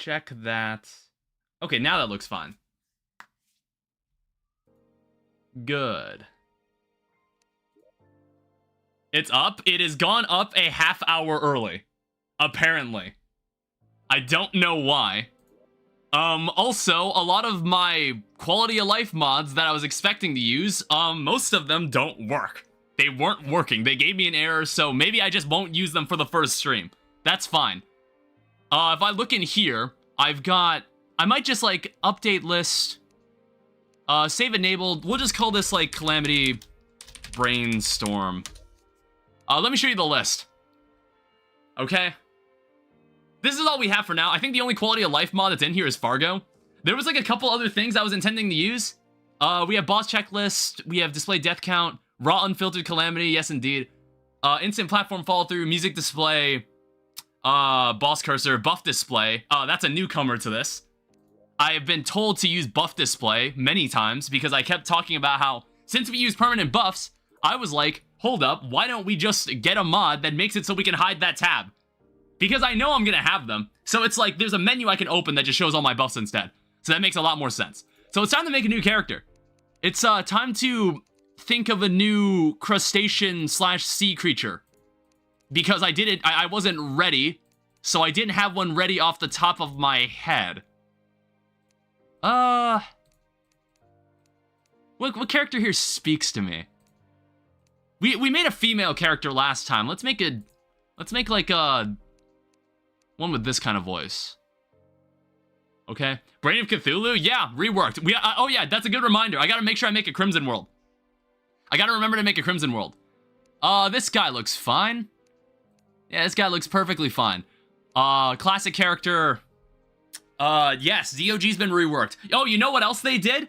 check that. Okay, now that looks fine. Good. It's up. It has gone up a half hour early. Apparently. I don't know why. Also, a lot of my quality of life mods that I was expecting to use, most of them don't work. They weren't working. They gave me an error, so maybe I just won't use them for the first stream. That's fine. If I look in here, I've got... I might just, like, update list. Save enabled. We'll just call this, like, Calamity Brainstorm. Let me show you the list. Okay? This is all we have for now. I think the only quality of life mod that's in here is Fargo. There was, like, a couple other things I was intending to use. We have boss checklist. We have display death count. Raw unfiltered calamity. Yes, indeed. Instant platform follow through. Music display. Boss cursor. Buff display. That's a newcomer to this. I have been told to use buff display many times because I kept talking about how, since we use permanent buffs, I was like, hold up, why don't we just get a mod that makes it so we can hide that tab? Because I know I'm gonna have them. So it's like, there's a menu I can open that just shows all my buffs instead. So that makes a lot more sense. So it's time to make a new character. It's time to think of a new crustacean / sea creature. Because I wasn't ready, so I didn't have one ready off the top of my head. What character here speaks to me? We made a female character last time. Let's make like a one with this kind of voice. Okay, Brain of Cthulhu, yeah, reworked. Oh yeah, that's a good reminder. I gotta make sure I make a Crimson World. I gotta remember to make a Crimson World. This guy looks fine. Yeah, this guy looks perfectly fine. Classic character. Yes, DOG's been reworked. Oh, you know what else they did?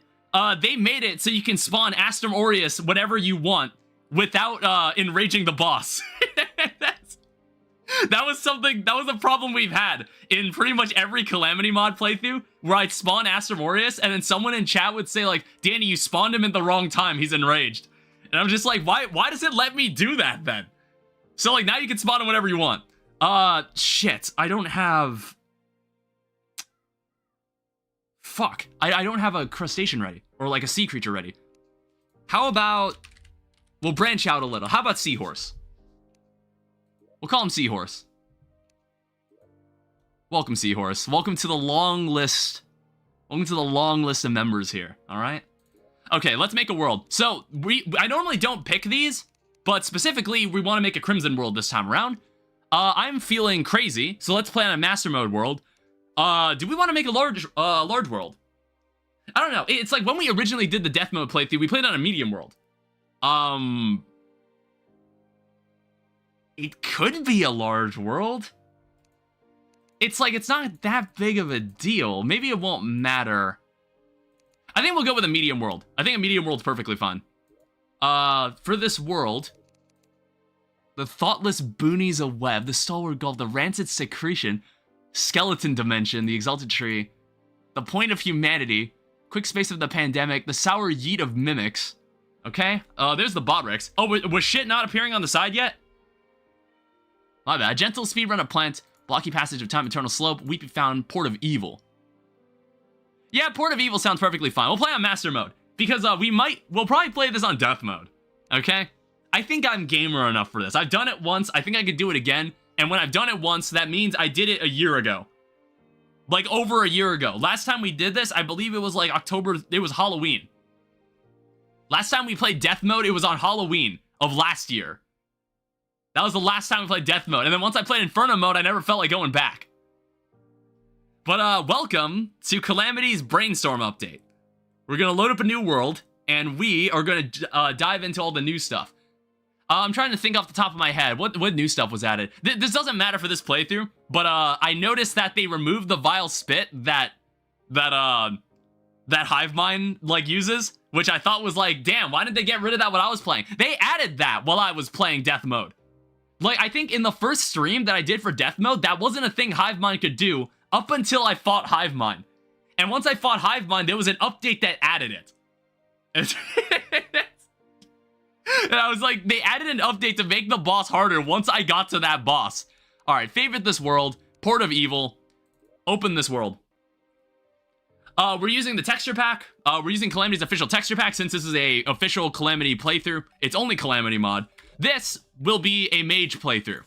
They made it so you can spawn Astrum Aureus whatever you want without enraging the boss. That was a problem we've had in pretty much every Calamity Mod playthrough, where I'd spawn Astrum Aureus and then someone in chat would say like, Danny, you spawned him at the wrong time, he's enraged. And I'm just like, why does it let me do that then? So like, now you can spawn him whatever you want. Shit, I don't have... Fuck, I don't have a crustacean ready, or like a sea creature ready. How about, we'll branch out a little. How about Seahorse? We'll call him Seahorse. Welcome, Seahorse. Welcome to the long list. Welcome to the long list of members here, all right? Okay, let's make a world. So, I normally don't pick these, but specifically, we want to make a Crimson World this time around. I'm feeling crazy, so let's play on a Master Mode world. Do we want to make a large world? I don't know. It's like when we originally did the Death Mode playthrough, we played on a medium world. It could be a large world. It's like, it's not that big of a deal. Maybe it won't matter. I think we'll go with a medium world. I think a medium world's perfectly fine. For this world, the thoughtless boonies of web, the stalwart gulf, the rancid secretion, skeleton dimension, the exalted tree, the point of humanity, quick space of the pandemic, the sour yeet of mimics. Okay, there's the Botrix. Oh, was shit not appearing on the side yet? My bad. Gentle speedrun of plant, blocky passage of time, eternal slope, weepy found, port of evil. Yeah, port of evil sounds perfectly fine. We'll play on master mode because we'll probably play this on death mode. Okay, I think I'm gamer enough for this. I've done it once. I think I could do it again. And when I've done it once, that means I did it a year ago. Like, over a year ago. Last time we did this, I believe it was like October, it was Halloween. Last time we played Death Mode, it was on Halloween of last year. That was the last time we played Death Mode. And then once I played Infernum Mode, I never felt like going back. But, welcome to Calamity's Brainstorm update. We're gonna load up a new world, and we are gonna dive into all the new stuff. I'm trying to think off the top of my head. What new stuff was added? This doesn't matter for this playthrough, but I noticed that they removed the vile spit that hive mind like uses, which I thought was like, damn, why did they get rid of that when I was playing? They added that while I was playing Death Mode. Like, I think in the first stream that I did for Death Mode, that wasn't a thing hive mind could do up until I fought hive mind. And once I fought hive mind, there was an update that added it. And I was like, they added an update to make the boss harder once I got to that boss. Alright, favorite this world, Port of Evil. Open this world. We're using the texture pack. We're using Calamity's official texture pack since this is a official Calamity playthrough. It's only Calamity mod. This will be a mage playthrough.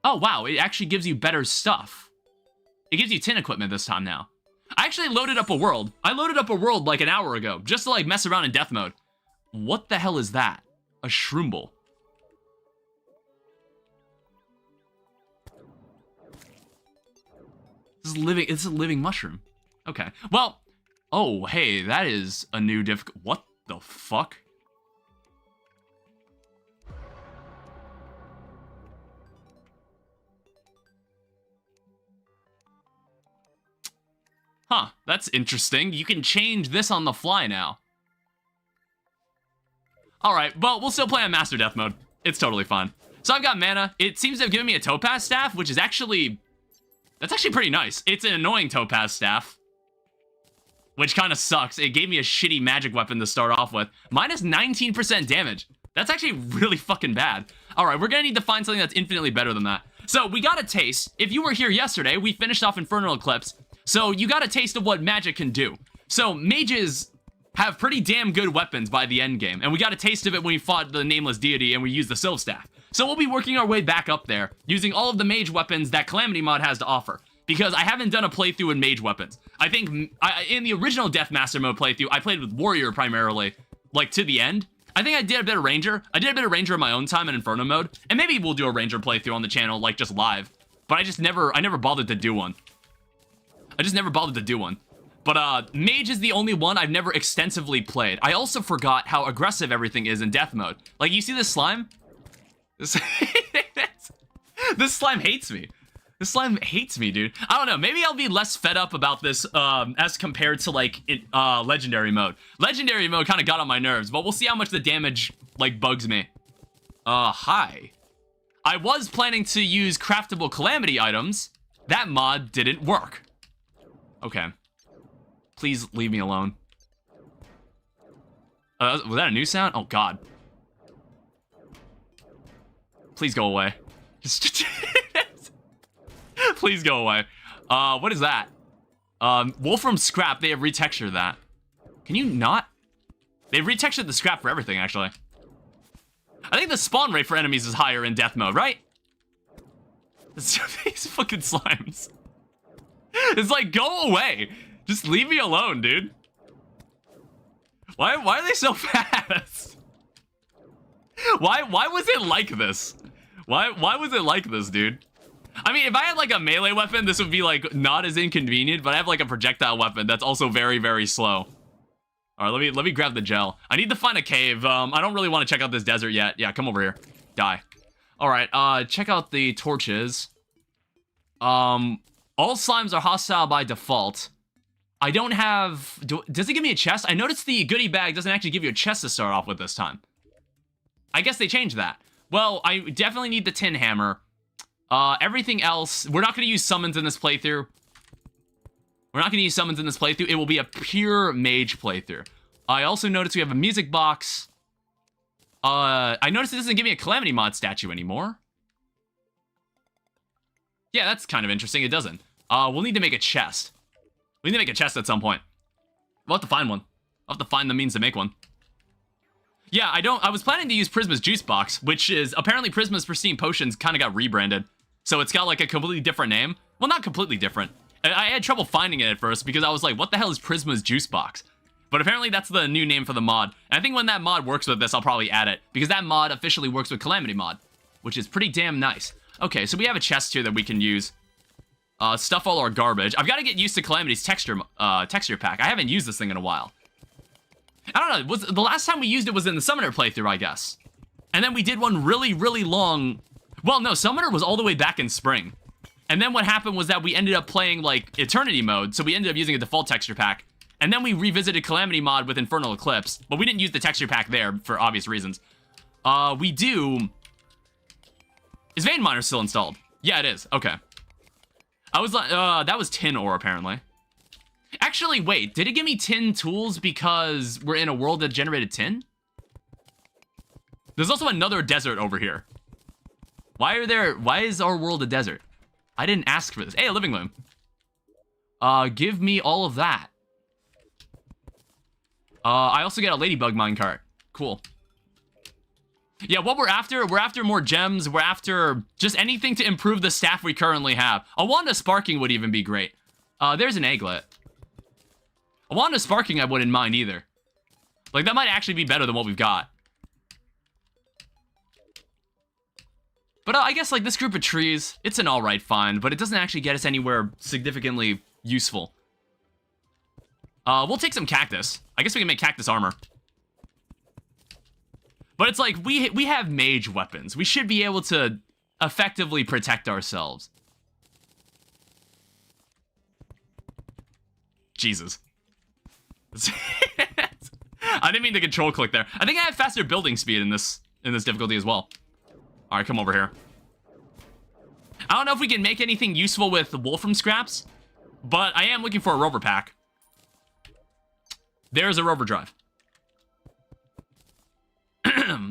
Oh, wow. It actually gives you better stuff. It gives you tin equipment this time now. I actually loaded up a world. I loaded up a world like an hour ago just to like mess around in death mode. What the hell is that? A shroomble. It's a living mushroom. Okay. Well, oh, hey, that is a new what the fuck? Huh, that's interesting. You can change this on the fly now. Alright, well, we'll still play on Master Death mode. It's totally fine. So I've got mana. It seems to have given me a topaz staff, which is actually... That's actually pretty nice. It's an annoying topaz staff, which kind of sucks. It gave me a shitty magic weapon to start off with. Minus 19% damage. That's actually really fucking bad. Alright, we're gonna need to find something that's infinitely better than that. So, we got a taste. If you were here yesterday, we finished off Infernal Eclipse. So, you got a taste of what magic can do. So, mages have pretty damn good weapons by the end game. And we got a taste of it when we fought the Nameless Deity and we used the Sylph Staff. So we'll be working our way back up there, using all of the mage weapons that Calamity Mod has to offer. Because I haven't done a playthrough with mage weapons. I think, in the original Deathmaster mode playthrough, I played with Warrior primarily, like, to the end. I think I did a bit of Ranger. I did a bit of Ranger in my own time in Infernum mode. And maybe we'll do a Ranger playthrough on the channel, like, just live. But I never bothered to do one. But, Mage is the only one I've never extensively played. I also forgot how aggressive everything is in Death mode. Like, you see this slime? This slime hates me. This slime hates me, dude. I don't know. Maybe I'll be less fed up about this as compared to, like, Legendary mode. Legendary mode kind of got on my nerves, but we'll see how much the damage, like, bugs me. Hi. I was planning to use craftable Calamity items. That mod didn't work. Okay. Please leave me alone. Was that a new sound? Oh, God. Please go away. Just please go away. What is that? Wolfram scrap. They have retextured that. Can you not? They've retextured the scrap for everything, actually. I think the spawn rate for enemies is higher in death mode, right? These fucking slimes. It's like, go away. Just leave me alone, dude. Why are they so fast? Why was it like this? Why was it like this, dude? I mean, if I had like a melee weapon, this would be like not as inconvenient, but I have like a projectile weapon that's also very, very slow. All right, let me grab the gel. I need to find a cave. I don't really want to check out this desert yet. Yeah, come over here. Die. All right, check out the torches. All slimes are hostile by default. I don't have... Does it give me a chest? I noticed the goodie bag doesn't actually give you a chest to start off with this time. I guess they changed that. Well, I definitely need the tin hammer. Everything else... We're not going to use summons in this playthrough. It will be a pure mage playthrough. I also noticed we have a music box. I noticed it doesn't give me a Calamity Mod statue anymore. Yeah, that's kind of interesting. It doesn't. We'll need to make a chest. We need to make a chest at some point. We'll have to find one. I'll have to find the means to make one. Yeah, I was planning to use Prisma's juice box, which is apparently Prisma's Pristine Potions kind of got rebranded. So it's got like a completely different name. Well, not completely different. I had trouble finding it at first because I was like, what the hell is Prisma's juice box? But apparently that's the new name for the mod. And I think when that mod works with this, I'll probably add it because that mod officially works with Calamity Mod, which is pretty damn nice. Okay, so we have a chest here that we can use. Stuff all our garbage. I've got to get used to Calamity's texture pack. I haven't used this thing in a while. I don't know. The last time we used it was in the Summoner playthrough, I guess. And then we did one really, really long... Well, no, Summoner was all the way back in spring. And then what happened was that we ended up playing, like, Eternity mode, so we ended up using a default texture pack. And then we revisited Calamity Mod with Infernal Eclipse, but we didn't use the texture pack there for obvious reasons. We do... Is Vein Miner still installed? Yeah, it is. Okay. I was like, that was tin ore, apparently. Actually, wait, did it give me tin tools because we're in a world that generated tin? There's also another desert over here. Why is our world a desert? I didn't ask for this. Hey, a living loom. Give me all of that. I also get a ladybug minecart. Cool. Yeah, what we're after more gems. We're after just anything to improve the staff we currently have. A wand of sparking would even be great. There's an egglet. A wand of sparking I wouldn't mind either. Like, that might actually be better than what we've got. But I guess, like, this group of trees, it's an alright find, but it doesn't actually get us anywhere significantly useful. We'll take some cactus. I guess we can make cactus armor. But it's like, we have mage weapons. We should be able to effectively protect ourselves. Jesus. I didn't mean to control click there. I think I have faster building speed in this difficulty as well. All right, come over here. I don't know if we can make anything useful with the wolfram scraps, but I am looking for a rover pack. There's a rover drive.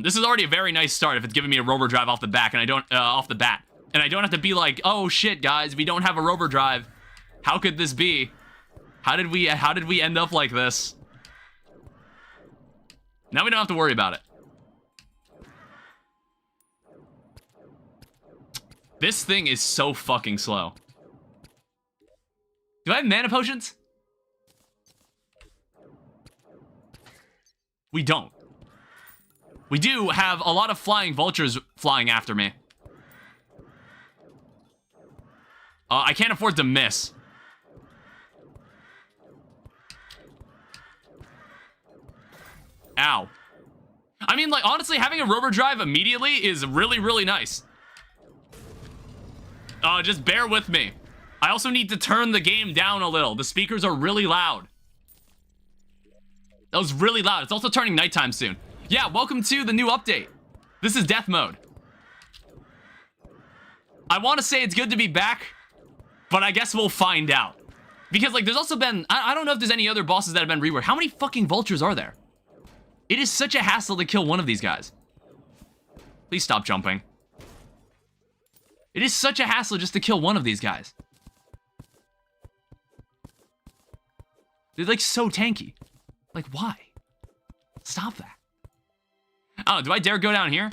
This is already a very nice start if it's giving me a rover drive off the back and I don't off the bat. And I don't have to be like, "Oh shit, guys, we don't have a rover drive. How could this be? How did we end up like this?" Now we don't have to worry about it. This thing is so fucking slow. Do I have mana potions? We don't. We do have a lot of flying vultures flying after me. I can't afford to miss. Ow. I mean, like, honestly, having a rover drive immediately is really, really nice. Just bear with me. I also need to turn the game down a little. The speakers are really loud. That was really loud. It's also turning nighttime soon. Yeah, welcome to the new update. This is death mode. I want to say it's good to be back, but I guess we'll find out. Because, like, there's also been... I don't know if there's any other bosses that have been reworked. How many fucking vultures are there? It is such a hassle to kill one of these guys. Please stop jumping. It is such a hassle just to kill one of these guys. They're, like, so tanky. Like, why? Stop that. I don't know, do I dare go down here?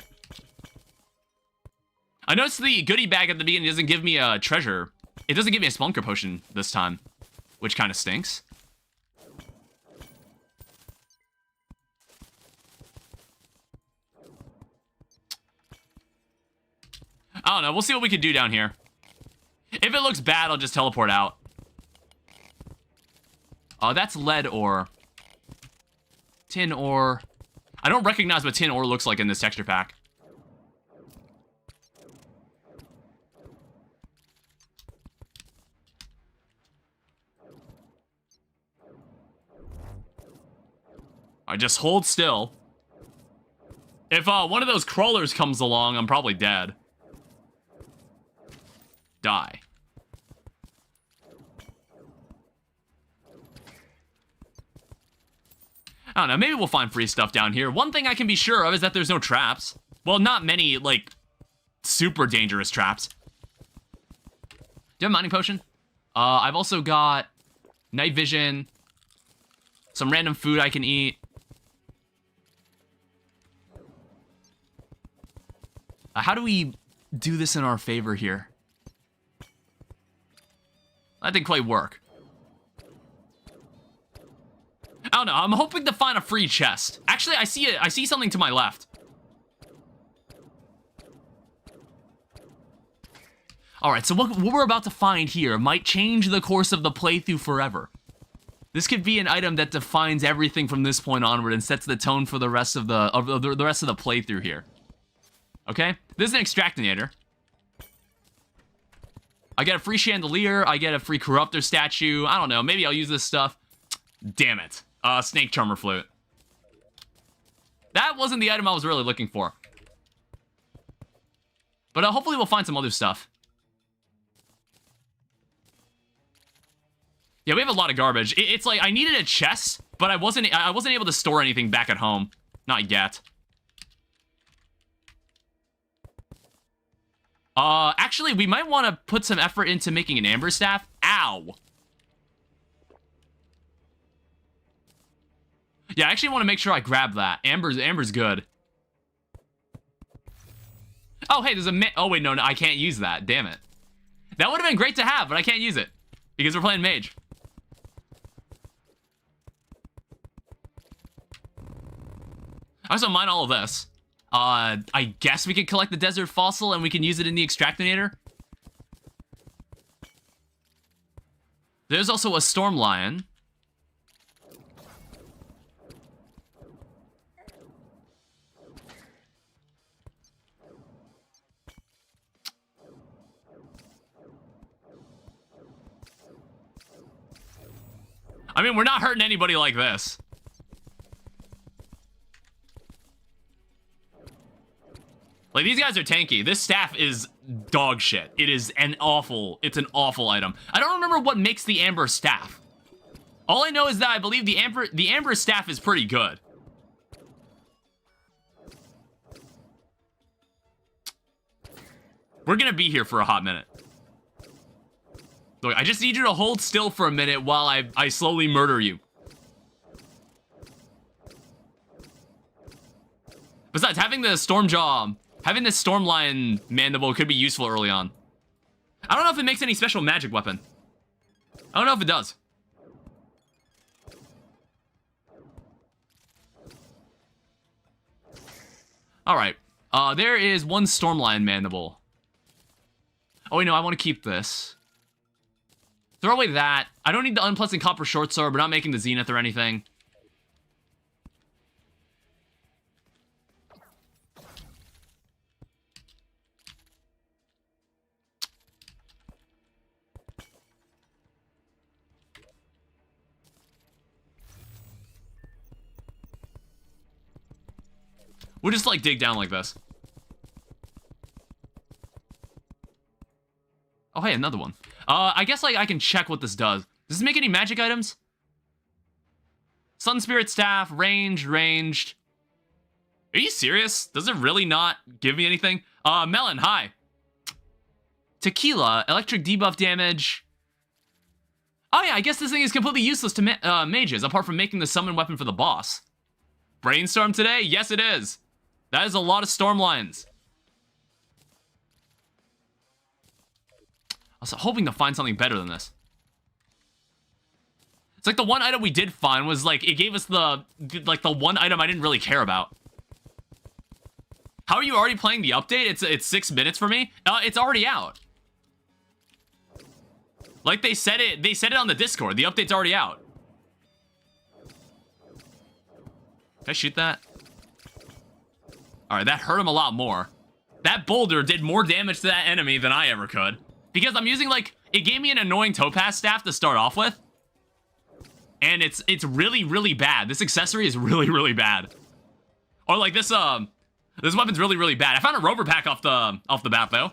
I noticed the goodie bag at the beginning doesn't give me a treasure. It doesn't give me a spelunker potion this time, which kind of stinks. I don't know, we'll see what we can do down here. If it looks bad, I'll just teleport out. That's lead ore. Tin ore. I don't recognize what tin ore looks like in this texture pack. I just hold still. If one of those crawlers comes along, I'm probably dead. Die. I don't know, maybe we'll find free stuff down here. One thing I can be sure of is that there's no traps. Well, not many, like, super dangerous traps. Do you have a mining potion? I've also got night vision, some random food I can eat. How do we do this in our favor here? That didn't quite work. I don't know, I'm hoping to find a free chest. Actually, I see something to my left. Alright, so what we're about to find here might change the course of the playthrough forever. This could be an item that defines everything from this point onward and sets the tone for the rest of the playthrough here. Okay? This is an extractinator. I get a free chandelier, I get a free corruptor statue. I don't know, maybe I'll use this stuff. Damn it. Snake charmer flute. That wasn't the item I was really looking for. But hopefully we'll find some other stuff. Yeah, we have a lot of garbage. It's like I needed a chest, but I wasn't able to store anything back at home. Not yet. Actually, we might want to put some effort into making an amber staff. Ow. Yeah, I actually want to make sure I grab that. Amber's good. Oh, hey, there's a oh, wait, no, I can't use that. Damn it. That would have been great to have, but I can't use it. Because we're playing mage. I also mine all of this. I guess we could collect the desert fossil and we can use it in the extractinator. There's also a storm lion. I mean, we're not hurting anybody like this. Like, these guys are tanky. This staff is dog shit. It's an awful item. I don't remember what makes the amber staff. All I know is that I believe the amber staff is pretty good. We're gonna be here for a hot minute. Look, I just need you to hold still for a minute while I slowly murder you. Besides, having the Stormjaw, having this Stormlion mandible could be useful early on. I don't know if it makes any special magic weapon. I don't know if it does. Alright. There is one Stormlion mandible. Oh, wait, no, I want to keep this. Throw away that. I don't need the unpleasant copper short sword. We're not making the zenith or anything. We'll just, like, dig down like this. Oh, hey, another one. I guess, like, I can check what this does. Does this make any magic items? Sun Spirit Staff, ranged. Are you serious? Does it really not give me anything? Melon, hi. Tequila, electric debuff damage. Oh, yeah, I guess this thing is completely useless to mages, apart from making the summon weapon for the boss. Brainstorm today? Yes, it is. That is a lot of storm lions. I was hoping to find something better than this. It's like the one item we did find was like, it gave us the one item I didn't really care about. How are you already playing the update? It's 6 minutes for me. It's already out. Like they said it on the Discord. The update's already out. Can I shoot that? All right, that hurt him a lot more. That boulder did more damage to that enemy than I ever could. Because I'm using, like, it gave me an annoying topaz staff to start off with. And it's really, really bad. This accessory is really, really bad. Or, like, this weapon's really, really bad. I found a rover pack off the bat, though.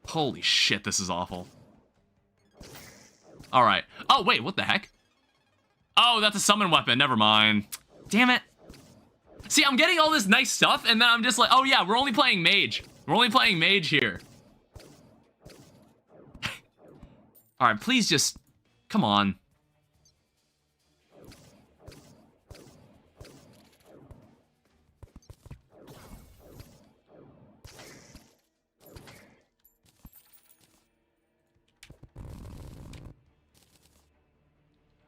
Holy shit, this is awful. All right. Oh, wait, what the heck? Oh, that's a summon weapon. Never mind. Damn it. See, I'm getting all this nice stuff, and then I'm just like, oh, yeah, we're only playing mage. We're only playing mage here. All right, please just... Come on.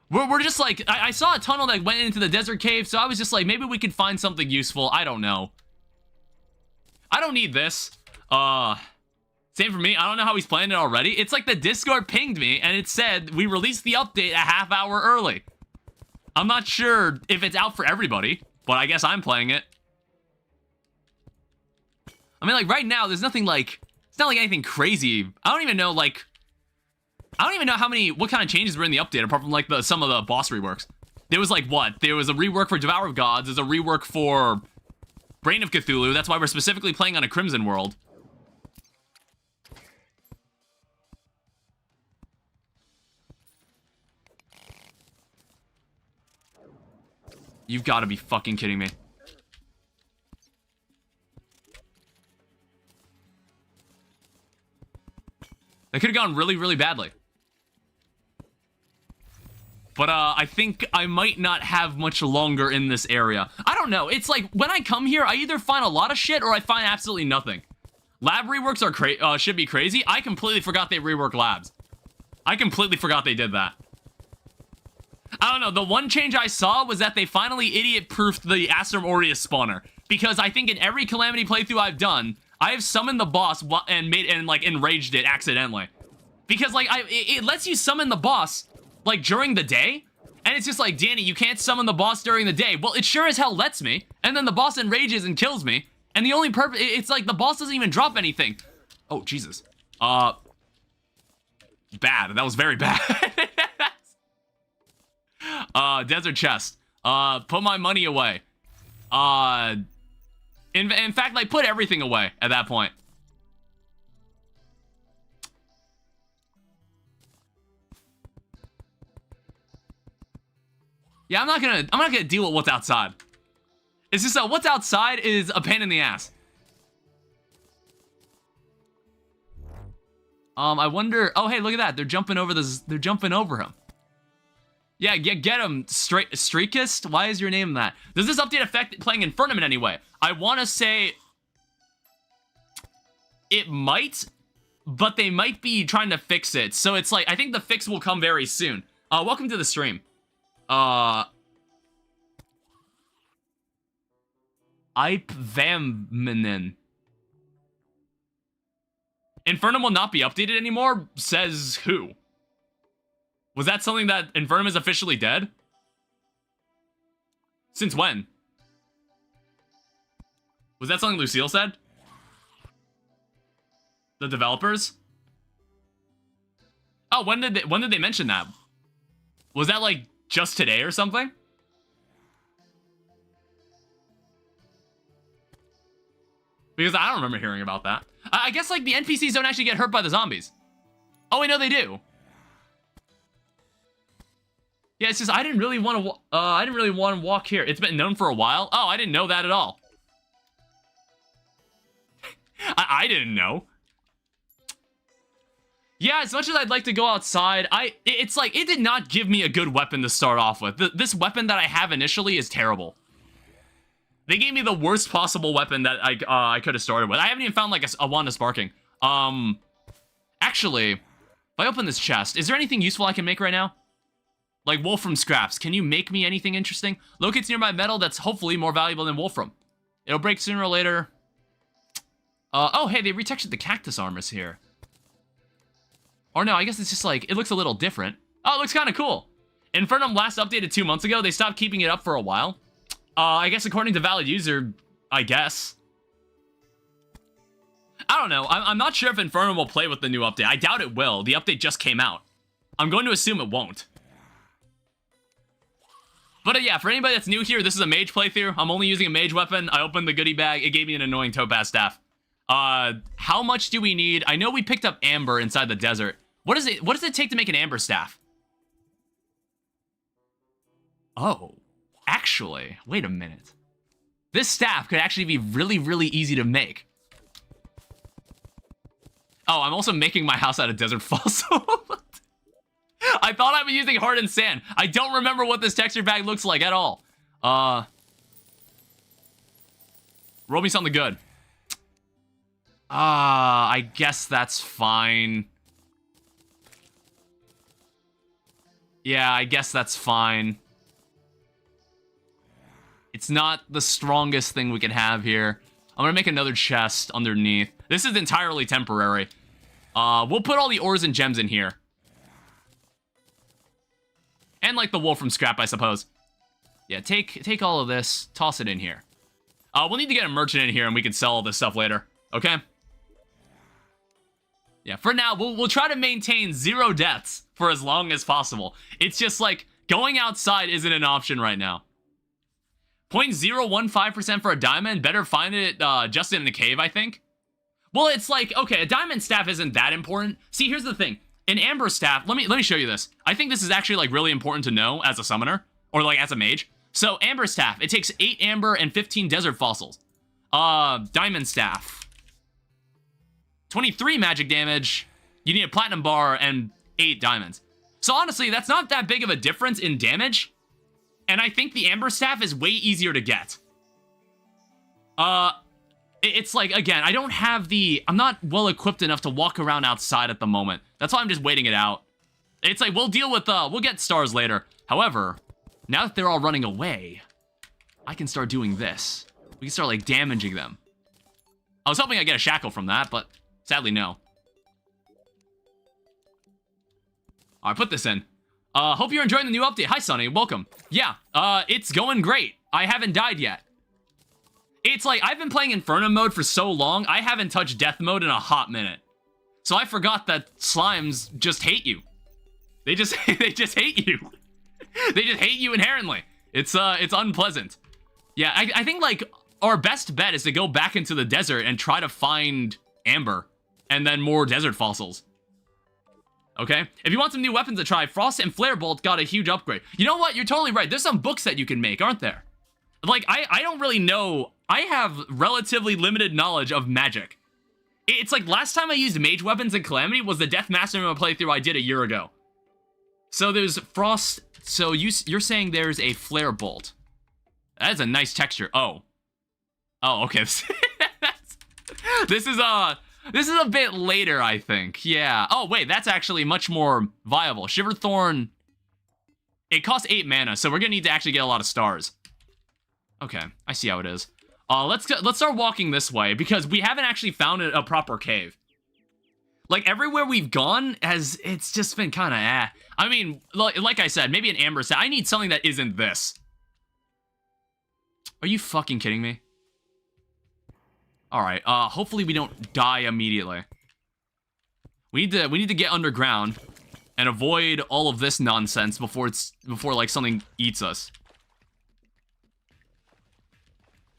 We're just like... I saw a tunnel that went into the desert cave, so I was just like, maybe we could find something useful. I don't know. I don't need this. Same for me. I don't know how he's playing it already. It's like the Discord pinged me, and it said, we released the update a half hour early. I'm not sure if it's out for everybody, but I guess I'm playing it. I mean, like, right now, there's nothing, like... It's not like anything crazy. I don't even know, like... I don't even know what kind of changes were in the update, apart from, like, some of the boss reworks. There was, like, what? There was a rework for Devourer of Gods. There's a rework for... Brain of Cthulhu. That's why we're specifically playing on a Crimson world. You've got to be fucking kidding me. That could have gone really, really badly. But I think I might not have much longer in this area. I don't know. It's like, when I come here, I either find a lot of shit or I find absolutely nothing. Lab reworks are should be crazy. I completely forgot they reworked labs. I completely forgot they did that. I don't know. The one change I saw was that they finally idiot-proofed the Astrum Aureus spawner. Because I think in every Calamity playthrough I've done, I have summoned the boss and enraged it accidentally. Because, like, it lets you summon the boss, like, during the day, and it's just like, Danny, you can't summon the boss during the day. Well, it sure as hell lets me, and then the boss enrages and kills me, and the only purpose, it's like the boss doesn't even drop anything. Oh, Jesus. Bad. That was very bad. Desert chest. Put my money away. In fact, like, put everything away at that point. Yeah, I'm not gonna deal with what's outside. It's just what's outside is a pain in the ass. I wonder. Oh, hey, look at that. They're jumping over this. They're jumping over him. Yeah, get him, Streakist. Why is your name that? Does this update affect playing Infernum in any way? I want to say it might, but they might be trying to fix it. So it's like, I think the fix will come very soon. Welcome to the stream. Ipvaminen. Infernum will not be updated anymore, says who? Was that something that Infernum is officially dead? Since when? Was that something Lucille said? The developers? Oh, when did they mention that? Was that like just today or something? Because I don't remember hearing about that. I guess like the NPCs don't actually get hurt by the zombies. Oh, I know they do. Yeah, it's just I didn't really want to walk here. It's been known for a while. Oh, I didn't know that at all. I didn't know. Yeah, as much as I'd like to go outside, it's like it did not give me a good weapon to start off with. This weapon that I have initially is terrible. They gave me the worst possible weapon that I could have started with. I haven't even found like a wand of sparking. Actually, if I open this chest, is there anything useful I can make right now? Like wolfram scraps. Can you make me anything interesting? Locates nearby metal that's hopefully more valuable than wolfram. It'll break sooner or later. Oh, hey, they retextured the cactus armors here. Or no, I guess it's just like, it looks a little different. Oh, it looks kind of cool. Infernum last updated 2 months ago. They stopped keeping it up for a while. I guess according to valid user, I guess. I don't know. I'm not sure if Infernum will play with the new update. I doubt it will. The update just came out. I'm going to assume it won't. But yeah, for anybody that's new here, this is a mage playthrough. I'm only using a mage weapon. I opened the goodie bag. It gave me an annoying topaz staff. How much do we need? I know we picked up amber inside the desert. What does it take to make an amber staff? Oh, actually, wait a minute. This staff could actually be really, really easy to make. Oh, I'm also making my house out of desert fossil. I thought I was using hardened sand. I don't remember what this texture bag looks like at all. Roll me something good. I guess that's fine. Yeah, I guess that's fine. It's not the strongest thing we can have here. I'm gonna make another chest underneath. This is entirely temporary. We'll put all the ores and gems in here. And like the wolfram scrap, I suppose. Yeah, take all of this, toss it in here. We'll need to get a merchant in here and we can sell all this stuff later. Okay? Yeah, for now, we'll try to maintain 0 deaths for as long as possible. It's just like, going outside isn't an option right now. 0.015% for a diamond, better find it just in the cave, I think. Well, it's like, okay, a diamond staff isn't that important. See, here's the thing. An amber staff, let me show you this. I think this is actually like really important to know as a summoner, or like as a mage. So, amber staff, it takes 8 amber and 15 desert fossils. Diamond staff. 23 magic damage. You need a platinum bar and 8 diamonds. So honestly, that's not that big of a difference in damage. And I think the Amber Staff is way easier to get. It's like, again, I don't have I'm not well equipped enough to walk around outside at the moment. That's why I'm just waiting it out. It's like, we'll deal with, we'll get stars later. However, now that they're all running away, I can start doing this. We can start, like, damaging them. I was hoping I'd get a shackle from that, but sadly, no. All right, put this in. Hope you're enjoying the new update. Hi, Sonny. Welcome. Yeah, it's going great. I haven't died yet. It's like, I've been playing infernum mode for so long, I haven't touched death mode in a hot minute. So I forgot that slimes just hate you. They just hate you. They just hate you inherently. It's unpleasant. Yeah, I think, like, our best bet is to go back into the desert and try to find amber and then more desert fossils. Okay? If you want some new weapons to try, Frost and Flarebolt got a huge upgrade. You know what? You're totally right. There's some books that you can make, aren't there? Like, I don't really know. I have relatively limited knowledge of magic. It's like, last time I used mage weapons in Calamity was the Death Master playthrough I did a year ago. So there's Frost. So you're saying there's a Flarebolt. That is a nice texture. Oh, okay. This is a bit later, I think. Yeah. Oh, wait, that's actually much more viable. Shiverthorn. It costs 8 mana, so we're gonna need to actually get a lot of stars. Okay, I see how it is. Let's start walking this way, because we haven't actually found a proper cave. Like, everywhere we've gone, it's just been kind of eh. I mean, like I said, maybe an amber set. I need something that isn't this. Are you fucking kidding me? Alright, hopefully we don't die immediately. We need to get underground and avoid all of this nonsense before like something eats us.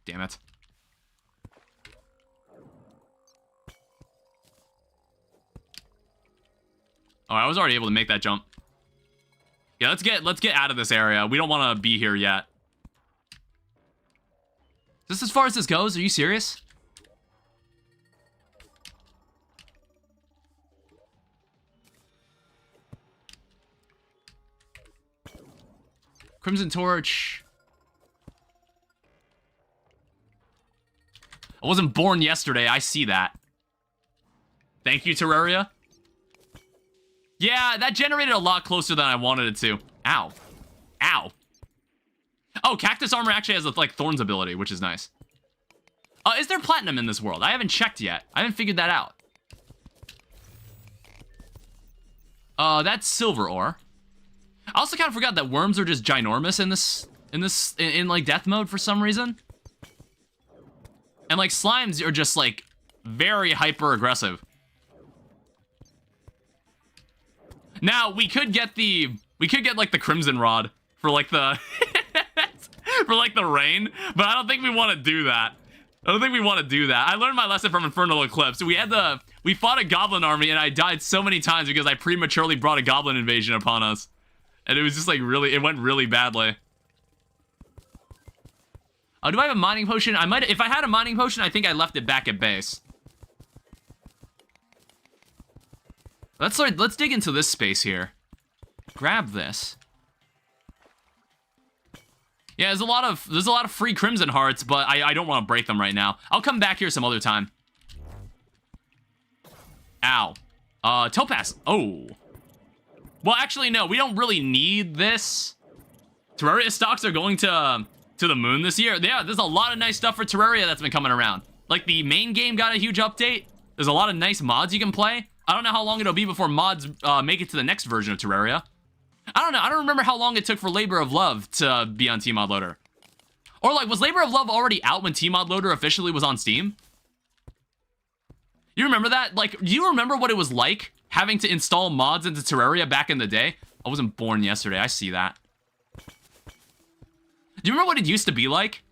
Damn it. Oh, I was already able to make that jump. Yeah, let's get out of this area. We don't want to be here yet. Is this as far as this goes? Are you serious? Crimson Torch. I wasn't born yesterday, I see that. Thank you, Terraria. Yeah, that generated a lot closer than I wanted it to. Ow. Ow. Oh, Cactus Armor actually has a, like, Thorns ability, which is nice. Is there platinum in this world? I haven't checked yet. I haven't figured that out. That's silver ore. I also kind of forgot that worms are just ginormous in like death mode for some reason. And like slimes are just like very hyper aggressive. Now we could get like the crimson rod for like the for like the rain, but I don't think we want to do that. I learned my lesson from Infernal Eclipse. We fought a goblin army and I died so many times because I prematurely brought a goblin invasion upon us. And it was just like it went really badly. Oh, do I have a mining potion? If I had a mining potion, I think I left it back at base. Let's dig into this space here. Grab this. Yeah, there's a lot of free crimson hearts, but I don't want to break them right now. I'll come back here some other time. Ow. Topaz. Oh. Well, actually, no, we don't really need this. Terraria stocks are going to the moon this year. Yeah, there's a lot of nice stuff for Terraria that's been coming around. Like, the main game got a huge update. There's a lot of nice mods you can play. I don't know how long it'll be before mods make it to the next version of Terraria. I don't know. I don't remember how long it took for Labor of Love to be on tmodloader. Or, like, was Labor of Love already out when tmodloader officially was on Steam? You remember that? Like, do you remember what it was like having to install mods into Terraria back in the day? I wasn't born yesterday. I see that. Do you remember what it used to be like?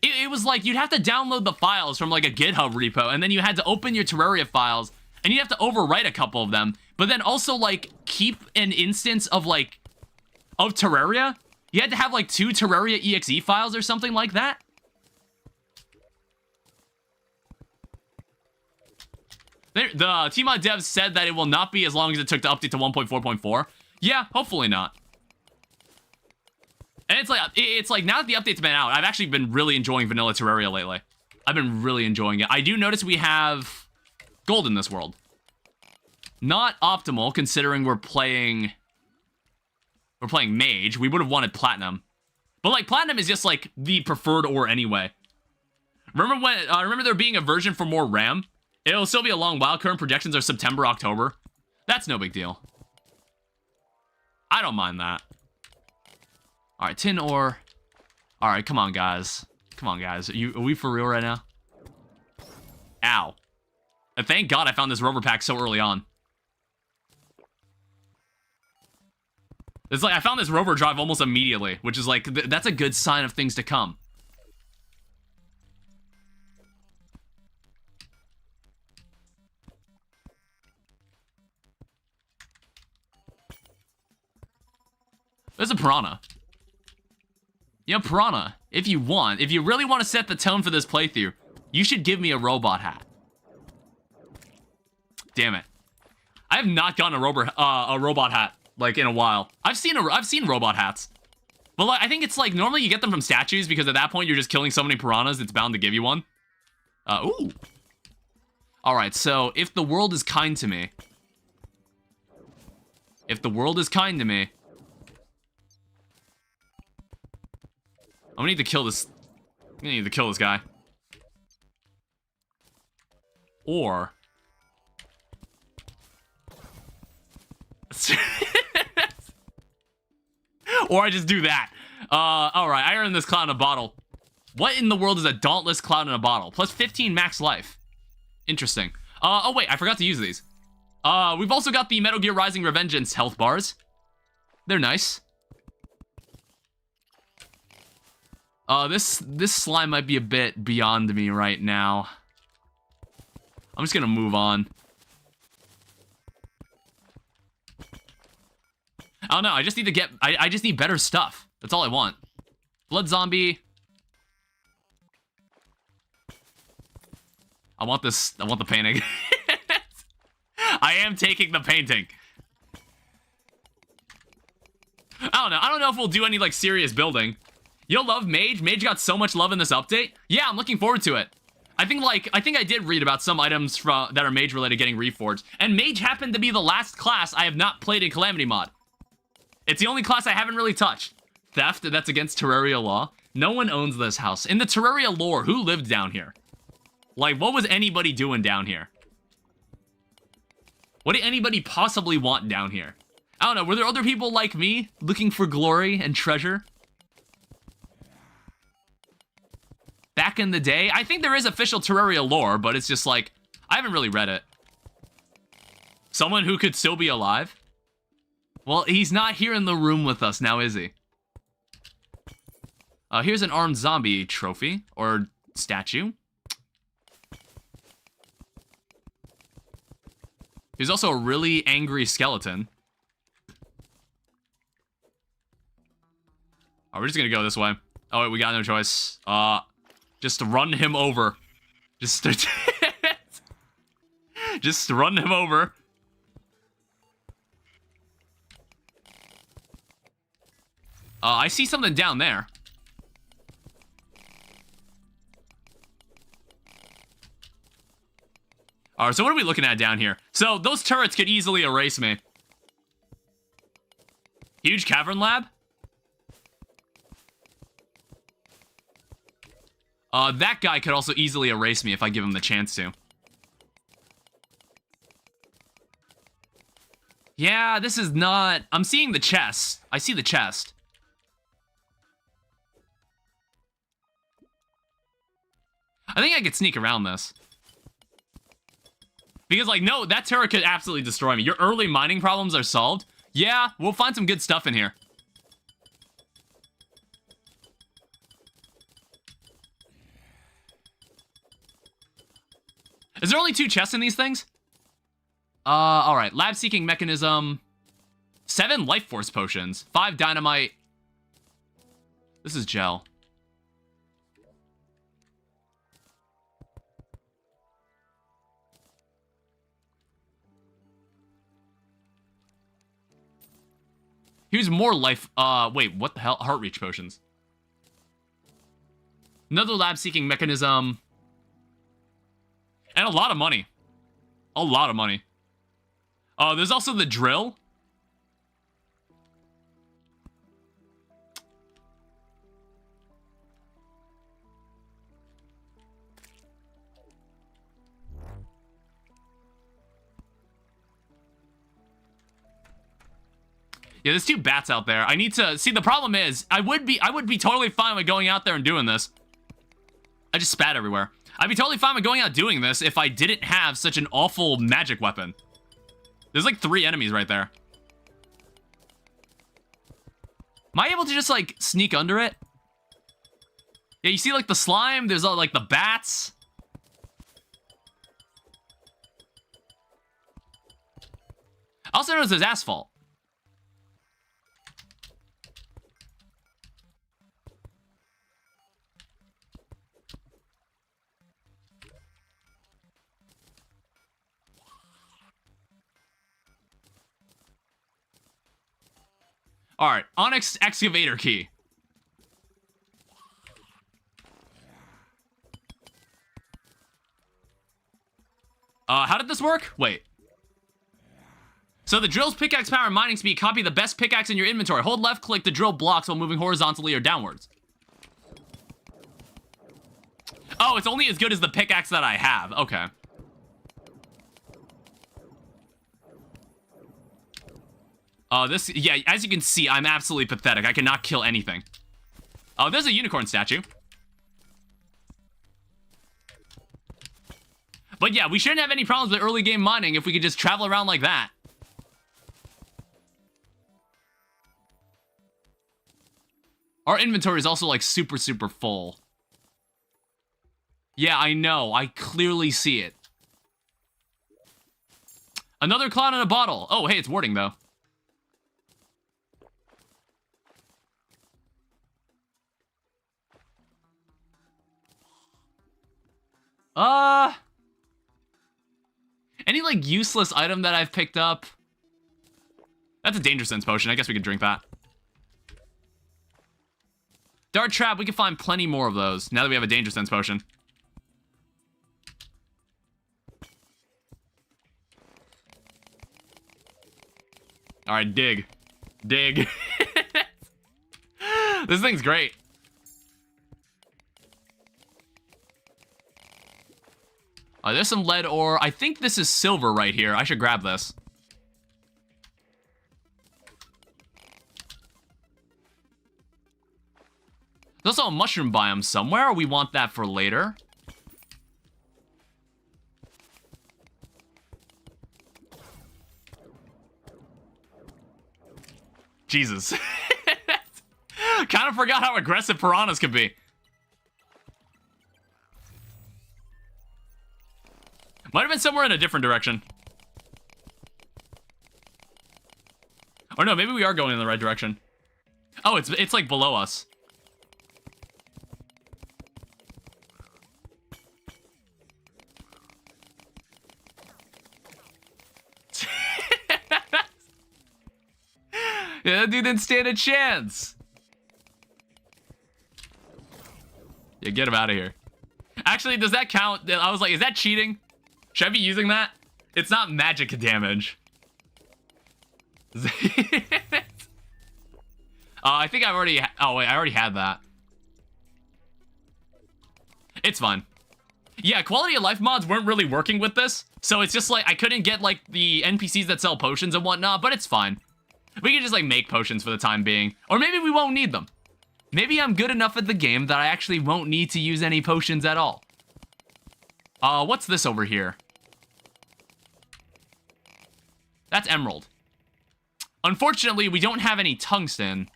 It was like you'd have to download the files from like a GitHub repo, and then you had to open your Terraria files, and you have to overwrite a couple of them, but then also like keep an instance of Terraria. You had to have like 2 Terraria exe files or something like that. The tmod devs said that it will not be as long as it took to update to 1.4.4. Yeah, hopefully not. And it's like now that the update's been out, I've actually been really enjoying vanilla Terraria lately. I've been really enjoying it. I do notice we have gold in this world. Not optimal considering we're playing mage. We would have wanted platinum. But like platinum is just like the preferred ore anyway. Remember there being a version for more RAM? It'll still be a long while. Current projections are September, October. That's no big deal. I don't mind that. All right, tin ore. All right, come on, guys. Come on, guys. Are we for real right now? Ow. And thank God I found this rover pack so early on. It's like I found this rover drive almost immediately, which is like, that's a good sign of things to come. There's a piranha. Yeah, piranha. If you really want to set the tone for this playthrough, you should give me a robot hat. Damn it. I have not gotten a robot hat like in a while. I've seen robot hats. But like, I think it's like normally you get them from statues because at that point you're just killing so many piranhas it's bound to give you one. Ooh. All right, so if the world is kind to me. I'm gonna need to kill this. I'm gonna need to kill this guy. Or I just do that. Alright, I earned this cloud in a bottle. What in the world is a dauntless cloud in a bottle? Plus 15 max life. Interesting. Oh wait, I forgot to use these. We've also got the Metal Gear Rising Revengeance health bars. They're nice. This slime might be a bit beyond me right now. I'm just gonna move on. I don't know, I just need to get... I just need better stuff. That's all I want. Blood zombie. I want this... I want the painting. I am taking the painting. I don't know if we'll do any, like, serious building. You'll love Mage. Mage got so much love in this update. Yeah, I'm looking forward to it. I think I did read about some items that are Mage related getting reforged. And Mage happened to be the last class I have not played in Calamity Mod. It's the only class I haven't really touched. Theft, that's against Terraria law. No one owns this house. In the Terraria lore, who lived down here? Like, what was anybody doing down here? What did anybody possibly want down here? I don't know, were there other people like me looking for glory and treasure? Back in the day? I think there is official Terraria lore, but it's just like, I haven't really read it. Someone who could still be alive? Well, he's not here in the room with us now, is he? Here's an armed zombie trophy, or statue. He's also a really angry skeleton. Oh, we're just gonna go this way. Oh, wait, we got no choice. Just run him over. Just run him over. I see something down there. Alright, so what are we looking at down here? So, those turrets could easily erase me. Huge cavern lab? That guy could also easily erase me if I give him the chance to. Yeah, this is not... I'm seeing the chest. I see the chest. I think I could sneak around this. Because, like, no, that turret could absolutely destroy me. Your early mining problems are solved. Yeah, we'll find some good stuff in here. Is there only 2 chests in these things? Alright. Lab-seeking mechanism. 7 life force potions. 5 dynamite. This is gel. Here's more life. Wait, what the hell? Heart reach potions. Another lab-seeking mechanism. And a lot of money. A lot of money. There's also the drill. Yeah, there's 2 bats out there. I need to see. The problem is, I would be totally fine with going out there and doing this. I just spat everywhere. I'd be totally fine with going out doing this if I didn't have such an awful magic weapon. There's like 3 enemies right there. Am I able to just like sneak under it? Yeah, you see like the slime. There's like the bats. I also noticed there's asphalt. All right, onyx excavator key. How did this work? Wait. So the drill's pickaxe power and mining speed copy the best pickaxe in your inventory. Hold left click to drill blocks while moving horizontally or downwards. Oh, it's only as good as the pickaxe that I have. Okay. Yeah, as you can see, I'm absolutely pathetic. I cannot kill anything. Oh, there's a unicorn statue. But yeah, we shouldn't have any problems with early game mining if we could just travel around like that. Our inventory is also like super, super full. Yeah, I know. I clearly see it. Another clown in a bottle. Oh, hey, it's warding though. Any, like, useless item that I've picked up? That's a danger sense potion. I guess we could drink that. Dart trap. We can find plenty more of those now that we have a danger sense potion. All right, dig. Dig. This thing's great. There's some lead ore. I think this is silver right here. I should grab this. There's also a mushroom biome somewhere. We want that for later. Jesus. Kind of forgot how aggressive piranhas could be. Might have been somewhere in a different direction. Or no, maybe we are going in the right direction. Oh, it's like below us. Yeah, that dude didn't stand a chance. Yeah, get him out of here. Actually, does that count? I was like, is that cheating? Should I be using that? It's not magic damage. I think I've already... Oh, wait, I already had that. It's fine. Yeah, quality of life mods weren't really working with this. So it's just like, I couldn't get like the NPCs that sell potions and whatnot, but it's fine. We can just like make potions for the time being. Or maybe we won't need them. Maybe I'm good enough at the game that I actually won't need to use any potions at all. What's this over here? That's emerald. Unfortunately, we don't have any tungsten.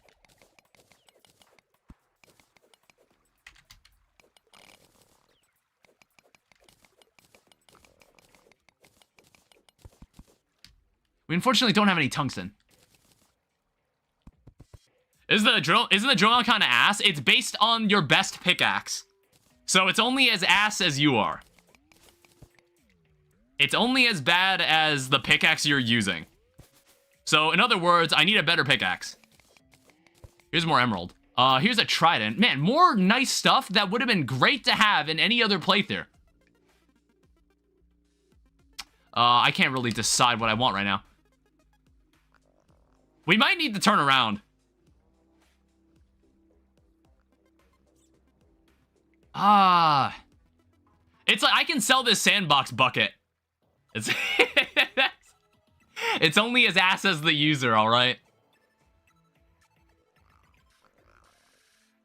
We unfortunately don't have any tungsten. Isn't the drill kind of ass? It's based on your best pickaxe. So it's only as ass as you are. It's only as bad as the pickaxe you're using. So in other words, I need a better pickaxe. Here's more emerald. Here's a trident. Man, more nice stuff that would have been great to have in any other playthrough. I can't really decide what I want right now. We might need to turn around. It's like I can sell this sandbox bucket. It's it's only as ass as the user, all right?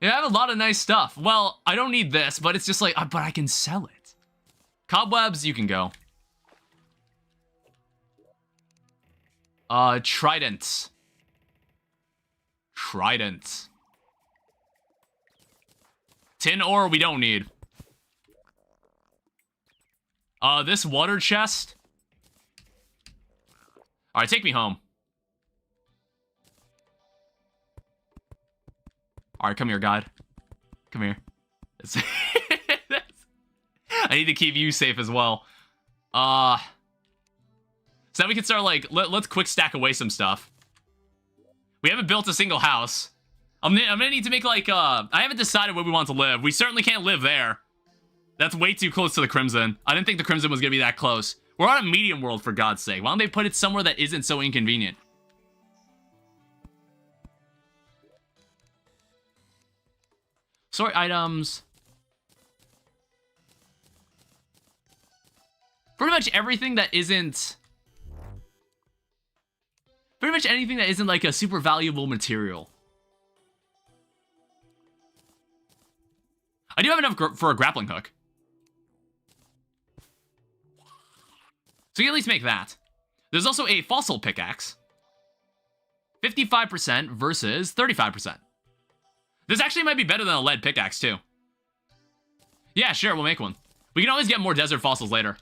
Yeah, I have a lot of nice stuff. Well, I don't need this, but it's just like, but I can sell it. Cobwebs, you can go. Tridents. Tridents. Tin ore we don't need. This water chest. Alright, take me home. Alright, come here, God. Come here. I need to keep you safe as well. So now we can start, like, let's quick stack away some stuff. We haven't built a single house. I'm gonna need to make, like, I haven't decided where we want to live. We certainly can't live there. That's way too close to the Crimson. I didn't think the Crimson was gonna be that close. We're on a medium world, for God's sake. Why don't they put it somewhere that isn't so inconvenient? Sort items. Pretty much everything that isn't... Pretty much anything that isn't, like, a super valuable material. I do have enough for a grappling hook. So we can at least make that. There's also a fossil pickaxe. 55% versus 35%. This actually might be better than a lead pickaxe, too. Yeah, sure, we'll make one. We can always get more desert fossils later.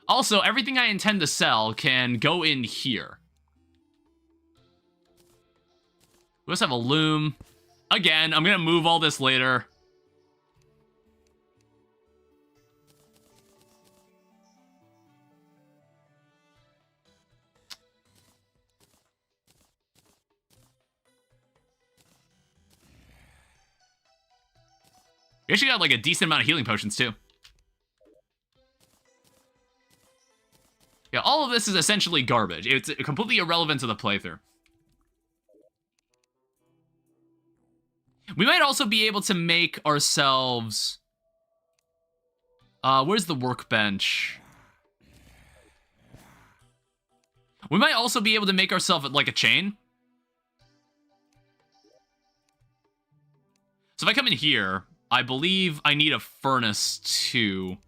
Also, everything I intend to sell can go in here. We also have a loom. Again, I'm going to move all this later. We actually got, like, a decent amount of healing potions, too. Yeah, all of this is essentially garbage. It's completely irrelevant to the playthrough. We might also be able to make ourselves... where's the workbench? We might also be able to make ourselves, like, a chain. So if I come in here... I believe I need a furnace too.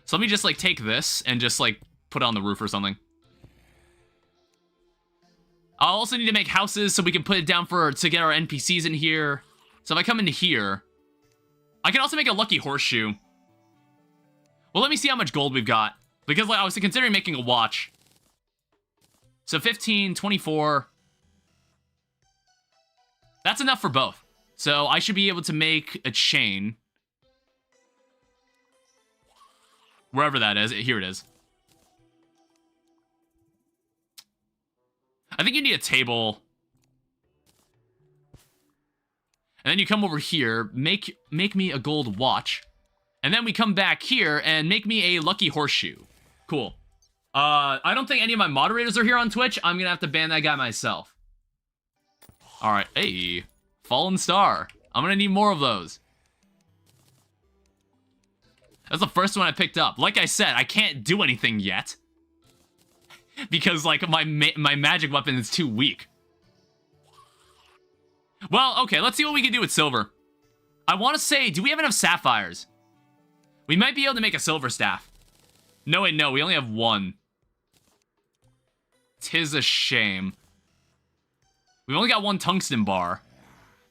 So let me just, like, take this and just, like, put it on the roof or something. I'll also need to make houses so we can put it down to get our NPCs in here. So if I come into here, I can also make a lucky horseshoe. Well, let me see how much gold we've got. Because, like, I was considering making a watch. So 15, 24. That's enough for both. So I should be able to make a chain. Wherever that is. Here it is. I think you need a table. And then you come over here, make me a gold watch. And then we come back here and make me a lucky horseshoe. Cool. I don't think any of my moderators are here on Twitch. I'm gonna have to ban that guy myself. Alright, hey. Fallen star. I'm gonna need more of those. That's the first one I picked up. Like I said, I can't do anything yet. Because, like, my magic weapon is too weak. Well, okay, let's see what we can do with silver. I want to say, do we have enough sapphires? We might be able to make a silver staff. No, wait, no, we only have one. 'Tis a shame. We've only got one tungsten bar.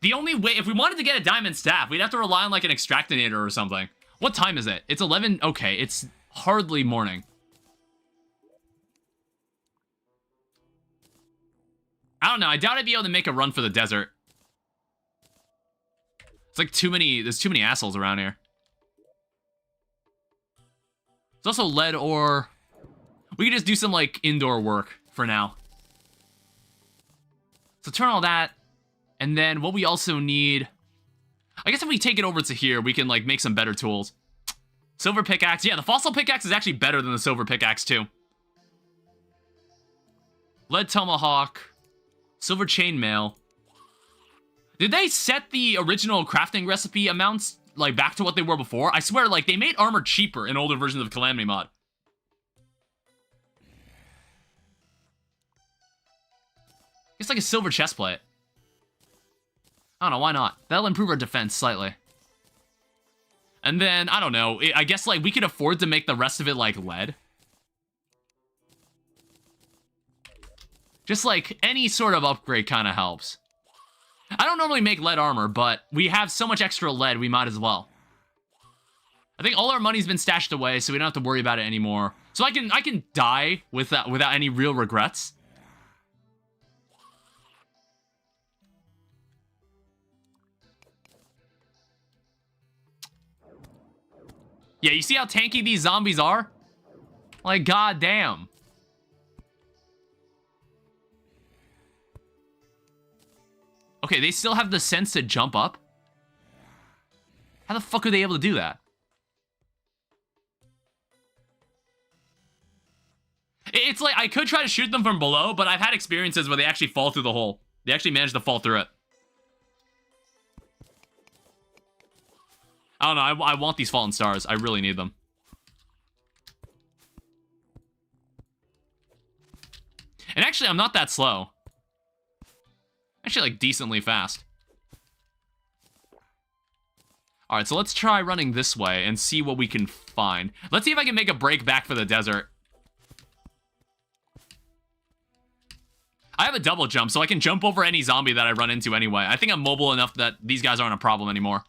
The only way, if we wanted to get a diamond staff, we'd have to rely on, like, an extractinator or something. What time is it? It's 11, okay, it's hardly morning. I don't know, I doubt I'd be able to make a run for the desert. It's like there's too many assholes around here. There's also lead ore. We could just do some, like, indoor work for now. So turn all that. And then what we also need... I guess if we take it over to here, we can, like, make some better tools. Silver pickaxe. Yeah, the fossil pickaxe is actually better than the silver pickaxe, too. Lead tomahawk. Silver chainmail. Did they set the original crafting recipe amounts, like, back to what they were before? I swear, like, they made armor cheaper in older versions of Calamity Mod. It's like a silver chestplate. I don't know, why not? That'll improve our defense slightly. And then, I don't know, I guess, like, we could afford to make the rest of it, like, lead. Just, like, any sort of upgrade kind of helps. I don't normally make lead armor, but we have so much extra lead, we might as well. I think all our money's been stashed away, so we don't have to worry about it anymore. So I can die without any real regrets. Yeah, you see how tanky these zombies are? Like, goddamn. Okay, they still have the sense to jump up? How the fuck are they able to do that? It's like, I could try to shoot them from below, but I've had experiences where they actually fall through the hole. They actually manage to fall through it. I don't know, I want these fallen stars. I really need them. And actually, I'm not that slow. Actually, like, decently fast. Alright, so let's try running this way and see what we can find. Let's see if I can make a break back for the desert. I have a double jump, so I can jump over any zombie that I run into anyway. I think I'm mobile enough that these guys aren't a problem anymore.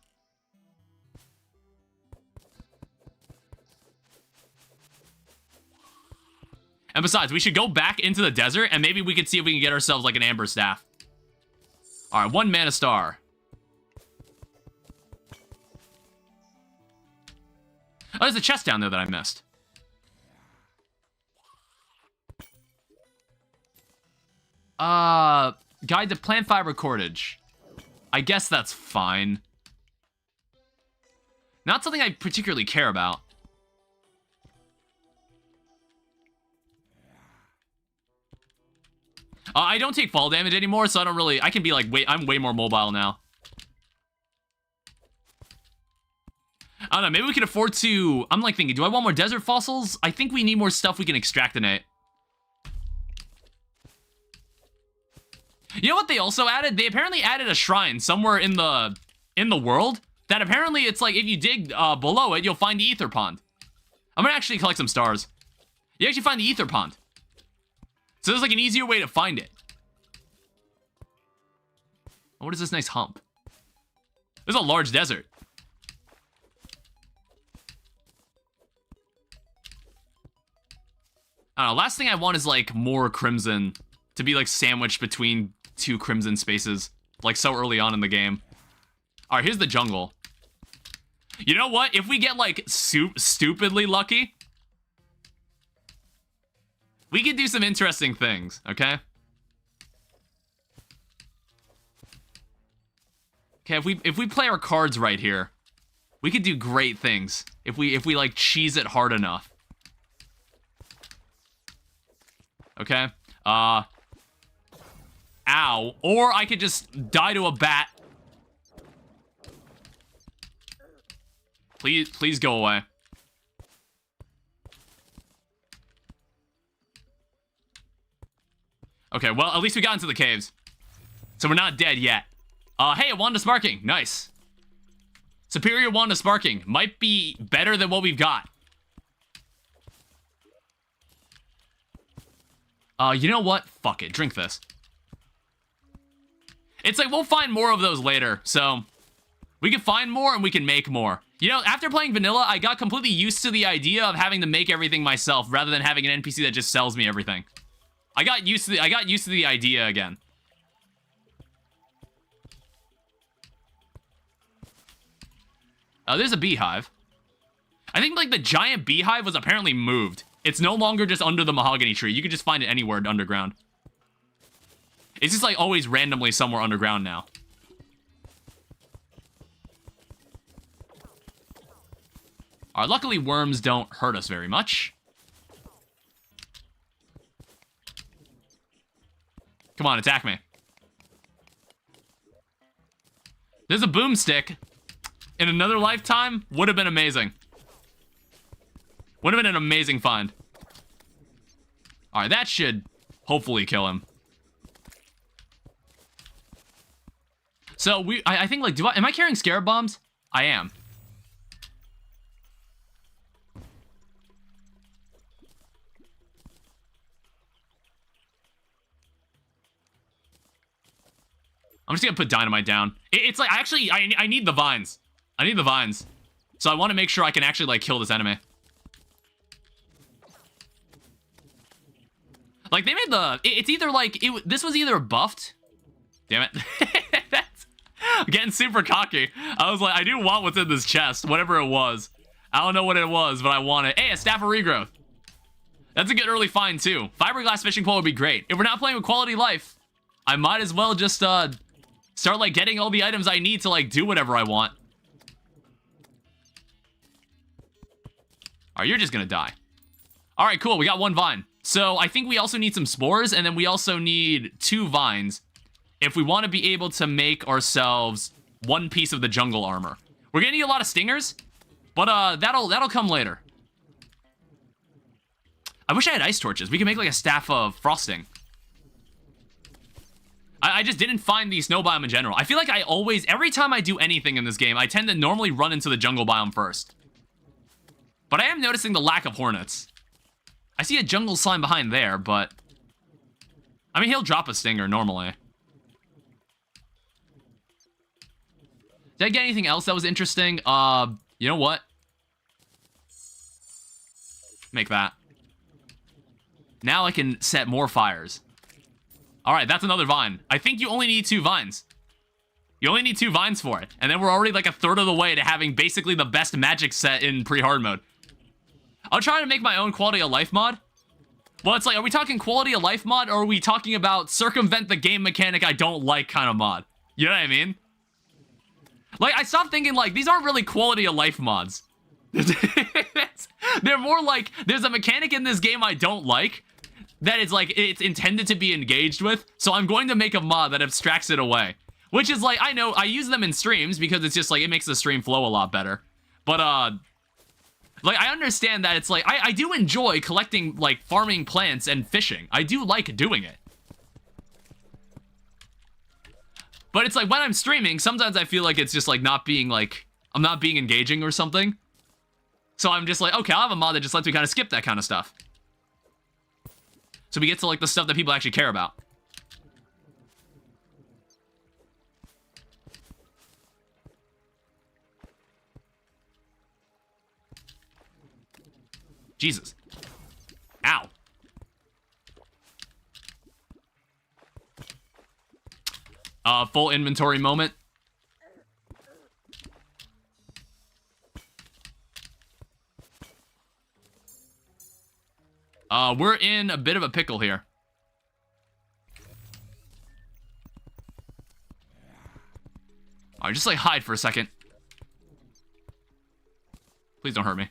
And besides, we should go back into the desert, and maybe we can see if we can get ourselves, like, an amber staff. Alright, 1 mana star. Oh, there's a chest down there that I missed. Guide to plant fiber cordage. I guess that's fine. Not something I particularly care about. I don't take fall damage anymore, so I don't really... I can be like, I'm way more mobile now. I don't know, maybe we can afford to... I'm like thinking, do I want more desert fossils? I think we need more stuff we can extractinate. You know what they also added? They apparently added a shrine somewhere in the world that apparently it's like if you dig below it, you'll find the ether pond. I'm gonna actually collect some stars. You actually find the ether pond. So there's like an easier way to find it. Oh, what is this nice hump? There's a large desert. I don't know, last thing I want is like more crimson to be like sandwiched between 2 crimson spaces, like so early on in the game. All right, here's the jungle. You know what? If we get like stupidly lucky, we could do some interesting things, okay? Okay, if we play our cards right here, we could do great things if we like cheese it hard enough. Okay? Ow. Or I could just die to a bat. Please go away. Okay, well, at least we got into the caves. So we're not dead yet. Hey, a wand of sparking. Nice. Superior wand of sparking. Might be better than what we've got. You know what? Fuck it. Drink this. It's like, we'll find more of those later, so... we can find more and we can make more. You know, after playing vanilla, I got completely used to the idea of having to make everything myself rather than having an NPC that just sells me everything. I got used to the idea again. There's a beehive. I think like the giant beehive was apparently moved. It's no longer just under the mahogany tree. You can just find it anywhere underground. It's just like always randomly somewhere underground now. Alright, luckily worms don't hurt us very much. Come on, attack me. There's a boomstick. In another lifetime, would have been amazing. Would have been an amazing find. Alright, that should hopefully kill him. So, I think, like, am I carrying scarab bombs? I am. I'm just gonna put dynamite down. It's like, actually, I need the vines. I need the vines. So I want to make sure I can actually, like, kill this enemy. Like, they made the... It's either, like... this was either buffed... Damn it. I'm getting super cocky. I was like, I do want what's in this chest, whatever it was. I don't know what it was, but I want it. Hey, a staff of regrowth. That's a good early find, too. Fiberglass fishing pole would be great. If we're not playing with quality life, I might as well just, start, like, getting all the items I need to, like, do whatever I want. Alright, you're just gonna die. Alright, cool. We got one vine. So, I think we also need some spores, and then we also need 2 vines if we want to be able to make ourselves 1 piece of the jungle armor. We're gonna need a lot of stingers, but, that'll come later. I wish I had ice torches. We could make, like, a staff of frosting. I just didn't find the snow biome in general. I feel like I always, every time I do anything in this game, I tend to normally run into the jungle biome first. But I am noticing the lack of hornets. I see a jungle slime behind there, but... I mean, he'll drop a stinger normally. Did I get anything else that was interesting? You know what? Make that. Now I can set more fires. Alright, that's another vine. I think you only need 2 vines. You only need 2 vines for it. And then we're already like a third of the way to having basically the best magic set in pre-hard mode. I'll try to make my own quality of life mod. Well, it's like, are we talking quality of life mod, or are we talking about circumvent the game mechanic I don't like kind of mod? You know what I mean? Like, I stopped thinking, like, these aren't really quality of life mods. They're more like, there's a mechanic in this game I don't like, that it's like, it's intended to be engaged with, so I'm going to make a mod that abstracts it away. Which is like, I know, I use them in streams, because it's just like, it makes the stream flow a lot better. But, like, I understand that it's like, I do enjoy collecting, like, farming plants and fishing. I do like doing it. But it's like, when I'm streaming, sometimes I feel like it's just, like, not being, like, I'm not being engaging or something. So I'm just like, okay, I'll have a mod that just lets me kind of skip that kind of stuff. So we get to, like, the stuff that people actually care about. Jesus. Ow. Full inventory moment. We're in a bit of a pickle here. Alright, just like hide for a second. Please don't hurt me.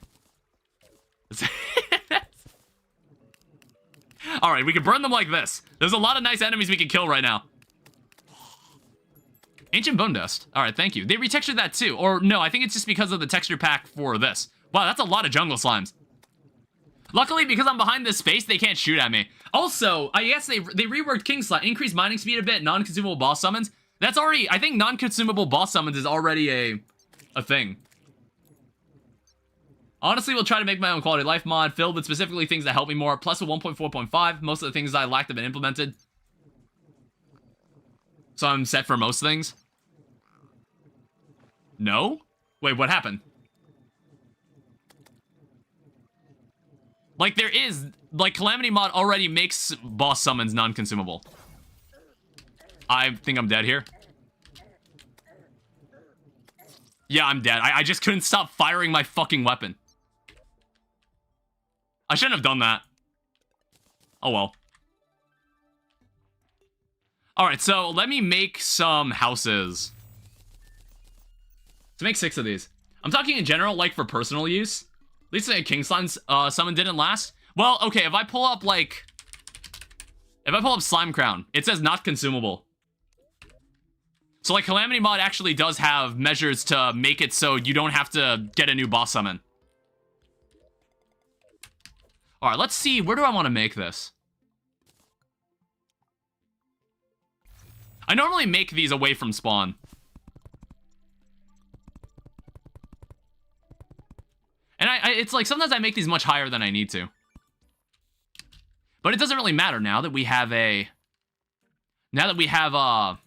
Alright, we can burn them like this. There's a lot of nice enemies we can kill right now. Ancient bone dust. Alright, thank you. They retextured that too. Or no, I think it's just because of the texture pack for this. Wow, that's a lot of jungle slimes. Luckily, because I'm behind this space, they can't shoot at me. Also, I guess they reworked King Slime. Increased mining speed a bit, non-consumable boss summons. That's already, I think non-consumable boss summons is already a thing. Honestly, we'll try to make my own quality of life mod, filled with specifically things that help me more, plus a 1.4.5. Most of the things I lacked have been implemented. So I'm set for most things. No? Wait, what happened? Like, there is, like, Calamity Mod already makes boss summons non-consumable. I think I'm dead here. Yeah, I'm dead. I just couldn't stop firing my fucking weapon. I shouldn't have done that. Oh well. Alright, so let me make some houses. To make 6 of these. I'm talking in general, like for personal use. At least a King Slime summon didn't last. Well, okay, if I pull up, like... If I pull up Slime Crown, it says not consumable. So, like, Calamity Mod actually does have measures to make it so you don't have to get a new boss summon. Alright, let's see. Where do I want to make this? I normally make these away from spawn. And it's like, sometimes I make these much higher than I need to. But it doesn't really matter now that we have a... Now that we have a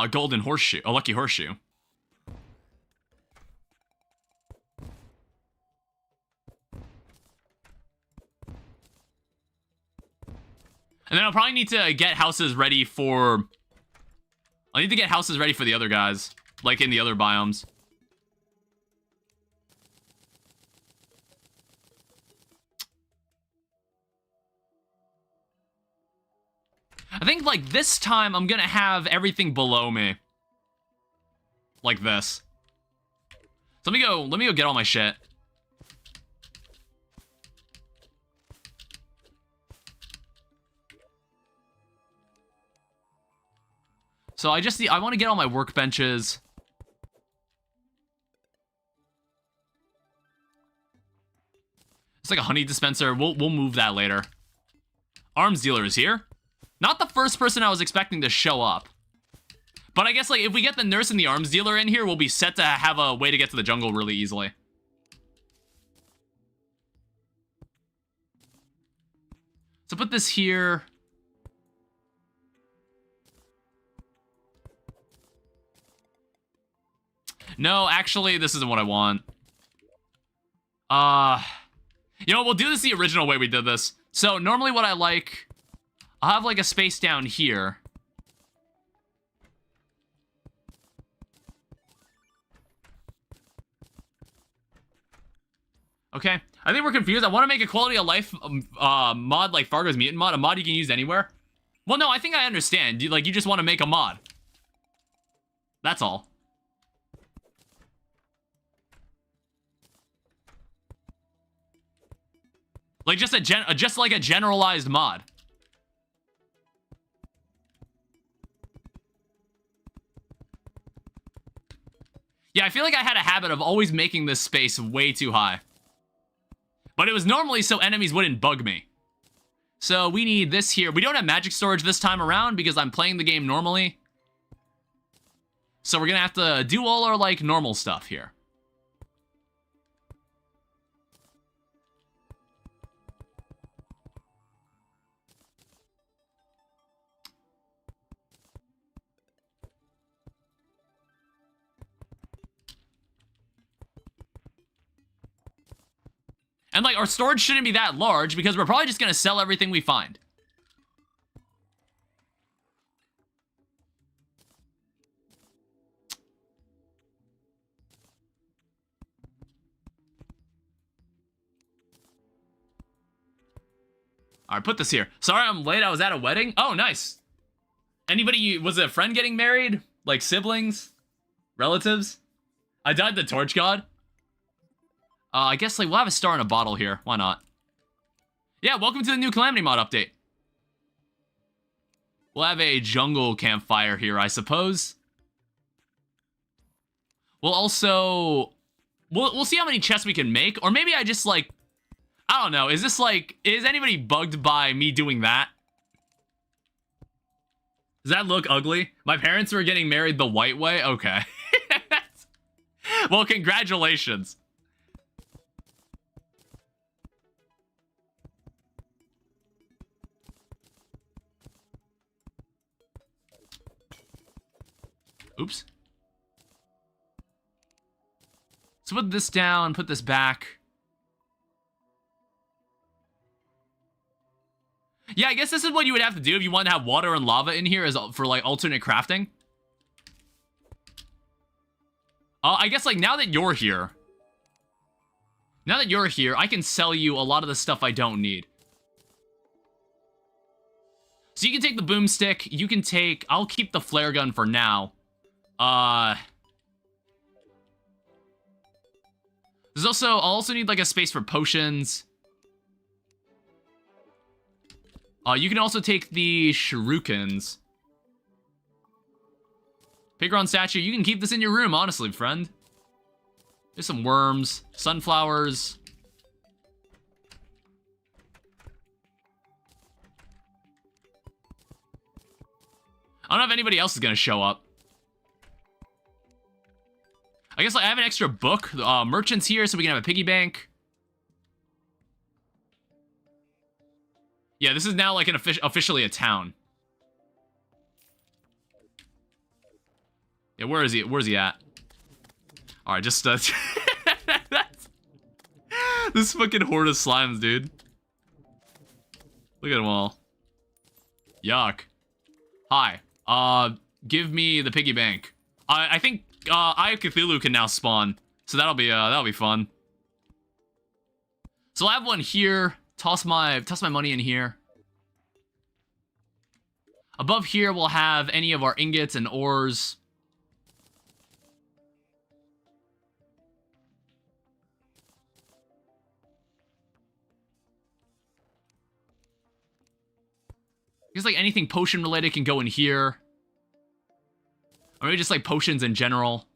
golden horseshoe, a lucky horseshoe. And then I'll probably need to get houses ready for... I'll need to get houses ready for the other guys. Like in the other biomes. I think, like, this time I'm gonna have everything below me. Like this. So let me go get all my shit. So I want to get all my workbenches. It's like a honey dispenser. We'll move that later. Arms dealer is here. Not the first person I was expecting to show up. But I guess, like, if we get the nurse and the arms dealer in here, we'll be set to have a way to get to the jungle really easily. So put this here. No, actually, this isn't what I want. You know, we'll do this the original way we did this. So normally what I like... I'll have, like, a space down here. Okay. I think we're confused. I want to make a quality of life mod like Fargo's Mutant Mod. A mod you can use anywhere. Well, no, I think I understand. You just want to make a mod. That's all. Like, just like a generalized mod. Yeah, I feel like I had a habit of always making this space way too high. But it was normally so enemies wouldn't bug me. So we need this here. We don't have magic storage this time around because I'm playing the game normally. So we're gonna have to do all our, like, normal stuff here. And, like, our storage shouldn't be that large because we're probably just gonna sell everything we find. Alright, put this here. Sorry I'm late, I was at a wedding. Oh, nice. Anybody, was it a friend getting married? Like, siblings? Relatives? I died the torch god. I guess, like, we'll have a star in a bottle here. Why not? Yeah, welcome to the new Calamity Mod update. We'll have a jungle campfire here, I suppose. We'll also... We'll see how many chests we can make. Or maybe I just, like... I don't know. Is this, like... Is anybody bugged by me doing that? Does that look ugly? My parents were getting married the white way? Okay. Well, congratulations. Oops. So put this down, put this back. Yeah, I guess this is what you would have to do if you want to have water and lava in here as for, like, alternate crafting. I guess, like, now that you're here, I can sell you a lot of the stuff I don't need. So you can take the boomstick. You can take... I'll keep the flare gun for now. There's also... I'll also need, like, a space for potions. You can also take the shurikens. Pigron statue. You can keep this in your room, honestly, friend. There's some worms. Sunflowers. I don't know if anybody else is going to show up. I guess I have an extra book. Merchant's here, so we can have a piggy bank. Yeah, this is now like an officially a town. Yeah, where is he? Where's he at? All right, just this fucking horde of slimes, dude. Look at them all. Yuck. Hi. Give me the piggy bank. I think Eye of Cthulhu can now spawn, so that'll be fun. So I'll have one here. Toss my money in here. Above here, we'll have any of our ingots and ores. I guess like anything potion related can go in here. Or maybe just like potions in general.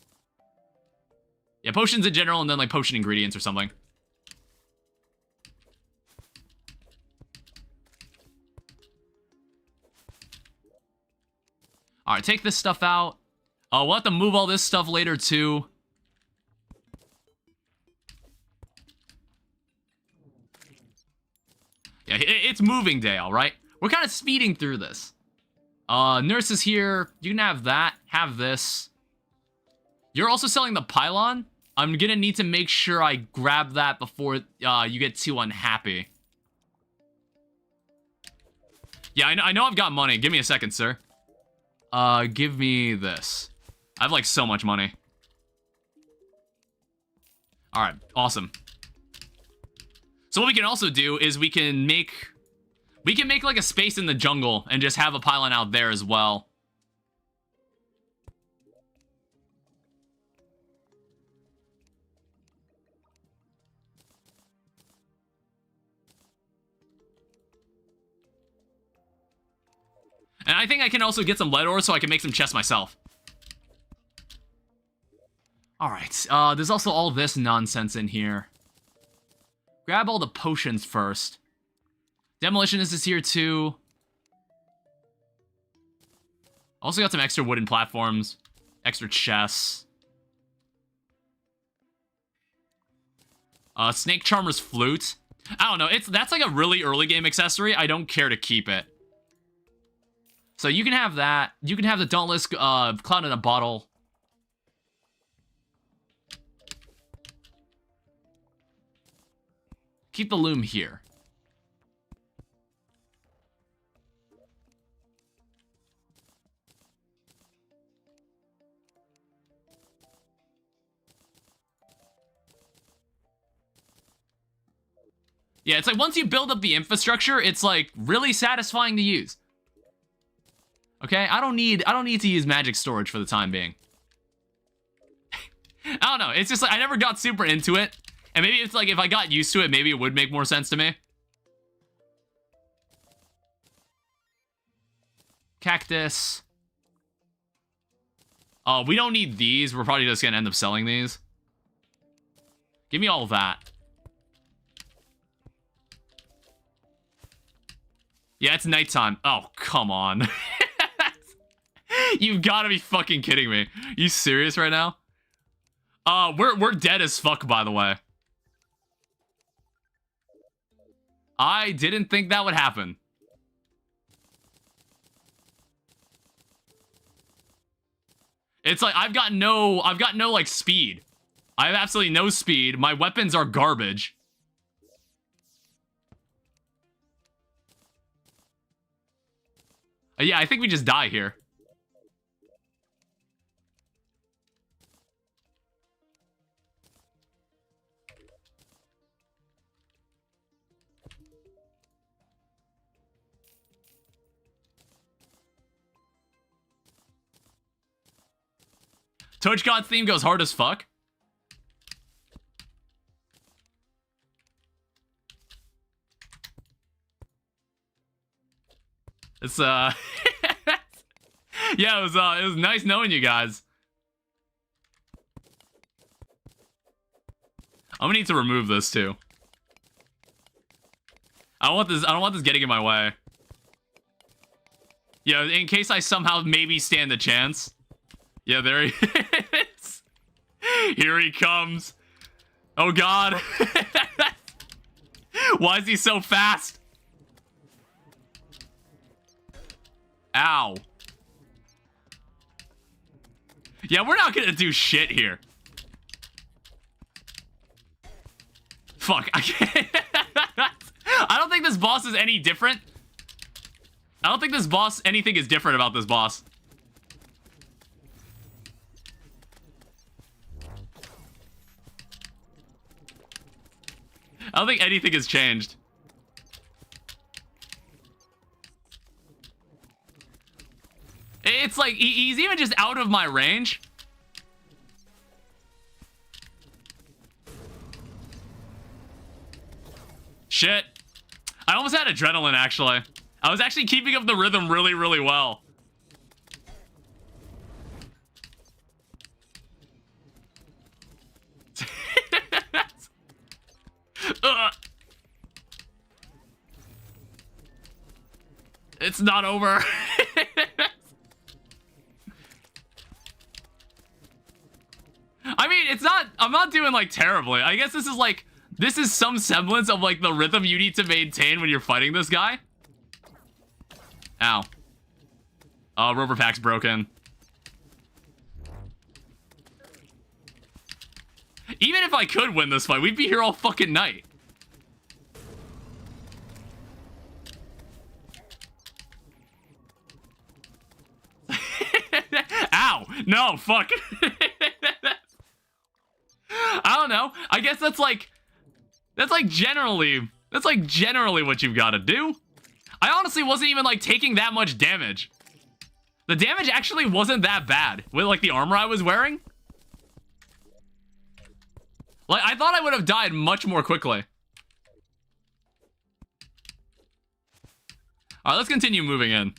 Yeah, potions in general and then like potion ingredients or something. Alright, take this stuff out. We'll have to move all this stuff later too. Yeah, it's moving day, alright? We're kind of speeding through this. Nurse is here. You can have that. Have this. You're also selling the pylon? I'm gonna need to make sure I grab that before you get too unhappy. Yeah, I know I've got money. Give me a second, sir. Give me this. I have, like, so much money. Alright, awesome. So what we can also do is we can make, like, a space in the jungle and just have a pylon out there as well. And I think I can also get some lead ore so I can make some chests myself. Alright, there's also all this nonsense in here. Grab all the potions first. Demolitionist is here too. Also got some extra wooden platforms. Extra chests. Snake Charmer's flute. I don't know, that's like a really early game accessory. I don't care to keep it. So you can have that. You can have the Dauntless Cloud in a bottle. Keep the loom here. Yeah, it's like once you build up the infrastructure, it's like really satisfying to use. Okay, I don't need to use magic storage for the time being. I don't know, it's just like I never got super into it. And maybe it's like if I got used to it, maybe it would make more sense to me. Cactus. Oh, we don't need these. We're probably just gonna end up selling these. Give me all of that. Yeah, it's nighttime. Oh, come on. You've got to be fucking kidding me. You serious right now? We're dead as fuck, by the way. I didn't think that would happen. It's like I've got no like speed. I have absolutely no speed. My weapons are garbage. Yeah, I think we just die here. Torch God theme goes hard as fuck. It's yeah, it was nice knowing you guys. I'm gonna need to remove this too. I don't want this getting in my way. Yeah, in case I somehow maybe stand a chance. Yeah, there he is. Here he comes. Oh god. Why is he so fast? Ow. Yeah, we're not gonna do shit here. Fuck, I can't. I don't think this boss is any different. I don't think this boss, anything is different about this boss. I don't think anything has changed. It's like, he's even just out of my range. Shit. I almost had adrenaline, actually. I was actually keeping up the rhythm really, really well. It's not over. I mean, it's not, I'm not doing like terribly. I guess this is like, this is some semblance of like the rhythm you need to maintain when you're fighting this guy. Ow. Rover pack's broken. Even if I could win this fight, we'd be here all fucking night. Ow! No, fuck. I don't know. I guess that's like generally what you've got to do. I honestly wasn't even like taking that much damage. The damage actually wasn't that bad with like the armor I was wearing. Like, I thought I would have died much more quickly. Alright, let's continue moving in.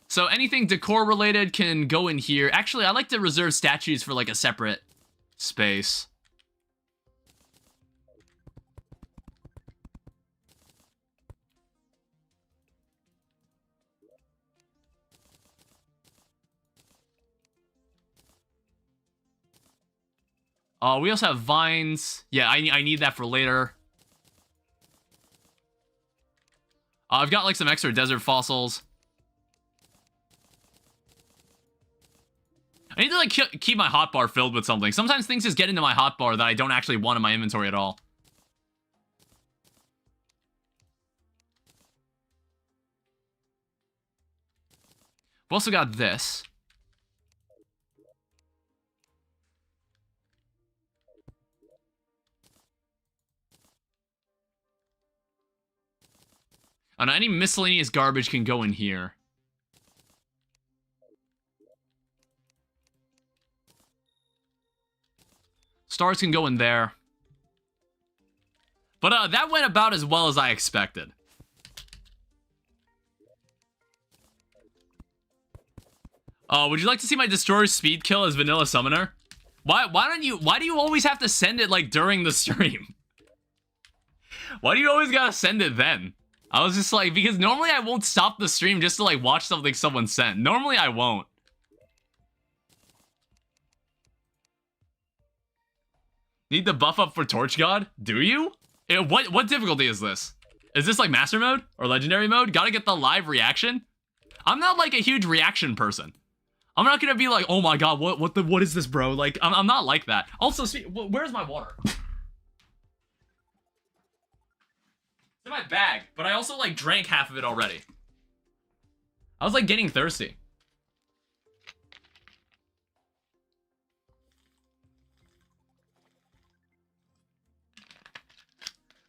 So anything decor related can go in here. Actually, I like to reserve statues for like a separate space. We also have vines. Yeah, I need that for later. I've got like some extra desert fossils. I need to like keep my hotbar filled with something. Sometimes things just get into my hotbar that I don't actually want in my inventory at all. We've also got this. And any miscellaneous garbage can go in here. Stars can go in there. But that went about as well as I expected. Would you like to see my destroyer speed kill as vanilla summoner? Why do you always have to send it like during the stream? Why do you always gotta send it then? I was just like, because normally I won't stop the stream just to like watch something someone sent. Normally I won't. Need the buff up for Torch God? Do you? What difficulty is this? Is this like master mode or legendary mode? Gotta get the live reaction? I'm not like a huge reaction person. I'm not gonna be like, oh my god, what is this, bro? Like, I'm not like that. Also, where's my water? It's in my bag, but I also like drank half of it already. I was like getting thirsty.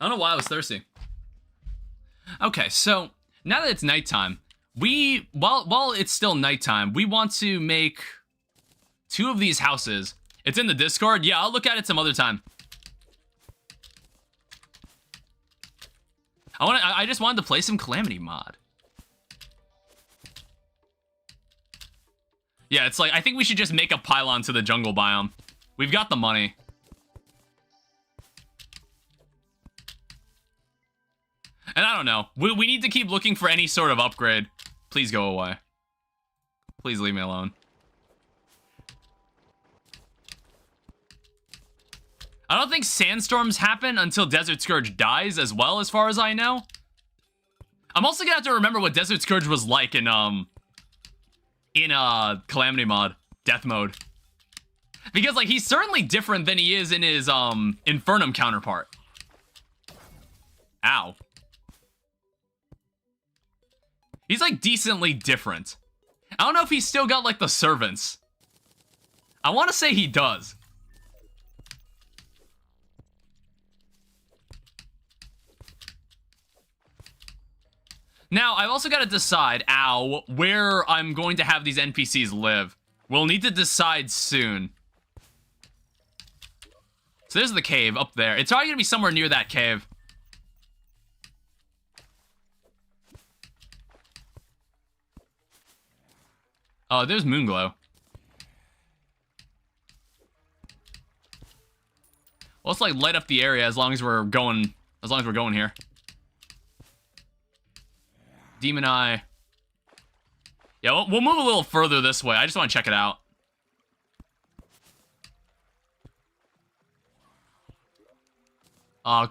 I don't know why I was thirsty. Okay, so now that it's nighttime, while it's still nighttime, we want to make 2 of these houses. It's in the Discord. Yeah, I'll look at it some other time. I just wanted to play some Calamity Mod. Yeah, it's like, I think we should just make a pylon to the jungle biome. We've got the money. And I don't know. We need to keep looking for any sort of upgrade. Please go away. Please leave me alone. I don't think sandstorms happen until Desert Scourge dies as well, as far as I know. I'm also gonna have to remember what Desert Scourge was like in Calamity Mod, Death Mode. Because, like, he's certainly different than he is in his, Infernum counterpart. Ow. He's, like, decently different. I don't know if he's still got, like, the servants. I want to say he does. Now, I've also got to decide, where I'm going to have these NPCs live. We'll need to decide soon. So there's the cave up there. It's probably going to be somewhere near that cave. Oh, there's Moonglow. Well, let's like light up the area as long as we're going here. Demon Eye. Yeah, we'll move a little further this way. I just want to check it out.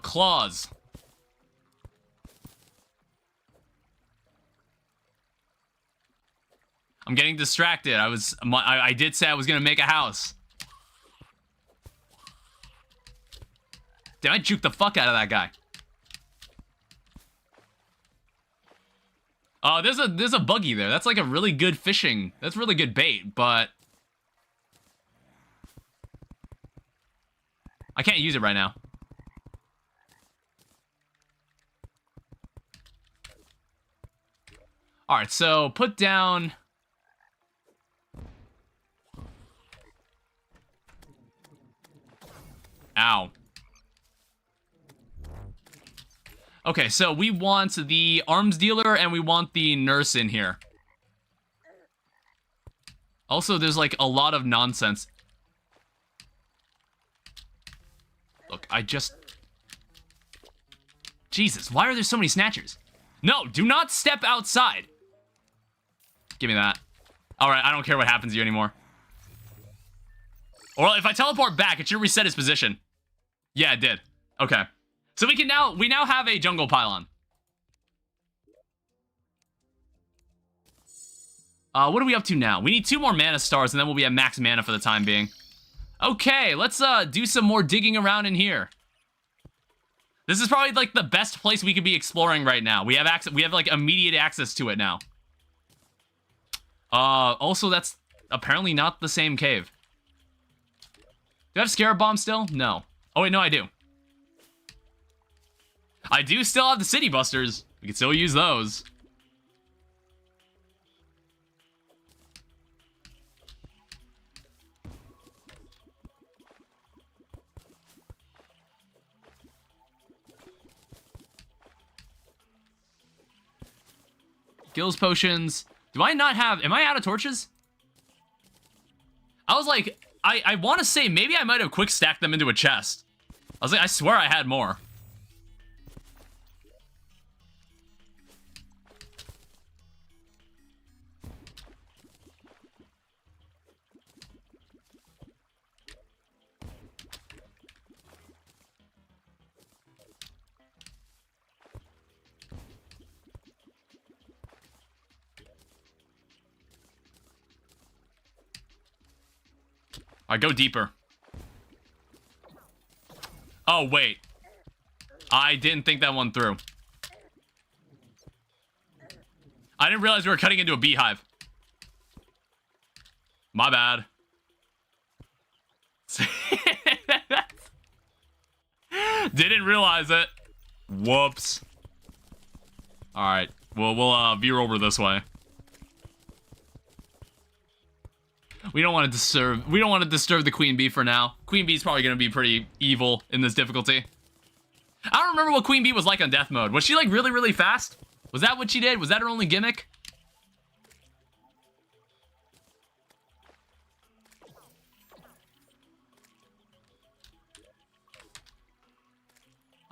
Claws. I'm getting distracted. I did say I was gonna make a house. Damn, I juked the fuck out of that guy. There's a buggy there. That's like a really good fishing. That's really good bait, but I can't use it right now. All right, so put down. Ow. Okay, so we want the arms dealer and we want the nurse in here. Also, there's like a lot of nonsense. Look, Jesus, why are there so many snatchers? No, do not step outside. Give me that. Alright, I don't care what happens to you anymore. Or if I teleport back, it should reset his position. Yeah, it did. Okay. So we now have a jungle pylon. What are we up to now? We need 2 more mana stars and then we'll be at max mana for the time being. Okay, let's do some more digging around in here. This is probably like the best place we could be exploring right now. We have access, we have like immediate access to it now. Also that's apparently not the same cave. Do I have Scarab Bomb still? No. Oh wait, no I do. I do still have the City Busters. We can still use those. Gills potions. Do I not have... Am I out of torches? I was like... I want to say maybe I might have quick stacked them into a chest. I was like, I swear I had more. Alright, go deeper. Oh, wait. I didn't think that one through. I didn't realize we were cutting into a beehive. My bad. Didn't realize it. Whoops. Alright. We'll veer over this way. We don't want to disturb the queen bee for now. Queen bee's probably gonna be pretty evil in this difficulty. I don't remember what queen bee was like on death mode. Was she like really, really fast? Was that what she did? Was that her only gimmick?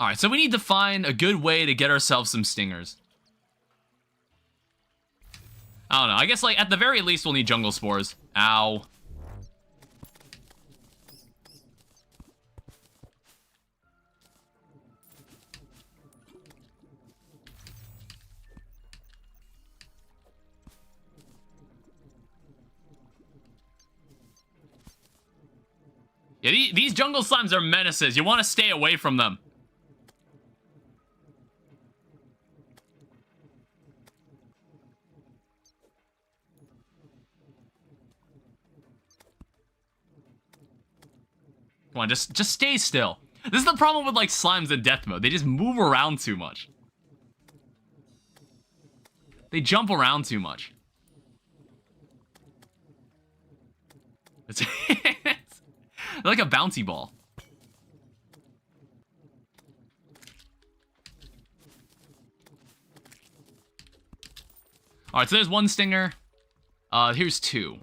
Alright, so we need to find a good way to get ourselves some stingers. I don't know. I guess, like, at the very least, we'll need jungle spores. Ow. Yeah, these jungle slimes are menaces. You want to stay away from them. Come on, just stay still. This is the problem with, like, slimes in death mode. They just move around too much. They jump around too much. It's like a bouncy ball. Alright, so there's one stinger. Here's two.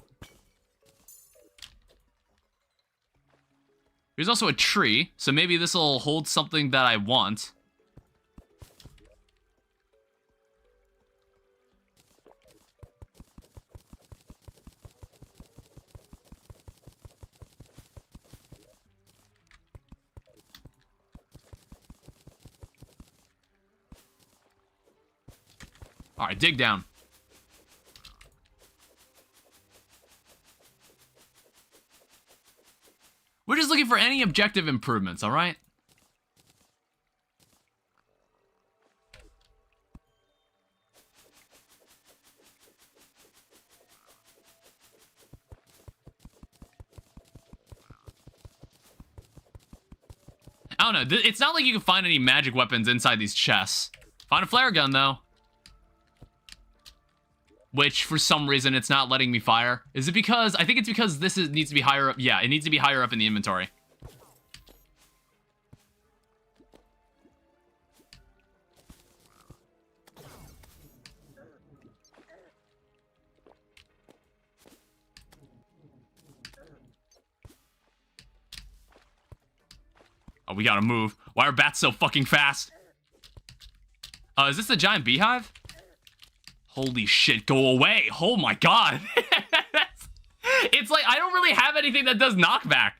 There's also a tree, so maybe this will hold something that I want. Alright, dig down. We're just looking for any objective improvements, alright? I don't know. It's not like you can find any magic weapons inside these chests. Find a flare gun, though. Which, for some reason, it's not letting me fire. Is it because... I think it's because this needs to be higher up. Yeah, it needs to be higher up in the inventory. Oh, we gotta move. Why are bats so fucking fast? Is this the giant beehive? Holy shit, go away. Oh my god. It's like, I don't really have anything that does knockback.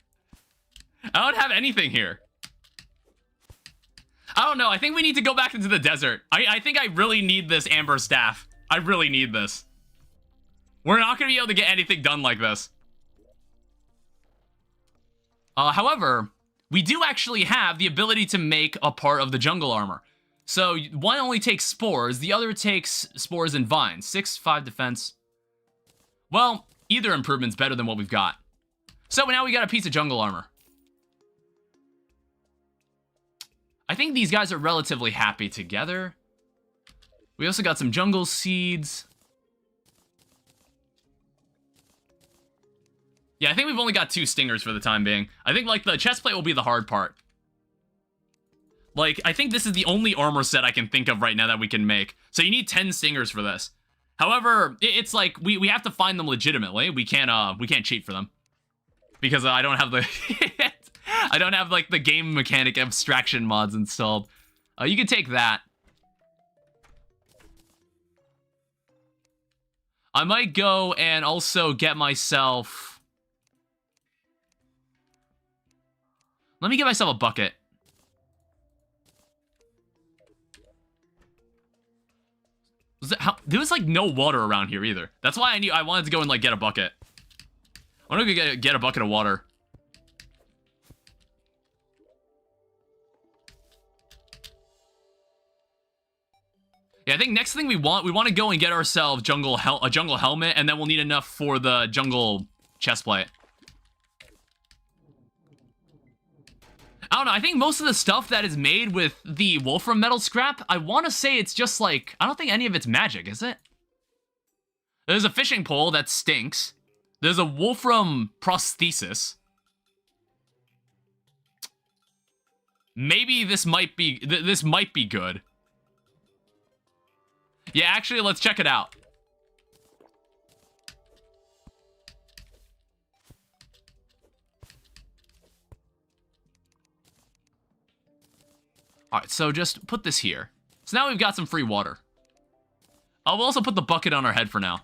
I don't have anything here. I don't know. I think we need to go back into the desert. I think I really need this amber staff. I really need this. We're not going to be able to get anything done like this. However, we do actually have the ability to make a part of the jungle armor. So, one only takes spores, the other takes spores and vines. 6-5 defense. Well, either improvement's better than what we've got. So, now we got a piece of jungle armor. I think these guys are relatively happy together. We also got some jungle seeds. Yeah, I think we've only got 2 stingers for the time being. I think, like, the chest plate will be the hard part. Like, I think this is the only armor set I can think of right now that we can make. So you need 10 stingers for this. However, it's like, we have to find them legitimately. We can't cheat for them. Because I don't have the... I don't have, like, the game mechanic abstraction mods installed. You can take that. I might go and also get myself... Let me get myself a bucket. There was, like, no water around here either. That's why I wanted to go and, like, get a bucket. I want to go get a bucket of water. Yeah, I think next thing we want to go and get ourselves a jungle helmet, and then we'll need enough for the jungle chestplate. I don't know, I think most of the stuff that is made with the wolfram metal scrap, I want to say it's just like, I don't think any of it's magic, is it? There's a fishing pole that stinks. There's a wolfram prosthesis. Maybe this might be good. Yeah, actually, let's check it out. All right, so just put this here. So now we've got some free water. We'll also put the bucket on our head for now.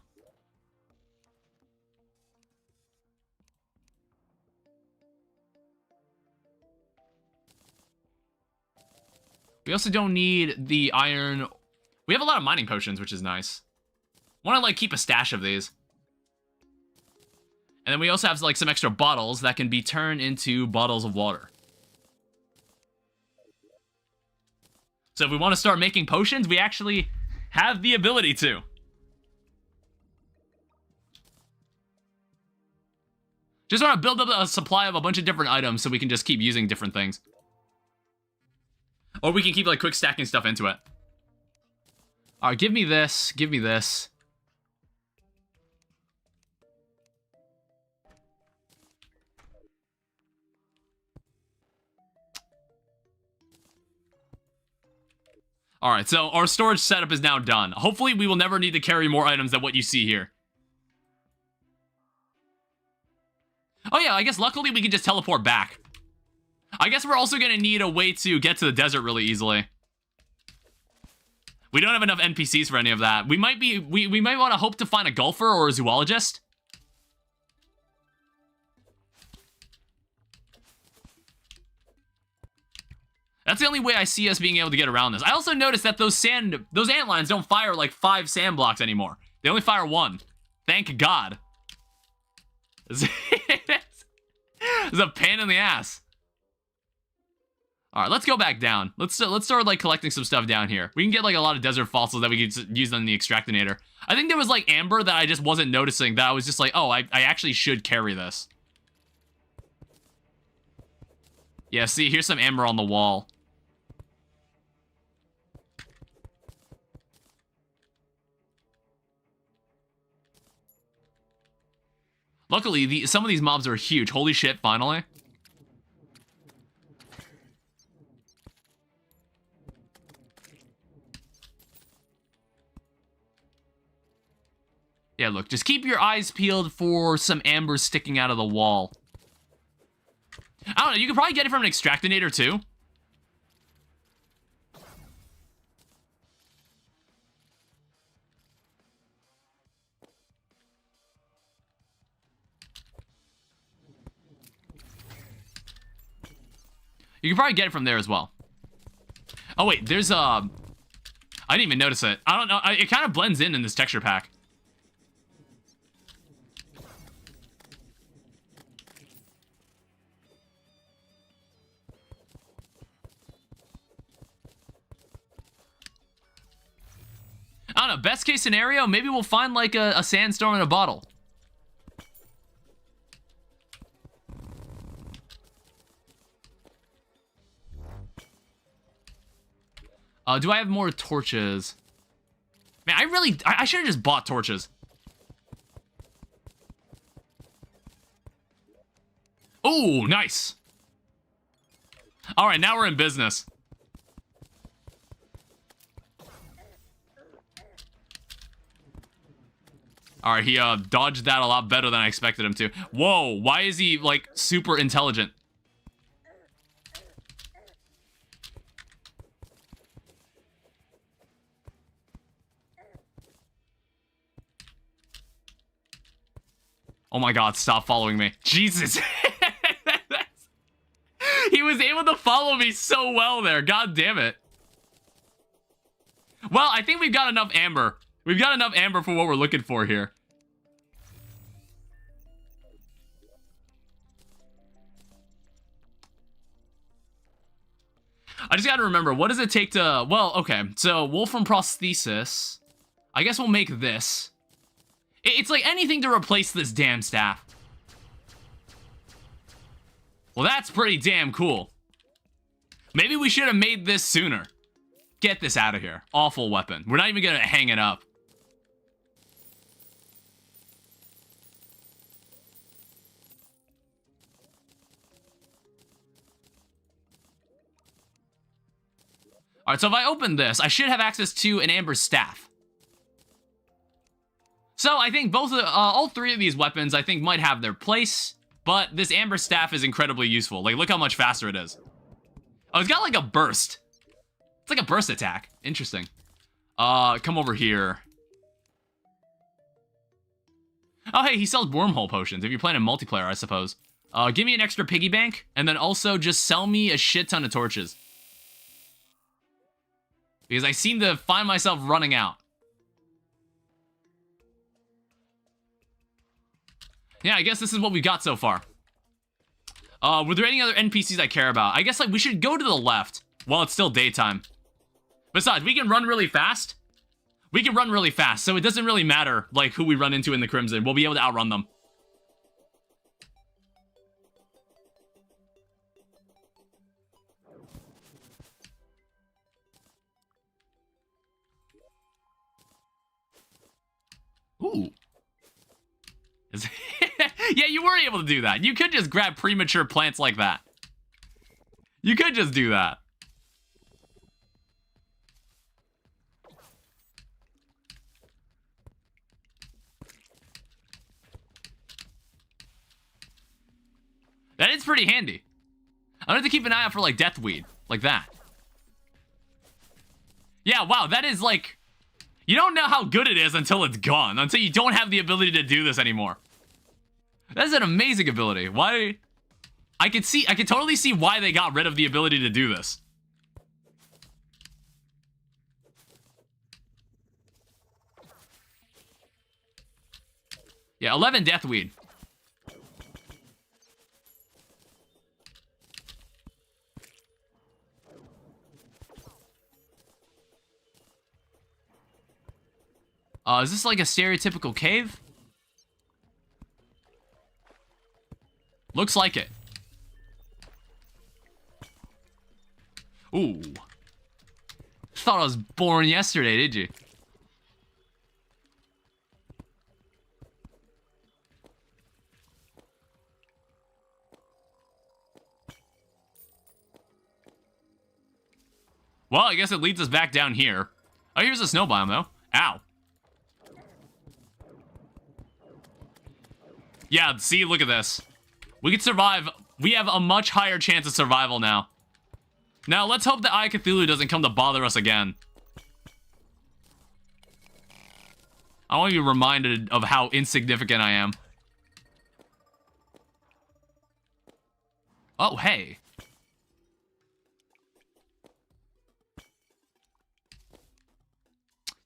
We also don't need the iron. We have a lot of mining potions, which is nice. Want to, like, keep a stash of these. And then we also have, like, some extra bottles that can be turned into bottles of water. So if we want to start making potions, we actually have the ability to. Just want to build up a supply of a bunch of different items so we can just keep using different things. Or we can keep, like, quick stacking stuff into it. Alright, give me this. Give me this. Alright, so our storage setup is now done. Hopefully we will never need to carry more items than what you see here. Oh yeah, I guess luckily we can just teleport back. I guess we're also gonna need a way to get to the desert really easily. We don't have enough NPCs for any of that. We might want to hope to find a golfer or a zoologist. That's the only way I see us being able to get around this. I also noticed that those antlines don't fire like 5 sand blocks anymore. They only fire 1. Thank God. It's a pain in the ass. All right, let's go back down. Let's start like collecting some stuff down here. We can get like a lot of desert fossils that we can use on the extractinator. I think there was like amber that I just wasn't noticing, that I was just like, oh, I actually should carry this. Yeah, see, here's some amber on the wall. Luckily, some of these mobs are huge. Holy shit, finally. Yeah, look, just keep your eyes peeled for some amber sticking out of the wall. I don't know, you could probably get it from an extractinator too. You can probably get it from there as well. Oh wait, there's I didn't even notice it. I don't know, it kind of blends in this texture pack. I don't know, best case scenario, maybe we'll find like a sandstorm in a bottle. Do I have more torches? Man, I should have just bought torches. Oh, nice. All right, now we're in business. All right, he dodged that a lot better than I expected him to. Whoa, why is he, like, super intelligent? Oh my God, stop following me. Jesus. He was able to follow me so well there. God damn it. Well, I think we've got enough amber. We've got enough amber for what we're looking for here. I just gotta remember, what does it take to... Well, okay, so wolfram prosthesis. I guess we'll make this. It's like anything to replace this damn staff. Well, that's pretty damn cool. Maybe we should have made this sooner. Get this out of here. Awful weapon. We're not even gonna hang it up. All right, so if I open this, I should have access to an amber staff. So I think all three of these weapons, I think, might have their place, but this amber staff is incredibly useful. Like, look how much faster it is. Oh, it's got like a burst. It's like a burst attack. Interesting. Come over here. Oh, hey, he sells wormhole potions if you're playing in multiplayer, I suppose. Give me an extra piggy bank, and then also just sell me a shit ton of torches. Because I seem to find myself running out. Yeah, I guess this is what we've got so far. Were there any other NPCs I care about? I guess like we should go to the left while it's still daytime. Besides, we can run really fast. We can run really fast, so it doesn't really matter like who we run into in the Crimson. We'll be able to outrun them. Ooh. Yeah, you were able to do that. You could just grab premature plants like that. You could just do that. That is pretty handy. I have to keep an eye out for like deathweed, like that. Yeah, wow, that is like... You don't know how good it is until it's gone, until you don't have the ability to do this anymore. That's an amazing ability. Why? I can totally see why they got rid of the ability to do this. Yeah, 11 deathweed. Is this like a stereotypical cave? Looks like it. Ooh. Thought I was born yesterday, did you? Well, I guess it leads us back down here. Oh, here's a snow biome, though. Ow. Yeah, see, look at this. We can survive. We have a much higher chance of survival now. Now, let's hope the Eye of Cthulhu doesn't come to bother us again. I want to be reminded of how insignificant I am. Oh, hey.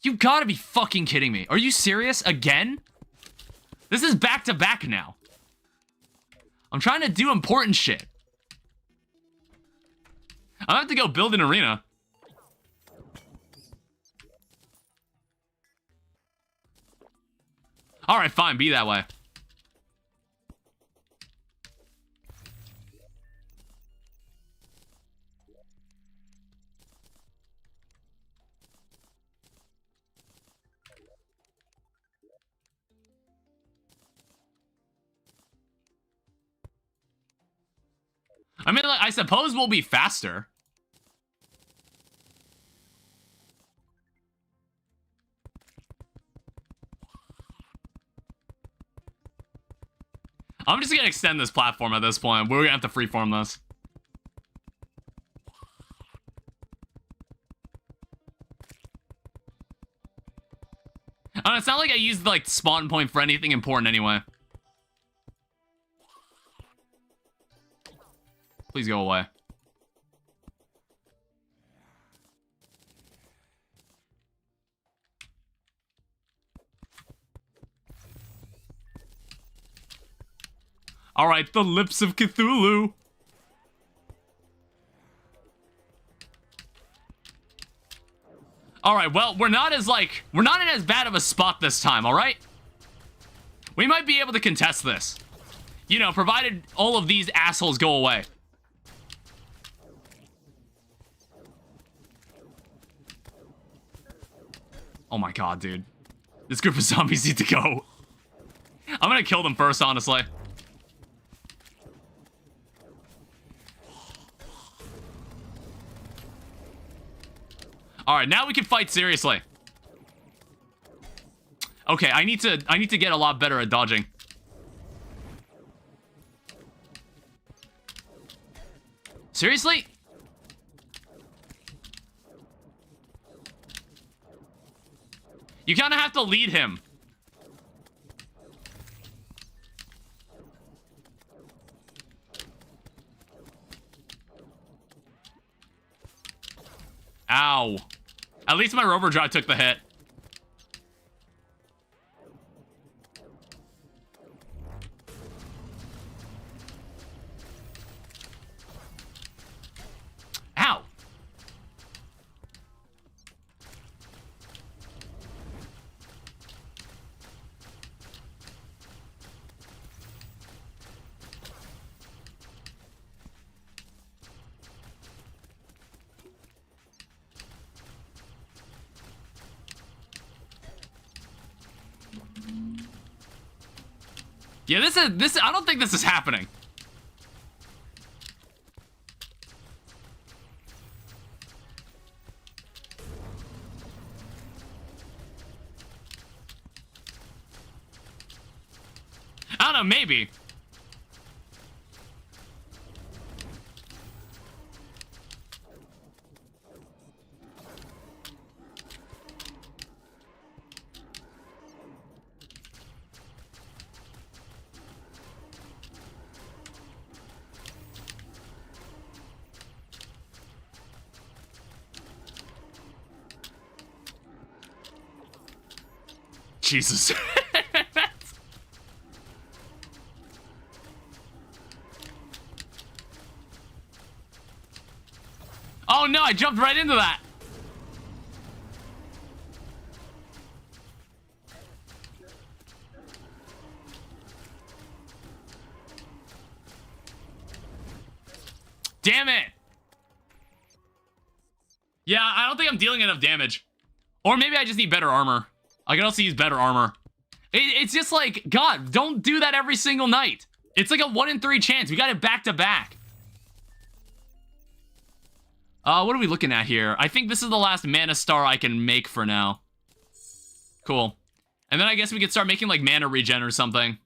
You gotta be fucking kidding me. Are you serious? Again? This is back to back now. I'm trying to do important shit. I'm gonna have to go build an arena. Alright, fine, be that way. I mean, like, I suppose we'll be faster. I'm just gonna extend this platform at this point. We're gonna have to freeform this. It's not like I used, like, spawn point for anything important anyway. Please go away. Alright, the lips of Cthulhu. Alright, well, we're not in as bad of a spot this time, alright? We might be able to contest this. You know, provided all of these assholes go away. Oh my god, dude. This group of zombies need to go. I'm gonna kill them first, honestly. All right, now we can fight seriously. Okay, I need to get a lot better at dodging. Seriously? You kind of have to lead him. Ow. At least my rover drive took the hit. Ow. Yeah, this I don't think this is happening. I don't know, maybe. Jesus. Oh no, I jumped right into that. Damn it. Yeah, I don't think I'm dealing enough damage. Or maybe I just need better armor. I can also use better armor. It's just like, God, don't do that every single night. It's like a 1 in 3 chance. We got it back to back. What are we looking at here? I think this is the last mana star I can make for now. Cool. And then I guess we could start making like mana regen or something.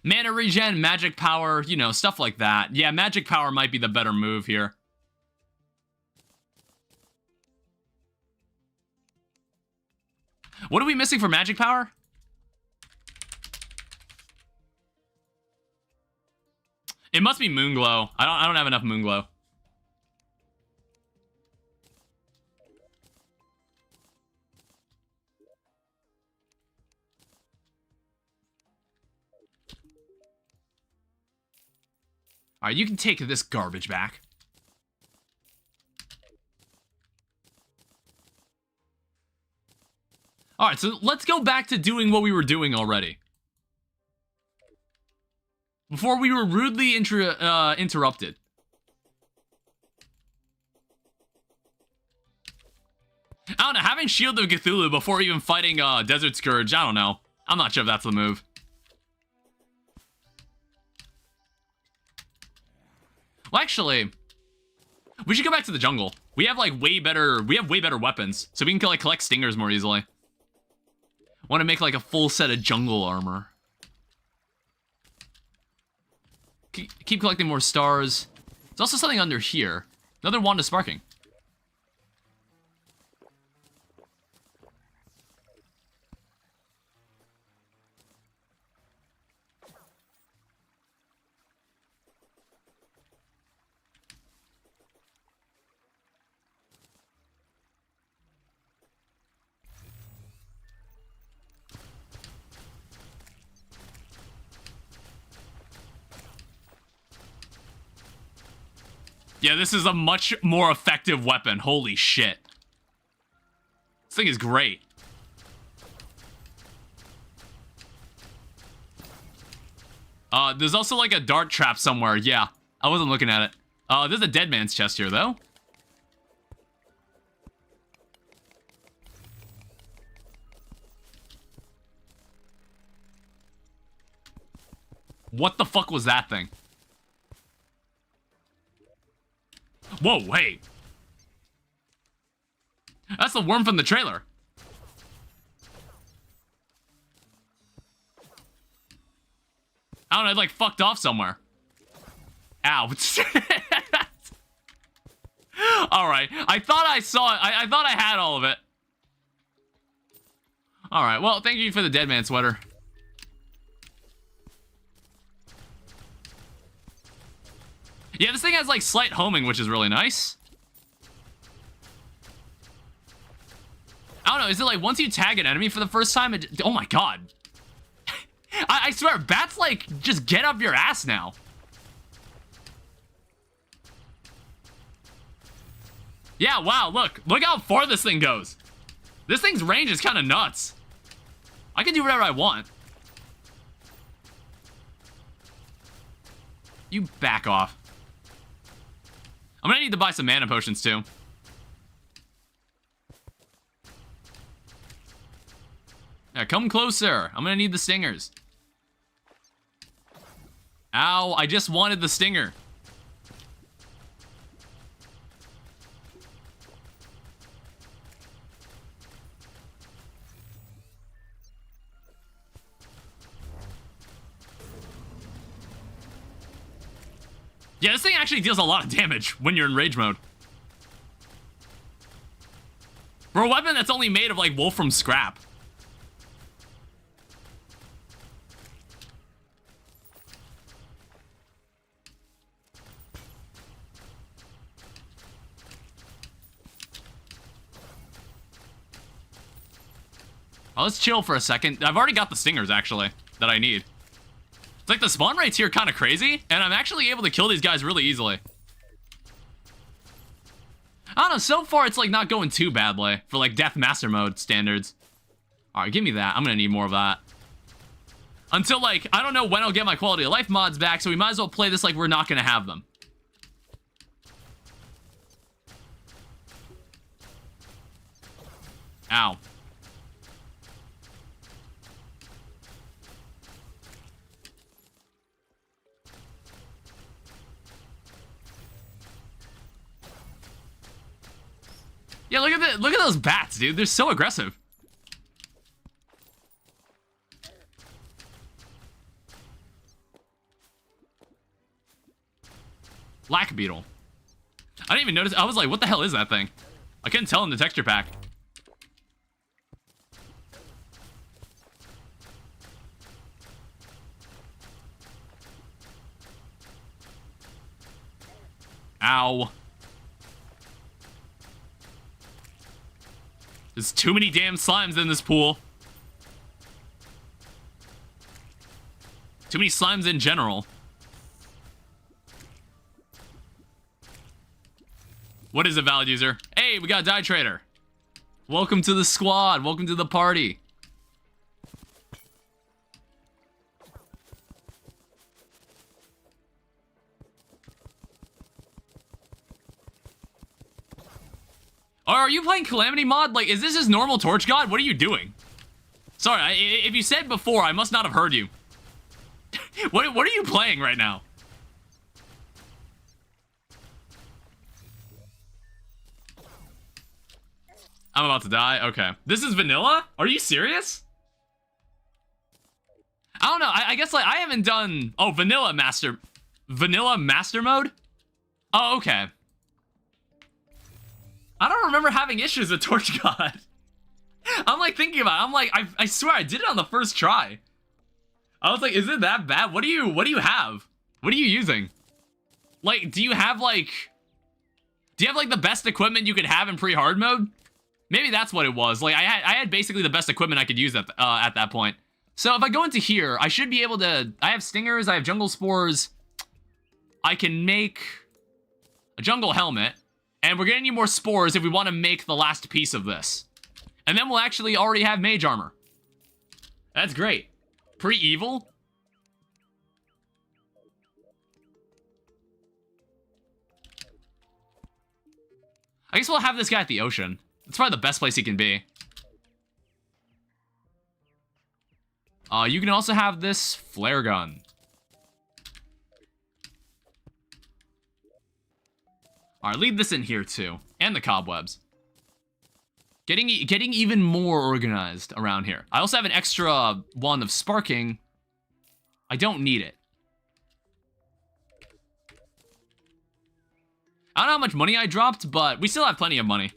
Mana regen, magic power, you know, stuff like that. Yeah, magic power might be the better move here. What are we missing for magic power? It must be Moonglow. I don't have enough Moonglow. Alright, you can take this garbage back. Alright, so let's go back to doing what we were doing already. Before we were rudely interrupted. I don't know, having Shield of Cthulhu before even fighting Desert Scourge, I don't know. I'm not sure if that's the move. Well, actually, we should go back to the jungle. We have like way better weapons, so we can like collect stingers more easily. Want to make like a full set of jungle armor. Keep collecting more stars. There's also something under here. Another wand of sparking. Yeah, this is a much more effective weapon. Holy shit. This thing is great. There's also like a dart trap somewhere. Yeah, I wasn't looking at it. There's a dead man's chest here, though. What the fuck was that thing? Whoa, hey. that's the worm from the trailer. I don't know, it like fucked off somewhere. Ow. Alright, I thought I saw it. I thought I had all of it. Alright, well, thank you for the dead man sweater. Yeah, this thing has like slight homing, which is really nice. I don't know, is it like once you tag an enemy for the first time, oh my god. I swear, bats like just get up your ass now. Yeah, wow, look how far this thing goes. This thing's range is kind of nuts. I can do whatever I want. You back off. I'm gonna need to buy some mana potions too. Yeah, come closer. I'm gonna need the stingers. Ow, I just wanted the stinger. Yeah, this thing actually deals a lot of damage when you're in rage mode. For a weapon that's only made of like wolfram scrap. Oh, let's chill for a second. I've already got the stingers, actually, that I need. It's like the spawn rates here kind of crazy, and I'm actually able to kill these guys really easily. I don't know, so far it's like not going too badly for like Death Master Mode standards. Alright, give me that. I'm gonna need more of that. Until like, I don't know when I'll get my quality of life mods back, so we might as well play this like we're not gonna have them. Ow. Yeah, look at those bats, dude. They're so aggressive. Black beetle. I didn't even notice. I was like, what the hell is that thing? I couldn't tell in the texture pack. Ow. There's too many damn slimes in this pool. Too many slimes in general. What is it, valid user? Hey, we got Die Trader. Welcome to the squad. Welcome to the party. Are you playing Calamity Mod? Like, is this just normal Torch God? What are you doing? Sorry, if you said before, I must not have heard you. What are you playing right now? I'm about to die? Okay. This is vanilla? Are you serious? I don't know. I guess, like, I haven't done... Oh, vanilla master mode? Oh, okay. I don't remember having issues with Torch God. I'm like thinking about it. I'm like, I swear I did it on the first try. I was like, is it that bad? What do you have? What are you using? Like, do you have like the best equipment you could have in pre-hard mode? Maybe that's what it was. Like, I had basically the best equipment I could use at that point. So if I go into here, I should be able to, I have stingers, I have jungle spores. I can make a jungle helmet. And we're gonna need more spores if we want to make the last piece of this. And then we'll actually already have mage armor. That's great. Pre-evil? I guess we'll have this guy at the ocean. It's probably the best place he can be. You can also have this flare gun. Alright, leave this in here too. And the cobwebs. Getting even more organized around here. I also have an extra wand of sparking. I don't need it. I don't know how much money I dropped, but we still have plenty of money.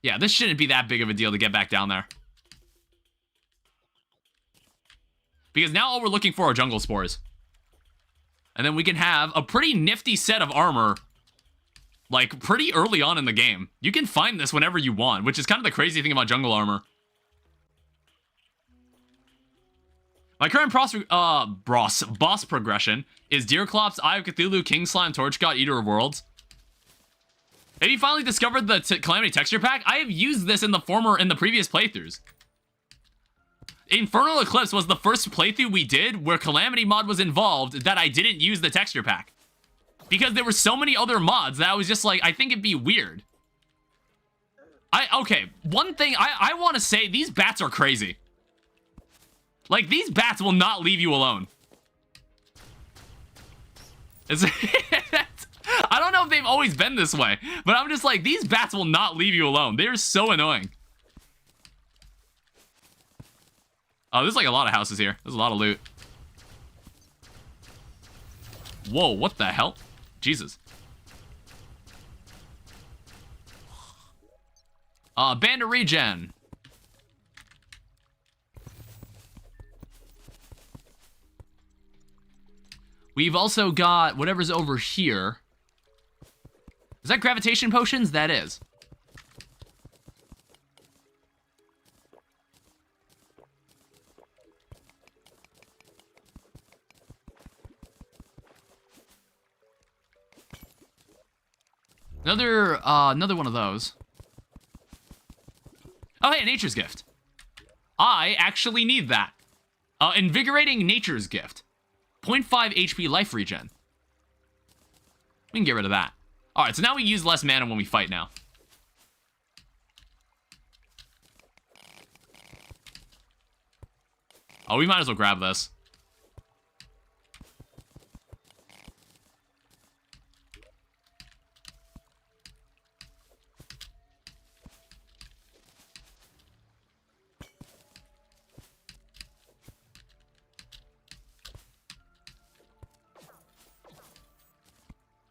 Yeah, this shouldn't be that big of a deal to get back down there. Because now all we're looking for are jungle spores. And then we can have a pretty nifty set of armor, like, pretty early on in the game. You can find this whenever you want, which is kind of the crazy thing about jungle armor. My current boss progression is Deerclops, Eye of Cthulhu, King Slime, Torch God, Eater of Worlds. Have you finally discovered the Calamity texture pack? I have used this in the previous playthroughs. Infernal Eclipse was the first playthrough we did where Calamity Mod was involved that I didn't use the texture pack. Because there were so many other mods that I was just like, I think it'd be weird. Okay, one thing I want to say, these bats are crazy. Like, these bats will not leave you alone. I don't know if they've always been this way, but I'm just like, these bats will not leave you alone. They're so annoying. Oh, there's like a lot of houses here. There's a lot of loot. Whoa, what the hell? Jesus. Band of regen. We've also got whatever's over here. Is that gravitation potions? That is. Another one of those. Oh, hey, Nature's Gift. I actually need that. Invigorating Nature's Gift. 0.5 HP life regen. We can get rid of that. Alright, so now we use less mana when we fight now. Oh, we might as well grab this.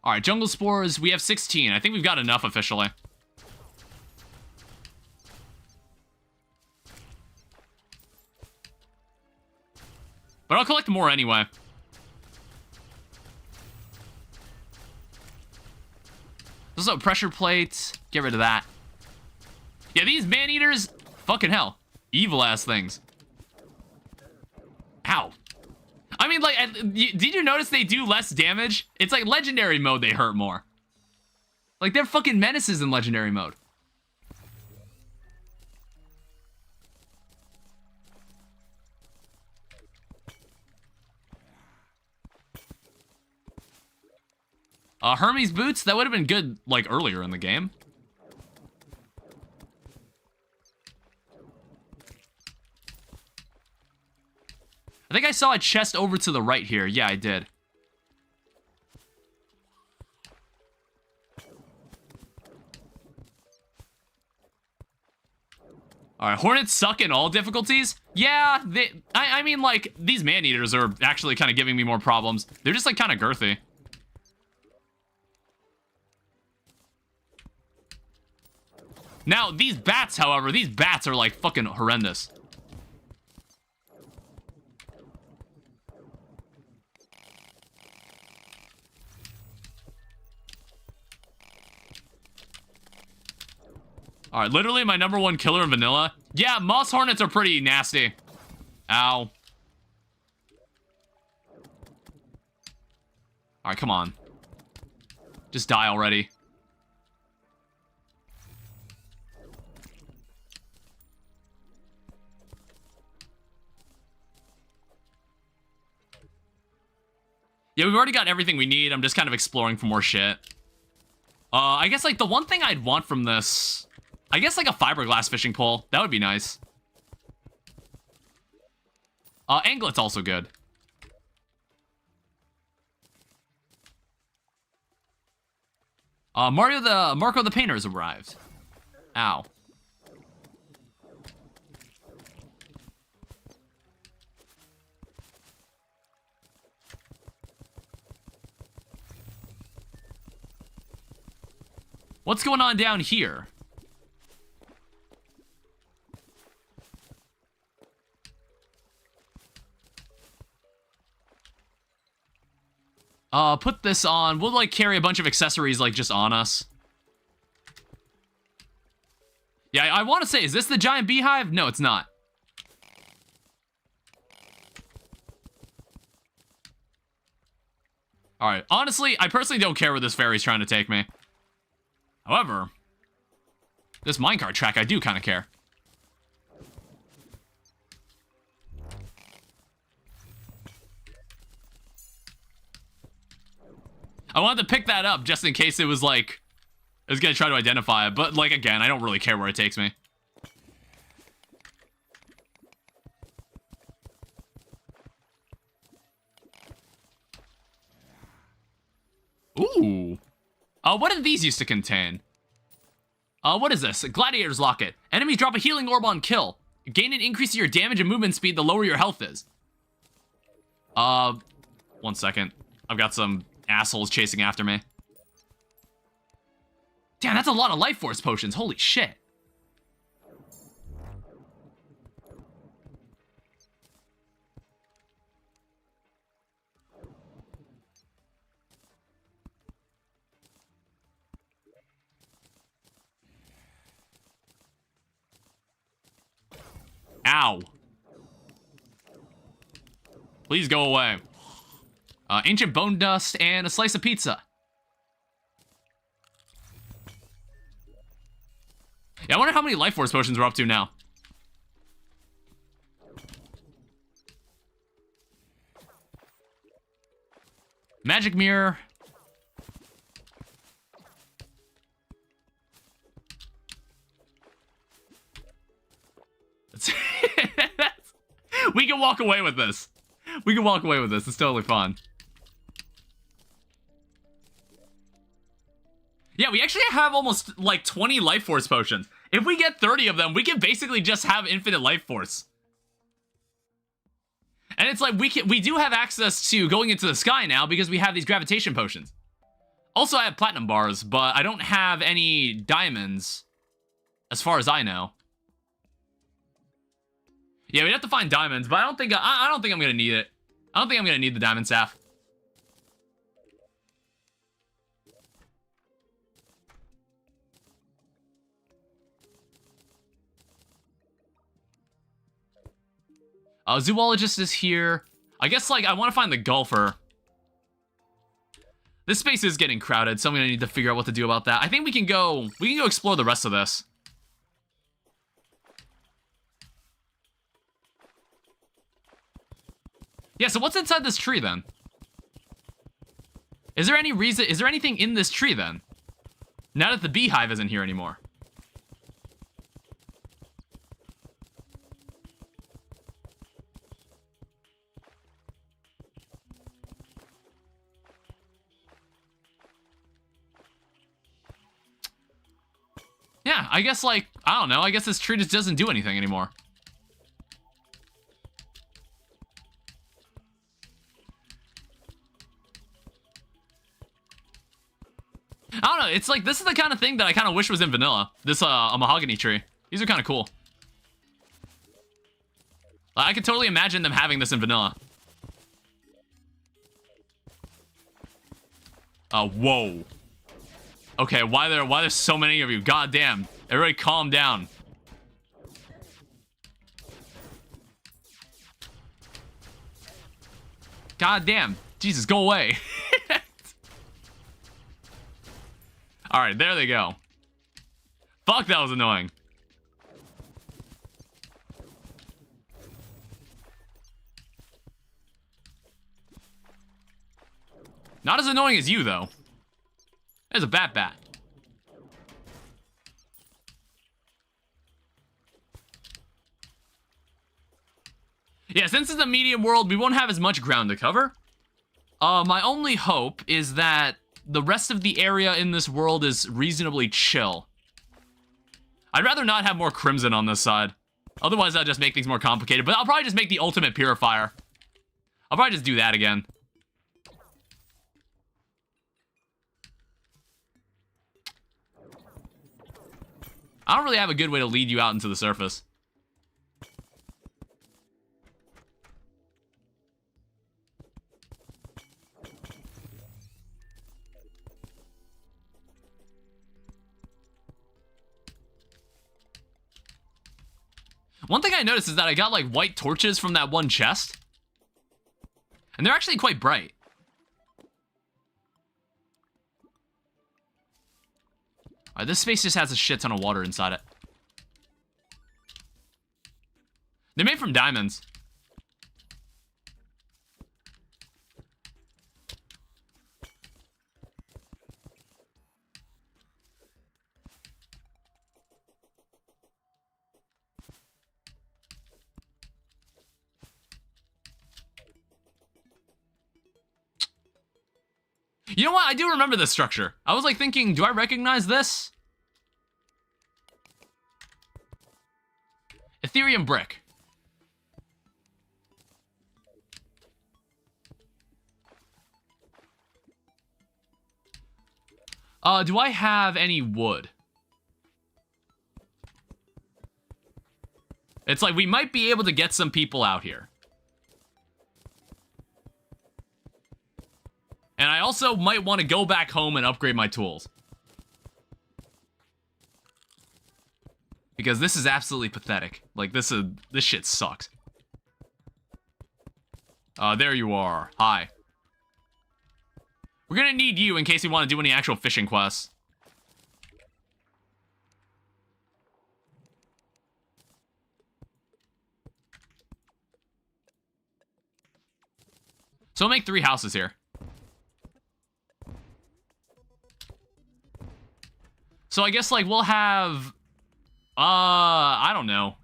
Alright, jungle spores, we have 16. I think we've got enough officially. But I'll collect more anyway. There's also pressure plates. Get rid of that. Yeah, these man-eaters, fucking hell. Evil-ass things. Ow. I mean, like, did you notice they do less damage? It's like legendary mode they hurt more. Like, they're fucking menaces in legendary mode. Hermes boots, that would have been good, like, earlier in the game. I think I saw a chest over to the right here. Yeah, I did. Alright, hornets suck in all difficulties? Yeah, I mean, like, these man-eaters are actually kind of giving me more problems. They're just, like, kind of girthy. Now, these bats, however, these bats are, like, fucking horrendous. Alright, literally my #1 killer in vanilla. Yeah, moss hornets are pretty nasty. Ow. Alright, come on. Just die already. Yeah, we've already got everything we need. I'm just kind of exploring for more shit. I guess, like, the one thing I'd want from this... I guess, like, a fiberglass fishing pole. That would be nice. Anglet's also good. Marco the Painter has arrived. Ow. What's going on down here? Put this on. We'll, like, carry a bunch of accessories, like, just on us. Yeah, I want to say, is this the giant beehive? No, it's not. Alright, honestly, I personally don't care where this ferry's trying to take me. However, this minecart track, I do kind of care. I wanted to pick that up just in case it was like, I was gonna try to identify it, but like, again, I don't really care where it takes me. Ooh. What did these used to contain? What is this? Gladiator's Locket. Enemies drop a healing orb on kill. Gain an increase to your damage and movement speed the lower your health is. 1 second. I've got some assholes chasing after me. Damn, that's a lot of life force potions. Holy shit. Ow. Please go away. Ancient bone dust and a slice of pizza. Yeah, I wonder how many life force potions we're up to now. Magic mirror. We can walk away with this. We can walk away with this. It's totally fun. Yeah, we actually have almost like 20 life force potions. If we get 30 of them, we can basically just have infinite life force. And it's like we do have access to going into the sky now because we have these gravitation potions. Also, I have platinum bars, but I don't have any diamonds as far as I know. Yeah, we'd have to find diamonds, but I don't think I'm gonna need it. I don't think I'm gonna need the diamond staff. Zoologist is here. I guess, like, I want to find the golfer. This space is getting crowded, so I'm gonna need to figure out what to do about that. I think we can go explore the rest of this. Yeah, so what's inside this tree, then? Is there anything in this tree, then? Now that the beehive isn't here anymore. Yeah, I guess, like, I don't know. I guess this tree just doesn't do anything anymore. I don't know, it's like, this is the kind of thing that I kind of wish was in vanilla. This, a mahogany tree. These are kind of cool. I could totally imagine them having this in vanilla. Whoa. Okay, why there's so many of you? God damn. Everybody calm down. God damn. Jesus, go away. Alright, there they go. Fuck, that was annoying. Not as annoying as you, though. There's a bat. Yeah, since it's a medium world, we won't have as much ground to cover. My only hope is that the rest of the area in this world is reasonably chill. I'd rather not have more crimson on this side. Otherwise, that'll just make things more complicated. But I'll probably just make the ultimate purifier. I'll probably just do that again. I don't really have a good way to lead you out into the surface. One thing I noticed is that I got like white torches from that one chest. And they're actually quite bright. Alright, this space just has a shit ton of water inside it. They're made from diamonds. You know what? I do remember this structure. I was like thinking, do I recognize this? Ethereum brick. Do I have any wood? It's like we might be able to get some people out here. And I also might want to go back home and upgrade my tools. Because this is absolutely pathetic. Like, this shit sucks. There you are. Hi. We're gonna need you in case we want to do any actual fishing quests. So I'll make 3 houses here. So I guess, like, we'll have... I don't know.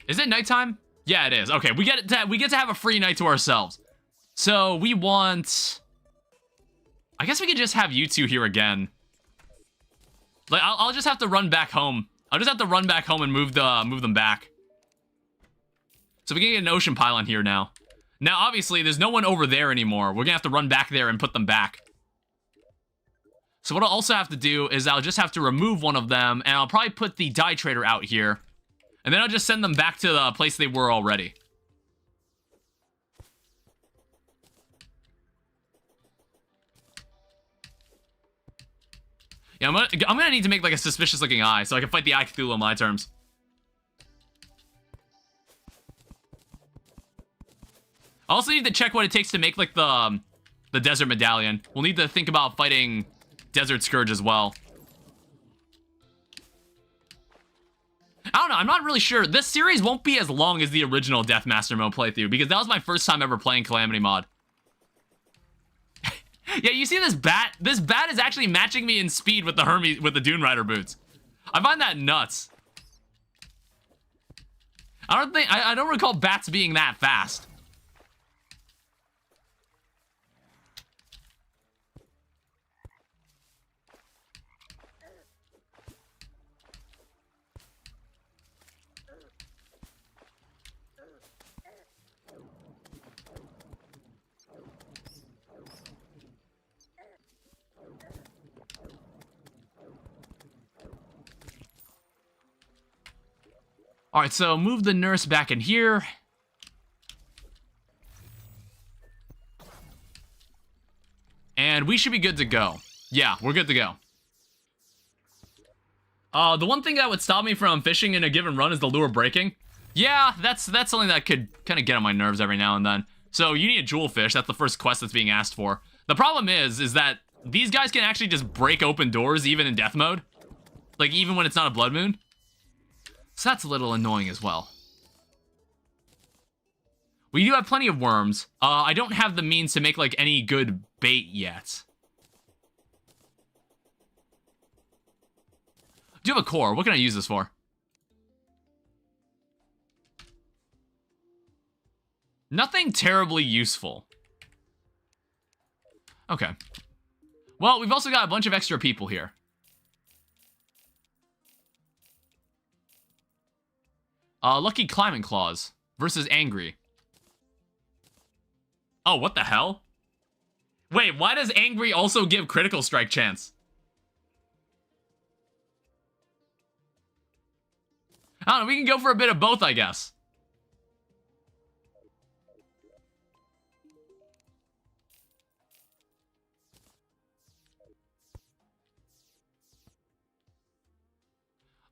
Is it nighttime? Yeah, it is. Okay, we get to have a free night to ourselves. So we want... I guess we could just have you two here again. Like, I'll just have to run back home. I'll just have to run back home and move them back. So we can get an ocean pylon here now. Now, obviously, there's no one over there anymore. We're gonna have to run back there and put them back. So what I'll also have to do is I'll just have to remove one of them, and I'll probably put the dye trader out here. And then I'll just send them back to the place they were already. Yeah, I'm gonna need to make like a suspicious looking eye so I can fight the Eye Cthulhu on my terms. I also need to check what it takes to make like the desert medallion. We'll need to think about fighting Desert Scourge as well. I don't know, I'm not really sure. This series won't be as long as the original Deathmaster mode playthrough because that was my first time ever playing Calamity Mod. Yeah, you see this bat? This bat is actually matching me in speed with the Dune Rider boots. I find that nuts. I don't recall bats being that fast. All right, so move the nurse back in here. And we should be good to go. Yeah, we're good to go. The one thing that would stop me from fishing in a given run is the lure breaking. Yeah, that's something that could kind of get on my nerves every now and then. So you need a jewel fish. That's the first quest that's being asked for. The problem is that these guys can actually just break open doors even in death mode. Like, even when it's not a blood moon. So that's a little annoying as well. We do have plenty of worms. I don't have the means to make, like, any good bait yet. I do have a core. What can I use this for? Nothing terribly useful. Okay. Well, we've also got a bunch of extra people here. Lucky Climbing Claws versus Angry. Oh, what the hell? Wait, why does Angry also give critical strike chance? I don't know, we can go for a bit of both, I guess.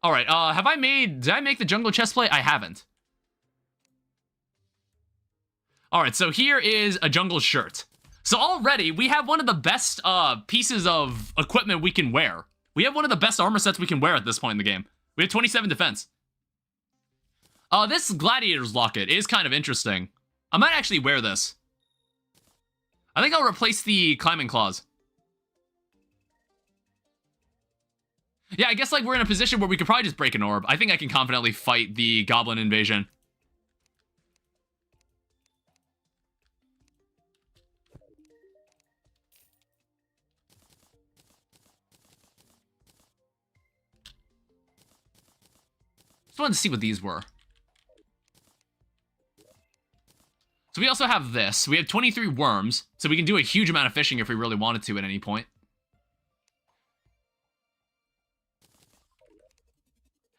Alright, did I make the jungle chestplate? I haven't. Alright, so here is a jungle shirt. So already, we have one of the best, pieces of equipment we can wear. We have one of the best armor sets we can wear at this point in the game. We have 27 defense. This Gladiator's Locket is kind of interesting. I might actually wear this. I think I'll replace the Climbing Claws. Yeah, I guess, like, we're in a position where we could probably just break an orb. I think I can confidently fight the Goblin Invasion. Just wanted to see what these were. So we also have this. We have 23 worms, so we can do a huge amount of fishing if we really wanted to at any point.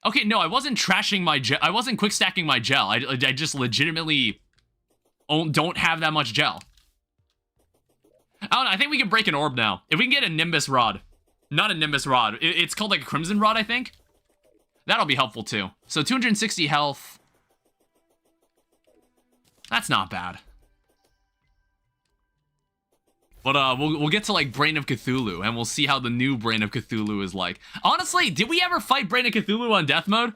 Okay, no, I wasn't trashing my gel. I wasn't quick stacking my gel. I just legitimately don't have that much gel. I don't know, I think we can break an orb now. If we can get a Nimbus Rod. Not a Nimbus Rod. It's called like a Crimson Rod, I think. That'll be helpful too. So 260 health. That's not bad. But we'll get to like Brain of Cthulhu, and we'll see how the new Brain of Cthulhu is like. Honestly, did we ever fight Brain of Cthulhu on death mode?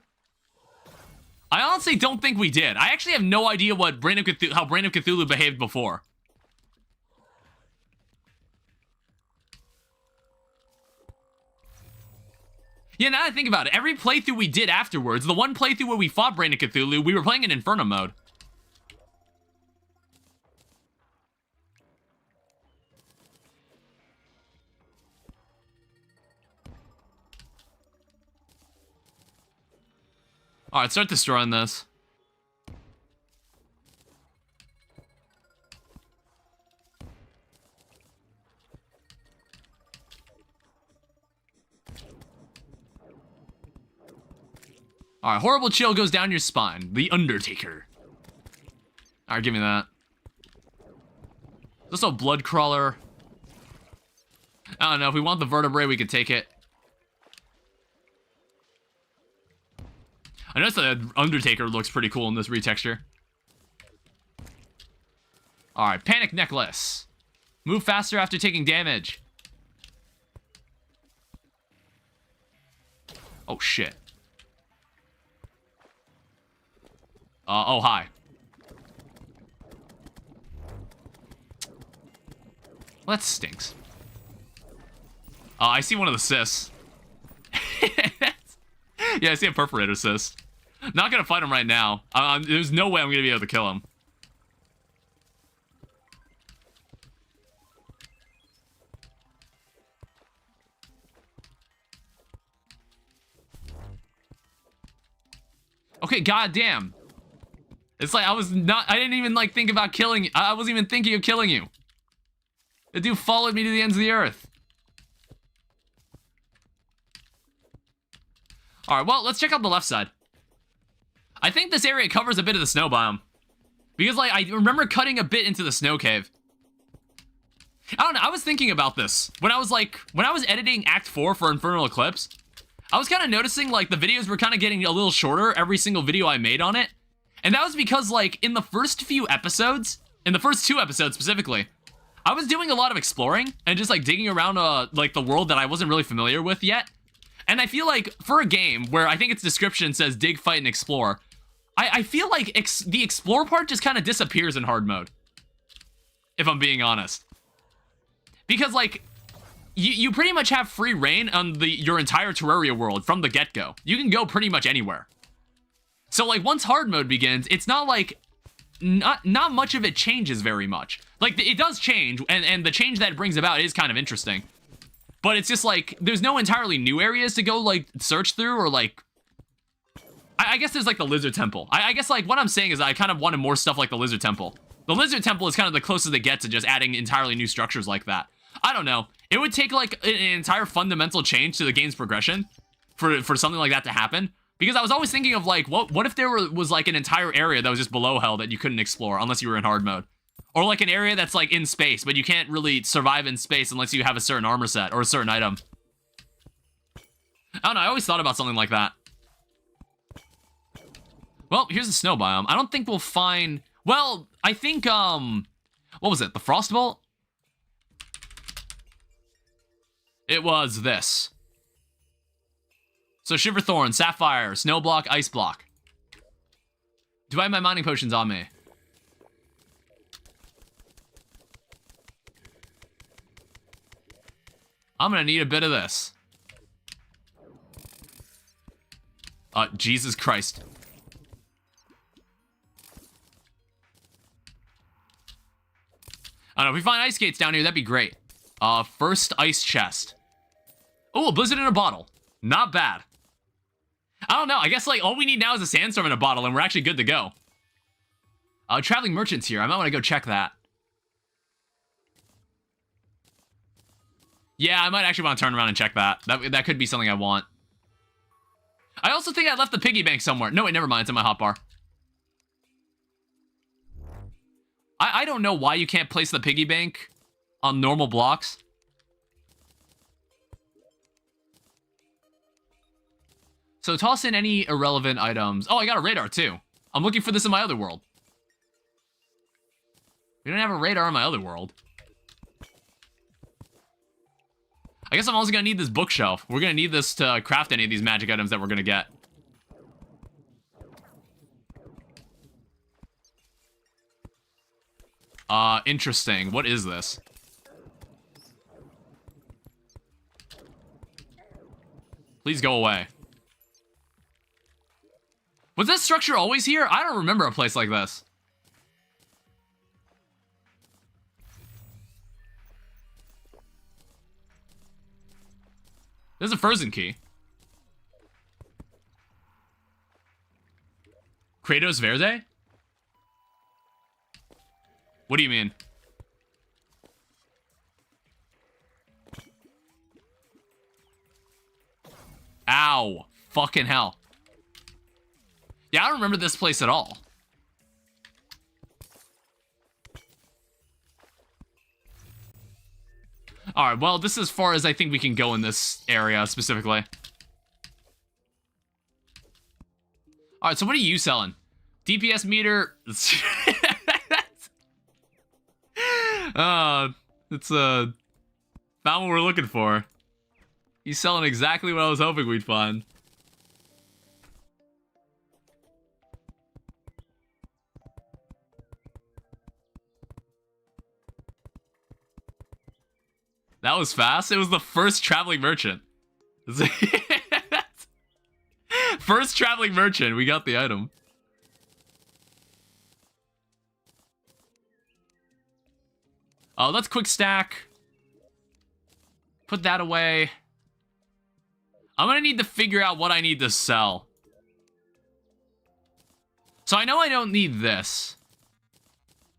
I honestly don't think we did. I actually have no idea what how Brain of Cthulhu behaved before. Yeah, now that I think about it, every playthrough we did afterwards, the one playthrough where we fought Brain of Cthulhu, we were playing in infernum mode. Alright, start destroying this. Alright, horrible chill goes down your spine. The Undertaker. Alright, give me that. Is this a blood crawler? I don't know, if we want the vertebrae, we could take it. I noticed the Undertaker looks pretty cool in this retexture. Alright, Panic Necklace. Move faster after taking damage. Oh, shit. Oh, hi. Well, that stinks. I see one of the cysts. Yeah, I see a perforator cyst. Not gonna fight him right now. There's no way I'm gonna be able to kill him. Okay, goddamn. It's like I didn't even like think about killing you. I wasn't even thinking of killing you. The dude followed me to the ends of the earth. Alright, well, let's check out the left side. I think this area covers a bit of the snow biome. Because, like, I remember cutting a bit into the snow cave. I don't know, I was thinking about this. When I was editing Act 4 for Infernal Eclipse, I was kind of noticing, like, the videos were kind of getting a little shorter every single video I made on it. And that was because, like, in the first few episodes, in the first 2 episodes specifically, I was doing a lot of exploring and just, like, digging around, like, the world that I wasn't really familiar with yet. And I feel like, for a game where I think its description says dig, fight, and explore, I feel like the explore part just kind of disappears in hard mode. If I'm being honest. Because, like, you pretty much have free reign on your entire Terraria world from the get-go. You can go pretty much anywhere. So, like, once hard mode begins, it's not like... Not much of it changes very much. Like, it does change, and the change that it brings about is kind of interesting. But it's just like, there's no entirely new areas to go, like, search through, or, like... I guess there's, like, the Lizard Temple. I guess, like, what I'm saying is I kind of wanted more stuff like the Lizard Temple. The Lizard Temple is kind of the closest they get to just adding entirely new structures like that. I don't know. It would take, like, an entire fundamental change to the game's progression for something like that to happen. Because I was always thinking of, like, what if there was, like, an entire area that was just below hell that you couldn't explore unless you were in hard mode? Or, like, an area that's, like, in space, but you can't really survive in space unless you have a certain armor set or a certain item. I don't know, I always thought about something like that. Well, here's the snow biome. I don't think we'll find... Well, I think, what was it? The Frost Bolt? It was this. So, Shiver Thorn, Sapphire, Snow Block, Ice Block. Do I have my mining potions on me? I'm gonna need a bit of this. Jesus Christ. I don't know, if we find ice skates down here, that'd be great. First ice chest. Oh, a blizzard in a bottle. Not bad. I don't know, I guess, like, all we need now is a sandstorm in a bottle, and we're actually good to go. Traveling merchants here. I might want to go check that. Yeah, I might actually want to turn around and check that. That could be something I want. I also think I left the piggy bank somewhere. No, wait, never mind. It's in my hotbar. I don't know why you can't place the piggy bank on normal blocks. So toss in any irrelevant items. Oh, I got a radar too. I'm looking for this in my other world. We don't have a radar in my other world. I guess I'm also gonna need this bookshelf. We're gonna need this to craft any of these magic items that we're gonna get. Interesting. What is this? Please go away. Was this structure always here? I don't remember a place like this. There's a frozen key. Kratos Verde? What do you mean? Ow. Fucking hell. Yeah, I don't remember this place at all. Alright, well, this is as far as I think we can go in this area, specifically. Alright, so what are you selling? DPS meter... it's found what we're looking for. He's selling exactly what I was hoping we'd find. That was fast. It was the first traveling merchant. First traveling merchant. We got the item. Let's quick stack. Put that away. I'm gonna need to figure out what I need to sell. So I know I don't need this.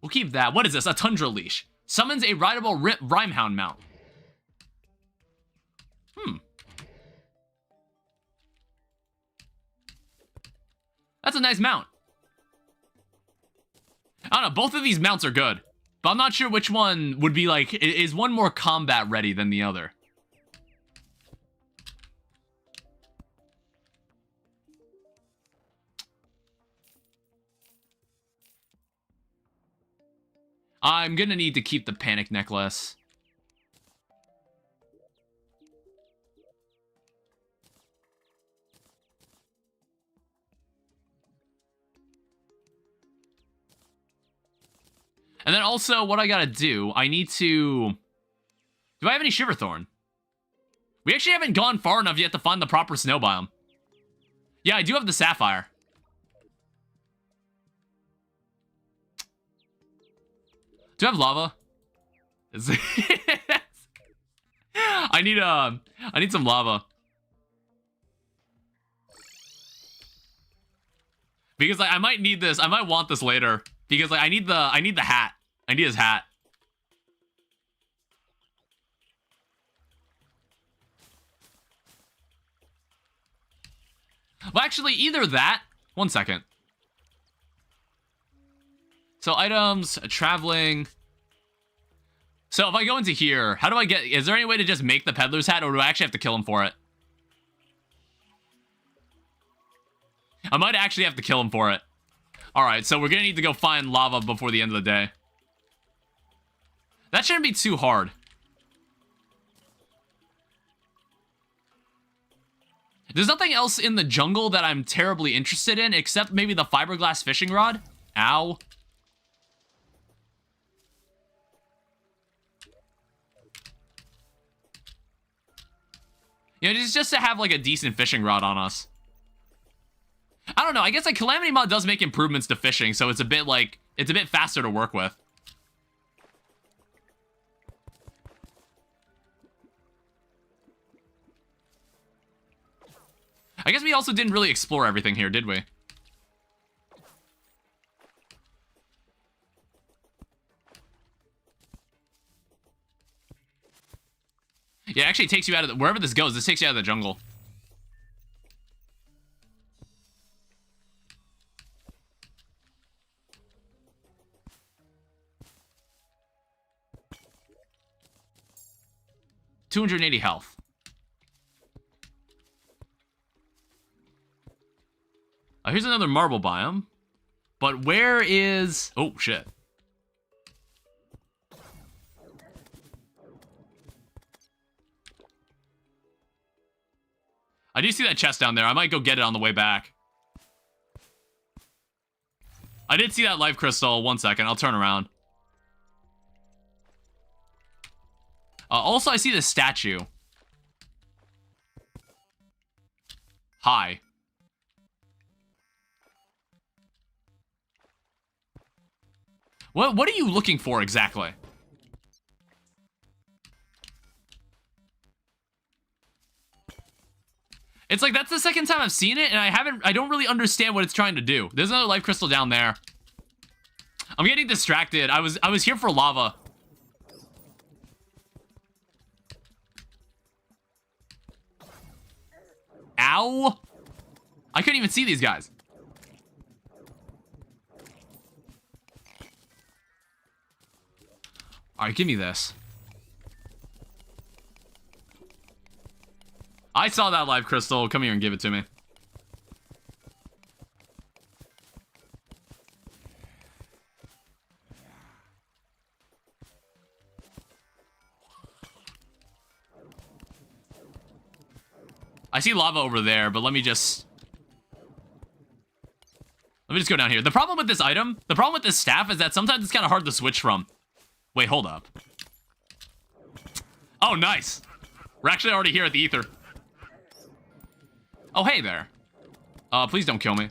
We'll keep that. What is this? A Tundra Leash. Summons a rideable Rhymehound mount. That's a nice mount. I don't know, both of these mounts are good. But I'm not sure which one would be like... Is one more combat ready than the other? I'm gonna need to keep the panic necklace. And then also, what I gotta do, I need to... Do I have any Shiverthorn? We actually haven't gone far enough yet to find the proper snow biome. Yeah, I do have the Sapphire. Do I have lava? I need some lava. Because like, I might need this. I might want this later. Because like I need the hat. I need his hat. Well, actually, either that. 1 second. So items, traveling. So if I go into here, how do I get... Is there any way to just make the peddler's hat, or do I actually have to kill him for it? I might actually have to kill him for it. Alright, so we're gonna need to go find lava before the end of the day. That shouldn't be too hard. There's nothing else in the jungle that I'm terribly interested in, except maybe the fiberglass fishing rod. Ow. You know, just to have, like, a decent fishing rod on us. I don't know, I guess, like, Calamity Mod does make improvements to fishing, so it's a bit, like, it's a bit faster to work with. I guess we also didn't really explore everything here, did we? Yeah, it actually takes you out of the... Wherever this goes, this takes you out of the jungle. $280 health. Here's another marble biome. But where is... Oh, shit. I do see that chest down there. I might go get it on the way back. I did see that life crystal. 1 second. I'll turn around. Also, I see this statue. Hi. What are you looking for exactly? It's like, that's the second time I've seen it, and I don't really understand what it's trying to do. There's another life crystal down there. I'm getting distracted. I was here for lava. Ow! I couldn't even see these guys. Alright, give me this. I saw that live crystal. Come here and give it to me. I see lava over there, but let me just go down here. The problem with this item, the problem with this staff is that sometimes it's kind of hard to switch from. Wait, hold up. Oh, nice. We're actually already here at the ether. Oh, hey there. Please don't kill me.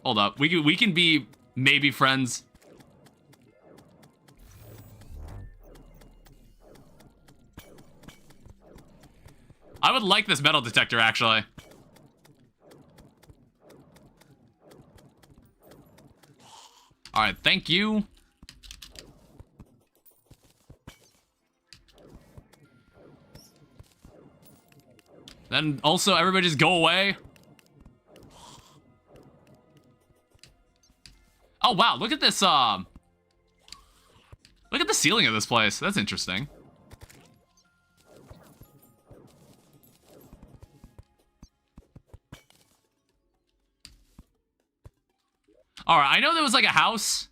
Hold up. We can be maybe friends. I would like this metal detector, actually. Alright, thank you. Then also, everybody just go away. Oh, wow, look at this, look at the ceiling of this place. That's interesting. Alright, I know there was like a house.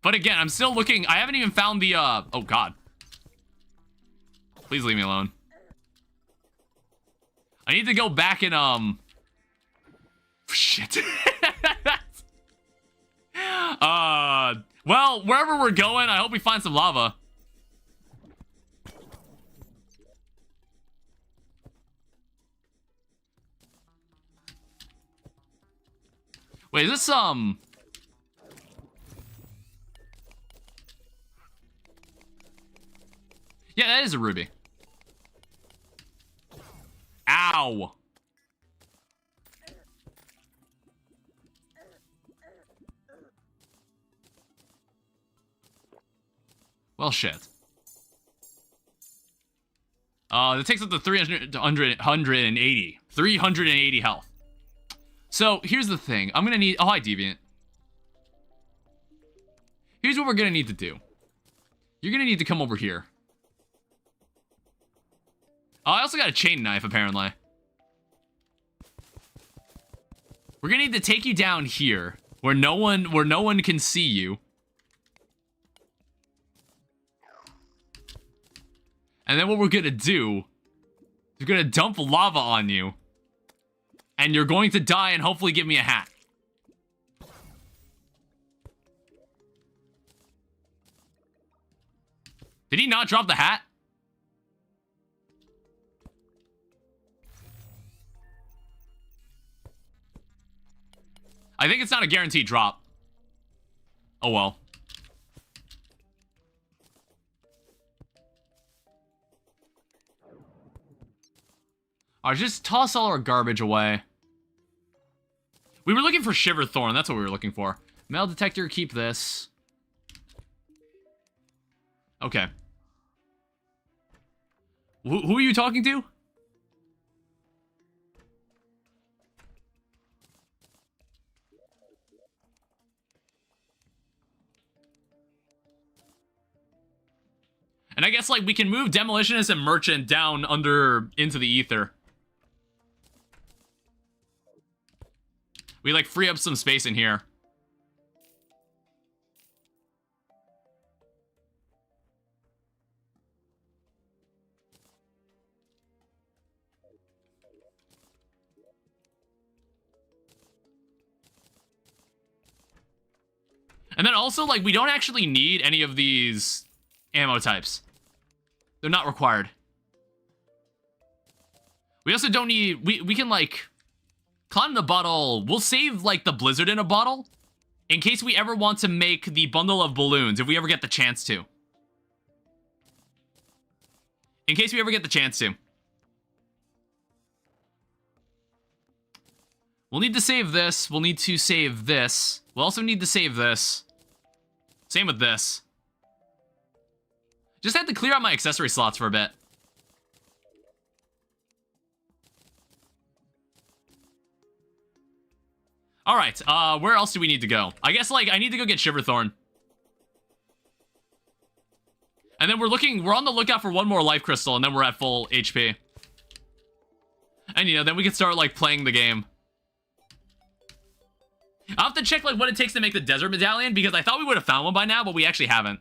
But again, I'm still looking. I haven't even found the, oh god. Please leave me alone. I need to go back and, shit. Well, wherever we're going, I hope we find some lava. Wait, is this, Yeah, that is a ruby. Ow. Well, shit. That takes up to 380. 380 health. So, here's the thing. I'm gonna need... Oh, hi, Deviant. Here's what we're gonna need to do. You're gonna need to come over here. Oh, I also got a chain knife, apparently. We're gonna need to take you down here, where no one can see you. And then what we're gonna do, we're gonna dump lava on you. And you're going to die and hopefully give me a hat. Did he not drop the hat? I think it's not a guaranteed drop. Oh well. Alright, just toss all our garbage away. We were looking for Shiverthorn, that's what we were looking for. Metal detector, keep this. Okay. Who are you talking to? And I guess, like, we can move Demolitionist and Merchant down into the ether. We, like, free up some space in here. And then also, like, we don't actually need any of these ammo types. They're not required. We also don't need... We can, like... Climb the bottle. We'll save, like, the blizzard in a bottle in case we ever want to make the bundle of balloons, if we ever get the chance to. In case we ever get the chance to. We'll need to save this. We'll need to save this. We'll also need to save this. Same with this. Just had to clear out my accessory slots for a bit. Alright, where else do we need to go? I guess, like, I need to go get Shiverthorn. And then we're on the lookout for one more life crystal, and then we're at full HP. And, you know, then we can start, like, playing the game. I'll have to check, like, what it takes to make the desert medallion, because I thought we would have found one by now, but we actually haven't.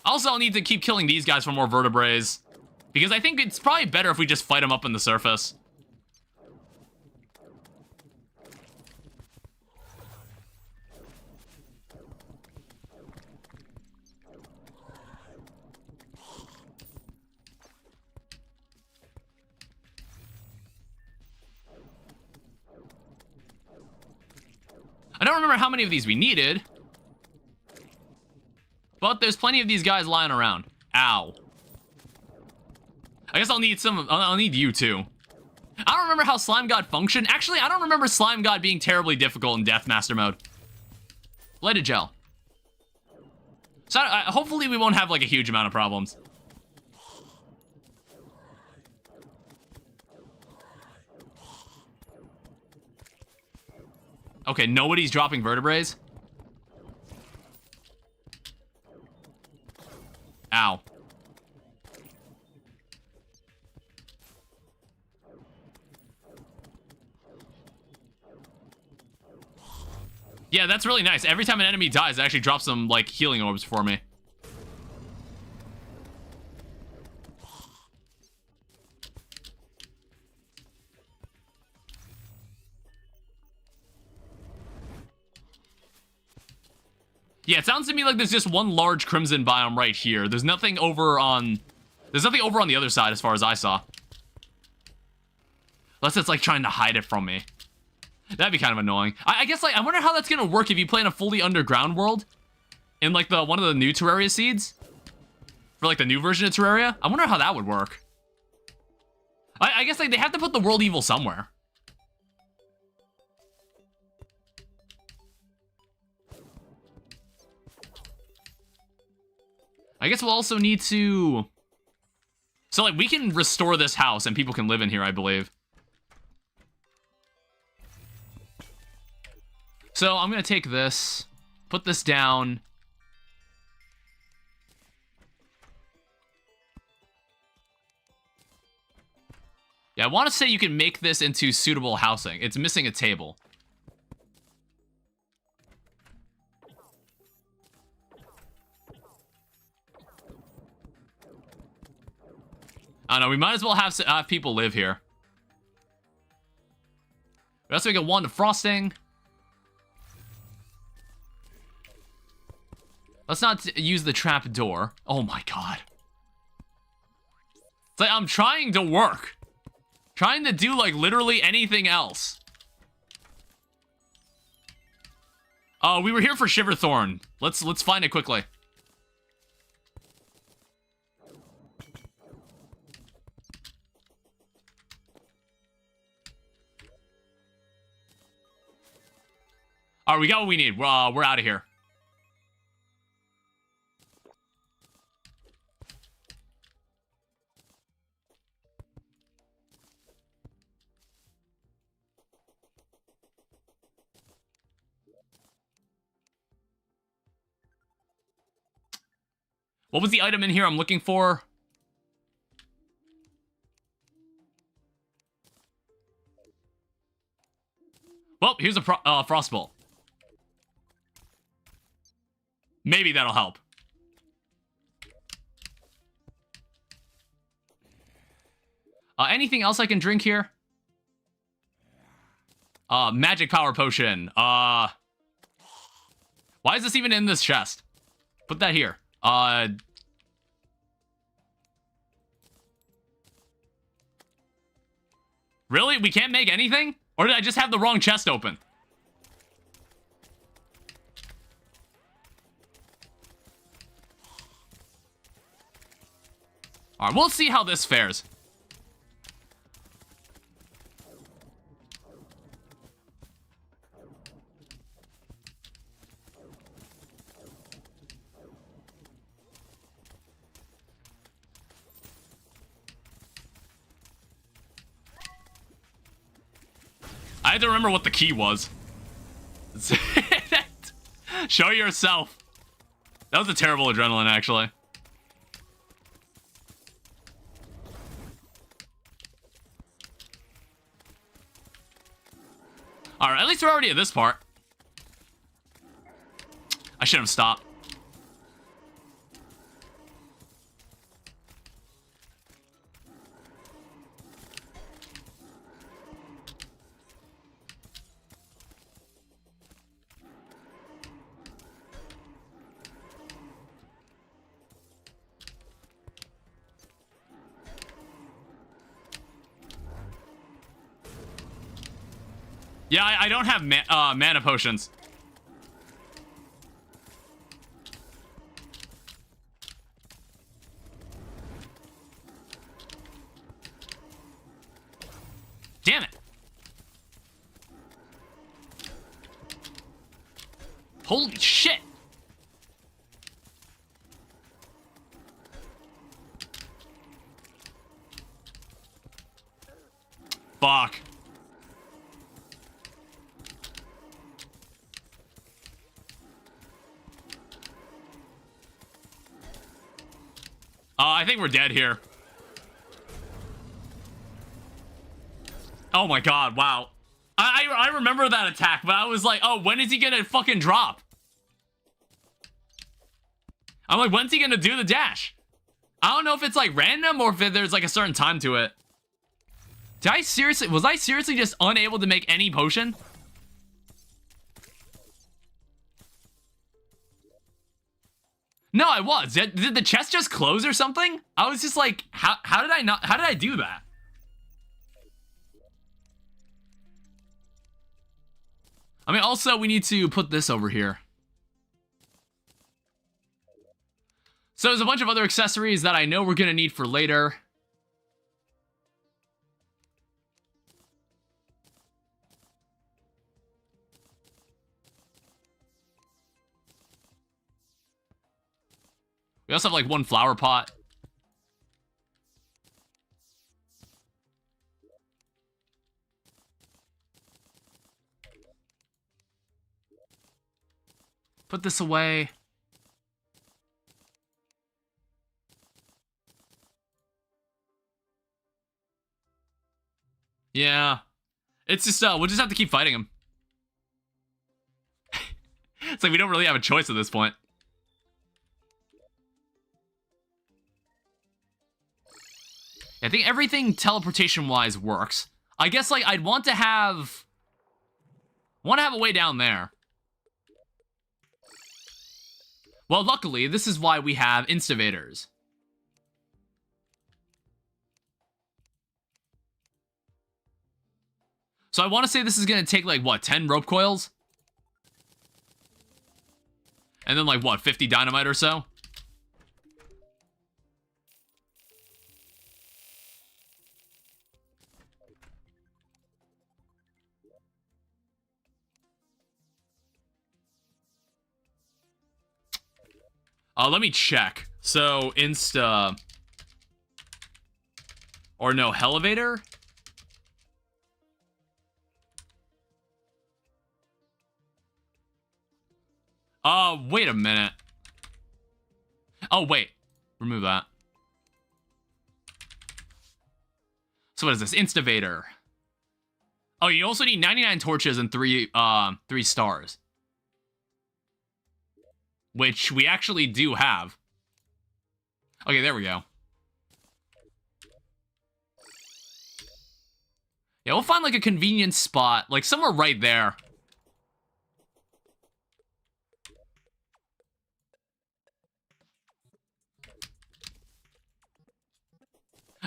Also, I'll need to keep killing these guys for more vertebrae. Because I think it's probably better if we just fight them up on the surface. I don't remember how many of these we needed. But there's plenty of these guys lying around. Ow. I guess I'll need you too. I don't remember how Slime God functioned. Actually, I don't remember Slime God being terribly difficult in Deathmaster mode. Lighted gel. So hopefully we won't have like a huge amount of problems. Okay, nobody's dropping vertebrae. Ow. Yeah, that's really nice. Every time an enemy dies, it actually drops some, like, healing orbs for me. Yeah, it sounds to me like there's just one large crimson biome right here. There's nothing over on the other side as far as I saw. Unless it's, like, trying to hide it from me. That'd be kind of annoying. I guess, like, I wonder how that's gonna work if you play in a fully underground world. in like one of the new Terraria seeds for like the new version of Terraria. I wonder how that would work. I guess like they have to put the world evil somewhere. I guess we'll also need to... So, like, we can restore this house and people can live in here, I believe. So, I'm going to take this, put this down. Yeah, I want to say you can make this into suitable housing. It's missing a table. I don't know, we might as well have people live here. We also get one to frosting. Let's not use the trap door. Oh my god. It's like I'm trying to work. Trying to do like literally anything else. Oh, we were here for Shiverthorn. Let's find it quickly. All right, we got what we need. We're out of here. What was the item in here I'm looking for? Well, here's a frostbolt. Maybe that'll help. Anything else I can drink here? Magic power potion. Why is this even in this chest? Put that here. Really? We can't make anything? Or did I just have the wrong chest open? Alright, we'll see how this fares. I had to remember what the key was. Show yourself. That was a terrible adrenaline, actually. Alright, at least we're already at this part. I should have stopped. Yeah, I don't have mana potions. Damn it. Holy shit. Fuck. I think we're dead here. Oh my god, wow. I remember that attack, but I was like, oh, when is he gonna fucking drop? I'm like, when's he gonna do the dash? I don't know if it's like random or if there's like a certain time to it. Was I seriously just unable to make any potion? No, I was. Did the chest just close or something? I was just like, how did I do that? I mean, also, we need to put this over here. So there's a bunch of other accessories that I know we're gonna need for later. We also have like one flower pot. Put this away. Yeah. It's just, we'll just have to keep fighting him. It's like we don't really have a choice at this point. I think everything teleportation-wise works. I guess, like, I'd want to have a way down there. Well, luckily, this is why we have instivators. So I want to say this is going to take, like, what, 10 rope coils? And then, like, what, 50 dynamite or so? Let me check. So, or no, Elevator? Wait a minute. Oh, wait. Remove that. So what is this? Instavator. Oh, you also need 99 torches and 3 stars. Which we actually do have. Okay, there we go. Yeah, we'll find like a convenient spot, like somewhere right there.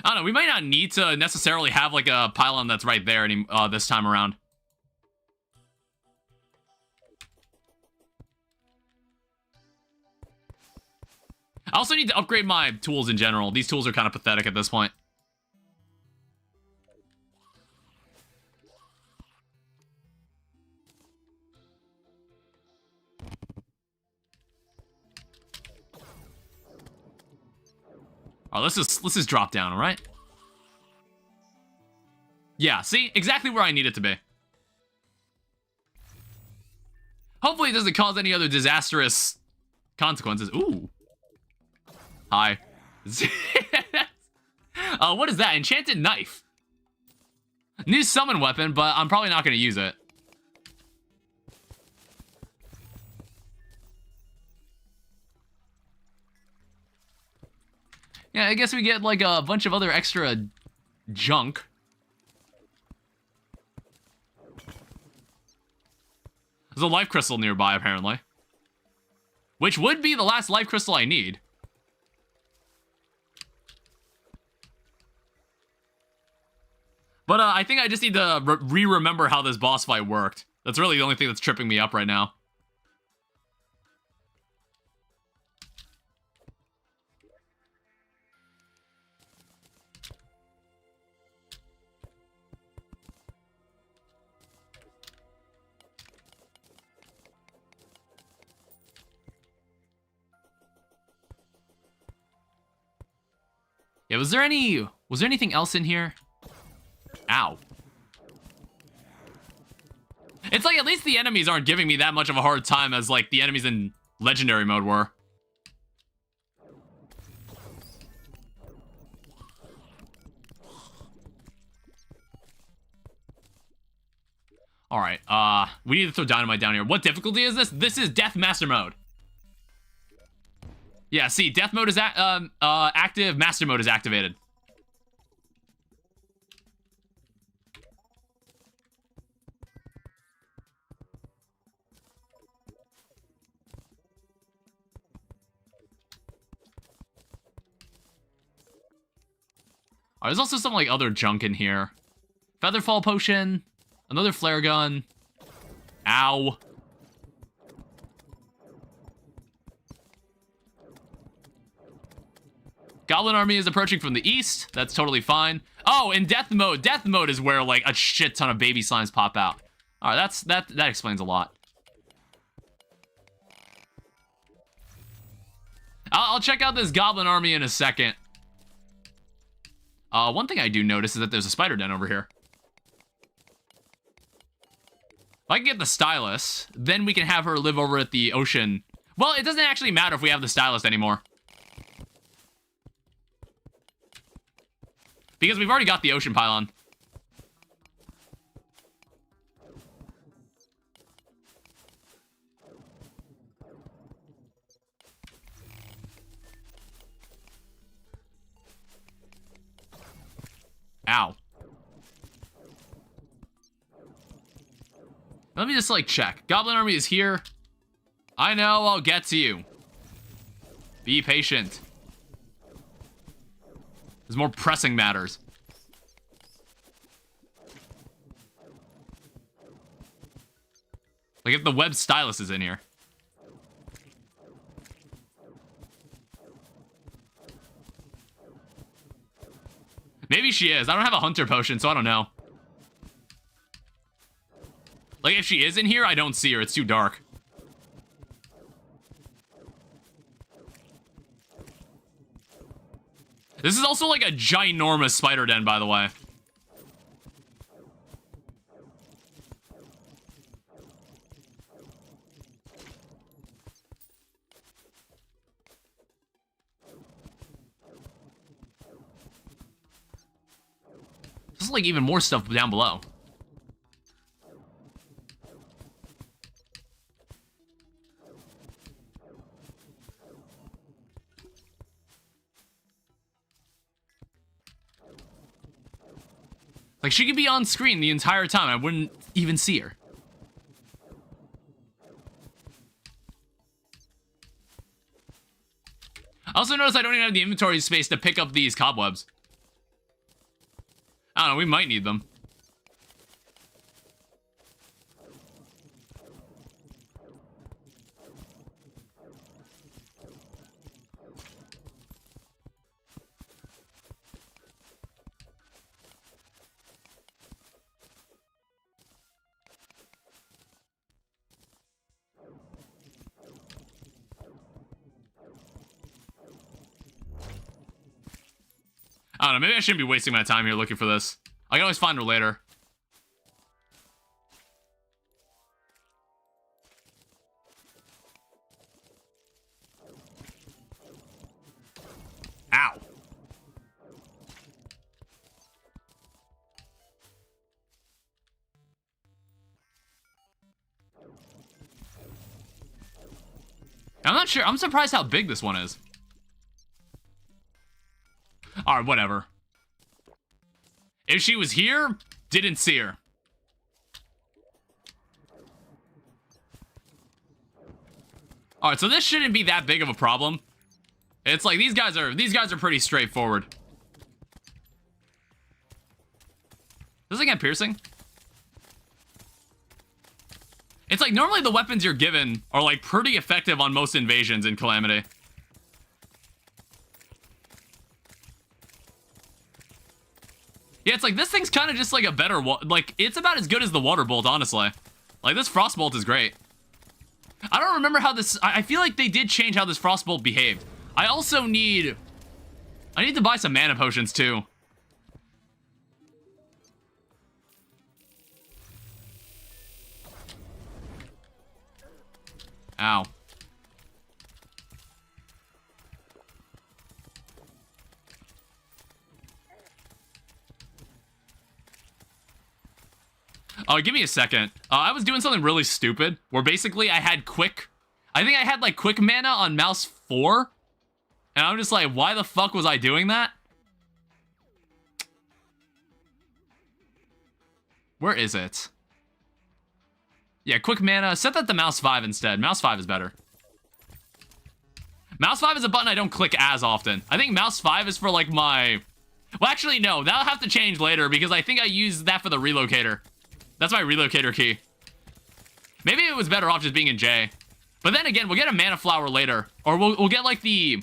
I don't know, we might not need to necessarily have like a pylon that's right there this time around. I also need to upgrade my tools in general. These tools are kind of pathetic at this point. Oh, let's just drop down, all right? Yeah, see? Exactly where I need it to be. Hopefully it doesn't cause any other disastrous consequences. Ooh. Hi. What is that? Enchanted knife. New summon weapon, but I'm probably not going to use it. Yeah, I guess we get like a bunch of other extra junk. There's a life crystal nearby, apparently. Which would be the last life crystal I need. But I think I just need to remember how this boss fight worked. That's really the only thing that's tripping me up right now. Yeah, was there anything else in here? Ow. It's like at least the enemies aren't giving me that much of a hard time as like the enemies in legendary mode were. Alright, we need to throw dynamite down here. What difficulty is this? This is Death Master mode. Yeah, see, Death mode is active, Master mode is activated. Oh, there's also some like other junk in here. Featherfall potion, another flare gun. Ow. Goblin army is approaching from the east. That's totally fine. Oh, in death mode. Death mode is where, like, a shit ton of baby slimes pop out. All right, that explains a lot. I'll check out this goblin army in a second. One thing I do notice is that there's a spider den over here. If I can get the stylus, then we can have her live over at the ocean. Well, it doesn't actually matter if we have the stylus anymore. Because we've already got the ocean pylon. Ow. Let me just, like, check. Goblin army is here. I know, I'll get to you. Be patient. There's more pressing matters. Like, if the web stylus is in here. Maybe she is. I don't have a hunter potion, so I don't know. Like, if she is in here, I don't see her. It's too dark. This is also like a ginormous spider den, by the way. This is like even more stuff down below. Like, she could be on screen the entire time. I wouldn't even see her. I also noticed I don't even have the inventory space to pick up these cobwebs. I don't know, we might need them. I don't know, maybe I shouldn't be wasting my time here looking for this. I can always find her later. Ow. I'm not sure. I'm surprised how big this one is. Alright, whatever. If she was here, didn't see her. Alright, so this shouldn't be that big of a problem. It's like these guys are pretty straightforward. Does it get piercing? It's like normally the weapons you're given are like pretty effective on most invasions in Calamity. Yeah, it's like this thing's kind of just like a better like it's about as good as the water bolt, honestly. Like this frost bolt is great. I don't remember how this. I feel like they did change how this frost bolt behaved. I also need. I need to buy some mana potions too. Ow. Oh, give me a second. I was doing something really stupid, where basically I had quick... I think I had, like, quick mana on mouse 4. And I'm just like, why the fuck was I doing that? Where is it? Yeah, quick mana. Set that to mouse 5 instead. Mouse 5 is better. Mouse 5 is a button I don't click as often. I think mouse 5 is for, like, my... Well, actually, no. That'll have to change later, because I think I use that for the relocator. That's my relocator key. Maybe it was better off just being in J. But then again, we'll get a mana flower later. Or we'll get like the...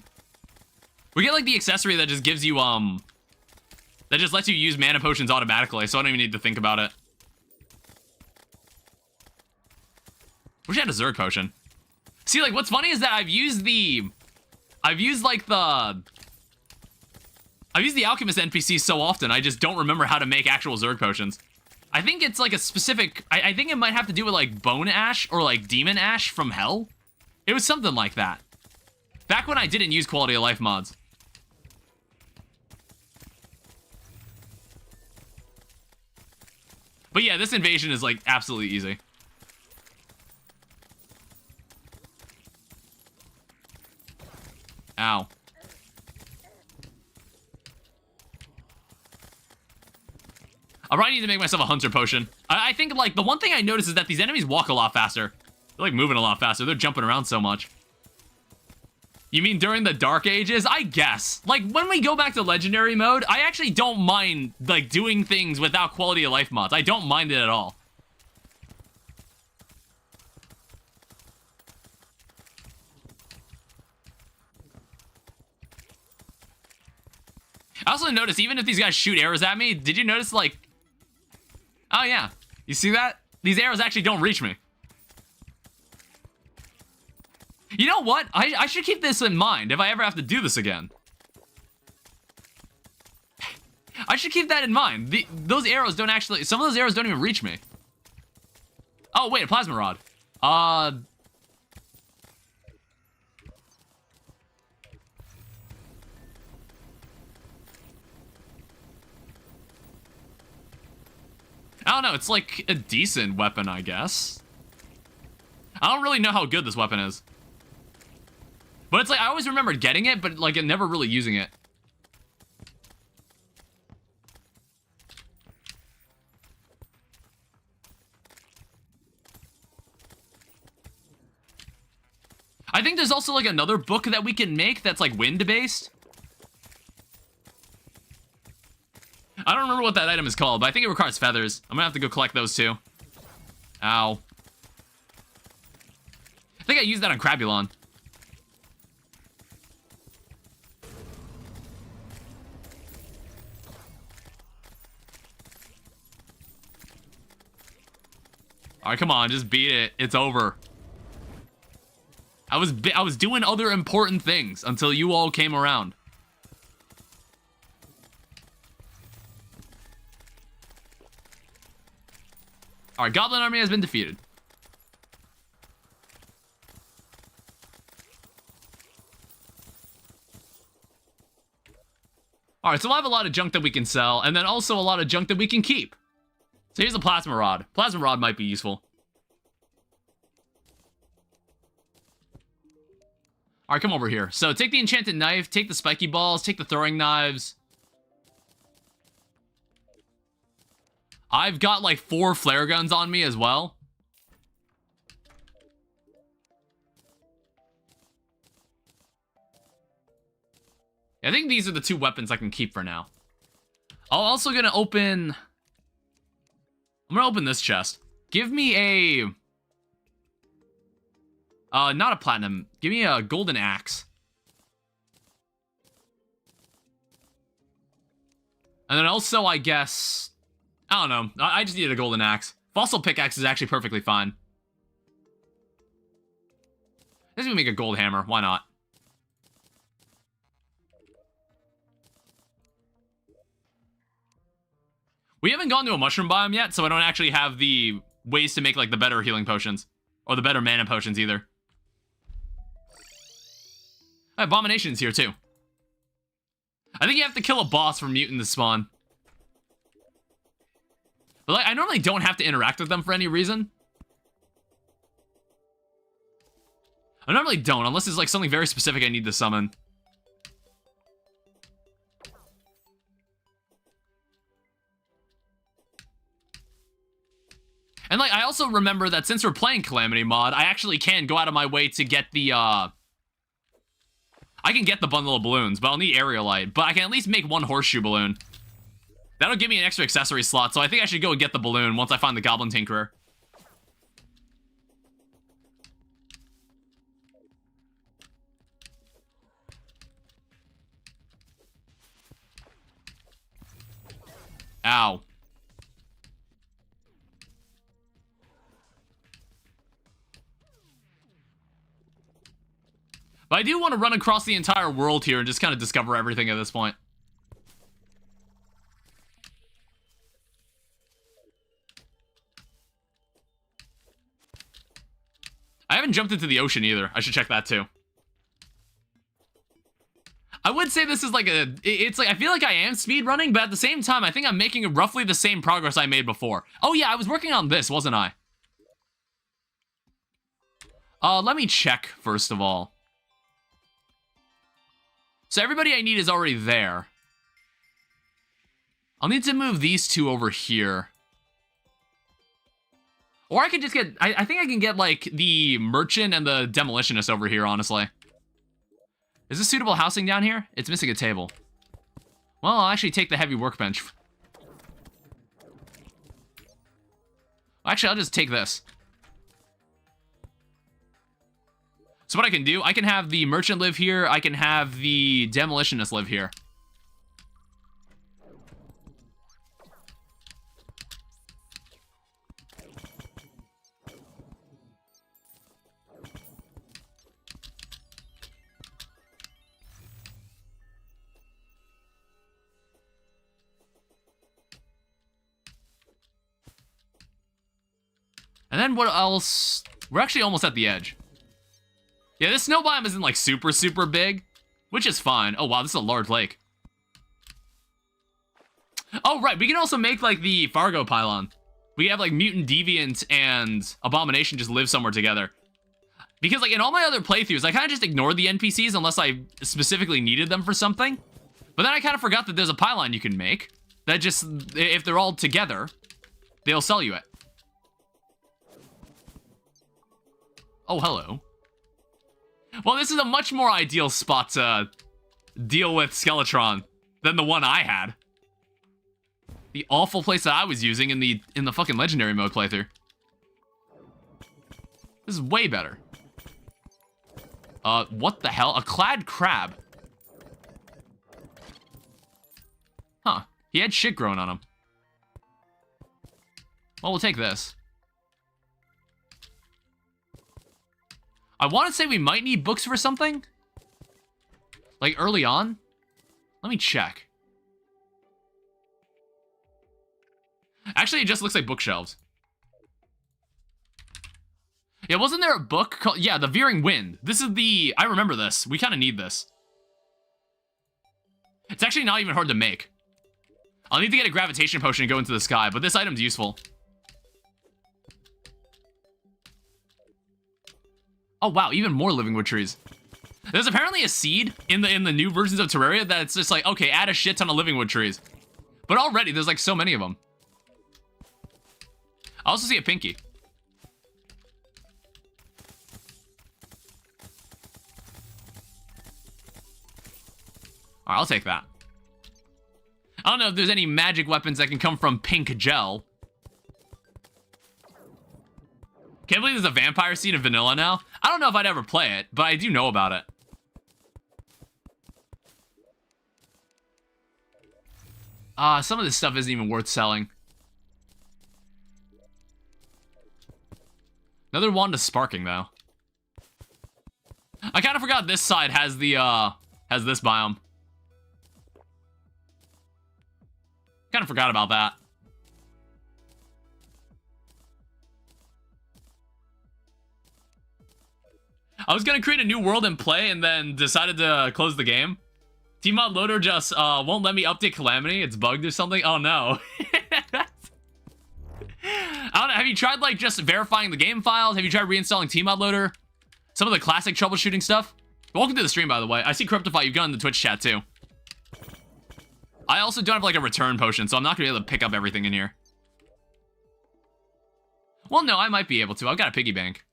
We get like the accessory that just gives you, that just lets you use mana potions automatically, so I don't even need to think about it. Wish I had a Zerg potion. See, like, what's funny is that I've used the Alchemist NPC so often, I just don't remember how to make actual Zerg potions. I think it's like a specific, I think it might have to do with like Bone Ash or like Demon Ash from Hell. It was something like that. Back when I didn't use quality of life mods. But yeah, this invasion is like absolutely easy. Ow. I probably need to make myself a hunter potion. I think, like, the one thing I noticed is that these enemies walk a lot faster. They're, like, moving a lot faster. They're jumping around so much. You mean during the Dark Ages? I guess. Like, when we go back to Legendary mode, I actually don't mind, like, doing things without quality of life mods. I don't mind it at all. I also noticed, even if these guys shoot arrows at me, did you notice, like... Oh, yeah. You see that? These arrows actually don't reach me. You know what? I should keep this in mind if I ever have to do this again. I should keep that in mind. Those arrows don't actually... Some of those arrows don't even reach me. Oh, wait, a plasma rod. I don't know, it's like a decent weapon, I guess. I don't really know how good this weapon is. But it's like, I always remembered getting it, but like, never really using it. I think there's also like another book that we can make that's like wind-based. I don't remember what that item is called, but I think it requires feathers. I'm gonna have to go collect those too. Ow. I think I used that on Crabulon. Alright, come on, just beat it. It's over. I was doing other important things until you all came around. Alright, Goblin Army has been defeated. Alright, so I have a lot of junk that we can sell, and then also a lot of junk that we can keep. So here's a Plasma Rod. Plasma Rod might be useful. Alright, come over here. So take the Enchanted Knife, take the Spiky Balls, take the Throwing Knives. I've got like 4 flare guns on me as well. I think these are the 2 weapons I can keep for now. I'm also gonna open... I'm gonna open this chest. Give me a... not a platinum. Give me a golden axe. And then also, I guess... I don't know. I just needed a golden axe. Fossil pickaxe is actually perfectly fine. Let's make a gold hammer. Why not? We haven't gone to a mushroom biome yet, so I don't actually have the ways to make, like, the better healing potions. Or the better mana potions, either. Abomination's here, too. I think you have to kill a boss for mutant to spawn. But, like, I normally don't have to interact with them for any reason. I normally don't, unless it's, like, something very specific I need to summon. And, like, I also remember that since we're playing Calamity Mod, I actually can go out of my way to get the, I can get the bundle of balloons, but I'll need Aerialite. But I can at least make 1 horseshoe balloon. That'll give me an extra accessory slot, so I think I should go and get the balloon once I find the Goblin Tinkerer. Ow. But I do want to run across the entire world here and just kind of discover everything at this point. I haven't jumped into the ocean either. I should check that too. I would say this is like it's like, I feel like I am speed running, but at the same time, I think I'm making roughly the same progress I made before. Oh yeah, I was working on this, wasn't I? Let me check first of all. So everybody I need is already there. I'll need to move these two over here. Or I could just get, I think I can get, like, the merchant and the demolitionist over here, honestly. Is this suitable housing down here? It's missing a table. Well, I'll actually take the heavy workbench. Actually, I'll just take this. So what I can do, I can have the merchant live here, I can have the demolitionist live here. And then what else? We're actually almost at the edge. Yeah, this snow biome isn't like super, super big, which is fine. Oh wow, this is a large lake. Oh right, we can also make like the Fargo pylon. We have like mutant, deviant, and abomination just live somewhere together. Because like in all my other playthroughs, I kind of just ignored the NPCs unless I specifically needed them for something. But then I kind of forgot that there's a pylon you can make that just, if they're all together, they'll sell you it. Oh, hello. Well, this is a much more ideal spot to deal with Skeletron than the one I had. The awful place that I was using in the fucking legendary mode playthrough. This is way better. What the hell? A clad crab. Huh. He had shit growing on him. Well, we'll take this. I want to say we might need books for something. Like early on. Let me check. Actually, it just looks like bookshelves. Yeah, wasn't there a book called... Yeah, The Veering Wind. This is the... I remember this. We kind of need this. It's actually not even hard to make. I'll need to get a gravitation potion and go into the sky, but this item's useful. Oh wow, even more living wood trees. There's apparently a seed in the new versions of Terraria that it's just like, okay, add a shit ton of living wood trees. But already there's like so many of them. I also see a pinky. Alright, I'll take that. I don't know if there's any magic weapons that can come from pink gel. Can't believe there's a vampire seed in vanilla now. I don't know if I'd ever play it, but I do know about it. Some of this stuff isn't even worth selling. Another wand is sparking, though. I kind of forgot this side has the, has this biome. Kind of forgot about that. I was gonna create a new world and play, and then decided to close the game. tmodloader just won't let me update Calamity. It's bugged or something. Oh no. I don't know. Have you tried like just verifying the game files? Have you tried reinstalling tmodloader? Some of the classic troubleshooting stuff. Welcome to the stream, by the way. I see Cryptify. You've gone in the Twitch chat too. I also don't have like a return potion, so I'm not gonna be able to pick up everything in here. Well, no, I might be able to. I've got a piggy bank.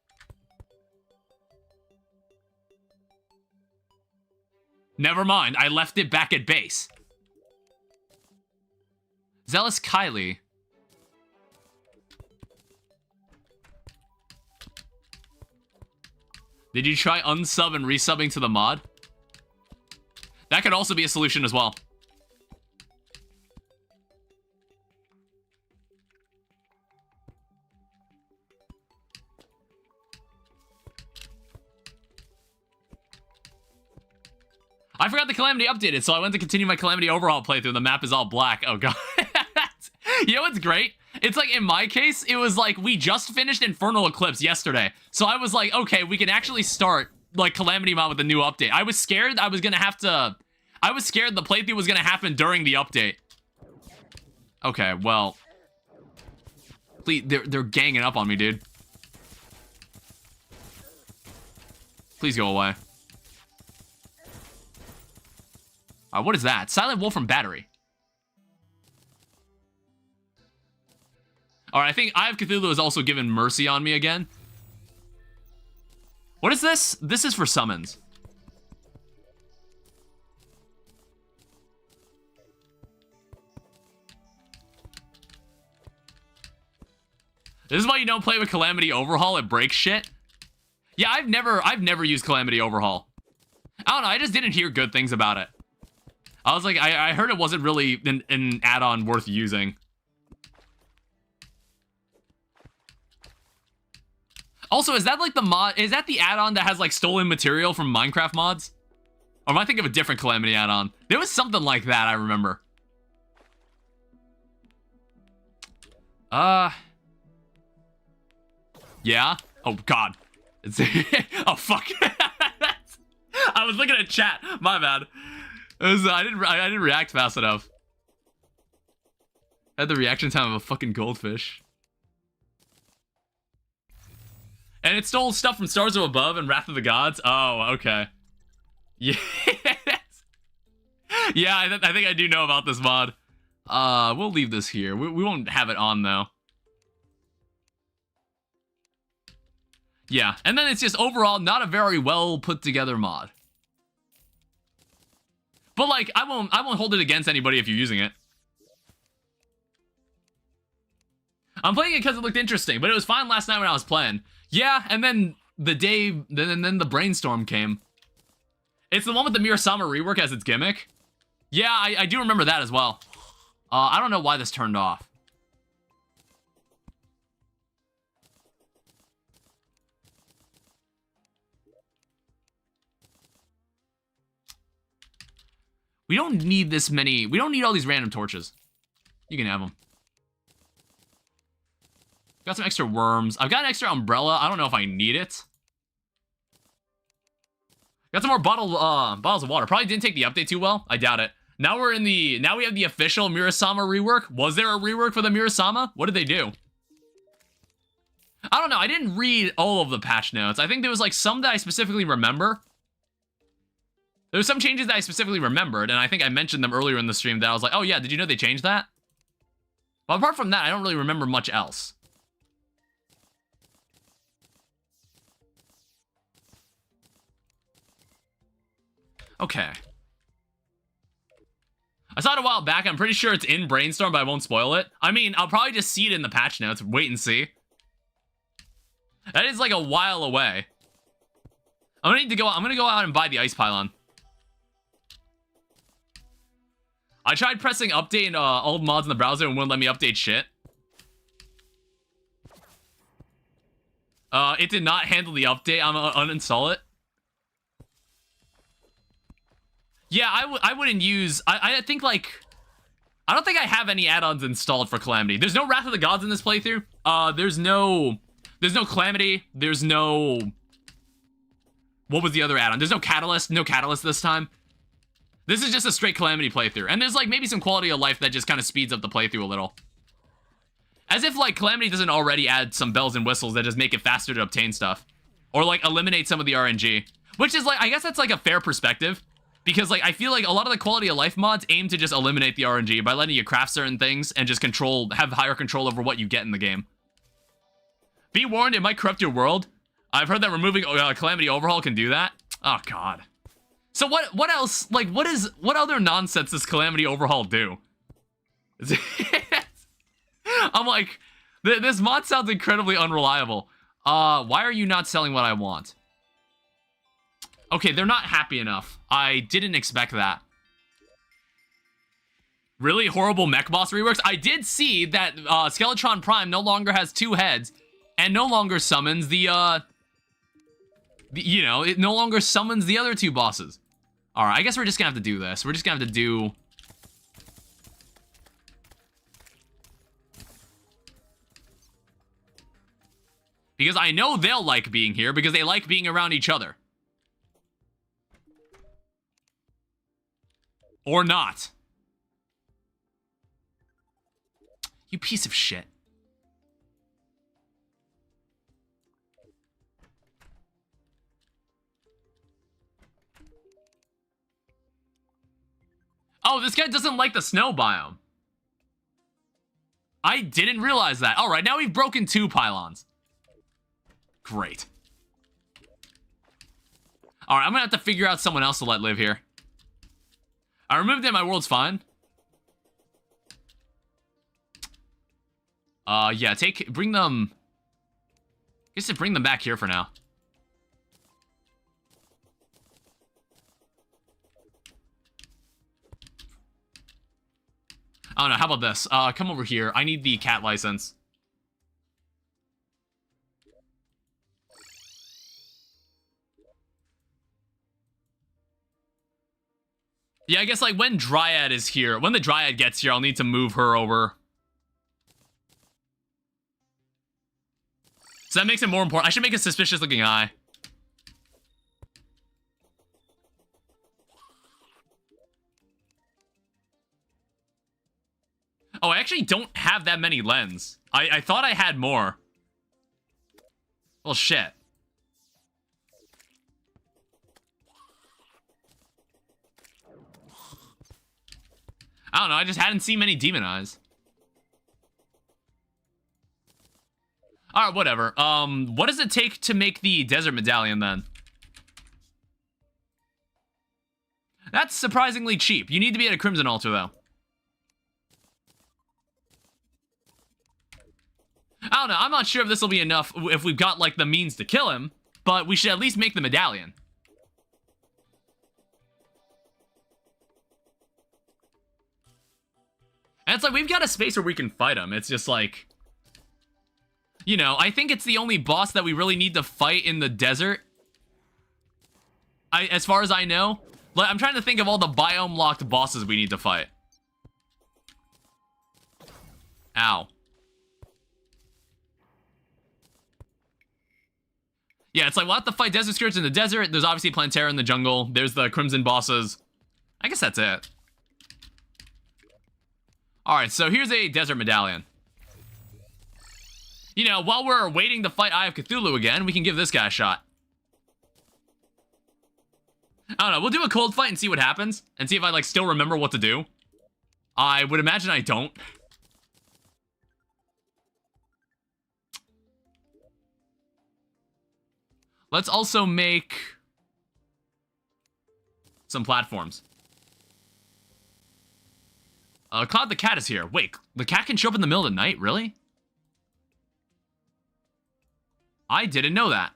Never mind, I left it back at base. Zealous Kylie. Did you try unsub and resubbing to the mod? That could also be a solution as well. I forgot the Calamity updated, so I went to continue my Calamity overhaul playthrough. The map is all black. Oh, God. You know what's great? It's like, in my case, it was like, we just finished Infernal Eclipse yesterday. So I was like, okay, we can actually start, like, Calamity Mod with a new update. I was scared I was gonna have to... I was scared the playthrough was gonna happen during the update. Okay, well... Please, they're ganging up on me, dude. Please go away. What is that? Silent Wolf from Battery. Alright, I think Eye of Cthulhu has also given mercy on me again. What is this? This is for summons. This is why you don't play with Calamity Overhaul. It breaks shit. Yeah, I've never used Calamity Overhaul. I don't know, I just didn't hear good things about it. I was like, I heard it wasn't really an add-on worth using. Also, is that like the mod, is that the add-on that has like stolen material from Minecraft mods? Or am I thinking of a different Calamity add-on? There was something like that, I remember. Yeah? Oh, God. Oh, fuck. I was looking at chat. My bad. I didn't react fast enough. I had the reaction time of a fucking goldfish. And it stole stuff from Stars of Above and Wrath of the Gods? Oh, okay. Yes. Yeah, I think I do know about this mod. We'll leave this here. We won't have it on, though. Yeah, and then it's just overall not a very well put together mod. But like, I won't hold it against anybody if you're using it. I'm playing it because it looked interesting, but it was fine last night when I was playing. Yeah, and then then the Brainstorm came. It's the one with the Mirasama rework as its gimmick. Yeah, I do remember that as well. I don't know why this turned off. We don't need this many. We don't need all these random torches. You can have them. Got some extra worms. I've got an extra umbrella. I don't know if I need it. Got some more bottles of water. Probably didn't take the update too well. I doubt it. Now we have the official Mirasama rework. Was there a rework for the Mirasama? What did they do? I don't know. I didn't read all of the patch notes. I think there was like some that I specifically remember. There were some changes that I specifically remembered, and I think I mentioned them earlier in the stream that I was like, oh yeah, did you know they changed that? But apart from that, I don't really remember much else. Okay. I saw it a while back. I'm pretty sure it's in Brainstorm, but I won't spoil it. I mean, I'll probably just see it in the patch notes. Wait and see. That is like a while away. I'm gonna go out and buy the ice pylon. I tried pressing update in old mods in the browser and wouldn't let me update shit. It did not handle the update. I'm gonna uninstall it. Yeah, I wouldn't use... I think, like... I don't think I have any add-ons installed for Calamity. There's no Wrath of the Gods in this playthrough. There's no Calamity. There's no... What was the other add-on? There's no Catalyst. No Catalyst this time. This is just a straight Calamity playthrough. And there's, like, maybe some quality of life that just kind of speeds up the playthrough a little. As if, like, Calamity doesn't already add some bells and whistles that just make it faster to obtain stuff. Or, like, eliminate some of the RNG. Which is, like, I guess that's, like, a fair perspective. Because, like, I feel like a lot of the quality of life mods aim to just eliminate the RNG by letting you craft certain things and just have higher control over what you get in the game. Be warned, it might corrupt your world. I've heard that removing Calamity Overhaul can do that. Oh, God. So what else, like, what other nonsense does Calamity Overhaul do? I'm like, this mod sounds incredibly unreliable. Why are you not selling what I want? Okay, they're not happy enough. I didn't expect that. Really horrible mech boss reworks? I did see that Skeletron Prime no longer has 2 heads and no longer summons the, you know, it no longer summons the other 2 bosses. Alright, I guess we're just gonna have to do this. We're just gonna have to do... Because I know they'll like being here, because they like being around each other. Or not. You piece of shit. Oh, this guy doesn't like the snow biome. I didn't realize that. Alright, now we've broken 2 pylons. Great. Alright, I'm gonna have to figure out someone else to let live here. I removed it, my world's fine. Yeah, bring them... I guess bring them back here for now. I don't know, how about this? Come over here. I need the cat license. Yeah, I guess, like, when Dryad is here, when the Dryad gets here, I'll need to move her over. So that makes it more important. I should make a suspicious-looking eye. Oh, I actually don't have that many lens. I thought I had more. Well, shit. I don't know, I just hadn't seen many demon eyes. Alright, whatever. What does it take to make the desert medallion, then? That's surprisingly cheap. You need to be at a crimson altar, though. I don't know, I'm not sure if this will be enough if we've got, like, the means to kill him, but we should at least make the medallion. And it's like, we've got a space where we can fight him. It's just like... You know, I think it's the only boss that we really need to fight in the desert. As far as I know. Like, I'm trying to think of all the biome-locked bosses we need to fight. Ow. Yeah, it's like, we'll have to fight desert skirts in the desert. There's obviously Plantera in the jungle. There's the crimson bosses. I guess that's it. Alright, so here's a desert medallion. You know, while we're waiting to fight Eye of Cthulhu again, we can give this guy a shot. I don't know, we'll do a cold fight and see what happens. And see if I, like, still remember what to do. I would imagine I don't. Let's also make some platforms. Cloud the cat is here. Wait, the cat can show up in the middle of the night? Really? I didn't know that.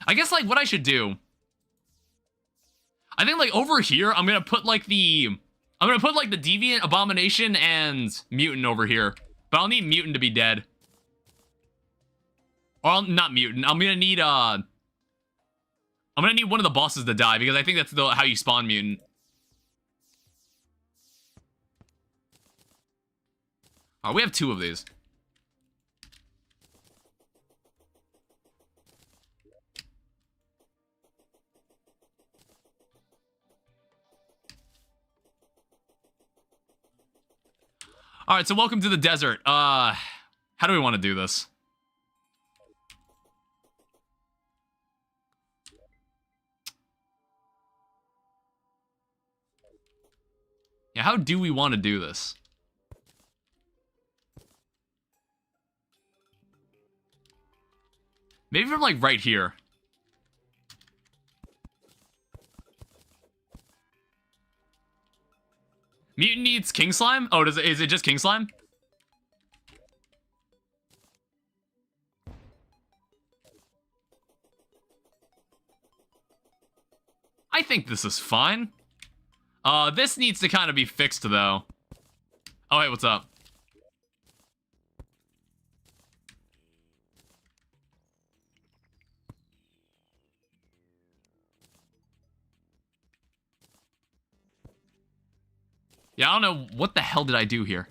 I guess, like, what I should do... I think, like, over here, I'm gonna put, like, the Deviant, Abomination, and Mutant over here. But I'll need Mutant to be dead. Or, not Mutant. I'm gonna need one of the bosses to die, because I think that's how you spawn Mutant. Oh, we have 2 of these. Alright, so welcome to the desert. How do we want to do this? Yeah, how do we want to do this? Maybe from, like, right here. Mutant needs King Slime? Oh, is it just King Slime? I think this is fine. This needs to kind of be fixed, though. Oh, hey, what's up? Yeah, I don't know. What the hell did I do here?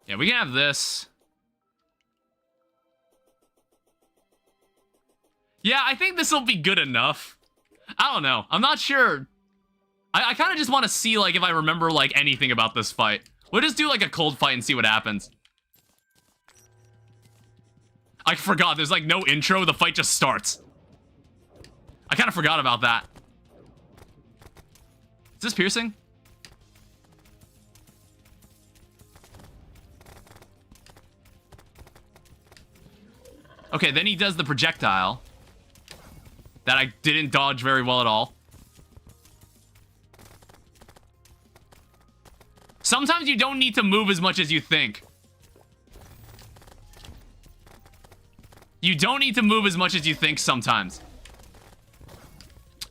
Yeah, we can have this. Yeah, I think this will be good enough. I don't know. I'm not sure. I kind of just want to see, like, if I remember, like, anything about this fight. We'll just do, like, a cold fight and see what happens. I forgot. There's, like, no intro. The fight just starts. I kind of forgot about that. Is this piercing? Okay, then he does the projectile. That I didn't dodge very well at all. Sometimes you don't need to move as much as you think. You don't need to move as much as you think sometimes.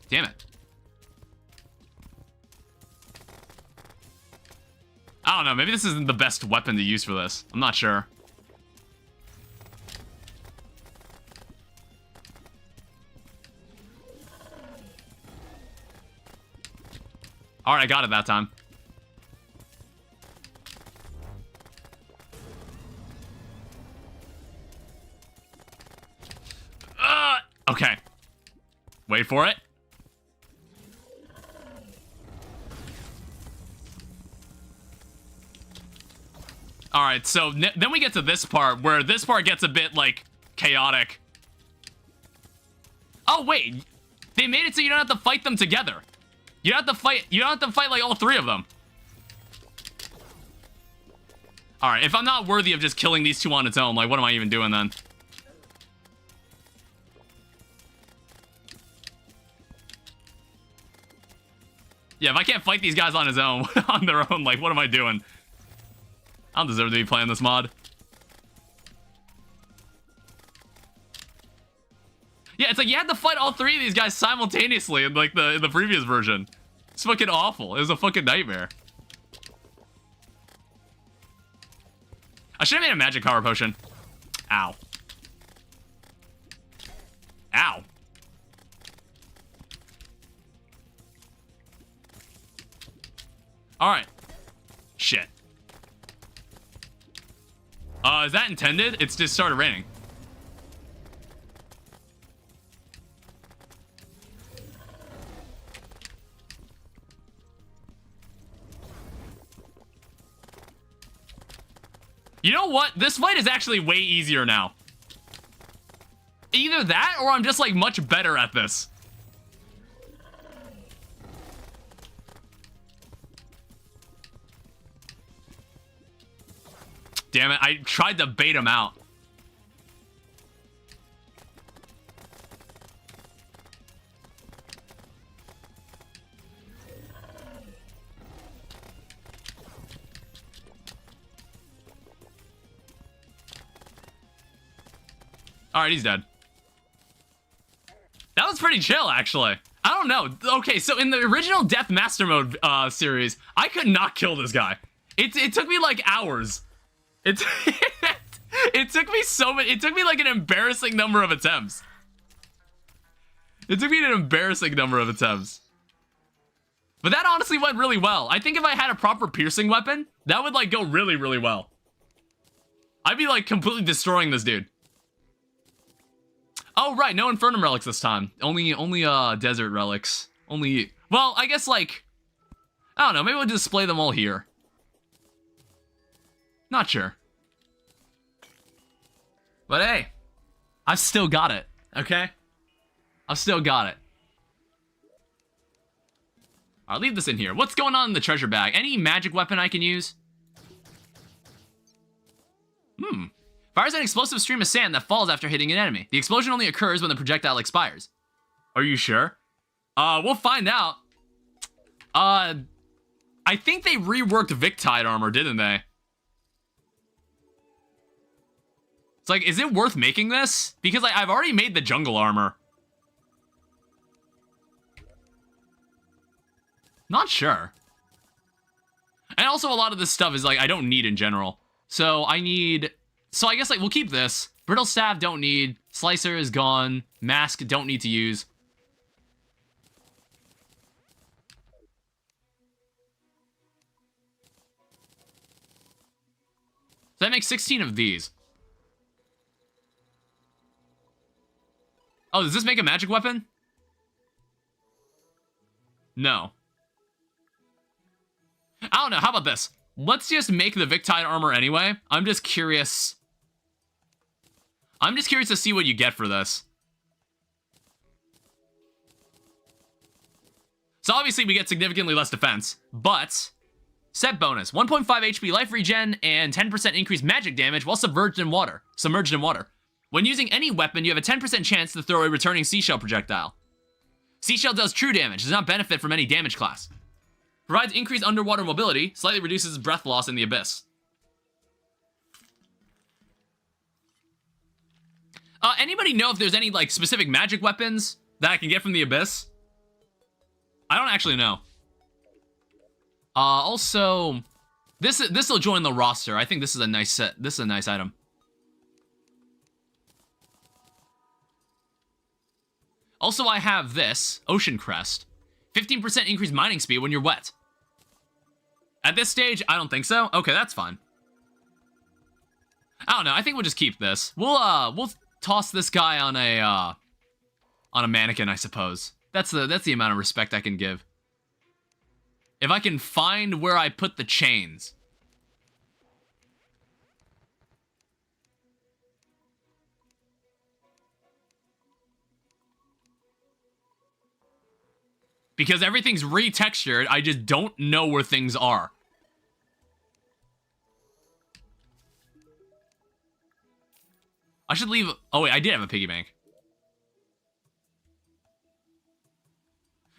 Damn it. I don't know, maybe this isn't the best weapon to use for this. I'm not sure. Alright, I got it that time. Okay. Wait for it. Alright, so then we get to this part, where this part gets a bit, like, chaotic. Oh, wait. They made it so you don't have to fight them together. You don't have to fight, like, all three of them. Alright, if I'm not worthy of just killing these two on its own, like, what am I even doing then? Yeah, if I can't fight these guys on his own, on their own, like, what am I doing? I don't deserve to be playing this mod. Yeah, it's like you had to fight all three of these guys simultaneously in, like, the previous version. It's fucking awful. It was a fucking nightmare. I should have made a magic power potion. Ow. Ow. Alright. Shit. Is that intended? It's just started raining. You know what? This fight is actually way easier now. Either that, or I'm just, like, much better at this. Damn it, I tried to bait him out. Alright, he's dead. That was pretty chill, actually. I don't know. Okay, so in the original Death Master Mode series, I could not kill this guy. It took me, like, hours. It took me so many. It took me like an embarrassing number of attempts. It took me an embarrassing number of attempts. But that honestly went really well. I think if I had a proper piercing weapon, that would, like, go really, really well. I'd be, like, completely destroying this dude. Oh, right, no infernum relics this time. Only desert relics. Well, I guess, like, I don't know, maybe we'll display them all here. Not sure. But hey, I've still got it, okay? I've still got it. I'll leave this in here. What's going on in the treasure bag? Any magic weapon I can use? Fires an explosive stream of sand that falls after hitting an enemy. The explosion only occurs when the projectile expires. Are you sure? We'll find out. I think they reworked Victide armor, didn't they? It's like, is it worth making this? Because I've already made the jungle armor. Not sure. And also a lot of this stuff is like I don't need in general. So I guess like we'll keep this. Brittle staff don't need. Slicer is gone. Mask don't need to use. So that makes 16 of these. Oh, does this make a magic weapon? No. I don't know. How about this? Let's just make the Victide armor anyway. I'm just curious to see what you get for this. So obviously we get significantly less defense, but set bonus, 1.5 HP life regen and 10% increased magic damage while submerged in water. When using any weapon, you have a 10% chance to throw a returning seashell projectile. Seashell does true damage, does not benefit from any damage class. Provides increased underwater mobility, slightly reduces breath loss in the abyss. Anybody know if there's any, like, specific magic weapons that I can get from the abyss? I don't actually know. Also, this'll join the roster. I think this is a nice set. This is a nice item. Also, I have this, Ocean Crest. 15% increased mining speed when you're wet. At this stage, I don't think so. Okay, that's fine. I don't know. I think we'll just keep this. We'll toss this guy on a mannequin, I suppose. That's the amount of respect I can give. If I can find where I put the chains. Because everything's retextured, I just don't know where things are. I should leave... Oh, wait, I did have a piggy bank.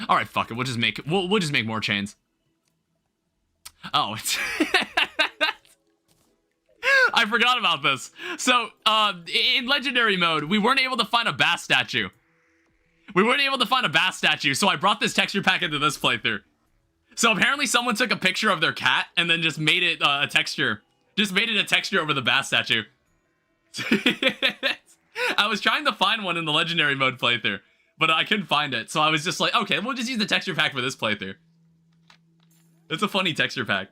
Alright, fuck it. We'll just make... We'll just make more chains. Oh, it's... I forgot about this. So, in Legendary mode, we weren't able to find a bass statue. So I brought this texture pack into this playthrough. So apparently someone took a picture of their cat and then just made it a texture. Just made it a texture over the bass statue. I was trying to find one in the Legendary mode playthrough, but I couldn't find it. So I was just like, okay, we'll just use the texture pack for this playthrough. It's a funny texture pack.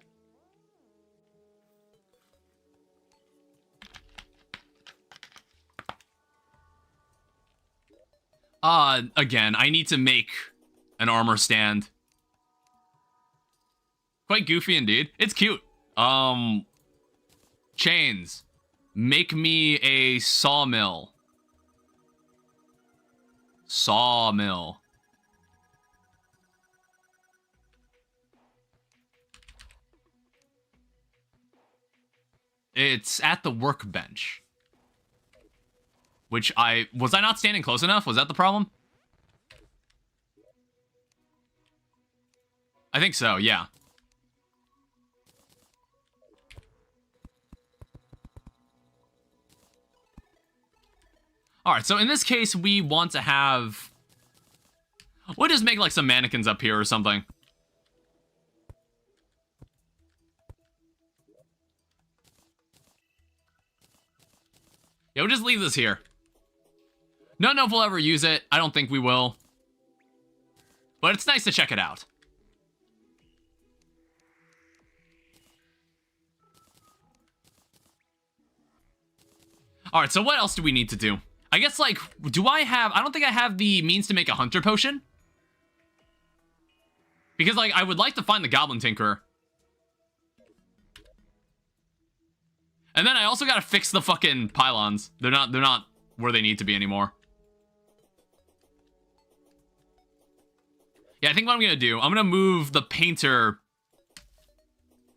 Again, I need to make an armor stand. Quite goofy indeed. It's cute. Chains. Make me a sawmill. Sawmill. It's at the workbench. Which was I not standing close enough? Was that the problem? I think so, yeah. Alright, so in this case, we want to have... We'll just make, like, some mannequins up here or something. Yeah, we'll just leave this here. Don't know if we'll ever use it. I don't think we will. But it's nice to check it out. Alright, so what else do we need to do? I guess, like, I don't think I have the means to make a hunter potion. Because, like, I would like to find the Goblin Tinkerer. And then I also gotta fix the fucking pylons. They're not where they need to be anymore. Yeah, I think what I'm gonna do, I'm gonna move the painter.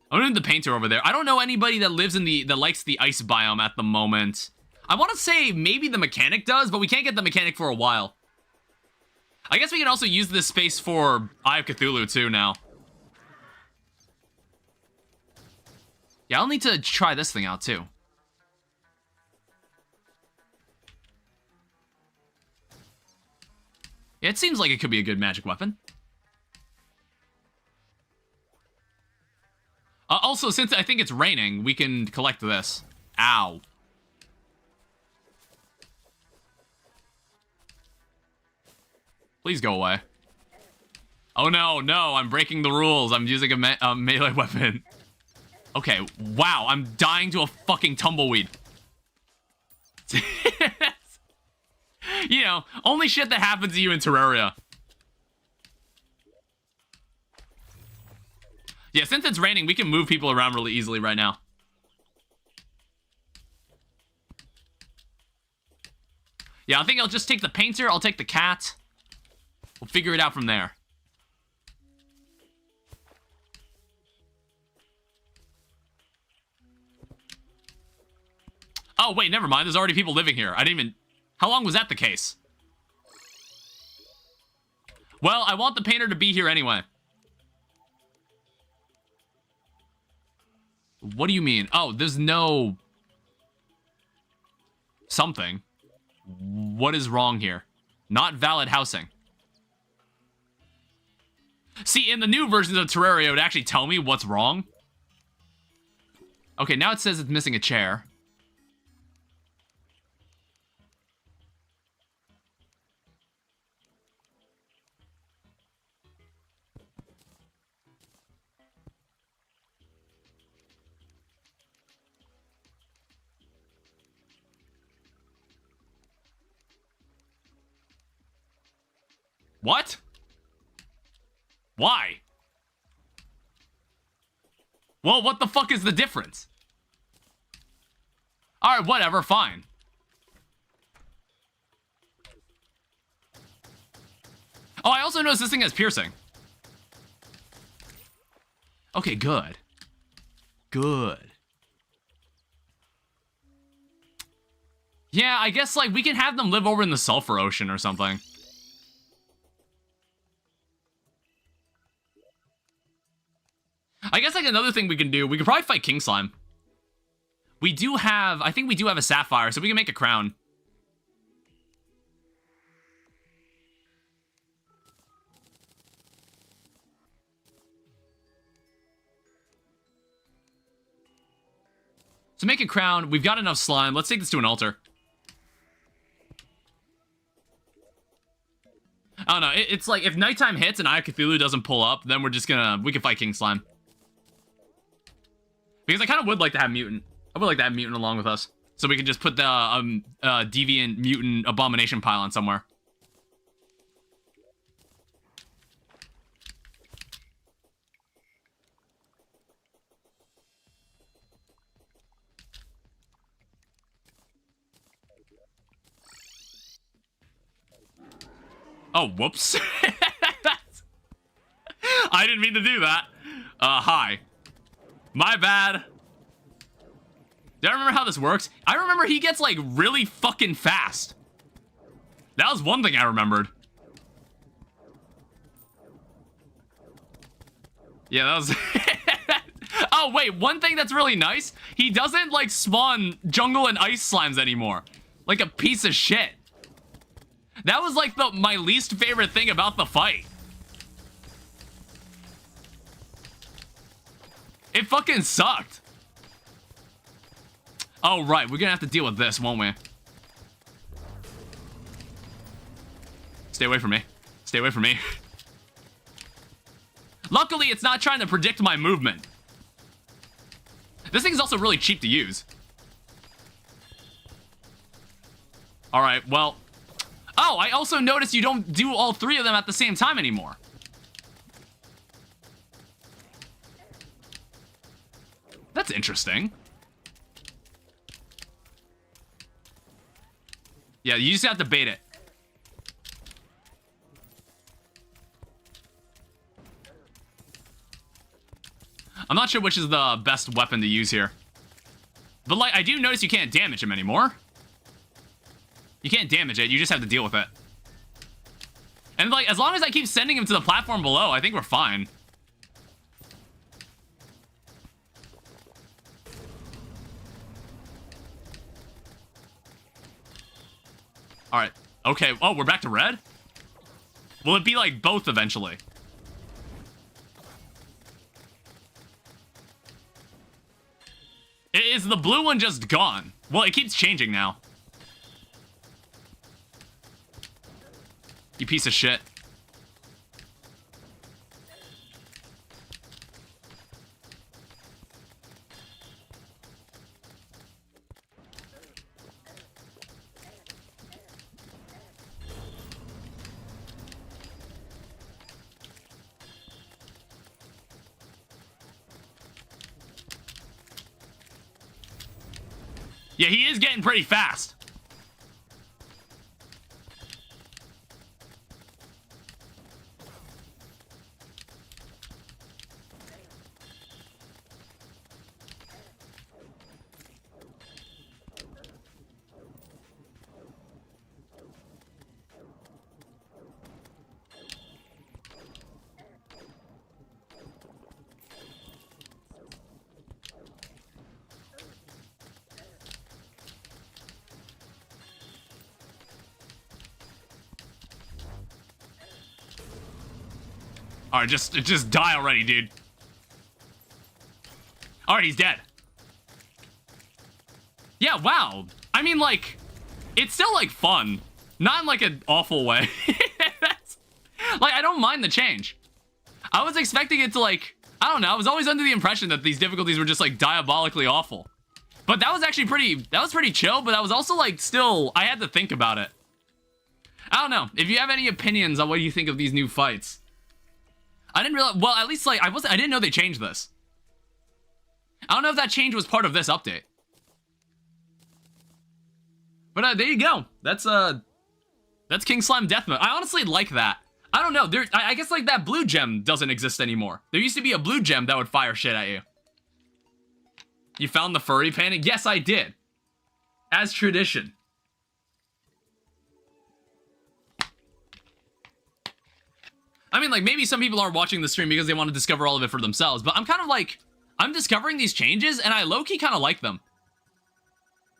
I'm gonna move the painter over there. I don't know anybody that lives that likes the ice biome at the moment. I want to say maybe the mechanic does, but we can't get the mechanic for a while. I guess we can also use this space for Eye of Cthulhu too now. Yeah, I'll need to try this thing out too. Yeah, it seems like it could be a good magic weapon. Also, since I think it's raining, we can collect this. Ow. Please go away. Oh no, no, I'm breaking the rules. I'm using a melee weapon. Okay, wow, I'm dying to a fucking tumbleweed. You know, only shit that happens to you in Terraria. Yeah, since it's raining, we can move people around really easily right now. Yeah, I think I'll just take the painter, I'll take the cat. We'll figure it out from there. Oh, wait, never mind. There's already people living here. I didn't even... How long was that the case? Well, I want the painter to be here anyway. What do you mean? Oh, there's no... something. What is wrong here? Not valid housing. See, in the new versions of Terraria, it would actually tell me what's wrong. Okay, now it says it's missing a chair. What? Why? Well, what the fuck is the difference? Alright, whatever, fine. Oh, I also noticed this thing has piercing. Okay, good. Good. Yeah, I guess, like, we can have them live over in the Sulfur Ocean or something. I guess, like, another thing we can do, we could probably fight King Slime. We do have, I think we do have a sapphire, so we can make a crown. To make a crown, we've got enough slime. Let's take this to an altar. I don't know, it's like, if nighttime hits and Eye of Cthulhu doesn't pull up, then we're just gonna, we can fight King Slime. Because I kind of would like to have Mutant. I would like to have Mutant along with us. So we can just put the Deviant Mutant Abomination pylon somewhere. Oh, whoops. I didn't mean to do that. Hi. My bad. Do I remember how this works? I remember he gets, like, really fucking fast. That was one thing I remembered. Yeah, that was... Oh, wait, one thing that's really nice, he doesn't, like, spawn jungle and ice slimes anymore. Like a piece of shit. That was, like, my least favorite thing about the fight. It fucking sucked. Oh, right. We're gonna have to deal with this, won't we? Stay away from me. Stay away from me. Luckily, it's not trying to predict my movement. This thing's also really cheap to use. Alright, well... Oh, I also noticed you don't do all three of them at the same time anymore. That's interesting. Yeah, you just have to bait it. I'm not sure which is the best weapon to use here. But, like, I do notice you can't damage him anymore. You can't damage it, you just have to deal with it. And, like, as long as I keep sending him to the platform below, I think we're fine. Alright. Okay. Oh, we're back to red? Will it be, like, both eventually? Is the blue one just gone? Well, it keeps changing now. You piece of shit. Yeah, he is getting pretty fast. All right, just die already, dude. All right, he's dead. Yeah, wow. I mean, like, it's still, like, fun. Not in, like, an awful way. Like, I don't mind the change. I was expecting it to, like, I don't know. I was always under the impression that these difficulties were just, like, diabolically awful. But that was actually pretty chill, but I was also, like, still, I had to think about it. I don't know. If you have any opinions on what you think of these new fights. I didn't realize, well, at least, like, I didn't know they changed this. I don't know if that change was part of this update. But, there you go. That's King Slime Death Mode. I honestly like that. I don't know, I guess, like, that blue gem doesn't exist anymore. There used to be a blue gem that would fire shit at you. You found the furry painting? Yes, I did. As tradition. I mean, like, maybe some people aren't watching the stream because they want to discover all of it for themselves, but I'm kind of like, I'm discovering these changes, and I low-key kind of like them.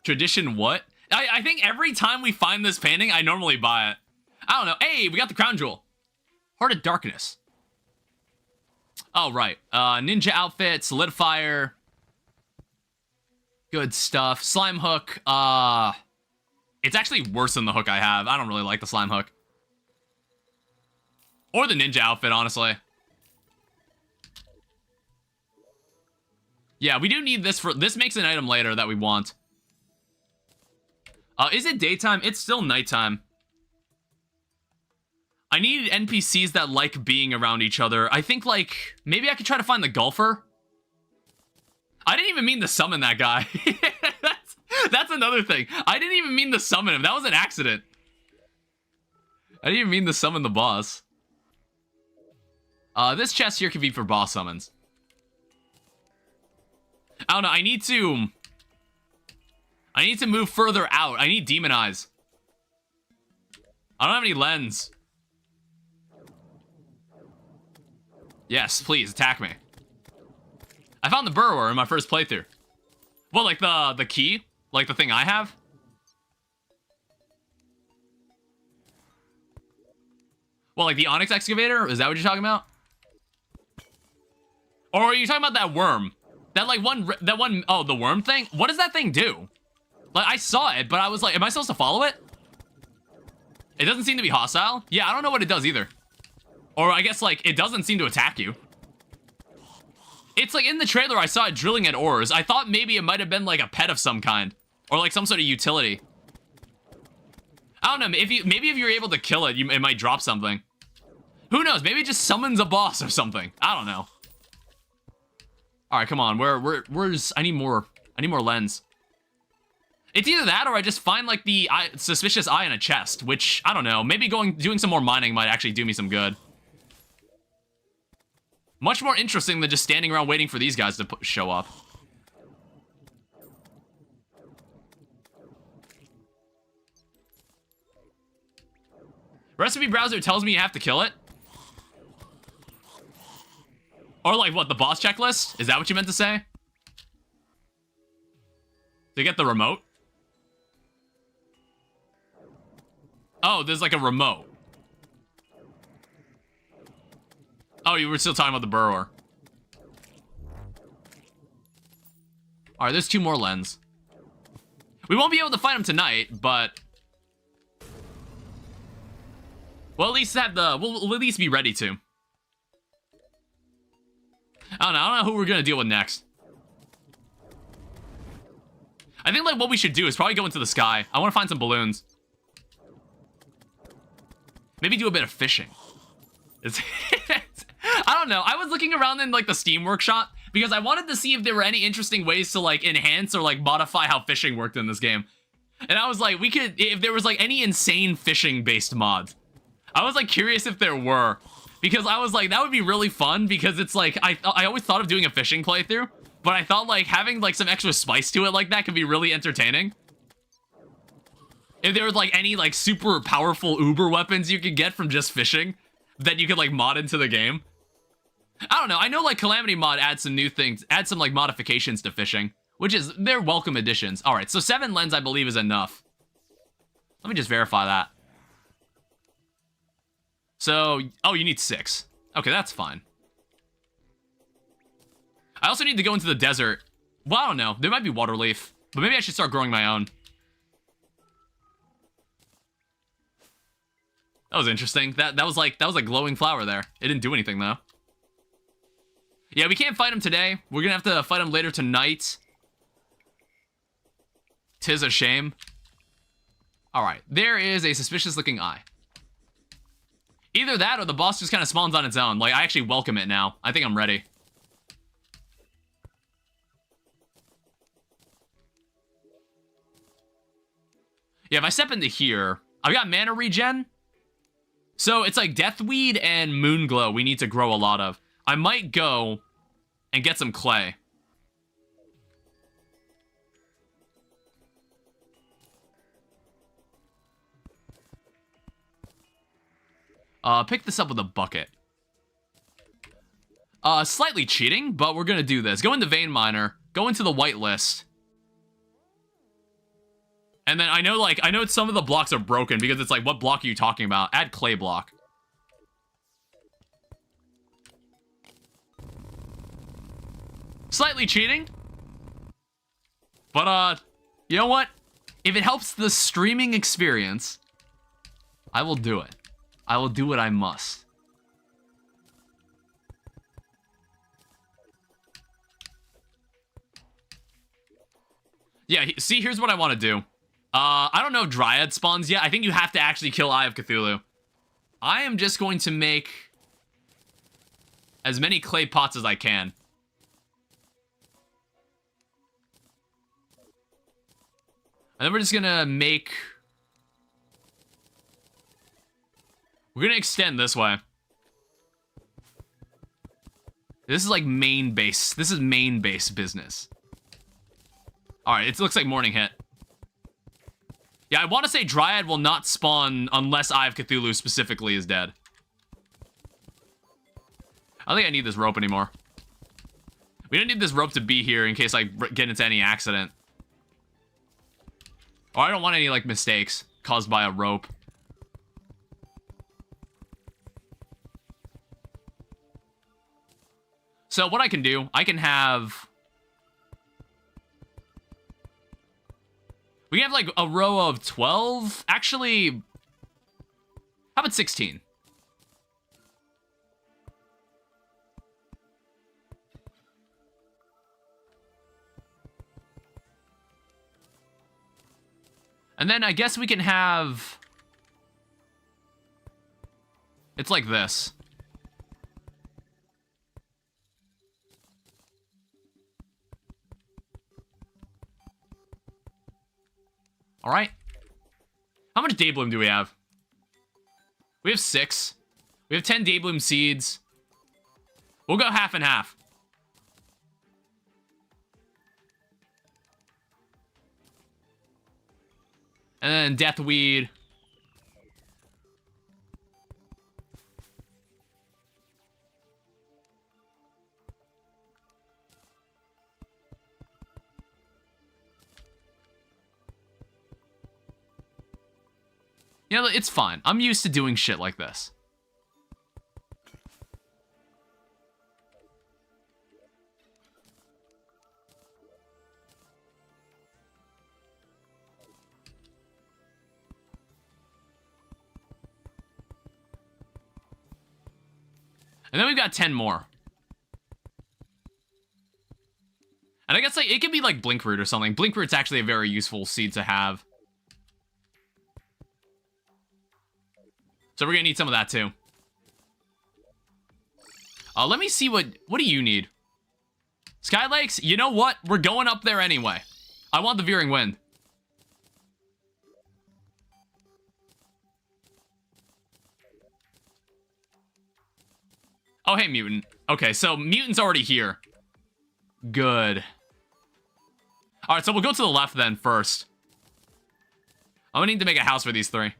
Tradition what? I think every time we find this painting, I normally buy it. I don't know. Hey, we got the crown jewel. Heart of Darkness. Oh, right. Ninja outfit, solidifier. Good stuff. Slime hook. It's actually worse than the hook I have. I don't really like the slime hook. Or the ninja outfit, honestly. Yeah, we do need this for... This makes an item later that we want. Is it daytime? It's still nighttime. I need NPCs that like being around each other. I think, like, maybe I could try to find the golfer. I didn't even mean to summon that guy. That's another thing. I didn't even mean to summon him. That was an accident. I didn't even mean to summon the boss. This chest here could be for boss summons. I don't know. I need to move further out. I need demon eyes. I don't have any lens. Yes, please, attack me. I found the burrower in my first playthrough. Well, like the key? Like the thing I have? Well, like the onyx excavator? Is that what you're talking about? Or are you talking about that worm? That one, oh, the worm thing? What does that thing do? Like, I saw it, but I was like, am I supposed to follow it? It doesn't seem to be hostile. Yeah, I don't know what it does either. Or I guess, like, it doesn't seem to attack you. It's like in the trailer, I saw it drilling at ores. I thought maybe it might have been like a pet of some kind. Or like some sort of utility. I don't know, maybe if you're able to kill it, it might drop something. Who knows, maybe it just summons a boss or something. I don't know. Alright, come on, where's, I need more lens. It's either that or I just find like the suspicious eye in a chest, which, I don't know, maybe doing some more mining might actually do me some good. Much more interesting than just standing around waiting for these guys to show up. Recipe browser tells me you have to kill it? Or like what, the boss checklist? Is that what you meant to say? To get the remote? Oh, there's like a remote. Oh, you were still talking about the burrower. All right, there's 2 more lens. We won't be able to fight them tonight, but we'll at least have the. We'll at least be ready to. I don't know who we're gonna deal with next. I think like what we should do is probably go into the sky. I want to find some balloons. Maybe do a bit of fishing. I don't know. I was looking around in like the Steam workshop because I wanted to see if there were any interesting ways to like enhance or like modify how fishing worked in this game. And I was like, we could, if there was like any insane fishing based mods. I was like curious if there were, because I was like, that would be really fun because it's like, I always thought of doing a fishing playthrough, but I thought like having like some extra spice to it like that could be really entertaining. If there was like any like super powerful uber weapons you could get from just fishing that you could like mod into the game. I don't know. I know like Calamity Mod adds some new things, adds some like modifications to fishing, which is, they're welcome additions. All right, so 7 lens I believe is enough. Let me just verify that. So, oh, you need 6. Okay, that's fine. I also need to go into the desert. Well, I don't know. There might be water leaf, but maybe I should start growing my own. That was interesting. That was like glowing flower there. It didn't do anything though. Yeah, we can't fight him today. We're gonna have to fight him later tonight. 'Tis a shame. All right, there is a suspicious looking eye. Either that or the boss just kind of spawns on its own. Like, I actually welcome it now. I think I'm ready. Yeah, if I step into here, I've got mana regen. So it's like Deathweed and Moonglow we need to grow a lot of. I might go and get some clay. Pick this up with a bucket. Slightly cheating, but we're gonna do this. Go into Vein Miner, go into the whitelist. And then I know some of the blocks are broken because it's like, what block are you talking about? Add clay block. Slightly cheating. But, you know what? If it helps the streaming experience, I will do it. I will do what I must. Yeah, see, here's what I want to do. I don't know if Dryad spawns yet. I think you have to actually kill Eye of Cthulhu. I am just going to make as many clay pots as I can. And then we're just gonna make... We're gonna extend this way. This is like main base. This is main base business. Alright, it looks like morning hit. Yeah, I want to say Dryad will not spawn unless Eye of Cthulhu specifically is dead. I don't think I need this rope anymore. We don't need this rope to be here in case I get into any accident. Or I don't want any, like, mistakes caused by a rope. So what I can do, I can have... We have, like, a row of 12? Actually, how about 16? And then I guess we can have... It's like this. All right. How much Daybloom do we have? We have 6. We have 10 Daybloom seeds. We'll go half and half. And then Deathweed. You know, it's fine. I'm used to doing shit like this. And then we've got 10 more. And I guess like it could be like Blinkroot or something. Blinkroot's actually a very useful seed to have. So we're gonna need some of that too. Let me see what do you need? Skylakes, you know what? We're going up there anyway. I want the veering wind. Oh, hey, mutant. Okay, so mutant's already here. Good. All right, so we'll go to the left then first. I'm gonna need to make a house for these three.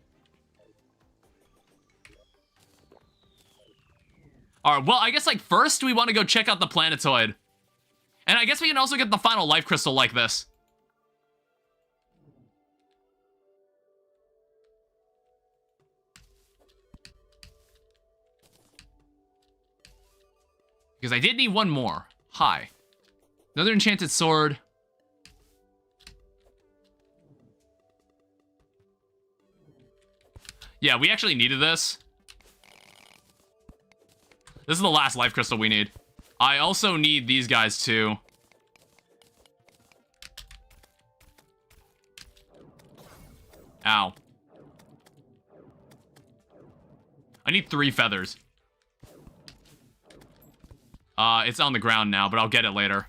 All right, well, I guess, like, first we want to go check out the planetoid. And I guess we can also get the final life crystal like this. Because I did need one more. Hi. Another enchanted sword. Yeah, we actually needed this. This is the last life crystal we need. I also need these guys too. Ow. I need 3 feathers. It's on the ground now, but I'll get it later.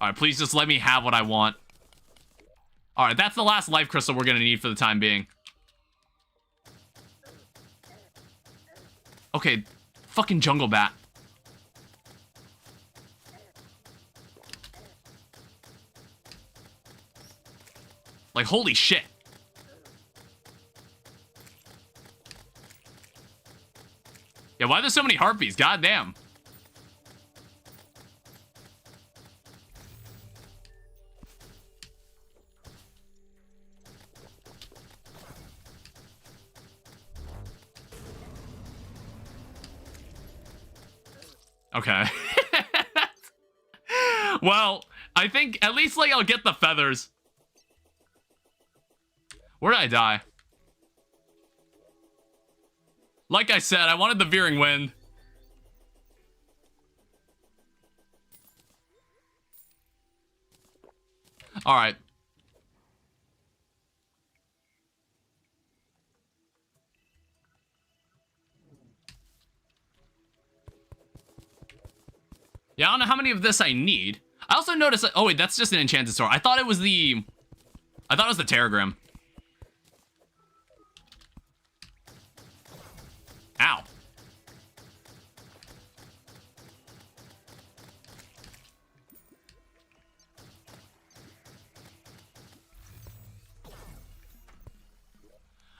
Alright, please just let me have what I want. Alright, that's the last life crystal we're gonna need for the time being. Okay, fucking jungle bat. Like, holy shit. Yeah, why are there so many harpies? God damn. Okay. Well, I think at least, like, I'll get the feathers. Where did I die? Like I said, I wanted the veering wind. Alright. Yeah, I don't know how many of this I need. I also noticed that, oh wait, that's just an enchanted sword. I thought it was the Terragram. Ow.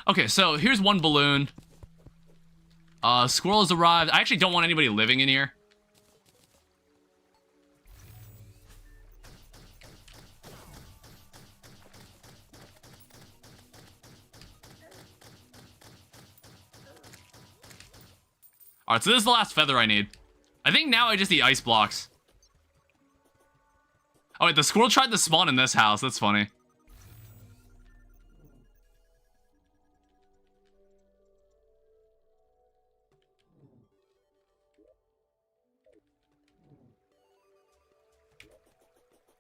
Okay, so here's one balloon. Squirrel has arrived. I actually don't want anybody living in here. Alright, so this is the last feather I need. I think now I just need ice blocks. Oh wait, the squirrel tried to spawn in this house. That's funny.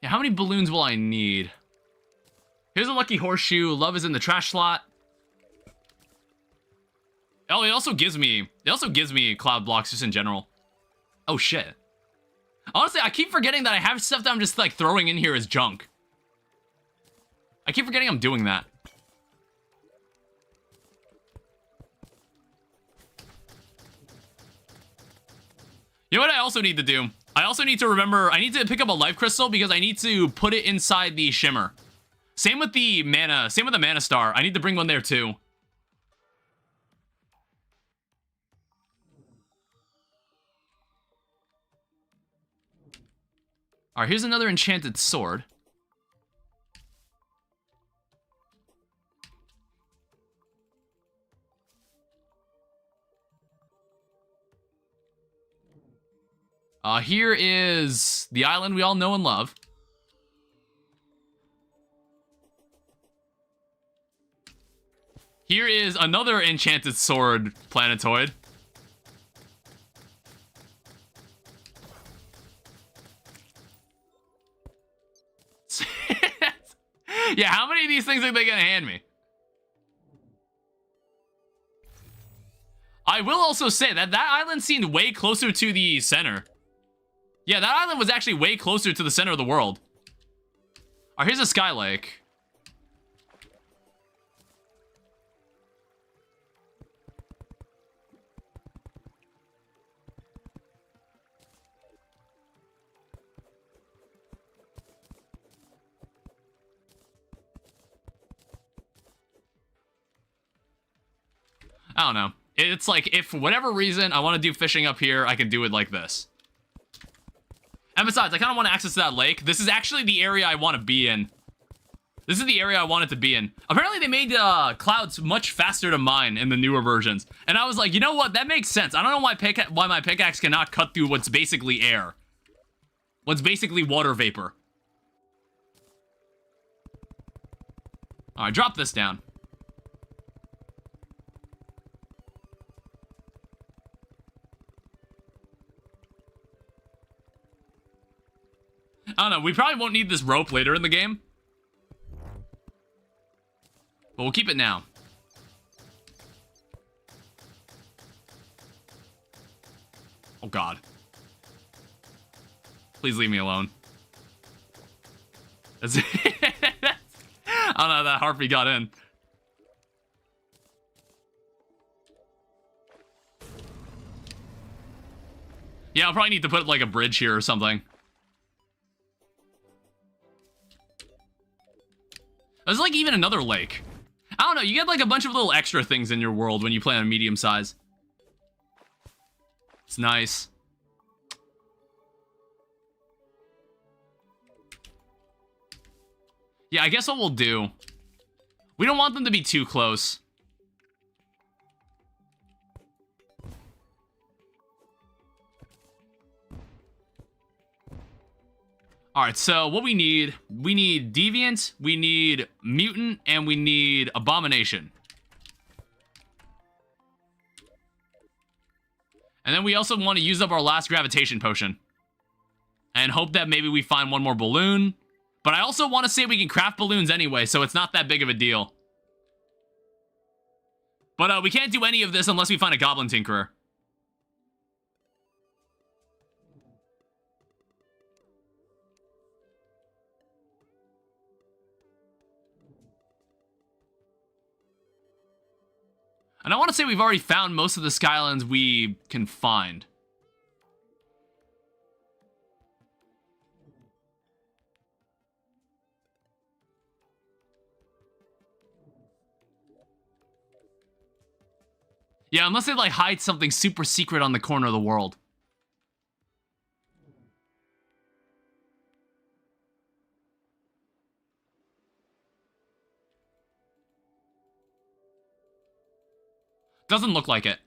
Yeah, how many balloons will I need? Here's a lucky horseshoe. Love is in the trash slot. Oh, it also gives me cloud blocks just in general. Oh shit. Honestly, I keep forgetting that I have stuff that I'm just like throwing in here as junk. I keep forgetting I'm doing that. You know what I also need to do? I also need to remember, I need to pick up a life crystal because I need to put it inside the shimmer. Same with the mana star. I need to bring one there too. Alright, here's another enchanted sword. Here is the island we all know and love. Here is another enchanted sword planetoid. Yeah, how many of these things are they gonna hand me? I will also say that that island seemed way closer to the center. Yeah, that island was actually way closer to the center of the world. Alright, here's a sky lake. I don't know. It's like, if for whatever reason I want to do fishing up here, I can do it like this. And besides, I kind of want to access that lake. This is actually the area I want to be in. This is the area I wanted to be in. Apparently, they made clouds much faster to mine in the newer versions. And I was like, you know what? That makes sense. I don't know why my pickaxe cannot cut through what's basically air. What's basically water vapor. Alright, drop this down. I don't know, we probably won't need this rope later in the game. But we'll keep it now. Oh god. Please leave me alone. That's I don't know how that harpy got in. Yeah, I'll probably need to put like a bridge here or something. There's like even another lake. I don't know, you get like a bunch of little extra things in your world when you play on a medium size. It's nice. Yeah, I guess what we'll do... We don't want them to be too close. Alright, so what we need Deviant, we need Mutant, and we need Abomination. And then we also want to use up our last Gravitation Potion. And hope that maybe we find one more balloon. But I also want to say we can craft balloons anyway, so it's not that big of a deal. But we can't do any of this unless we find a Goblin Tinkerer. And I want to say we've already found most of the Skylands we can find. Yeah, unless they like hide something super secret on the corner of the world. Doesn't look like it.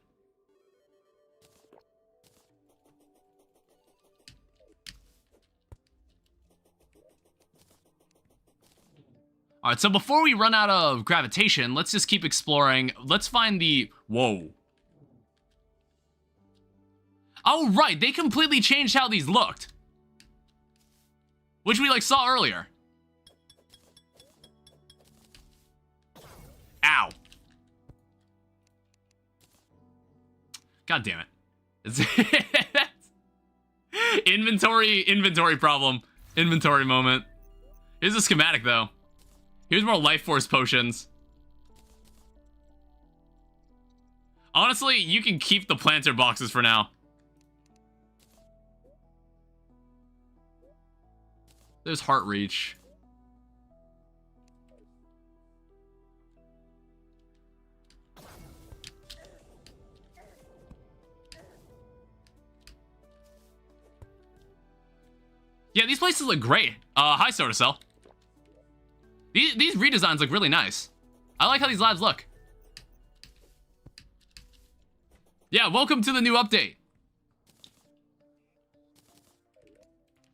Alright, so before we run out of gravitation, let's just keep exploring. Let's find the... Whoa. Oh, right, they completely changed how these looked. Which we, like, saw earlier. Ow. God damn it. Inventory problem. Inventory moment. Here's a schematic, though. Here's more life force potions. Honestly, you can keep the planter boxes for now. There's heart reach. Yeah, these places look great. Hi, Soda Cell. These redesigns look really nice. I like how these labs look. Yeah, welcome to the new update.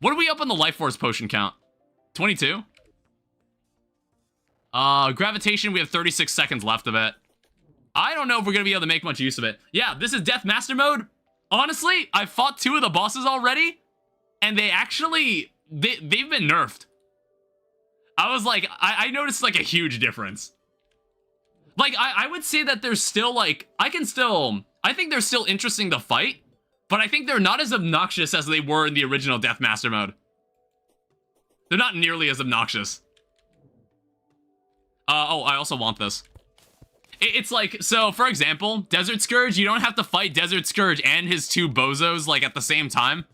What are we up on the life force potion count? 22? Gravitation, we have 36 seconds left of it. I don't know if we're going to be able to make much use of it. Yeah, this is Death Master mode. Honestly, I fought 2 of the bosses already, and they actually, they've been nerfed. I was like, I noticed like a huge difference. Like, I would say that there's still like, I think they're still interesting to fight, but I think they're not as obnoxious as they were in the original Death Master mode. They're not nearly as obnoxious. Oh, I also want this. It's like, so for example, Desert Scourge, you don't have to fight Desert Scourge and his 2 bozos like at the same time.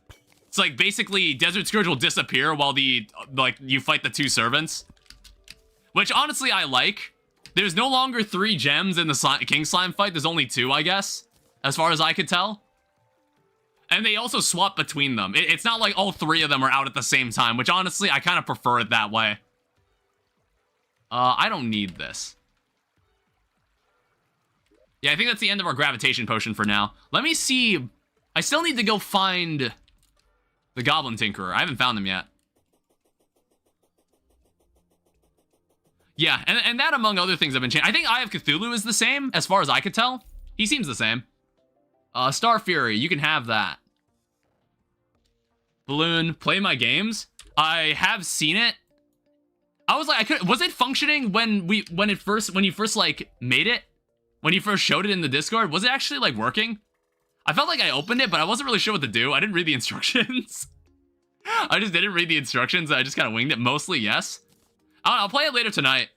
It's like basically Desert Scourge will disappear while you fight the 2 servants. Which honestly I like. There's no longer 3 gems in the King Slime fight, there's only 2 I guess, as far as I could tell. And they also swap between them. It's not like all 3 of them are out at the same time, which honestly I kind of prefer it that way. I don't need this. Yeah, I think that's the end of our gravitation potion for now. Let me see. I still need to go find the Goblin Tinkerer. I haven't found them yet. Yeah, and that among other things have been changed. I think Eye of Cthulhu is the same, as far as I could tell. He seems the same. Star Fury, you can have that. Balloon, play my games. I have seen it. I was like, was it functioning when you first like made it? When you first showed it in the Discord, was it actually like working? I felt like I opened it, but I wasn't really sure what to do. I didn't read the instructions. I just didn't read the instructions. I just kind of winged it. Mostly, yes. I don't know, I'll play it later tonight.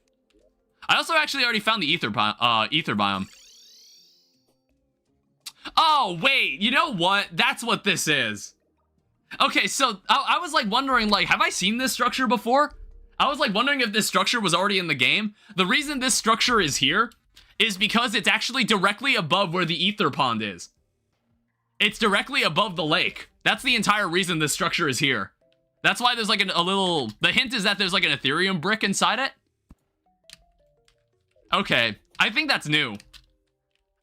I also actually already found the ether biome. Oh, wait, you know what? That's what this is. Okay, so I was like wondering, like, have I seen this structure before? I was like wondering if this structure was already in the game. The reason this structure is here is because it's actually directly above where the ether pond is. It's directly above the lake. That's the entire reason this structure is here. That's why there's like a little... The hint is that there's like an Ethereum brick inside it. Okay, I think that's new.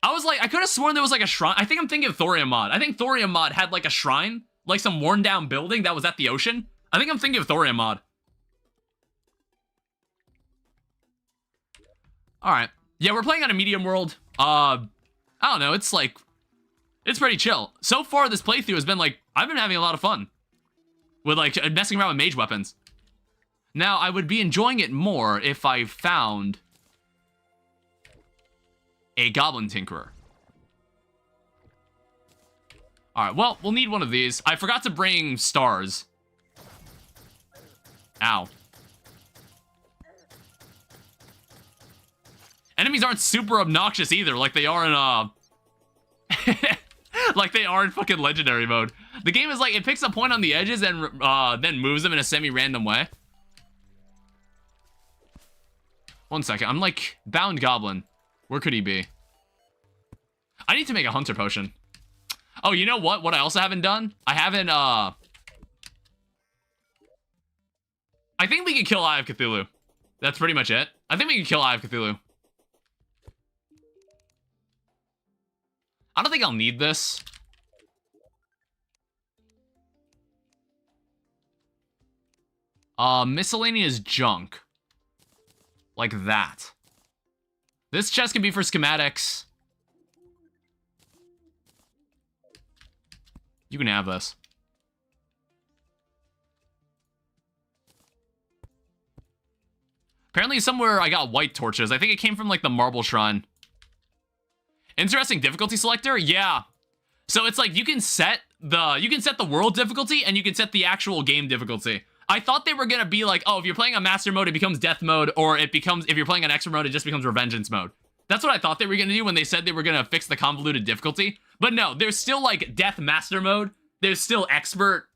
I was like, I could have sworn there was like a shrine. I think I'm thinking of Thorium Mod. I think Thorium Mod had like a shrine, like some worn down building that was at the ocean. I think I'm thinking of Thorium Mod. All right. Yeah, we're playing on a medium world. I don't know. It's like, it's pretty chill. So far, this playthrough has been like, I've been having a lot of fun with like messing around with mage weapons. Now, I would be enjoying it more if I found a Goblin Tinkerer. All right, well, we'll need one of these. I forgot to bring stars. Ow. Enemies aren't super obnoxious either, like they are in, like they are in fucking legendary mode. The game is like, it picks a point on the edges and then moves them in a semi-random way. One second, I'm like, bound goblin. Where could he be? I need to make a hunter potion. Oh, you know what? What I also haven't done? I haven't, I think we can kill Eye of Cthulhu. That's pretty much it. I think we can kill Eye of Cthulhu. I don't think I'll need this. Miscellaneous junk. Like that. This chest can be for schematics. You can have this. Apparently somewhere I got white torches. I think it came from like the marble shrine. Interesting difficulty selector? Yeah. So it's like you can set the world difficulty and you can set the actual game difficulty. I thought they were gonna be like, oh, if you're playing on master mode, it becomes death mode, or it becomes, if you're playing on expert mode, it just becomes revengeance mode. That's what I thought they were gonna do when they said they were gonna fix the convoluted difficulty. But no, there's still like death master mode. There's still expert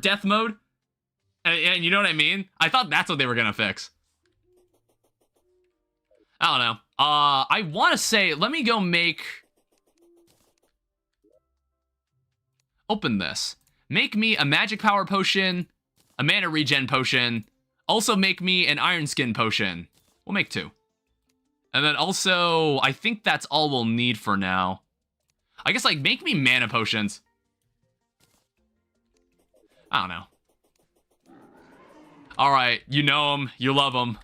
death mode. And you know what I mean? I thought that's what they were gonna fix. I don't know. I want to say, let me go make... Open this. Make me a magic power potion, a mana regen potion. Also make me an iron skin potion. We'll make 2. And then also, I think that's all we'll need for now. I guess, like, make me mana potions. I don't know. Alright, you know them, you love them.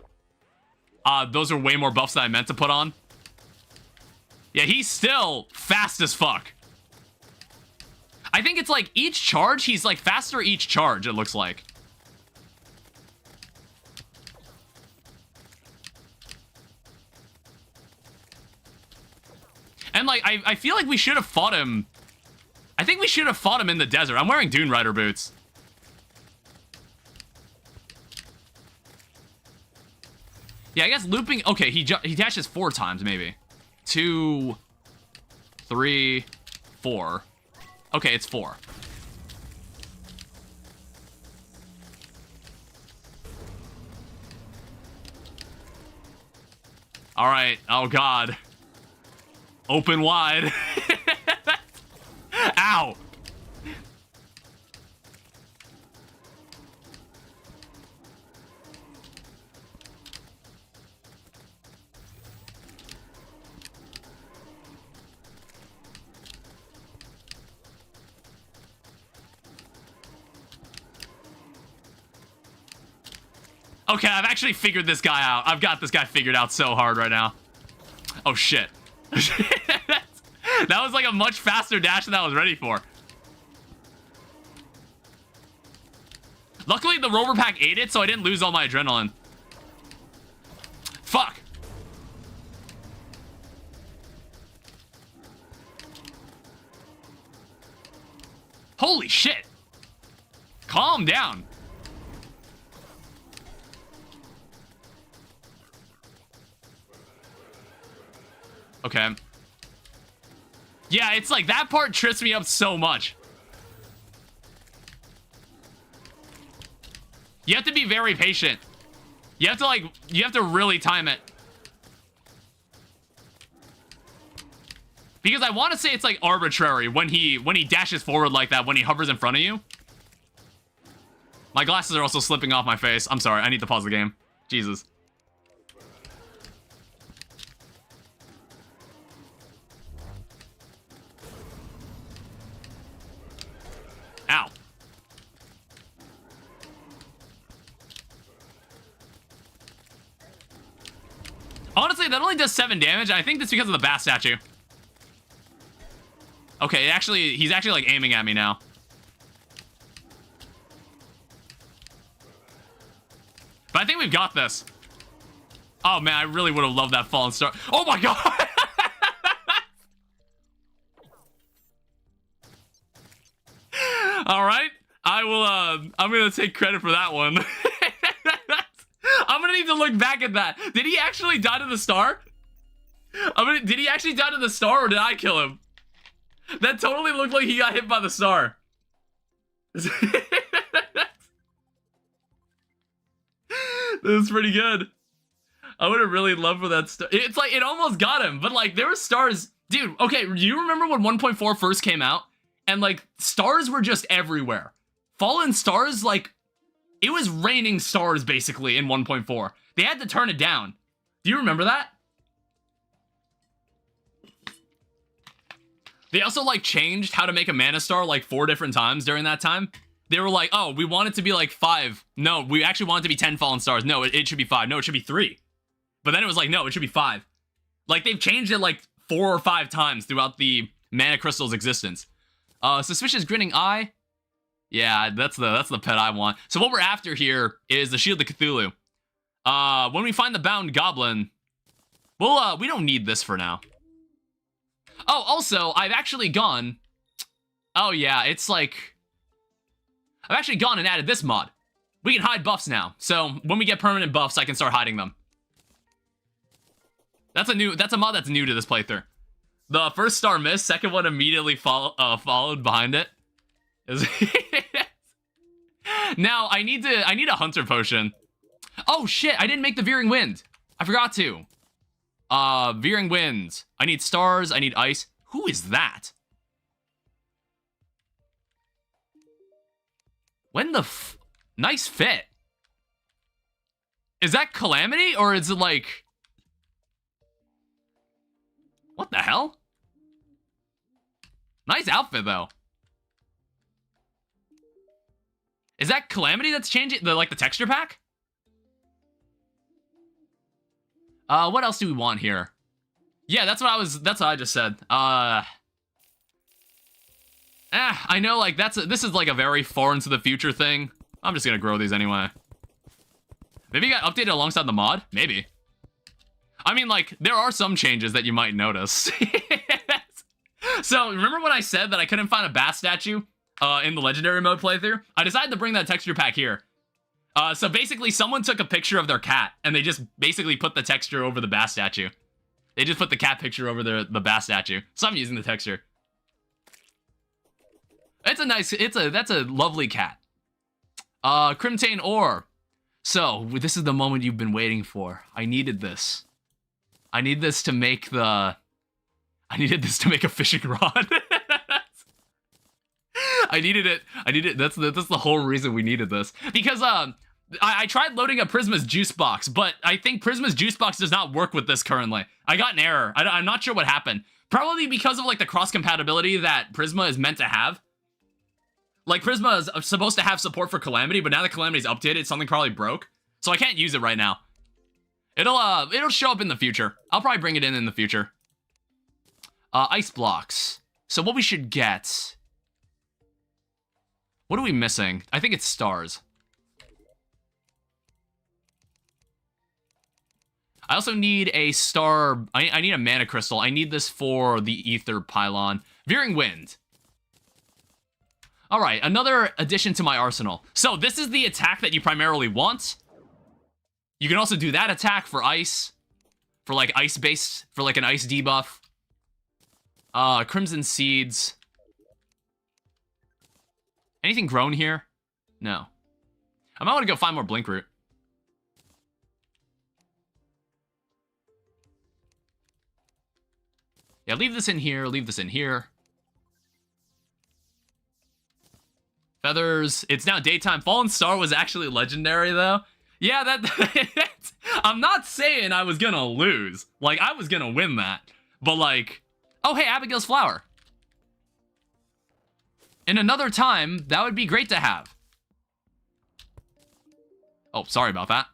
Those are way more buffs than I meant to put on. Yeah, he's still fast as fuck. I think it's like each charge, he's like faster each charge, it looks like. And like, I feel like we should have fought him. I think we should have fought him in the desert. I'm wearing Dune Rider boots. Yeah, I guess looping. Okay, he dashes 4 times, maybe. 2, 3, 4. Okay, it's 4. All right. Oh, God. Open wide. Ow. Okay, I've actually figured this guy out. I've got this guy figured out so hard right now. Oh, shit. That was like a much faster dash than I was ready for. Luckily, the rover pack ate it, so I didn't lose all my adrenaline. Fuck. Holy shit. Calm down. Okay. Yeah, it's like that part trips me up so much. You have to be very patient. You have to really time it. Because I want to say it's like arbitrary when he dashes forward like that, when he hovers in front of you. My glasses are also slipping off my face. I'm sorry, I need to pause the game. Jesus. Ow. Honestly, that only does 7 damage. I think that's because of the bat statue. Okay, he's actually like aiming at me now. But I think we've got this. Oh man, I really would have loved that fallen star. Oh my god! All right, I will. I'm gonna take credit for that one. I'm gonna need to look back at that. Did he actually die to the star? Did he actually die to the star, or did I kill him? That totally looked like he got hit by the star. This is pretty good. I would have really loved for that star. It's like, it almost got him, but like, there were stars. Dude, okay, do you remember when 1.4 first came out? And like, stars were just everywhere. Fallen stars, like, it was raining stars basically in 1.4. They had to turn it down. Do you remember that? They also like changed how to make a mana star like 4 different times during that time. They were like, oh, we want it to be like 5. No, we actually want it to be 10 fallen stars. No, it should be 5. No, it should be 3. But then it was like, no, it should be 5. Like, they've changed it like 4 or 5 times throughout the mana crystal's existence. Suspicious grinning eye. Yeah, that's the pet I want. So what we're after here is the Shield of Cthulhu. When we find the bound goblin, we don't need this for now. Oh, also, I've actually gone... Oh, yeah, it's like... I've actually gone and added this mod. We can hide buffs now. So, when we get permanent buffs, I can start hiding them. That's a mod that's new to this playthrough. The first star missed, second one immediately followed behind it. Now, I need a hunter potion. Oh, shit, I didn't make the Veering Wind. I forgot to. Veering Wind. I need stars, I need ice. Who is that? When the nice fit. Is that Calamity, or is it like... What the hell? Nice outfit, though. Is that Calamity that's changing, the texture pack? What else do we want here? Yeah, that's what I just said. I know, like, this is like a very far into the future thing. I'm just gonna grow these anyway. Maybe it got updated alongside the mod? Maybe. I mean, like, there are some changes that you might notice. So, remember when I said that I couldn't find a bat statue in the legendary mode playthrough? I decided to bring that texture pack here. So basically, someone took a picture of their cat, and they just basically put the texture over the bat statue. They just put the cat picture over the bat statue. So I'm using the texture. It's a nice, that's a lovely cat. Crimtane ore. So, this is the moment you've been waiting for. I needed this. I need this to make the... I needed this to make a fishing rod. I needed it. That's the whole reason we needed this. Because, I tried loading up Prisma's juice box, but I think Prisma's juice box does not work with this currently. I got an error. I'm not sure what happened. Probably because of, like, the cross-compatibility that Prisma is meant to have. Like, Prisma is supposed to have support for Calamity, but now that Calamity's updated, something probably broke. So I can't use it right now. It'll show up in the future. I'll probably bring it in the future. Ice blocks. So what we should get... What are we missing? I think it's stars. I also need a star... I need a mana crystal. I need this for the ether pylon. Veering wind. Alright, another addition to my arsenal. So this is the attack that you primarily want. You can also do that attack for ice. For like ice-based, for like an ice debuff. Crimson seeds. Anything grown here? No. I might want to go find more blink root. Yeah, leave this in here, leave this in here. Feathers. It's now daytime. Fallen Star was actually legendary, though. Yeah, that... I'm not saying I was gonna lose. Like, I was gonna win that. But, like... Oh, hey, Abigail's flower. In another time, that would be great to have. Oh, sorry about that.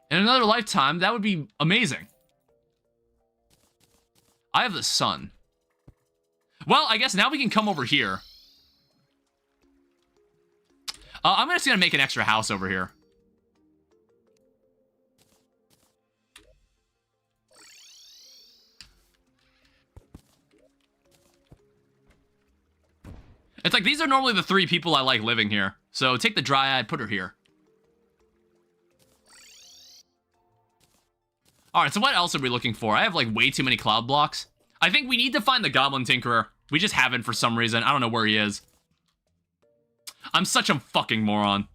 In another lifetime, that would be amazing. I have the sun. Well, I guess now we can come over here. I'm just gonna make an extra house over here. It's like, these are normally the 3 people I like living here. So take the Dryad, put her here. Alright, so what else are we looking for? I have, like, way too many cloud blocks. I think we need to find the Goblin Tinkerer. We just haven't for some reason. I don't know where he is. I'm such a fucking moron.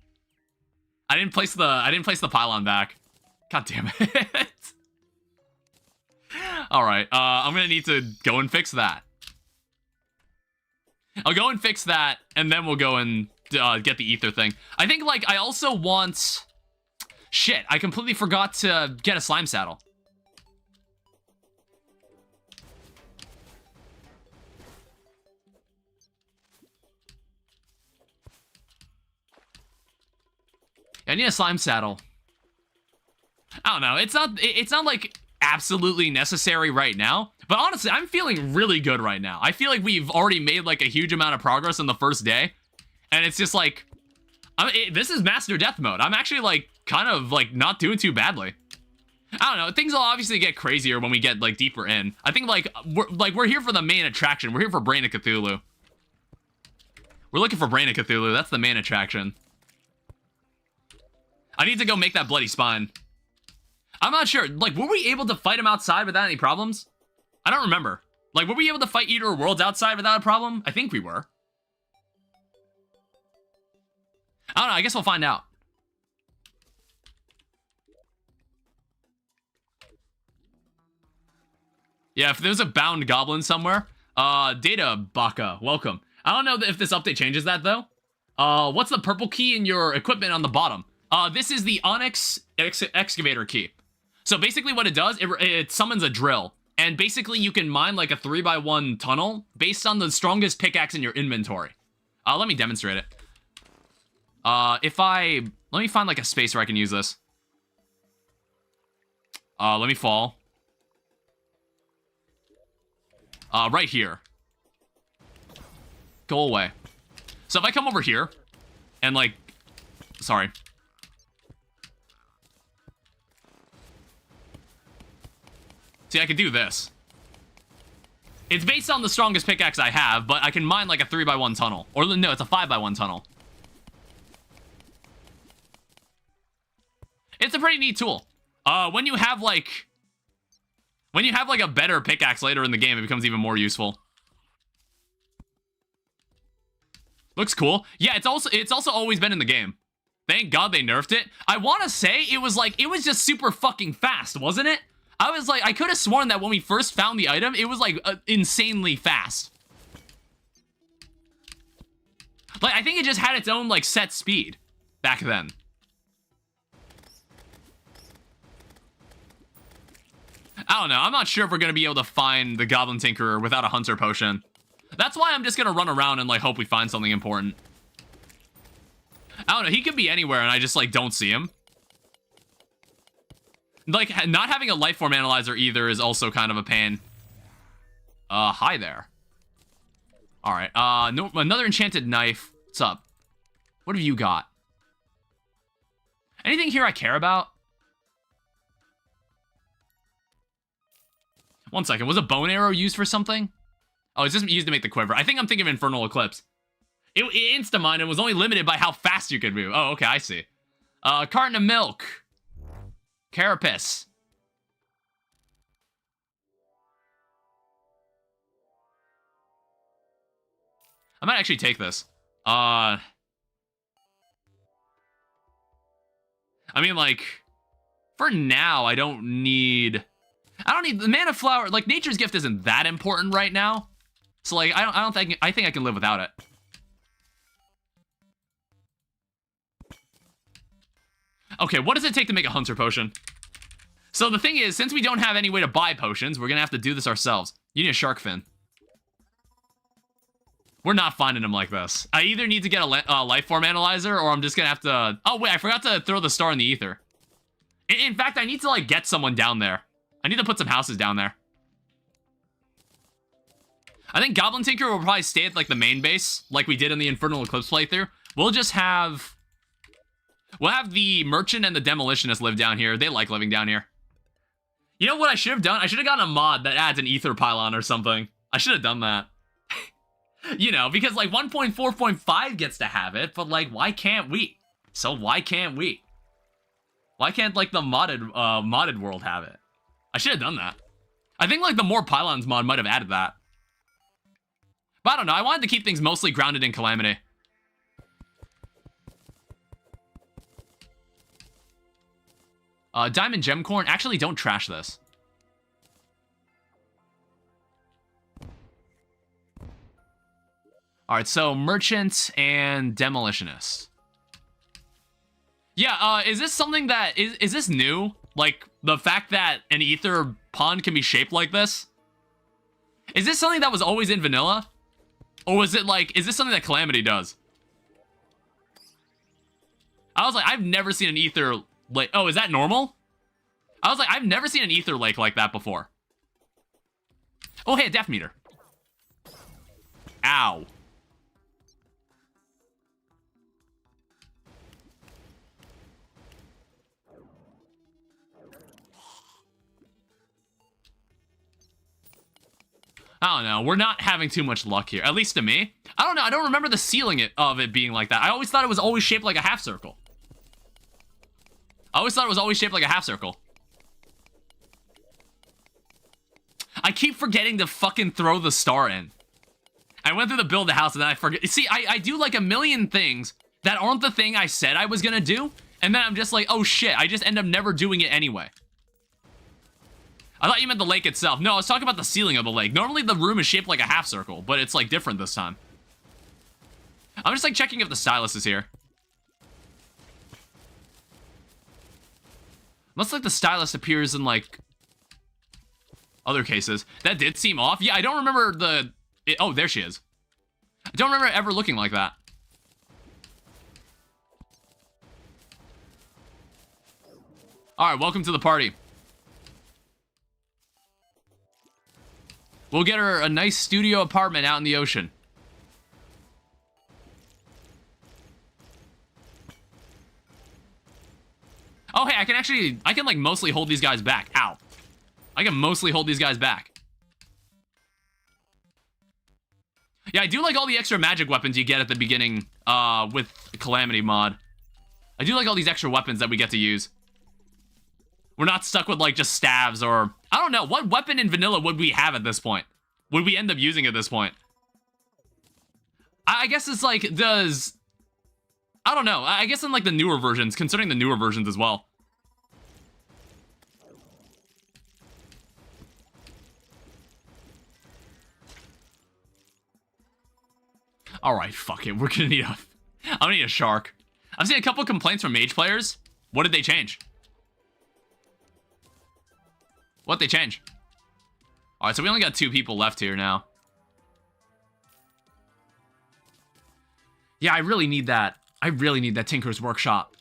I didn't place the pylon back. God damn it. Alright, I'm gonna need to go and fix that. I'll go and fix that, and then we'll go and get the ether thing. I think, like, I also want... Shit, I completely forgot to get a slime saddle. I need a slime saddle. I don't know, it's not like absolutely necessary right now, but honestly, I'm feeling really good right now. I feel like we've already made like a huge amount of progress on the first day, and it's just like, this is Master Death mode. I'm actually like, kind of like not doing too badly. I don't know, things will obviously get crazier when we get like deeper in. I think like, we're here for the main attraction. We're here for Brain of Cthulhu. We're looking for Brain of Cthulhu, that's the main attraction. I need to go make that bloody spine. I'm not sure. Like, were we able to fight him outside without any problems? I don't remember. Like, were we able to fight Eater of Worlds outside without a problem? I think we were. I don't know. I guess we'll find out. Yeah, if there's a bound goblin somewhere. Data Baka, welcome. I don't know if this update changes that, though. What's the purple key in your equipment on the bottom? This is the Onyx Excavator key. So basically what it does, it summons a drill. And basically you can mine like a 3x1 tunnel based on the strongest pickaxe in your inventory. Let me demonstrate it. Let me find like a space where I can use this. Let me fall. Right here. Go away. So if I come over here and like, sorry. See, I can do this. It's based on the strongest pickaxe I have, but I can mine like a 3x1 tunnel. Or no, it's a 5x1 tunnel. It's a pretty neat tool. When you have like a better pickaxe later in the game, it becomes even more useful. Looks cool. Yeah, it's also always been in the game. Thank God they nerfed it. I want to say it was just super fucking fast, wasn't it? I was like, I could have sworn that when we first found the item, it was like insanely fast. Like, I think it just had its own like set speed back then. I don't know. I'm not sure if we're going to be able to find the Goblin Tinkerer without a Hunter Potion. That's why I'm just going to run around and like hope we find something important. I don't know. He could be anywhere and I just like don't see him. Like, not having a lifeform analyzer either is also kind of a pain. Hi there. Alright, no, another enchanted knife. What's up? What have you got? Anything here I care about? One second, was a bone arrow used for something? Oh, it's just used to make the quiver. I think I'm thinking of infernal eclipse. It insta-mined and was only limited by how fast you could move. Oh, okay, I see. Carton of milk. Carapace. I might actually take this. I mean, like, for now, I don't need the mana flower. Like, nature's gift isn't that important right now. So, like, I think I can live without it. Okay, what does it take to make a Hunter Potion? So the thing is, since we don't have any way to buy potions, we're gonna have to do this ourselves. You need a shark fin. We're not finding them like this. I either need to get a lifeform analyzer, or I'm just gonna have to... Oh, wait, I forgot to throw the star in the ether. In fact, I need to, like, get someone down there. I need to put some houses down there. I think Goblin Tinker will probably stay at, like, the main base, like we did in the Infernal Eclipse playthrough. We'll just have... We'll have the Merchant and the Demolitionist live down here. They like living down here. You know what I should have done? I should have gotten a mod that adds an ether pylon or something. I should have done that. You know, because like 1.4.5 gets to have it, but like, why can't we? So why can't we? Why can't like the modded world have it? I should have done that. I think like the More Pylons mod might have added that. But I don't know, I wanted to keep things mostly grounded in Calamity. Diamond Gemcorn, actually don't trash this. Alright, so Merchant and Demolitionist. Yeah, is this something that, is this new? Like, the fact that an ether pond can be shaped like this? Is this something that was always in vanilla? Or was it like, is this something that Calamity does? I was like, I've never seen an ether lake. Oh, is that normal? I was like, I've never seen an ether lake like that before. Oh, hey, a depth meter. Ow. I don't know. We're not having too much luck here. At least to me. I don't know. I don't remember the ceiling of it being like that. I always thought it was always shaped like a half circle. I always thought it was always shaped like a half circle. I keep forgetting to fucking throw the star in. I went through the build the house and then I forget. See, I do like a million things that aren't the thing I said I was gonna do. And then I'm just like, oh shit, I just end up never doing it anyway. I thought you meant the lake itself. No, I was talking about the ceiling of the lake. Normally the room is shaped like a half circle, but it's like different this time. I'm just like checking if the stylus is here. Looks like the stylus appears in like other cases. That did seem off. Yeah, I don't remember the... oh, there she is. I don't remember it ever looking like that. Alright, welcome to the party. We'll get her a nice studio apartment out in the ocean. Oh, hey, I can like mostly hold these guys back. Ow. I can mostly hold these guys back. Yeah, I do like all the extra magic weapons you get at the beginning with the Calamity Mod. I do like all these extra weapons that we get to use. We're not stuck with like just staves or... I don't know, what weapon in vanilla would we have at this point? Would we end up using at this point? I guess it's like, does... I don't know, I guess in like the newer versions, considering the newer versions as well. Alright, fuck it, we're gonna need a... I'm gonna need a shark. I've seen a couple complaints from mage players. What did they change? What'd they change? Alright, so we only got 2 people left here now. Yeah, I really need that. I really need that Tinker's Workshop.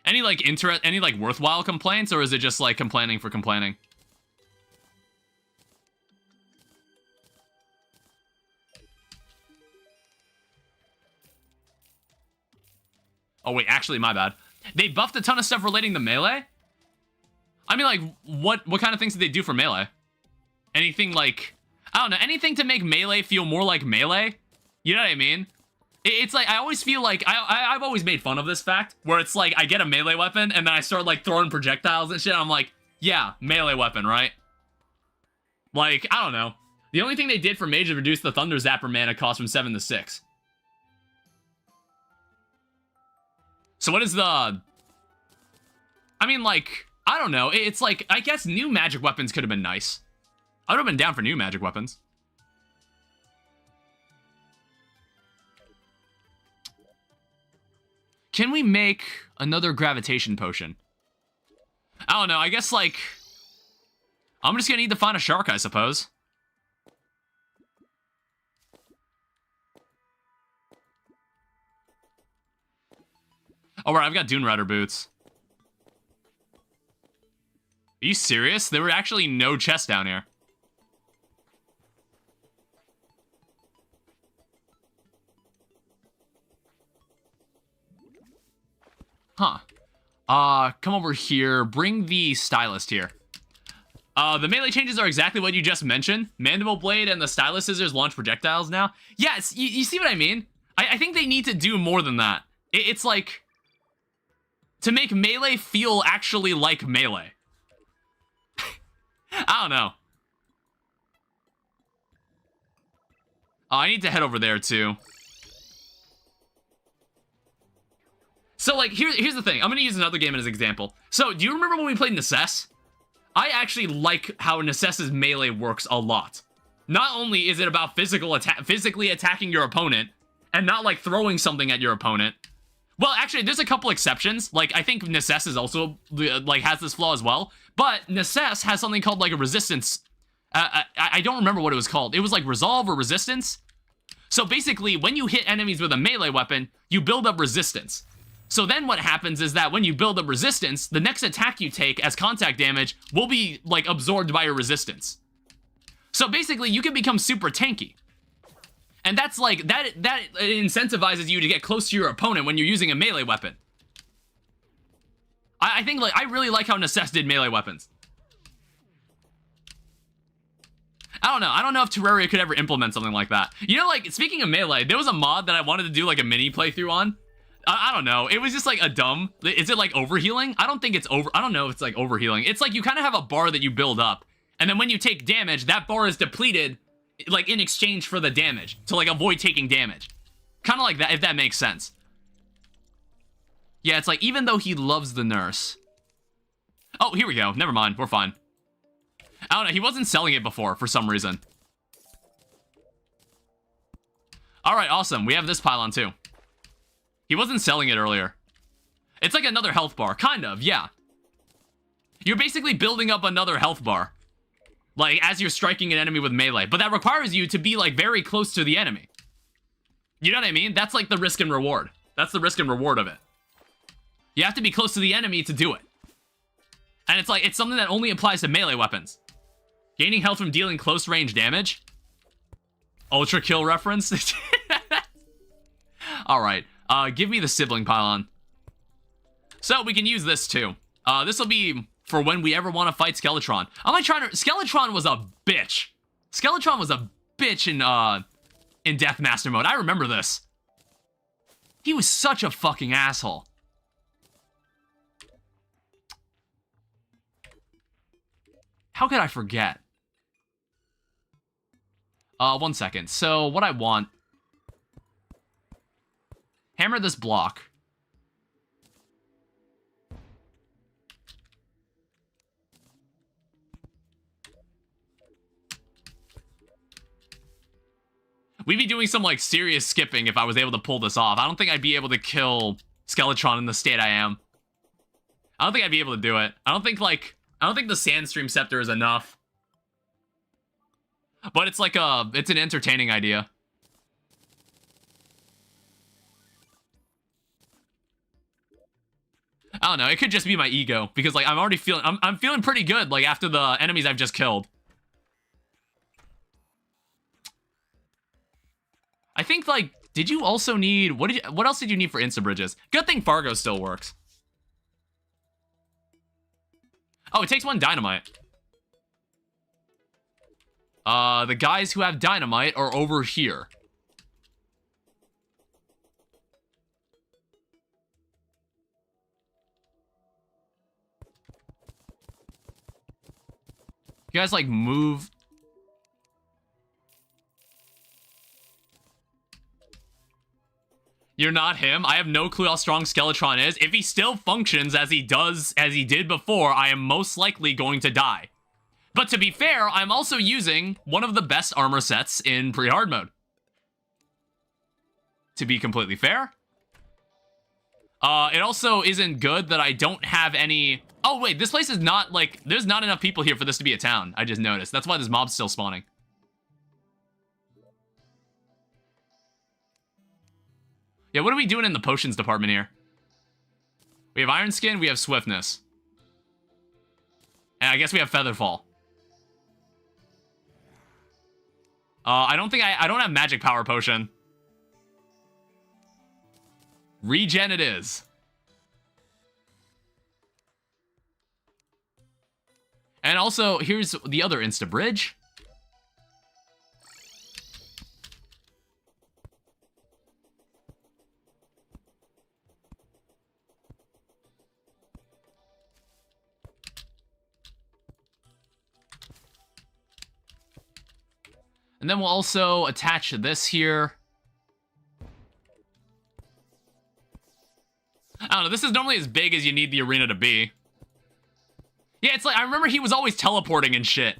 Any like worthwhile complaints, or is it just like complaining for complaining? Oh wait, actually, my bad. They buffed a ton of stuff relating to melee? I mean, like, what kind of things did they do for melee? Anything like, I don't know, anything to make melee feel more like melee? You know what I mean? It's like, I always feel like, I've always made fun of this fact, where it's like, I get a melee weapon, and then I start like throwing projectiles and shit, and I'm like, yeah, melee weapon, right? Like, I don't know. The only thing they did for mage is reduce the Thunder Zapper mana cost from 7 to 6. So what is the... I mean, like, I don't know. It's like, I guess new magic weapons could have been nice. I would have been down for new magic weapons. Can we make another gravitation potion? I don't know. I guess, like, I'm just gonna need to find a shark, I suppose. Oh, right, I've got Dune Rider boots. Are you serious? There were actually no chests down here. Huh. Come over here. Bring the stylist here. The melee changes are exactly what you just mentioned. Mandible Blade and the stylus scissors launch projectiles now. Yes, you see what I mean? I think they need to do more than that. It's like... to make melee feel actually like melee. I don't know. Oh, I need to head over there too. So like, here's the thing. I'm gonna use another game as an example. So, do you remember when we played Necess? I actually like how Necess's melee works a lot. Not only is it about physically attacking your opponent, and not like throwing something at your opponent. Well, actually, there's a couple exceptions. Like, I think Necess is also, like, has this flaw as well. But Necess has something called, like, a resistance. I don't remember what it was called. It was, like, resolve or resistance. So, basically, when you hit enemies with a melee weapon, you build up resistance. So then what happens is that when you build up resistance, the next attack you take as contact damage will be, like, absorbed by your resistance. So, basically, you can become super tanky. And that's like, that incentivizes you to get close to your opponent when you're using a melee weapon. I think, like, I really like how Necess did melee weapons. I don't know if Terraria could ever implement something like that. You know, like, speaking of melee, there was a mod that I wanted to do, like, a mini playthrough on. I don't know. It was just, like, a dumb... Is it, like, overhealing? I don't think it's over... I don't know if it's, like, overhealing. It's like you kind of have a bar that you build up. And then when you take damage, that bar is depleted... like, in exchange for the damage, to, like, avoid taking damage. Kind of like that, if that makes sense. Yeah, it's like, even though he loves the nurse. Oh, here we go. Never mind. We're fine. I don't know. He wasn't selling it before, for some reason. Alright, awesome. We have this pylon, too. He wasn't selling it earlier. It's like another health bar. Kind of, yeah. You're basically building up another health bar. Like, as you're striking an enemy with melee. But that requires you to be, like, very close to the enemy. You know what I mean? That's, like, the risk and reward. That's the risk and reward of it. You have to be close to the enemy to do it. And it's like, it's something that only applies to melee weapons. Gaining health from dealing close range damage. Ultra kill reference. Alright, give me the sibling pylon. So we can use this too. This will be for when we ever want to fight Skeletron. I'm like trying to... Skeletron was a bitch. Skeletron was a bitch in Deathmaster mode. I remember this. He was such a fucking asshole. How could I forget? 1 second. So, what I want... Hammer this block. We'd be doing some, like, serious skipping if I was able to pull this off. I don't think I'd be able to kill Skeletron in the state I am. I don't think I'd be able to do it. I don't think the Sandstream Scepter is enough. But it's like it's an entertaining idea. I don't know, it could just be my ego, because, like, I'm already feeling, I'm feeling pretty good, like, after the enemies I've just killed. I think, like, did you also need, what else did you need for insta-bridges? Good thing Fargo still works. Oh, it takes 1 dynamite. The guys who have dynamite are over here. You guys, like, move. You're not him. I have no clue how strong Skeletron is. If he still functions as he did before, I am most likely going to die. But to be fair, I'm also using one of the best armor sets in pre-hard mode. To be completely fair. It also isn't good that I don't have any... Oh, wait, this place is not, like... There's not enough people here for this to be a town. I just noticed. That's why this mob's still spawning. Yeah, what are we doing in the potions department here? We have Iron Skin, we have Swiftness. And I guess we have Featherfall. I don't think I don't have Magic Power Potion. Regen it is. And also, here's the other insta-bridge. And then we'll also attach this here. I don't know, this is normally as big as you need the arena to be. Yeah, it's like, I remember he was always teleporting and shit.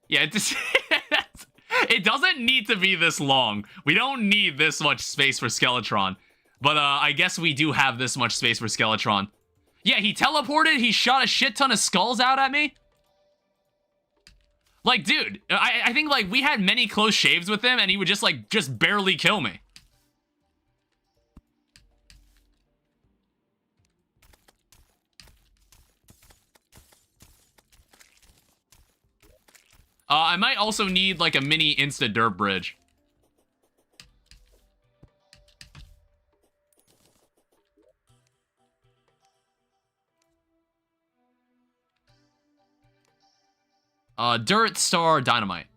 Yeah, it doesn't need to be this long. We don't need this much space for Skeletron. But I guess we do have this much space for Skeletron. Yeah, he teleported, he shot a shit ton of skulls out at me. Like, dude, I think, like, we had many close shaves with him, and he would just, like, just barely kill me. I might also need, like, a mini insta-derp bridge. Dirt, Star, Dynamite.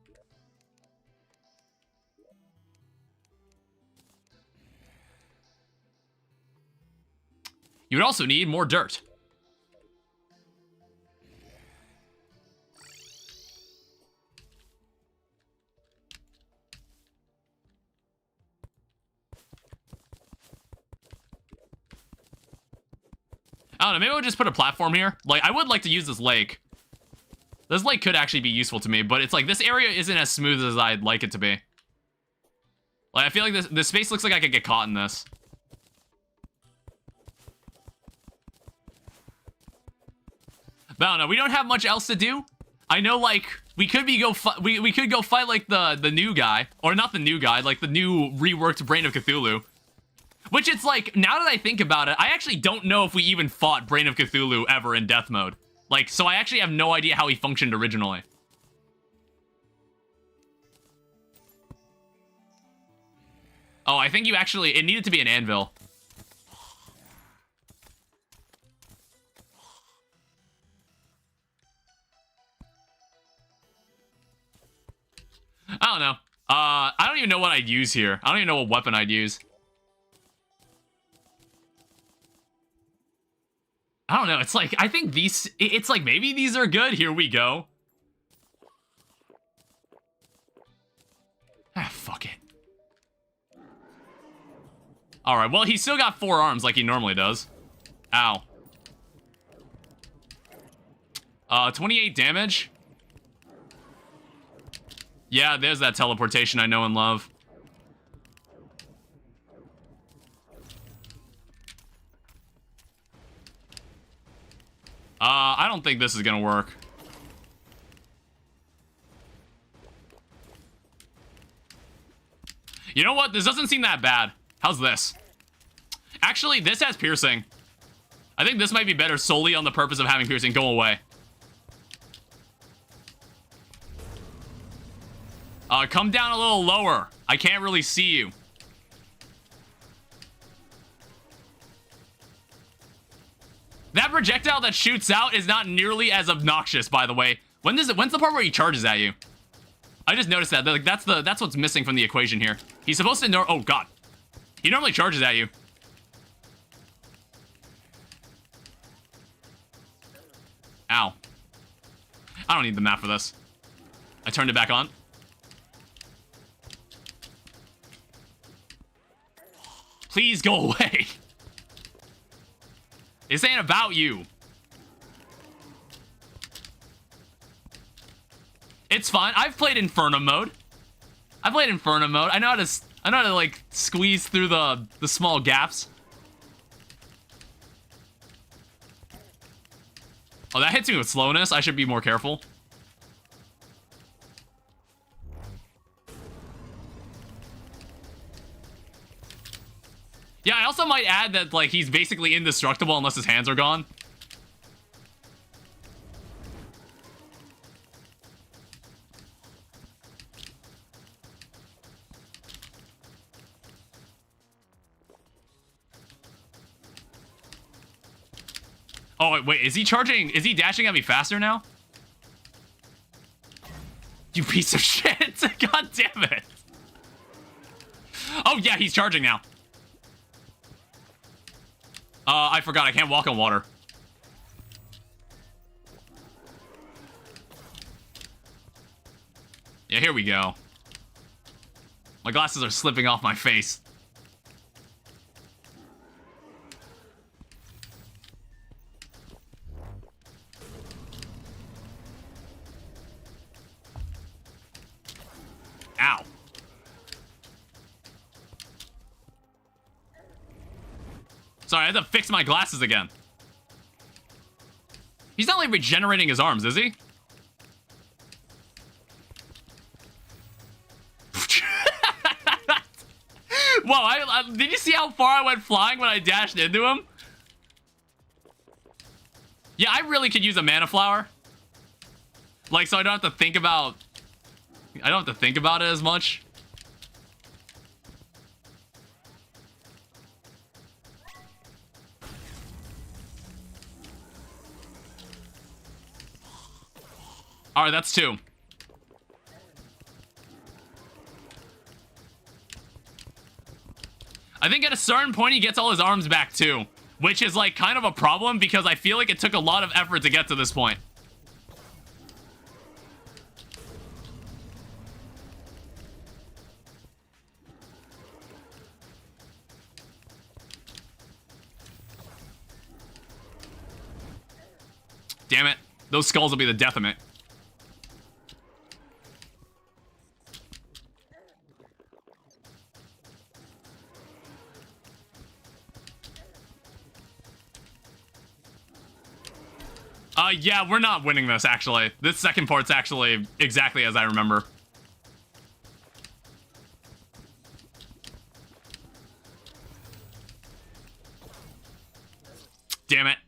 You would also need more dirt. I don't know, maybe we'll just put a platform here. Like, I would like to use this lake. This lake could actually be useful to me, but it's like, this area isn't as smooth as I'd like it to be. Like, I feel like this space looks like I could get caught in this. But I don't know, we don't have much else to do. I know, like, we could go fight like the new guy, or not the new guy, like the new reworked Brain of Cthulhu. Which it's like, now that I think about it, I actually don't know if we even fought Brain of Cthulhu ever in death mode. Like, so I actually have no idea how he functioned originally. Oh, I think it needed to be an anvil. I don't know. I don't even know what I'd use here. I don't even know what weapon I'd use. I don't know. It's like, I think it's like, maybe these are good. Here we go. Ah, fuck it. Alright, well, he's still got 4 arms like he normally does. Ow. 28 damage. Yeah, there's that teleportation I know and love. I don't think this is gonna work. You know what? This doesn't seem that bad. How's this? Actually, this has piercing. I think this might be better solely on the purpose of having piercing. Go away. Come down a little lower. I can't really see you. That projectile that shoots out is not nearly as obnoxious, by the way. When's the part where he charges at you? I just noticed that. Like, that's what's missing from the equation here. He's supposed to oh god. He normally charges at you. Ow. I don't need the map for this. I turned it back on. Please go away. This ain't about you. It's fine. I've played infernum mode. I know how to like squeeze through the small gaps. Oh, that hits me with slowness. I should be more careful. Yeah, I also might add that, like, he's basically indestructible unless his hands are gone. Oh, wait, is he charging? Is he dashing at me faster now? You piece of shit. God damn it. Oh, yeah, he's charging now. I forgot. I can't walk on water. Yeah, here we go. My glasses are slipping off my face. Ow. Sorry, I had to fix my glasses again. He's not like regenerating his arms, is he? Whoa, did you see how far I went flying when I dashed into him? Yeah, I really could use a mana flower. Like, so I don't have to think about... I don't have to think about it as much. Alright, that's 2. I think at a certain point he gets all his arms back too, which is like kind of a problem because I feel like it took a lot of effort to get to this point. Damn it. Those skulls will be the death of me. Yeah, we're not winning this, actually. This second part's actually exactly as I remember. Damn it.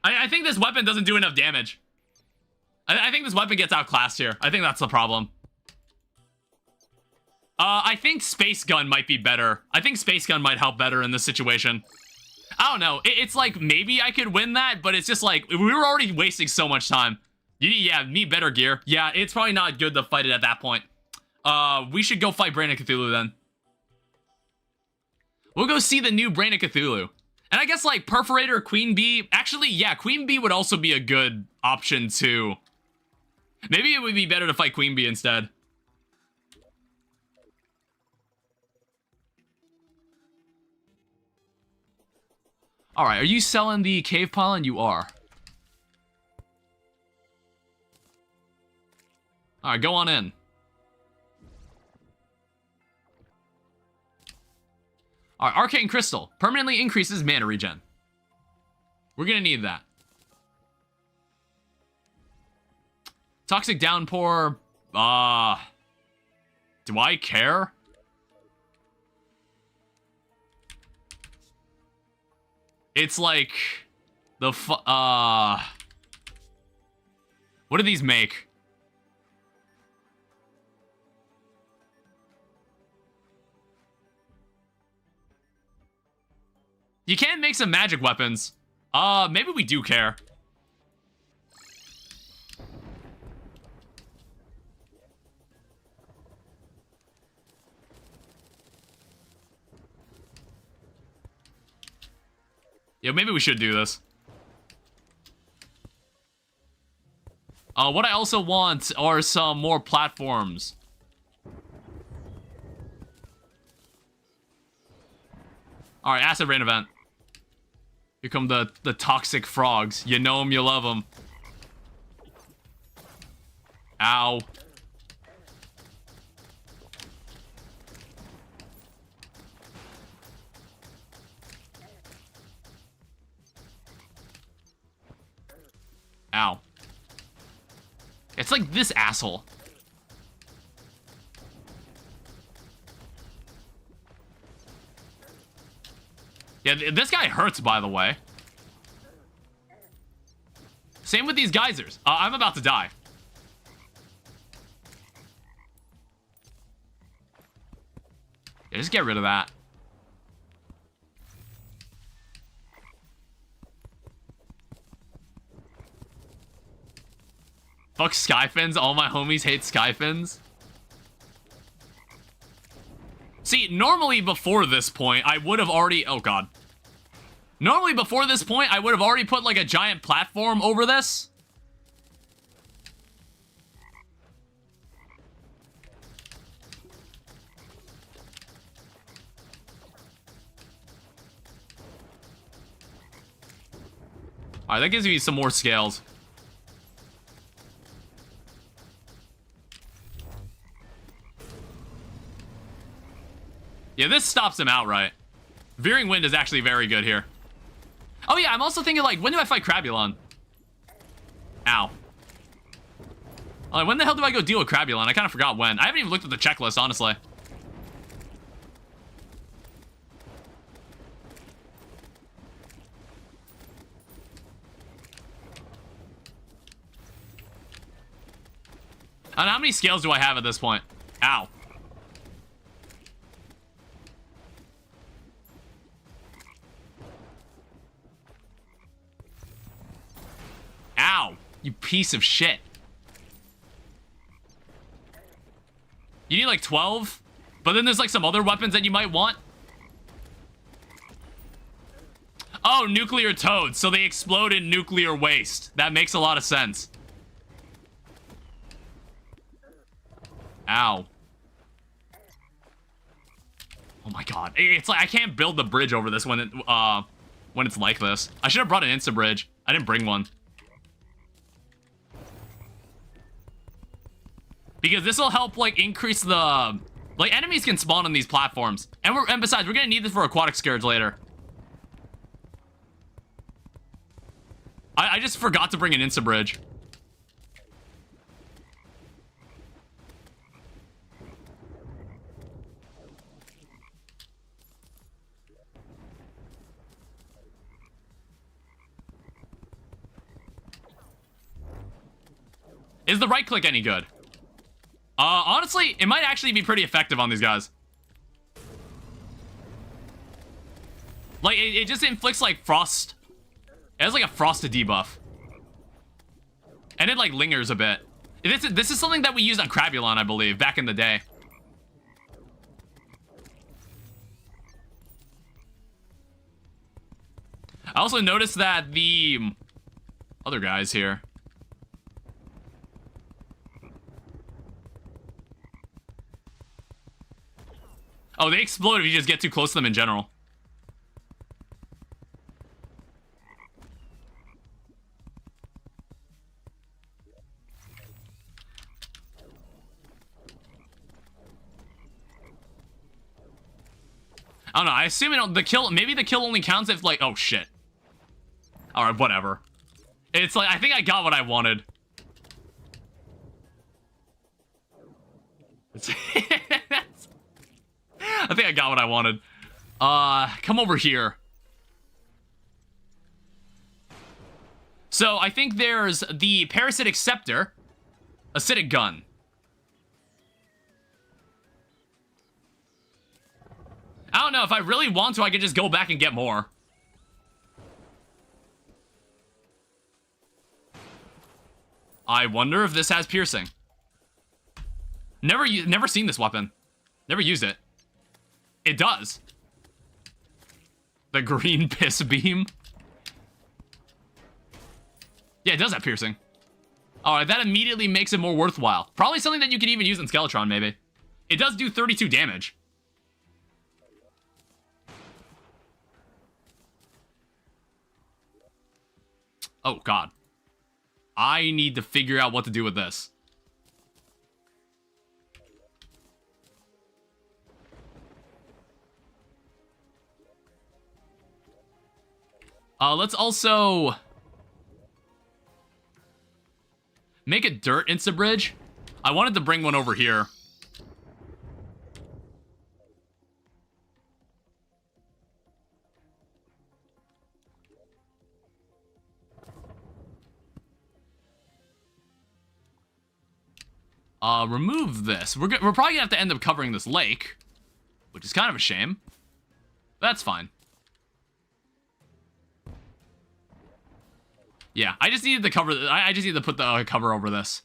I think this weapon doesn't do enough damage. I think this weapon gets outclassed here. I think that's the problem. I think Space Gun might be better. I think Space Gun might help better in this situation. I don't know. It's like, maybe I could win that, but it's just like, we were already wasting so much time. Yeah, need better gear. Yeah, it's probably not good to fight it at that point. We should go fight Brain of Cthulhu then. We'll go see the new Brain of Cthulhu. And I guess, like, Perforator, Queen Bee... Actually, yeah, Queen Bee would also be a good option, too. Maybe it would be better to fight Queen Bee instead. Alright, are you selling the cave pollen? You are. Alright, go on in. Alright, Arcane Crystal. Permanently increases mana regen. We're gonna need that. Toxic Downpour. Do I care? It's like... What do these make? You can make some magic weapons. Maybe we do care. Yeah, maybe we should do this. What I also want are some more platforms. Alright, Acid Rain event. Here come the toxic frogs. You know them, you love them. Ow. Ow. It's like this asshole. Yeah, this guy hurts, by the way. Same with these geysers. I'm about to die. Yeah, just get rid of that. Fuck Skyfins. All my homies hate Skyfins. See, normally before this point, I would have already... Oh, God. Normally before this point, I would have already put, like, a giant platform over this. Alright, that gives me some more scales. Yeah, this stops him outright. Veering Wind is actually very good here. Oh yeah, I'm also thinking, like, when do I fight Crabulon? Ow. Like, when the hell do I go deal with Crabulon? I kind of forgot when. I haven't even looked at the checklist, honestly. And how many scales do I have at this point? Ow. Ow, you piece of shit. You need like 12, but then there's like some other weapons that you might want. Oh, nuclear toads, so they explode in nuclear waste. That makes a lot of sense. Ow. Oh my god, it's like I can't build the bridge over this when it's like this. I should have brought an insta bridge. I didn't bring one. Because this will help, like, increase the... Like, enemies can spawn on these platforms. And besides, we're gonna need this for Aquatic Scourge later. I I just forgot to bring an insta-bridge. Is the right click any good? Honestly, it might actually be pretty effective on these guys. Like, it just inflicts, like, frost. It has, like, a frosted debuff. And it, like, lingers a bit. This is something that we used on Crabulon, I believe, back in the day. I also noticed that the other guys here. Oh, they explode if you just get too close to them in general. I don't know. I assume the kill. Maybe the kill only counts if, like, oh shit. All right, whatever. It's like I think I got what I wanted. I think I got what I wanted. Come over here. So I think there's the parasitic scepter, acidic gun. I don't know, if I really want to, I could just go back and get more. I wonder if this has piercing. Never seen this weapon. Never used it. It does. The green piss beam. Yeah, it does have piercing. Alright, that immediately makes it more worthwhile. Probably something that you could even use in Skeletron, maybe. It does do 32 damage. Oh, God. I need to figure out what to do with this. Let's also make a dirt insta-bridge. I wanted to bring one over here. Remove this. We're probably gonna have to end up covering this lake, which is kind of a shame. That's fine. Yeah, I just needed to cover. I just need to put the cover over this.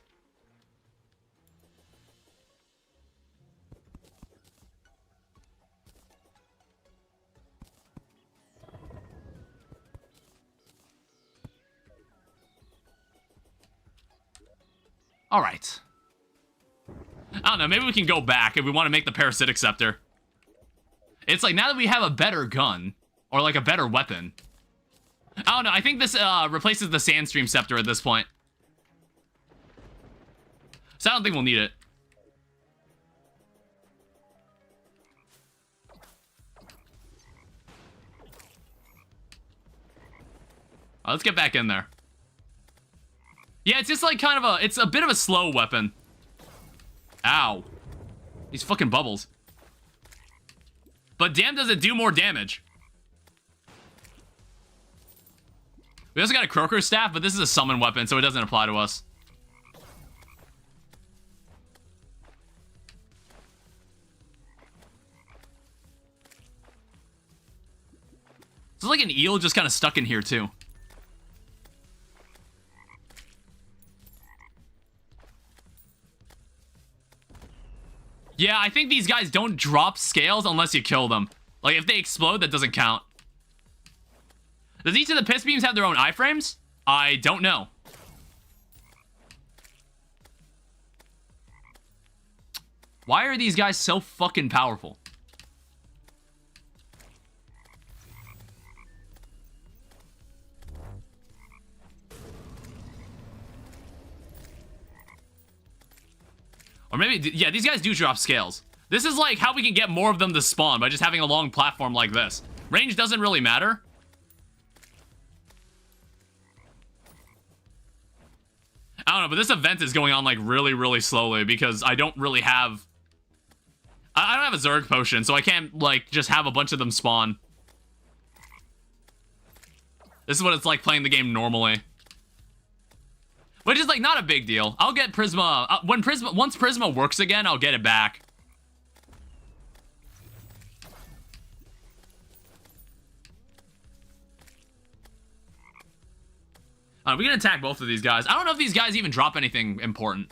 All right. I don't know, maybe we can go back if we want to make the parasitic scepter. It's like, now that we have a better gun, or like a better weapon. I don't know, I think this replaces the Sandstream scepter at this point. So I don't think we'll need it. Let's get back in there. Yeah, it's just like kind of it's a bit of a slow weapon. Ow. These fucking bubbles. But damn, does it do more damage. We also got a Croaker Staff, but this is a summon weapon, so it doesn't apply to us. There's like an eel just kind of stuck in here, too. Yeah, I think these guys don't drop scales unless you kill them. Like, if they explode, that doesn't count. Does each of the piss beams have their own iframes? I don't know. Why are these guys so fucking powerful? Or maybe, yeah, these guys do drop scales. This is like how we can get more of them to spawn, by just having a long platform like this. Range doesn't really matter. don't know, but this event is going on, like, really, really slowly because I don't really have... I don't have a Zerg potion, so I can't, like, just have a bunch of them spawn. This is what it's like playing the game normally. Which is, like, not a big deal. I'll get Prisma... once Prisma works again, I'll get it back. We can attack both of these guys. I don't know if these guys even drop anything important.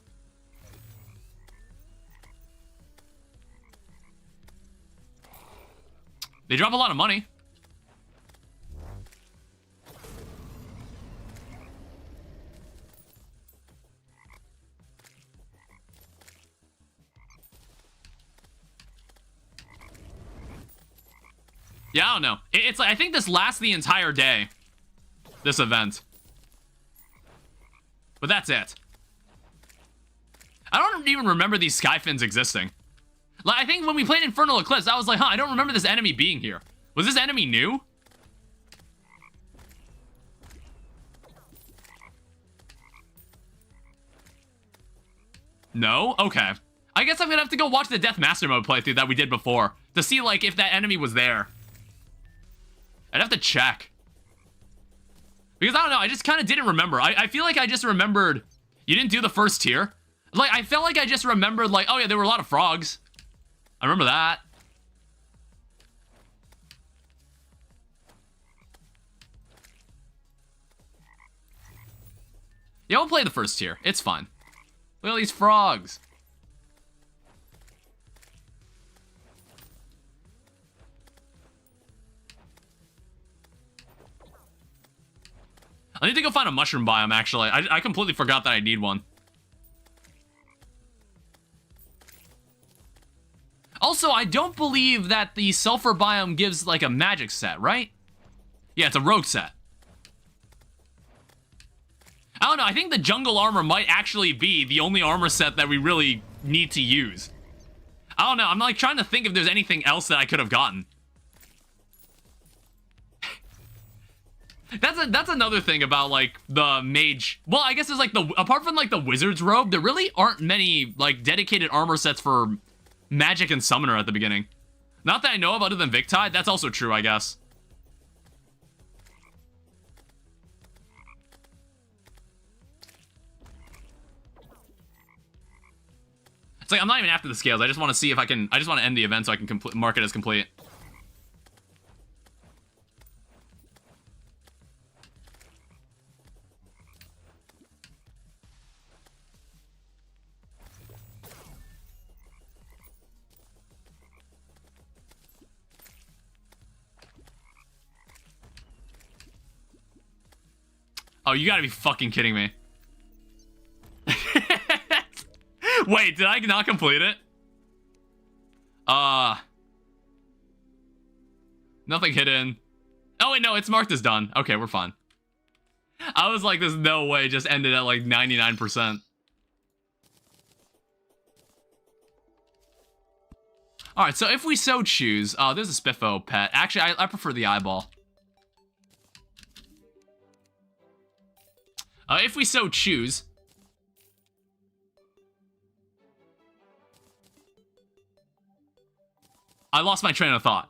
They drop a lot of money. Yeah, I don't know. It's like, I think this lasts the entire day. This event. But that's it. I don't even remember these Skyfins existing. Like, I think when we played Infernal Eclipse, I was like, huh, I don't remember this enemy being here. Was this enemy new? No? Okay. I guess I'm gonna have to go watch the Death Master Mode playthrough that we did before to see, like, if that enemy was there. I'd have to check. Because I don't know, I just kind of didn't remember. I feel like I just remembered you didn't do the first tier. Like, I felt like I just remembered, like, oh yeah, there were a lot of frogs. I remember that. Yeah, we'll play the first tier. It's fun. Look at all these frogs. I need to go find a mushroom biome, actually. I completely forgot that I need one. Also, I don't believe that the sulfur biome gives, like, a magic set, right? Yeah, it's a rogue set. I don't know, I think the jungle armor might actually be the only armor set that we really need to use. I don't know, I'm, like, trying to think if there's anything else that I could have gotten. That's another thing about, like, the mage. Well, I guess it's like apart from, like, the wizard's robe, there really aren't many, like, dedicated armor sets for magic and summoner at the beginning. Not that I know of other than Victide. That's also true, I guess. It's like, I'm not even after the scales. I just want to see if I can, I just want to end the event so I can mark it as complete. Oh, you gotta be fucking kidding me. Wait, did I not complete it? Nothing hidden. Oh, wait, no, it's marked as done. Okay, we're fine. I was like, there's no way, just ended at like 99%. Alright, so if we so choose, there's a Spiffo pet. Actually, I prefer the eyeball. If we so choose. I lost my train of thought.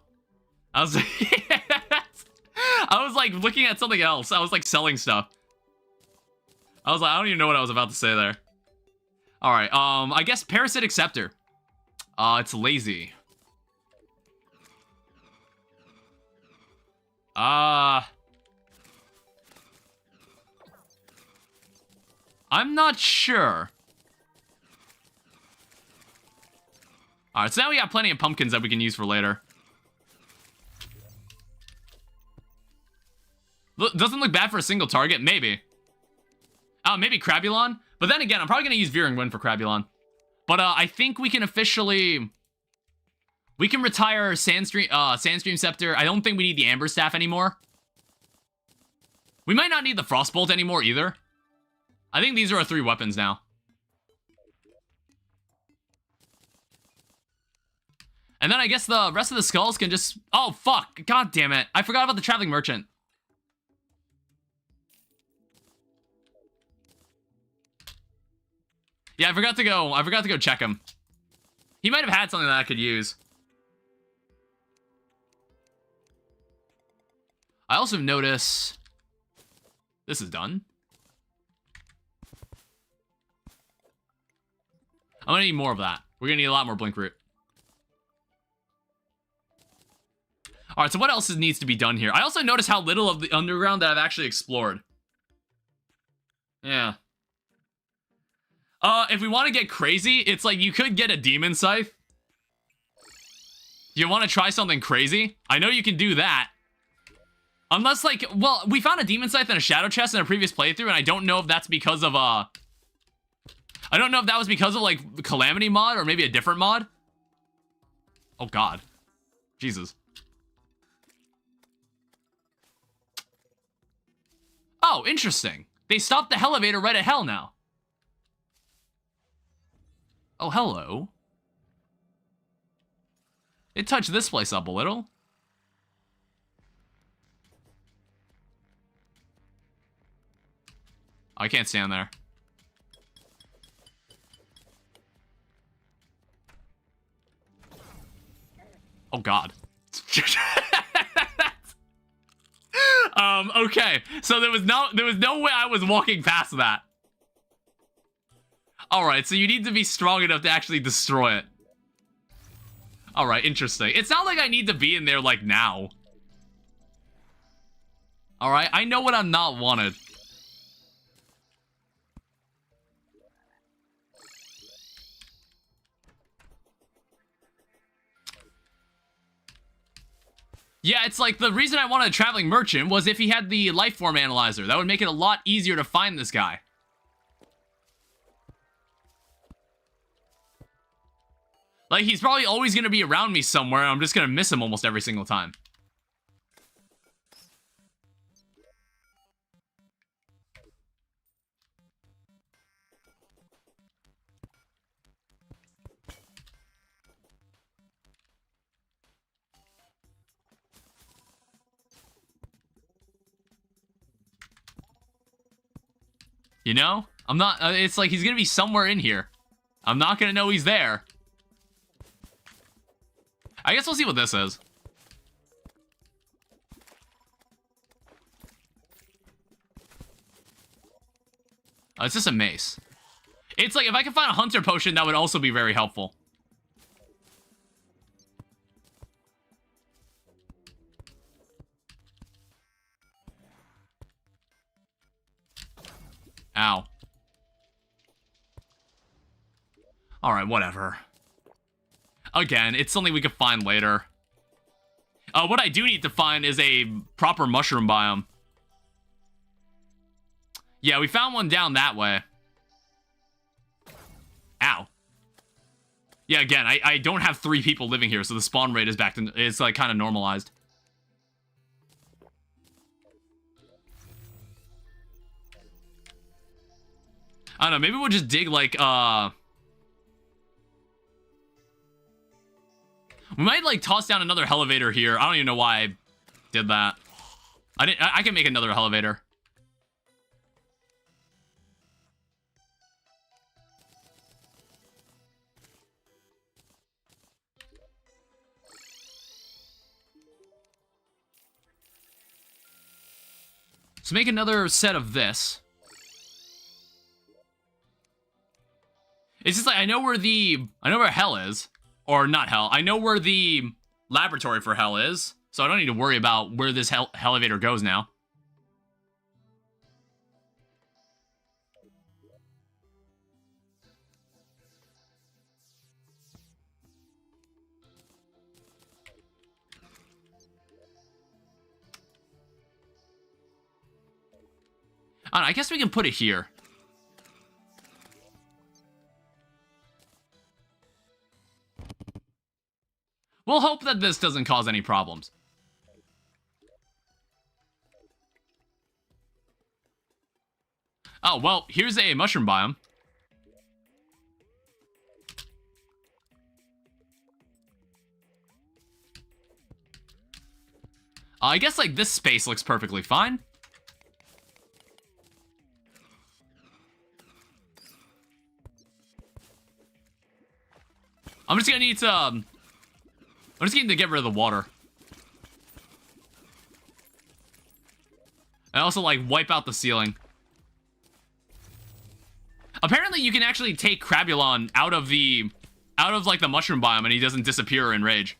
I was I was like looking at something else. I was like selling stuff. I was like, I don't even know what I was about to say there. Alright, I guess Parasitic Scepter. It's lazy. I'm not sure. Alright, so now we got plenty of pumpkins that we can use for later. Doesn't look bad for a single target, maybe. Oh, maybe Crabulon? But then again, I'm probably going to use Veering Wind for Crabulon. But I think we can officially... We can retire Sandstream Scepter. I don't think we need the Amber Staff anymore. We might not need the Frostbolt anymore either. I think these are our 3 weapons now. And then I guess the rest of the skulls can just... Oh, fuck. God damn it. I forgot about the Traveling Merchant. Yeah, I forgot to go check him. He might have had something that I could use. I also notice this is done. I'm gonna need more of that. We're gonna need a lot more blink root. All right, so what else needs to be done here? I also notice how little of the underground that I've actually explored. Yeah. If we want to get crazy, it's like you could get a demon scythe. You want to try something crazy? I know you can do that. Unless, like, well, we found a demon scythe and a shadow chest in a previous playthrough, and I don't know if that's because of, I don't know if that was because of, like, the Calamity mod or maybe a different mod. Oh, God. Jesus. Oh, interesting. They stopped the elevator right at hell now. Oh, hello. They touched this place up a little. I can't stand there. Oh, God. Okay. So there was no way I was walking past that. Alright, so you need to be strong enough to actually destroy it. Alright, interesting. It's not like I need to be in there, like, now. Alright, I know what I'm not wanted. Yeah, it's like the reason I wanted a traveling merchant was if he had the life form analyzer. That would make it a lot easier to find this guy. Like, he's probably always going to be around me somewhere, and I'm just going to miss him almost every single time. You know? I'm not... it's like he's going to be somewhere in here. I'm not going to know he's there. I guess we'll see what this is. Oh, it's just a mace. It's like, if I can find a hunter potion, that would also be very helpful. Ow. Alright, whatever. Again, it's something we could find later. What I do need to find is a proper mushroom biome. Yeah, we found one down that way. Ow. Yeah, again, I don't have 3 people living here, so the spawn rate is back to... it's, like, kind of normalized. I don't know, maybe we'll just dig, like, we might, like, toss down another elevator here. I don't even know why I did that. I can make another elevator. So make another set of this. It's just like, I know where hell is. Or not hell. I know where the laboratory for hell is. So I don't need to worry about where this elevator goes now. I don't know, I guess we can put it here. We'll hope that this doesn't cause any problems. Oh, well, here's a mushroom biome. I guess, like, this space looks perfectly fine. I'm just gonna need to, I'm just gonna need to get rid of the water. And also, like, wipe out the ceiling. Apparently, you can actually take Crabulon out of, like, the mushroom biome, and he doesn't disappear in Rage.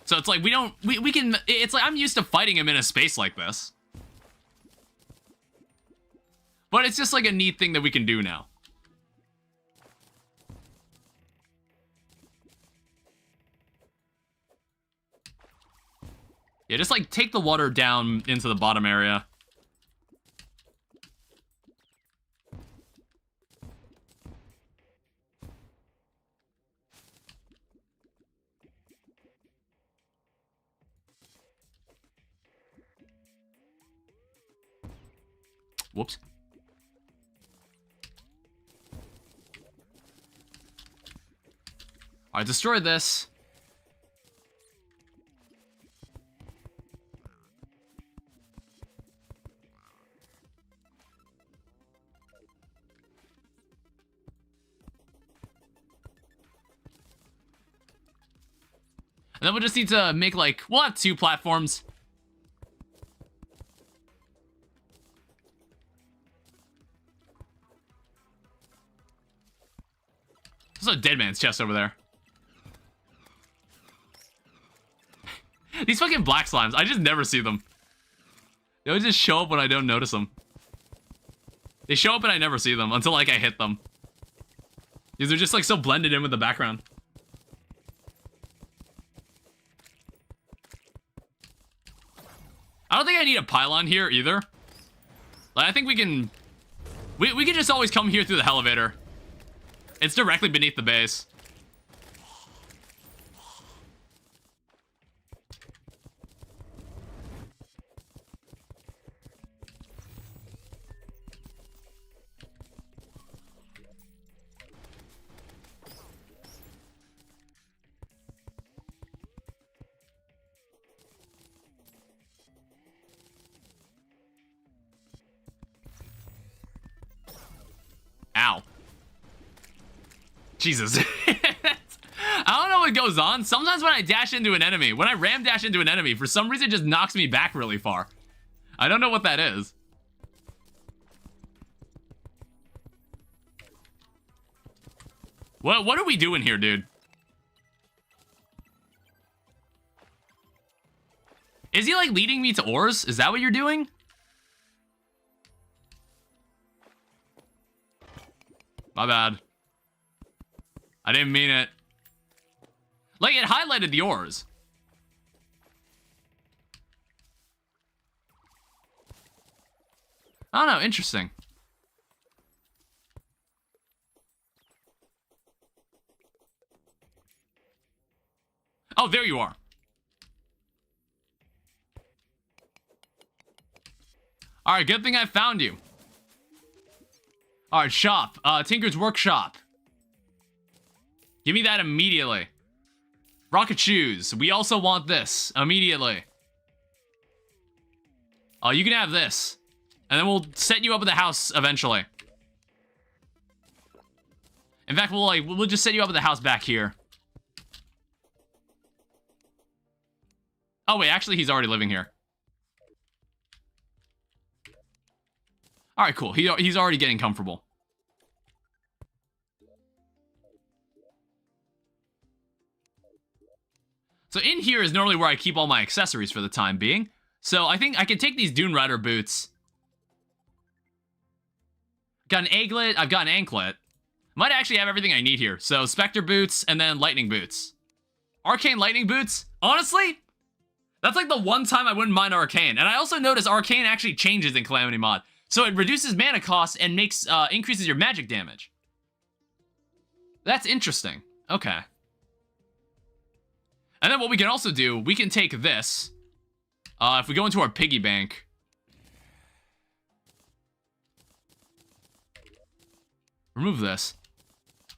So it's like, we can, it's like, I'm used to fighting him in a space like this. But it's just like a neat thing that we can do now. Yeah, just like take the water down into the bottom area. Whoops. Alright, destroy this. And then we'll just need to make, like, we'll have 2 platforms. There's a dead man's chest over there. These fucking black slimes, I just never see them. They always just show up when I don't notice them. They show up and I never see them until, like, I hit them. Because they're just, like, so blended in with the background. I don't think I need a pylon here either. Like, I think we can... We can just always come here through the elevator. It's directly beneath the base. Ow. Jesus. I don't know what goes on. Sometimes when I dash into an enemy, when I ram dash into an enemy, for some reason it just knocks me back really far. I don't know what that is. What are we doing here, dude? Is he, like, leading me to ores? Is that what you're doing? My bad. I didn't mean it. Like, it highlighted the ores. I don't know, interesting. Oh, there you are. Alright, good thing I found you. Alright, shop. Tinker's Workshop. Give me that immediately. Rocket shoes. We also want this immediately. Oh, you can have this. And then we'll set you up with a house eventually. In fact, we'll just set you up with a house back here. Oh, wait, actually, he's already living here. Alright, cool. He's already getting comfortable. So in here is normally where I keep all my accessories for the time being. So I think I can take these Dune Rider boots. Got an egglet. I've got an anklet. Might actually have everything I need here. So Spectre boots and then lightning boots. Arcane lightning boots. Honestly, that's like the one time I wouldn't mind Arcane. And I also noticed Arcane actually changes in Calamity Mod. So it reduces mana cost and makes increases your magic damage. That's interesting. Okay. And then what we can also do, we can take this. If we go into our piggy bank. Remove this.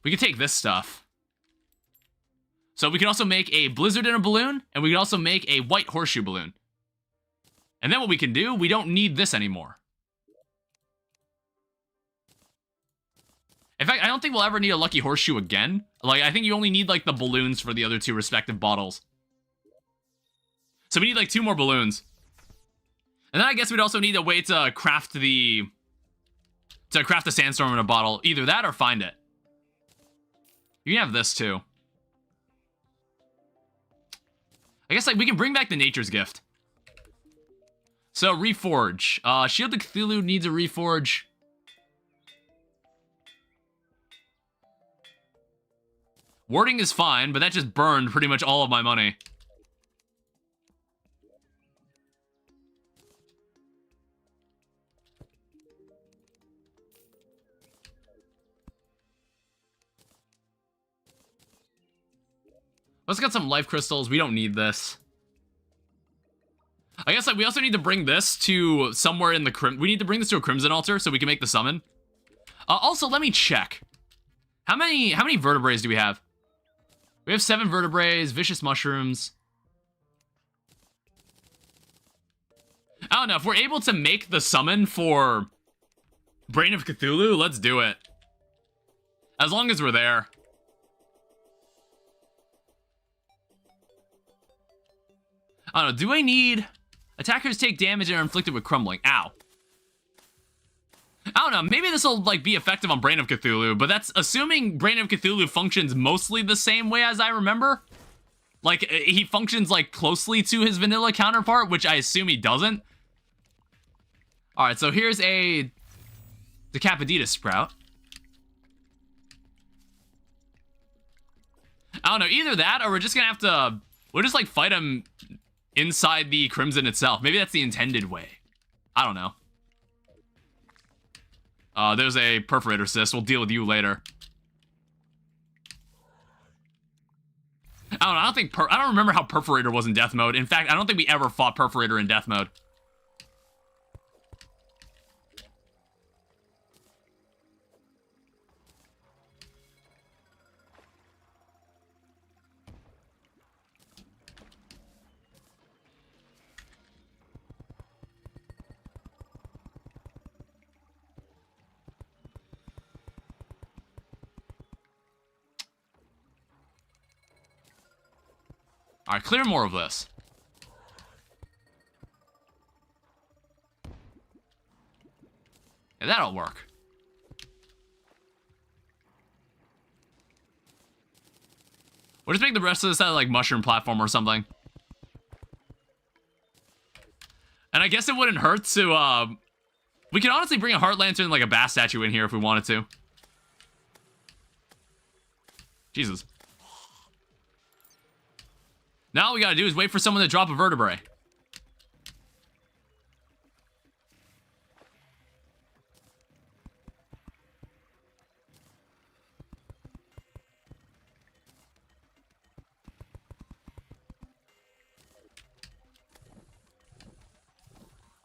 We can take this stuff. So we can also make a blizzard in a balloon, and we can also make a white horseshoe balloon. And then what we can do, we don't need this anymore. In fact, I don't think we'll ever need a lucky horseshoe again. Like, I think you only need, like, the balloons for the other two respective bottles. So we need, like, 2 more balloons. And then I guess we'd also need a way to craft the sandstorm in a bottle. Either that or find it. You can have this, too. I guess, like, we can bring back the Nature's Gift. So, reforge. Shield of Cthulhu needs a reforge. Warding is fine, but that just burned pretty much all of my money. Let's get some life crystals. We don't need this. I guess, like, we also need to bring this to somewhere in the we need to bring this to a Crimson Altar so we can make the summon. Also, let me check. How many vertebrae do we have? We have 7 vertebrae, vicious mushrooms. I don't know, if we're able to make the summon for Brain of Cthulhu, let's do it. As long as we're there. I don't know, do I need... Attackers take damage and are inflicted with crumbling. Ow. I don't know, maybe this will, like, be effective on Brain of Cthulhu, but that's assuming Brain of Cthulhu functions mostly the same way as I remember. Like, he functions, like, closely to his vanilla counterpart, which I assume he doesn't. Alright, so here's a Decapoditus Sprout. I don't know, either that, or we're just gonna have to... We'll just, like, fight him inside the Crimson itself. Maybe that's the intended way. I don't know. There's a Perforator Cyst. We'll deal with you later. I don't know. I don't remember how Perforator was in death mode. In fact, I don't think we ever fought Perforator in death mode. Alright, clear more of this. Yeah, that'll work. We'll just make the rest of this out of, like, mushroom platform or something. And I guess it wouldn't hurt to, we could honestly bring a Heart Lantern and, like, a Bass statue in here if we wanted to. Jesus. Now all we gotta do is wait for someone to drop a vertebrae.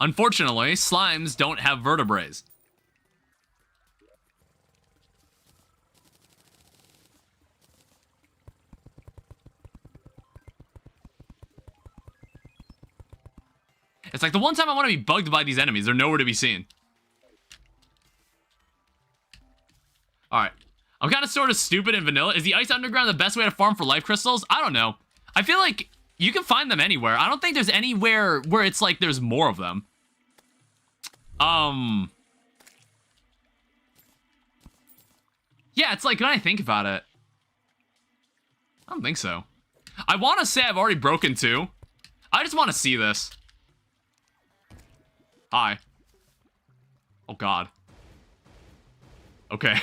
Unfortunately, slimes don't have vertebrae. It's like the one time I want to be bugged by these enemies. They're nowhere to be seen. Alright. I'm kind of sort of stupid in vanilla. Is the Ice Underground the best way to farm for life crystals? I don't know. I feel like you can find them anywhere. I don't think there's anywhere where it's like there's more of them. Yeah, it's like when I think about it. I don't think so. I want to say I've already broken 2. I just want to see this. Hi. Oh, God. Okay.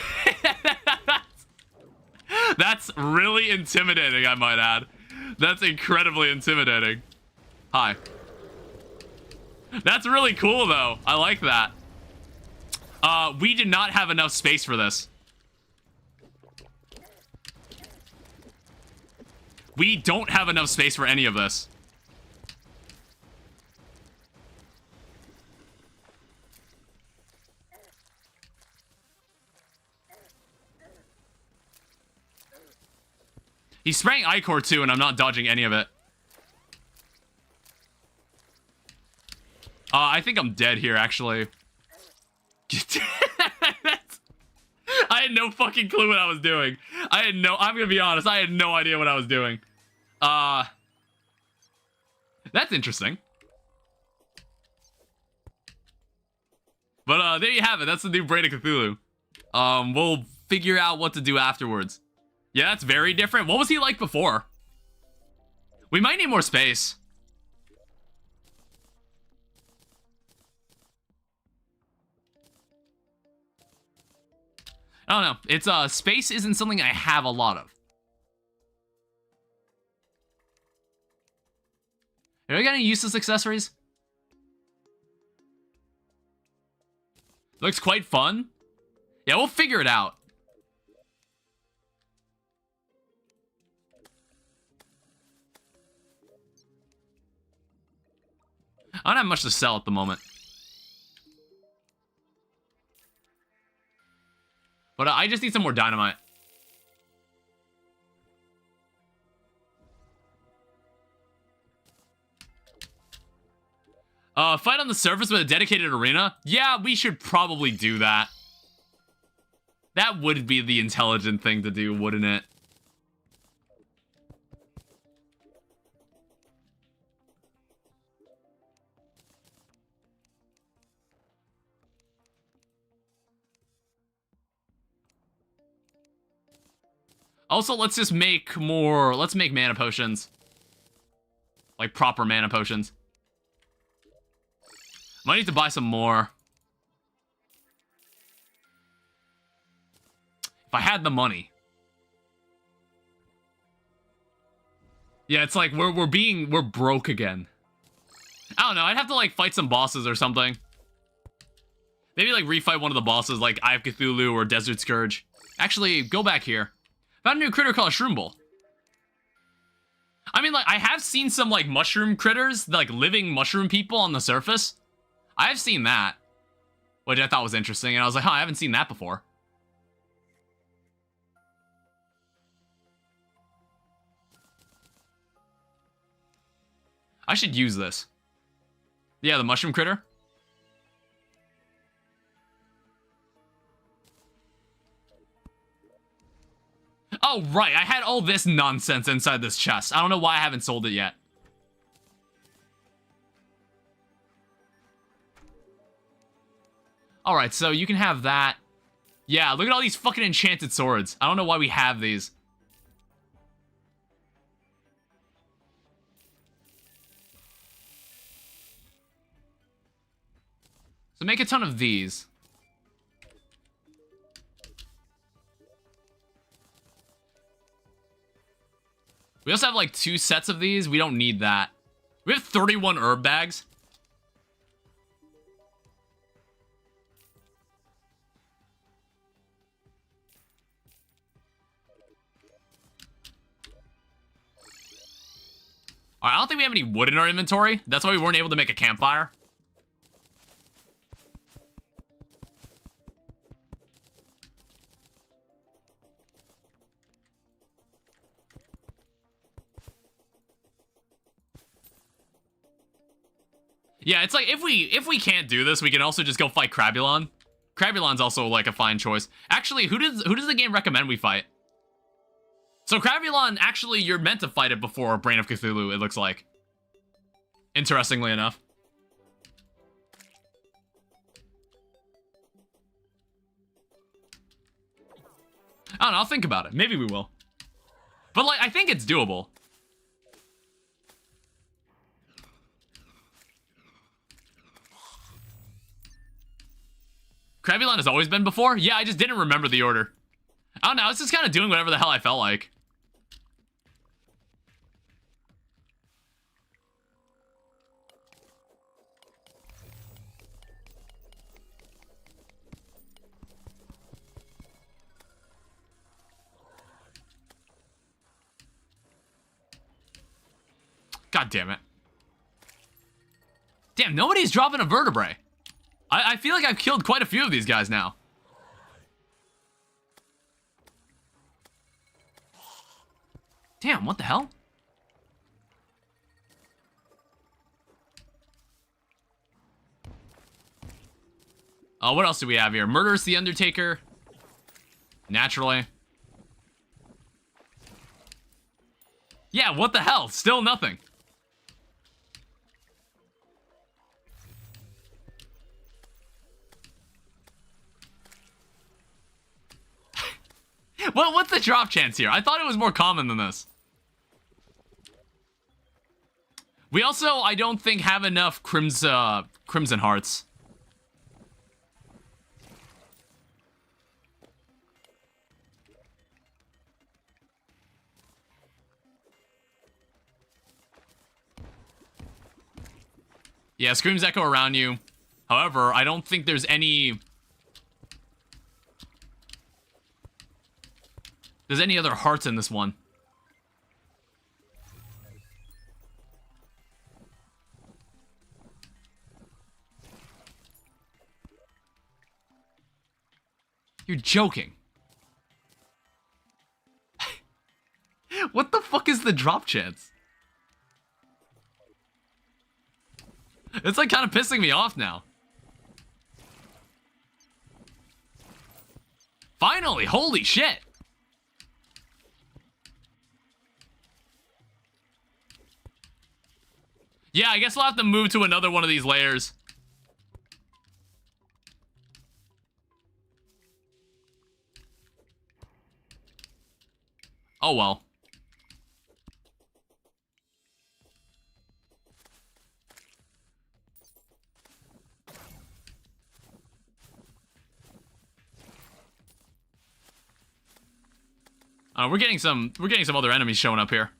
That's really intimidating, I might add. That's incredibly intimidating. Hi. That's really cool, though. I like that. We do not have enough space for this. We don't have enough space for any of this. He's spraying Ichor too, and I'm not dodging any of it. I think I'm dead here, actually. I had no fucking clue what I was doing. I'm gonna be honest, I had no idea what I was doing. That's interesting. But there you have it. That's the new Brain of Cthulhu. We'll figure out what to do afterwards. Yeah, that's very different. What was he like before? We might need more space. I don't know. It's space isn't something I have a lot of. Have I got any useless accessories? Looks quite fun. Yeah, we'll figure it out. I don't have much to sell at the moment. But I just need some more dynamite. Fight on the surface with a dedicated arena? Yeah, we should probably do that. That would be the intelligent thing to do, wouldn't it? Also, let's just make more... Let's make mana potions. Like, proper mana potions. Might need to buy some more. If I had the money. Yeah, it's like we're broke again. I don't know, I'd have to like fight some bosses or something. Maybe like refight one of the bosses like Eye of Cthulhu or Desert Scourge. Actually, go back here. Found a new critter called a Shroomble. I mean, like, I have seen some like mushroom critters, like living mushroom people on the surface. I have seen that, which I thought was interesting, and I was like, huh, I haven't seen that before. I should use this. Yeah, the mushroom critter. Oh, right, I had all this nonsense inside this chest. I don't know why I haven't sold it yet. Alright, so you can have that. Yeah, look at all these fucking enchanted swords. I don't know why we have these. So make a ton of these. We also have like 2 sets of these. We don't need that. We have 31 herb bags. Alright, I don't think we have any wood in our inventory. That's why we weren't able to make a campfire. Yeah, it's like, if we can't do this, we can also just go fight Crabulon. Crabulon's also, like, a fine choice. Actually, who does the game recommend we fight? So Crabulon, actually, you're meant to fight it before Brain of Cthulhu, it looks like. Interestingly enough. I don't know, I'll think about it. Maybe we will. But, like, I think it's doable. Crabulon has always been before? Yeah, I just didn't remember the order. I don't know, I was just kind of doing whatever the hell I felt like. God damn it. Damn, nobody's dropping a vertebrae. I feel like I've killed quite a few of these guys now. Damn, what the hell? What else do we have here? Murders the Undertaker. Naturally. Yeah, what the hell? Still nothing. What's the drop chance here? I thought it was more common than this. We also, I don't think, have enough crimson hearts. Yeah, screams echo around you. However, I don't think there's any... There's any other hearts in this one. You're joking. What the fuck is the drop chance? It's like kind of pissing me off now. Finally, holy shit. Yeah, I guess we'll have to move to another one of these layers. Oh well. We're getting some other enemies showing up here.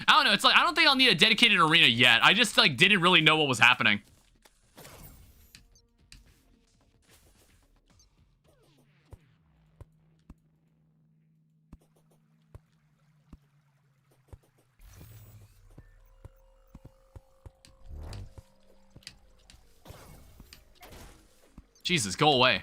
I don't know, it's like, I don't think I'll need a dedicated arena yet. I just, like, didn't really know what was happening. Jesus, go away.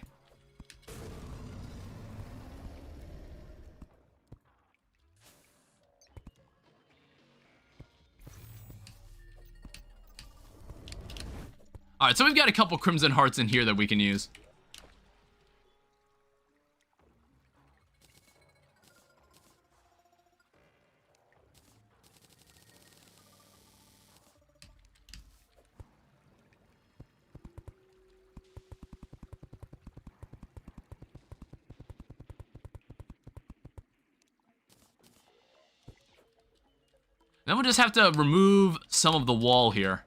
Alright, so we've got a couple crimson hearts in here that we can use. Then we'll just have to remove some of the wall here.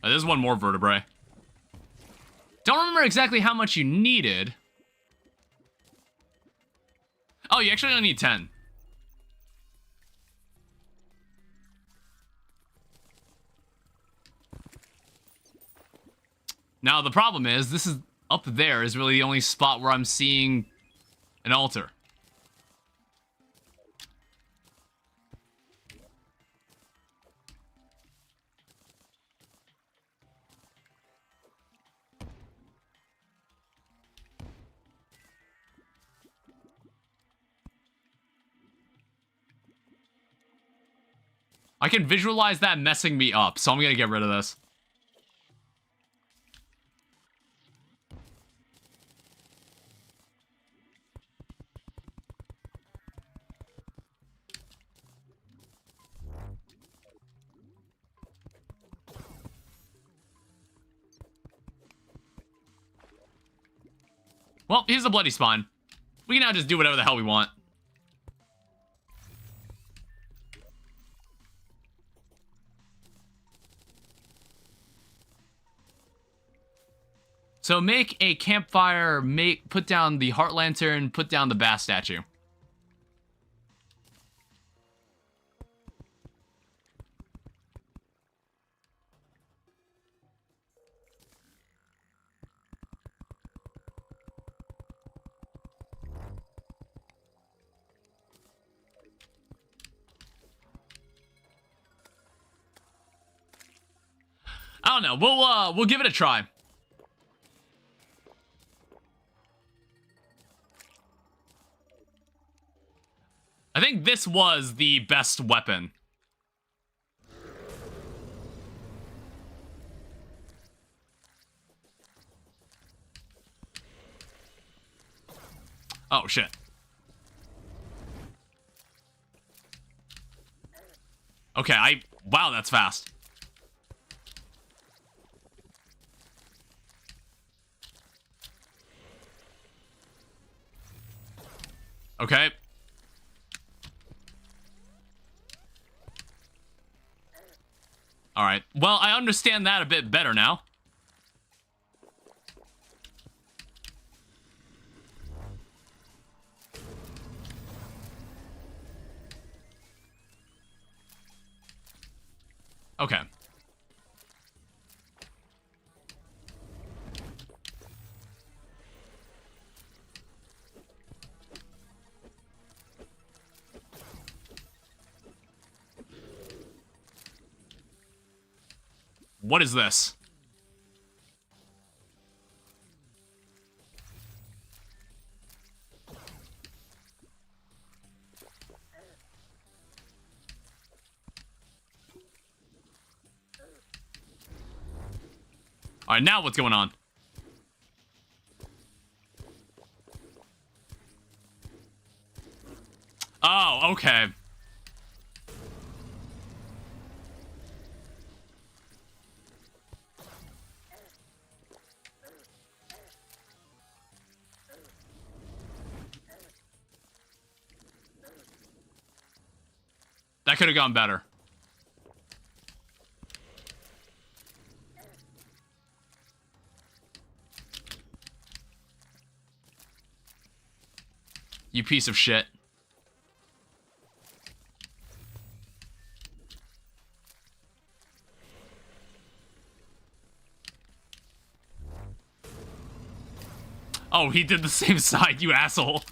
There's one more vertebrae. Don't remember exactly how much you needed. Oh, you actually only need 10. Now, the problem is, this is up there is really the only spot where I'm seeing an altar. I can visualize that messing me up, so I'm gonna get rid of this. Well, here's the bloody spawn. We can now just do whatever the hell we want. So make a campfire, put down the heart lantern, put down the bass statue. I don't know. We'll give it a try. I think this was the best weapon. Oh, shit. Okay, wow, that's fast. Okay. Alright. Well, I understand that a bit better now. Okay. What is this? All right, now what's going on? Oh, okay. That could have gone better. You piece of shit. Oh, he did the same side, you asshole.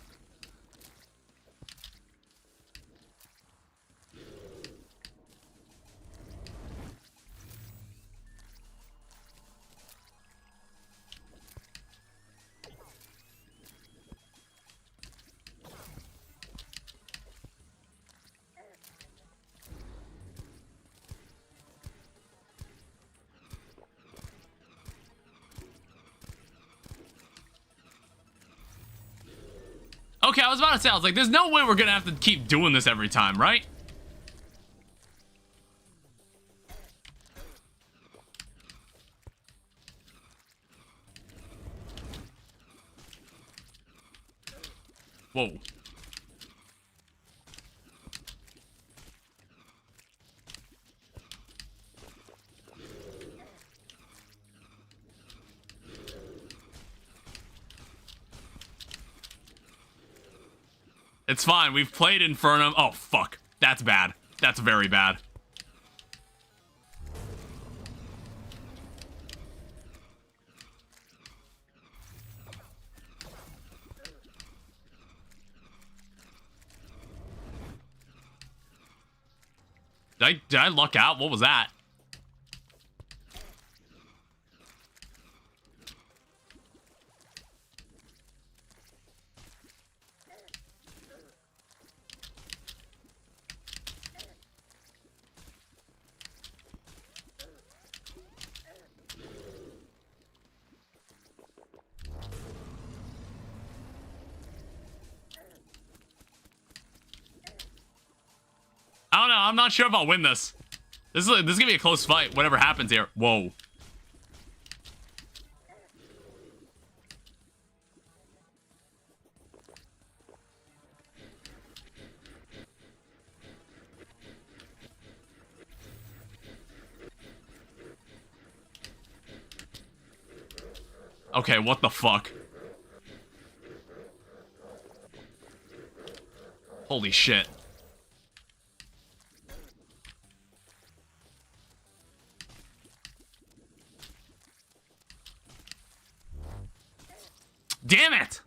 Okay, I was about to say, I was like, there's no way we're gonna have to keep doing this every time, right? Whoa. It's fine. We've played Infernum. Oh, fuck. That's bad. That's very bad. Did I luck out? What was that? I don't know. I'm not sure if I'll win this. This is gonna be a close fight. Whatever happens here. Whoa. Okay, what the fuck? Holy shit. Damn it!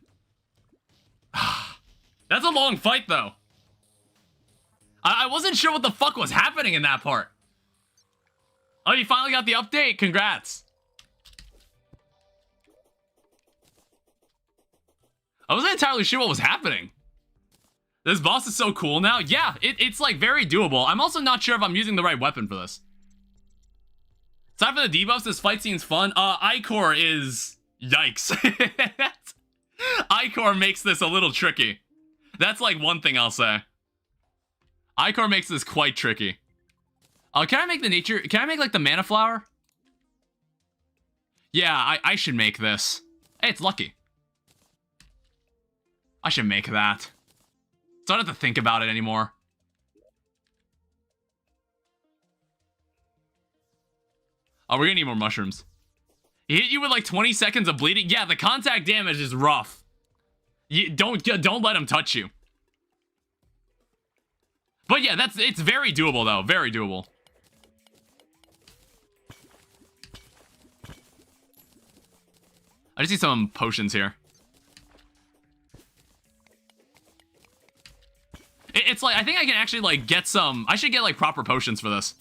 That's a long fight, though. I wasn't sure what the fuck was happening in that part. Oh, you finally got the update. Congrats. I wasn't entirely sure what was happening. This boss is so cool now. Yeah, it's like very doable. I'm also not sure if I'm using the right weapon for this. Aside from the debuffs, this fight scene's fun. Icor is... Yikes. Icor makes this a little tricky. That's like one thing I'll say. Icor makes this quite tricky. Can I make the nature... Can I make like the mana flower? Yeah, I should make this. Hey, it's lucky. I should make that. So I don't have to think about it anymore. Oh, we're gonna need more mushrooms. He hit you with like 20 seconds of bleeding. Yeah, the contact damage is rough. You don't let him touch you. But yeah, it's very doable though. Very doable. I just need some potions here. It's like, I think I can actually like get some, I should get like proper potions for this.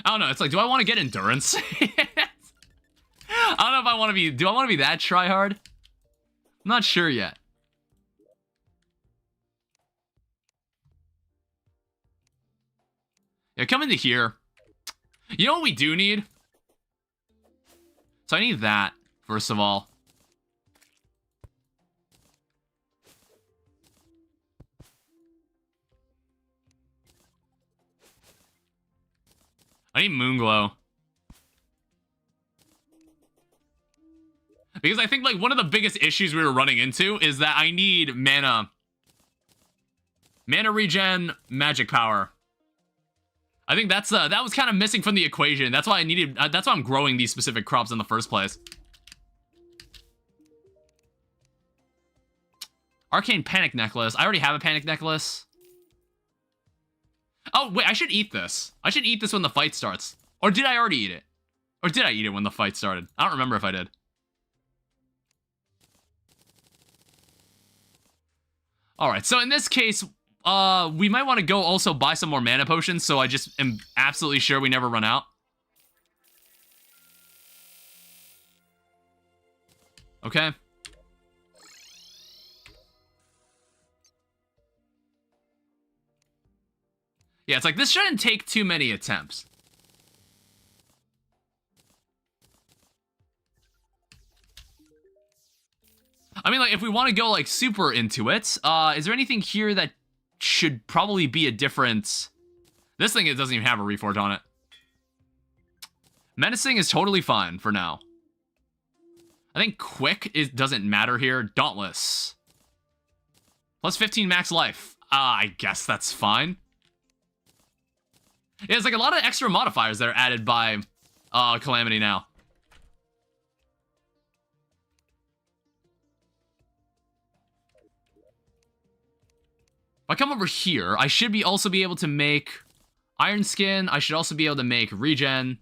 I don't know, it's like, do I want to get endurance? I don't know if I want to be, do I want to be that tryhard? I'm not sure yet. Yeah, come into here. You know what we do need? So I need that, first of all. I need Moonglow. Because I think, like, one of the biggest issues we were running into is that I need mana. Mana regen, magic power. I think that's, that was kind of missing from the equation. That's why I needed, that's why I'm growing these specific crops in the first place. Arcane Panic Necklace. I already have a Panic Necklace. Oh, wait, I should eat this. I should eat this when the fight starts. Or did I already eat it? Or did I eat it when the fight started? I don't remember if I did. Alright, so in this case, we might want to go also buy some more mana potions, so I just am absolutely sure we never run out. Okay. Yeah, it's like, this shouldn't take too many attempts. I mean, like, if we want to go, like, super into it, is there anything here that should probably be a different... This thing, it doesn't even have a reforge on it. Menacing is totally fine for now. I think quick doesn't matter here. Dauntless. Plus 15 max life. I guess that's fine. Yeah, there's like a lot of extra modifiers that are added by Calamity now. If I come over here, I should also be able to make Iron Skin. I should also be able to make regen.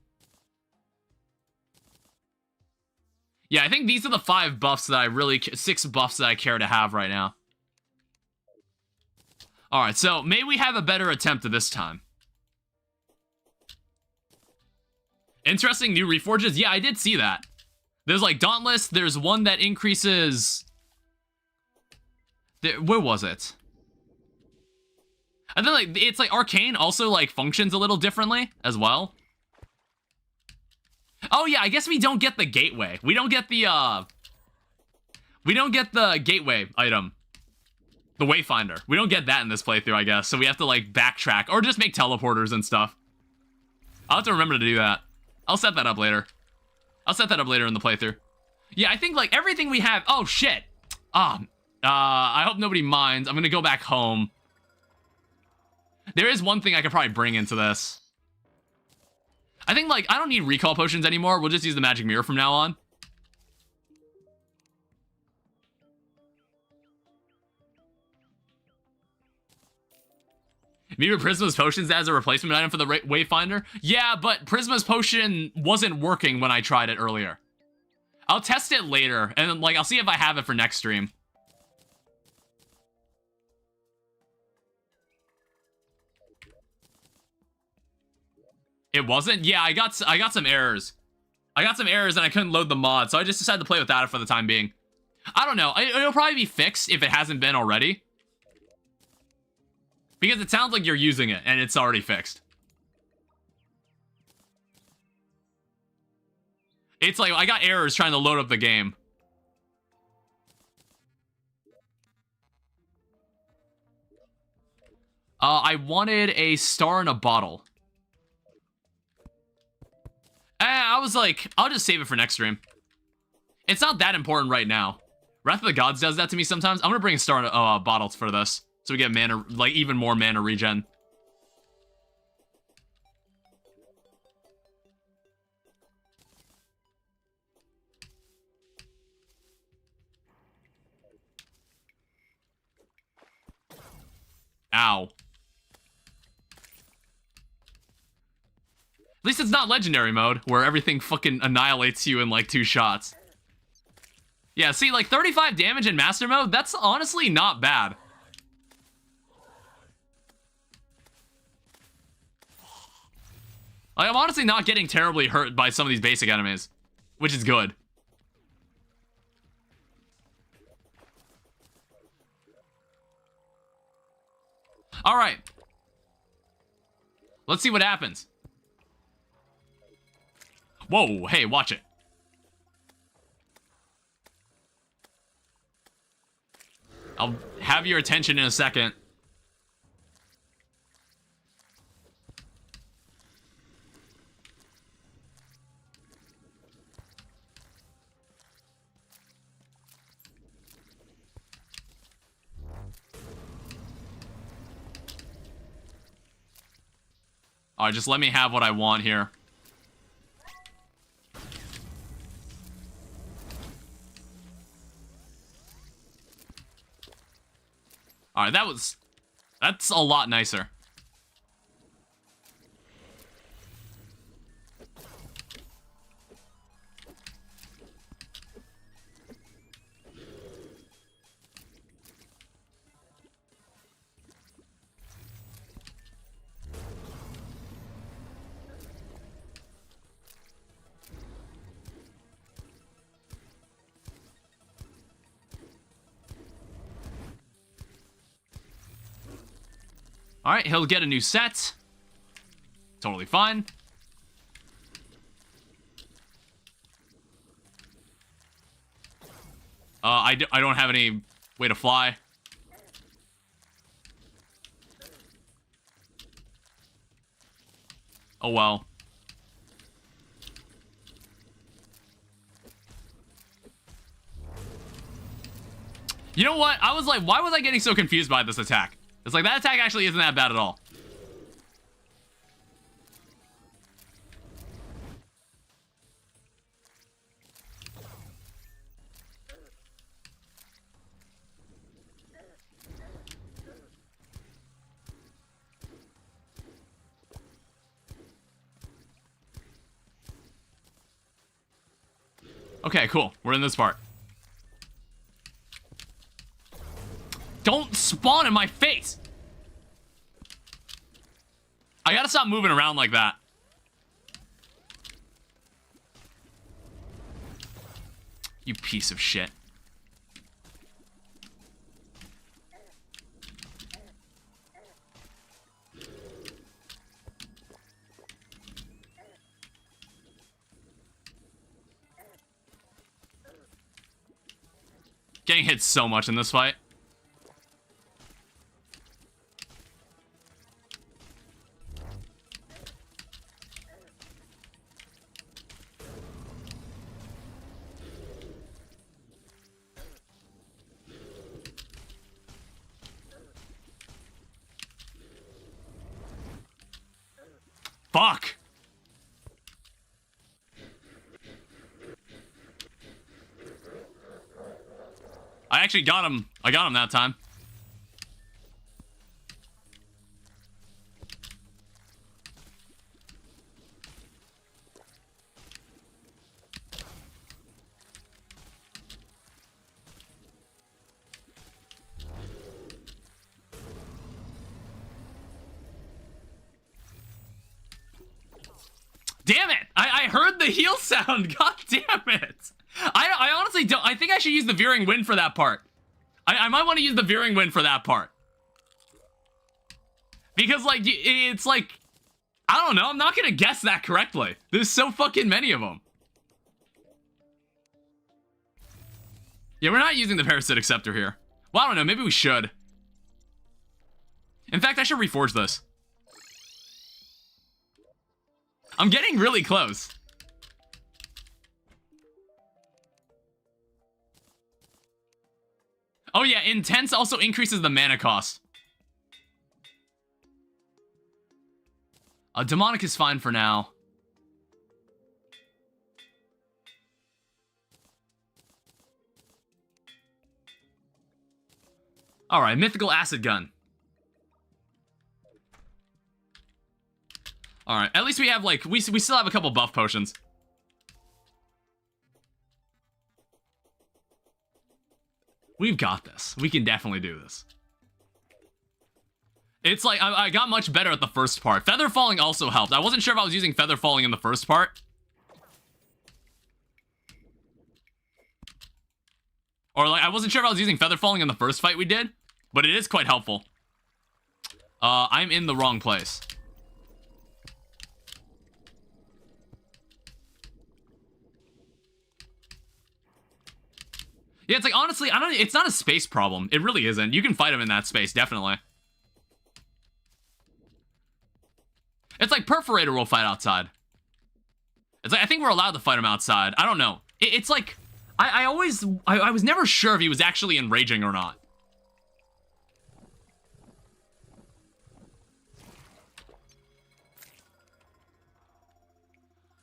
Yeah, I think these are the 5 buffs that I really... 6 buffs that I care to have right now. Alright, so may we have a better attempt at this time. Interesting new reforges. Yeah, I did see that. There's like Dauntless. There's one that increases... Where was it? I think like it's like Arcane also like functions a little differently as well. Oh yeah, I guess we don't get the gateway. We don't get the gateway item. The Wayfinder. We don't get that in this playthrough, I guess. So we have to like backtrack or just make teleporters and stuff. I'll have to remember to do that. I'll set that up later. I'll set that up later in the playthrough. Yeah, I think like everything we have. Oh shit. I hope nobody minds. I'm gonna go back home. There is one thing I could probably bring into this. I think, like, I don't need recall potions anymore. We'll just use the magic mirror from now on. Maybe Prisma's potions as a replacement item for the Wayfinder? Yeah, but Prisma's potion wasn't working when I tried it earlier. I'll test it later, and, like, I'll see if I have it for next stream. It wasn't? Yeah, I got some errors. I got some errors and I couldn't load the mod, so I just decided to play without it for the time being. I don't know. It'll probably be fixed if it hasn't been already. Because it sounds like you're using it and it's already fixed. It's like, I got errors trying to load up the game. I wanted a star in a bottle. I was like, I'll just save it for next stream. It's not that important right now. Wrath of the Gods does that to me sometimes. I'm gonna bring a star in a bottle for this. So we get mana, like, even more mana regen. Ow. At least it's not legendary mode, where everything fucking annihilates you in like 2 shots. Yeah, see, like 35 damage in master mode, that's honestly not bad. Like, I'm honestly not getting terribly hurt by some of these basic enemies, which is good. Alright. Let's see what happens. Whoa, hey, watch it. I'll have your attention in a second. Alright, just let me have what I want here. Alright, that's a lot nicer. Alright, he'll get a new set. Totally fine. I don't have any way to fly. Oh well. You know what? I was like, why was I getting so confused by this attack? It's like, that attack actually isn't that bad at all. Okay, cool. We're in this part. Don't spawn in my face! I gotta stop moving around like that. You piece of shit. Getting hit so much in this fight. Fuck! I actually got him. I got him that time. the heal sound. God damn it. I honestly don't. I think I should use the veering wind for that part. I might want to use the veering wind for that part. Because, like, it's like, I don't know. I'm not going to guess that correctly. There's so fucking many of them. Yeah, we're not using the parasitic scepter here. Well, I don't know. Maybe we should. In fact, I should reforge this. I'm getting really close. Oh yeah, intense also increases the mana cost. Demonic is fine for now. Alright, mythical acid gun. Alright, at least we have, like, we still have a couple buff potions. We've got this. We can definitely do this. It's like, I got much better at the first part. Feather falling also helped. I wasn't sure if I was using feather falling in the first part. Or, like, I wasn't sure if I was using feather falling in the first fight we did. But it is quite helpful. I'm in the wrong place. Yeah, it's like, honestly, it's not a space problem. It really isn't. You can fight him in that space, definitely. It's like Perforator will fight outside. It's like, I think we're allowed to fight him outside. I don't know. It's like, I was never sure if he was actually enraging or not.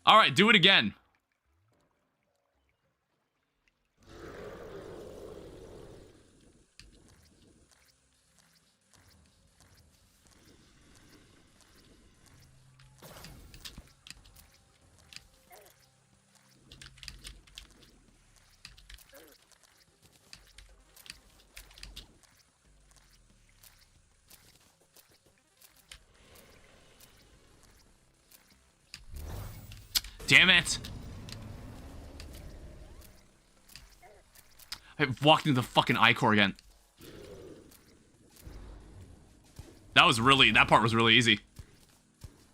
Alright, do it again. Damn it! I walked into the fucking ichor again. That part was really easy.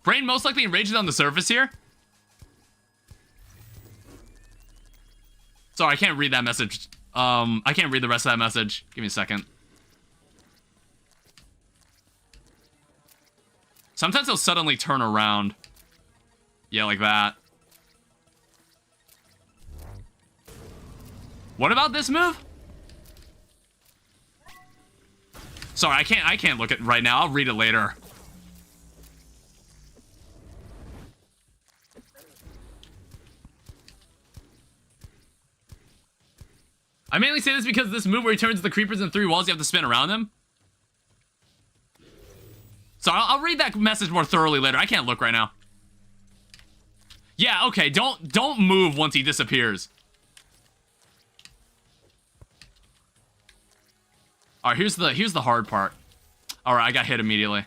Brain most likely enrages on the surface here. Sorry, I can't read that message. I can't read the rest of that message. Give me a second. Sometimes he'll suddenly turn around. Yeah, like that. What about this move? Sorry, I can't look at it right now. I'll read it later. I mainly say this because this move where he turns the creepers in 3 walls, you have to spin around them. So I'll read that message more thoroughly later. I can't look right now. Yeah, okay, don't move once he disappears. Alright, here's the hard part. Alright, I got hit immediately.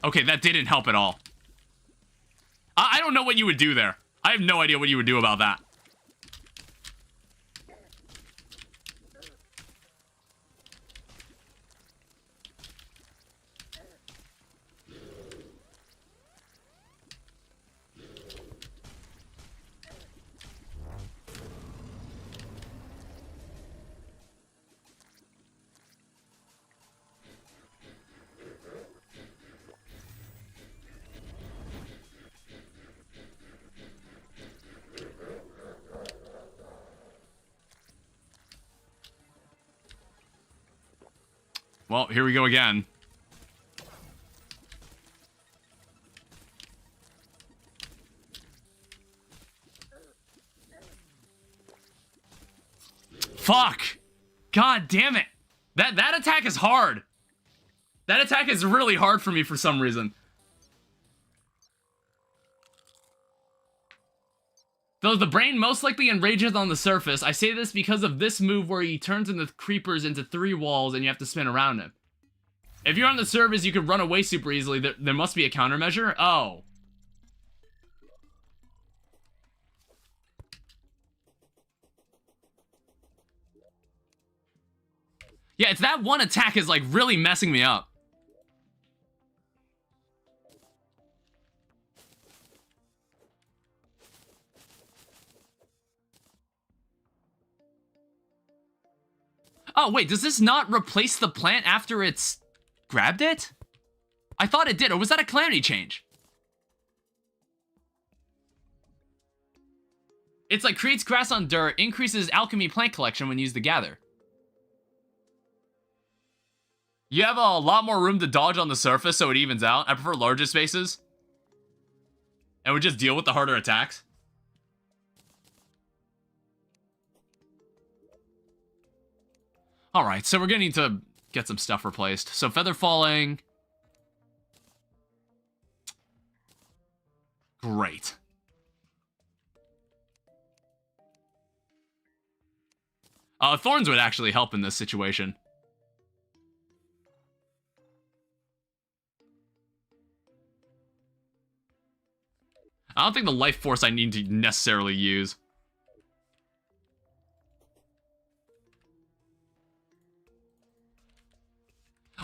Okay, that didn't help at all. I don't know what you would do there. I have no idea what you would do about that. Well, here we go again. Fuck! God damn it! That attack is hard. That attack is really hard for me for some reason. Though the brain most likely enrages on the surface, I say this because of this move where he turns into creepers into 3 walls and you have to spin around him. If you're on the surface, you can run away super easily. There must be a countermeasure. Oh. Yeah, it's that one attack is like really messing me up. Oh, wait, does this not replace the plant after it's grabbed it? I thought it did, or was that a Calamity change? It's like creates grass on dirt, increases alchemy plant collection when used to gather. You have a lot more room to dodge on the surface, so it evens out. I prefer larger spaces. And we just deal with the harder attacks. Alright, so we're gonna need to get some stuff replaced. So feather falling. Great. Thorns would actually help in this situation. I don't think the life force I need to necessarily use.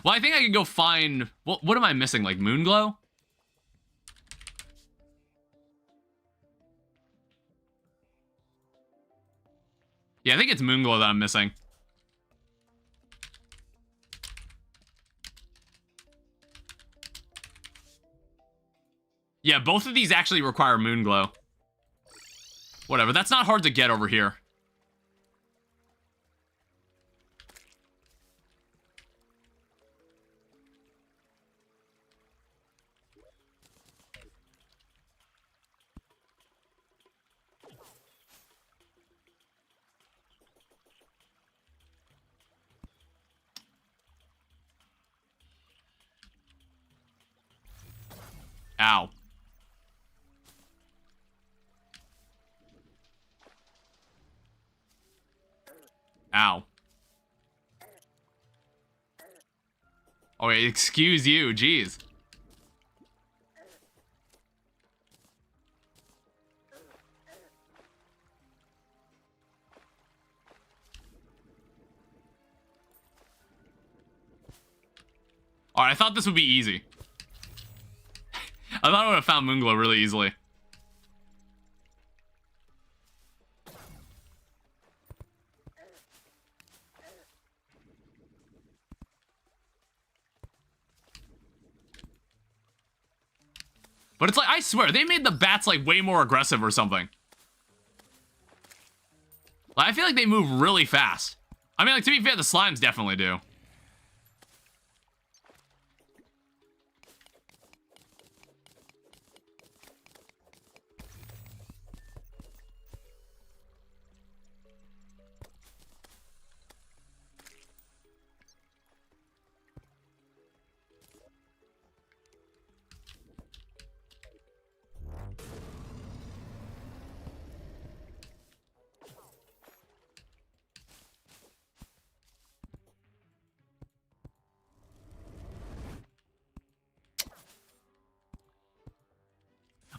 Well, I think I can go find... What am I missing? Like, Moonglow? Yeah, I think it's Moonglow that I'm missing. Yeah, both of these actually require Moonglow. Whatever, that's not hard to get over here. Ow. Ow. Oh, wait, excuse you, jeez. Alright, I thought this would be easy. I thought I would have found Moonglow really easily. But it's like, I swear, they made the bats like way more aggressive or something. Like, I feel like they move really fast. I mean, like, to be fair, the slimes definitely do.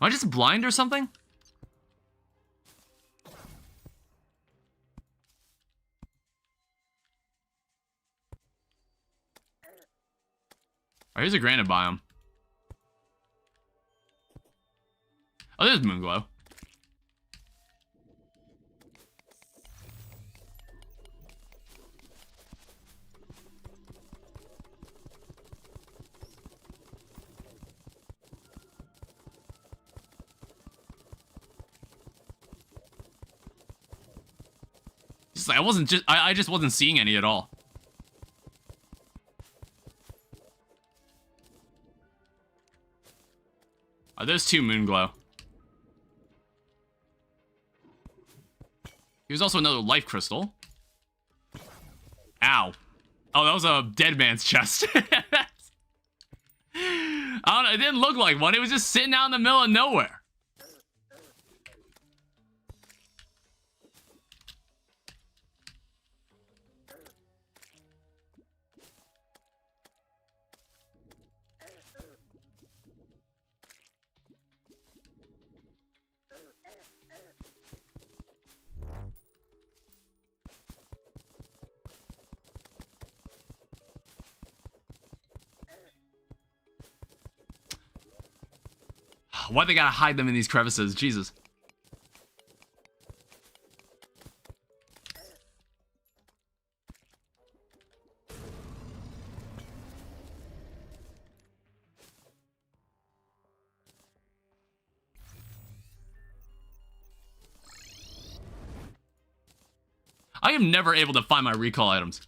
Am I just blind or something? Oh, here's a granite biome. Oh, there's Moonglow. Just like, I just wasn't seeing any at all. Oh, there's 2 Moonglow. Here's also another life crystal. Ow. Oh, that was a dead man's chest. I don't know, it didn't look like one. It was just sitting out in the middle of nowhere. Why they gotta hide them in these crevices? Jesus. I am never able to find my recall items.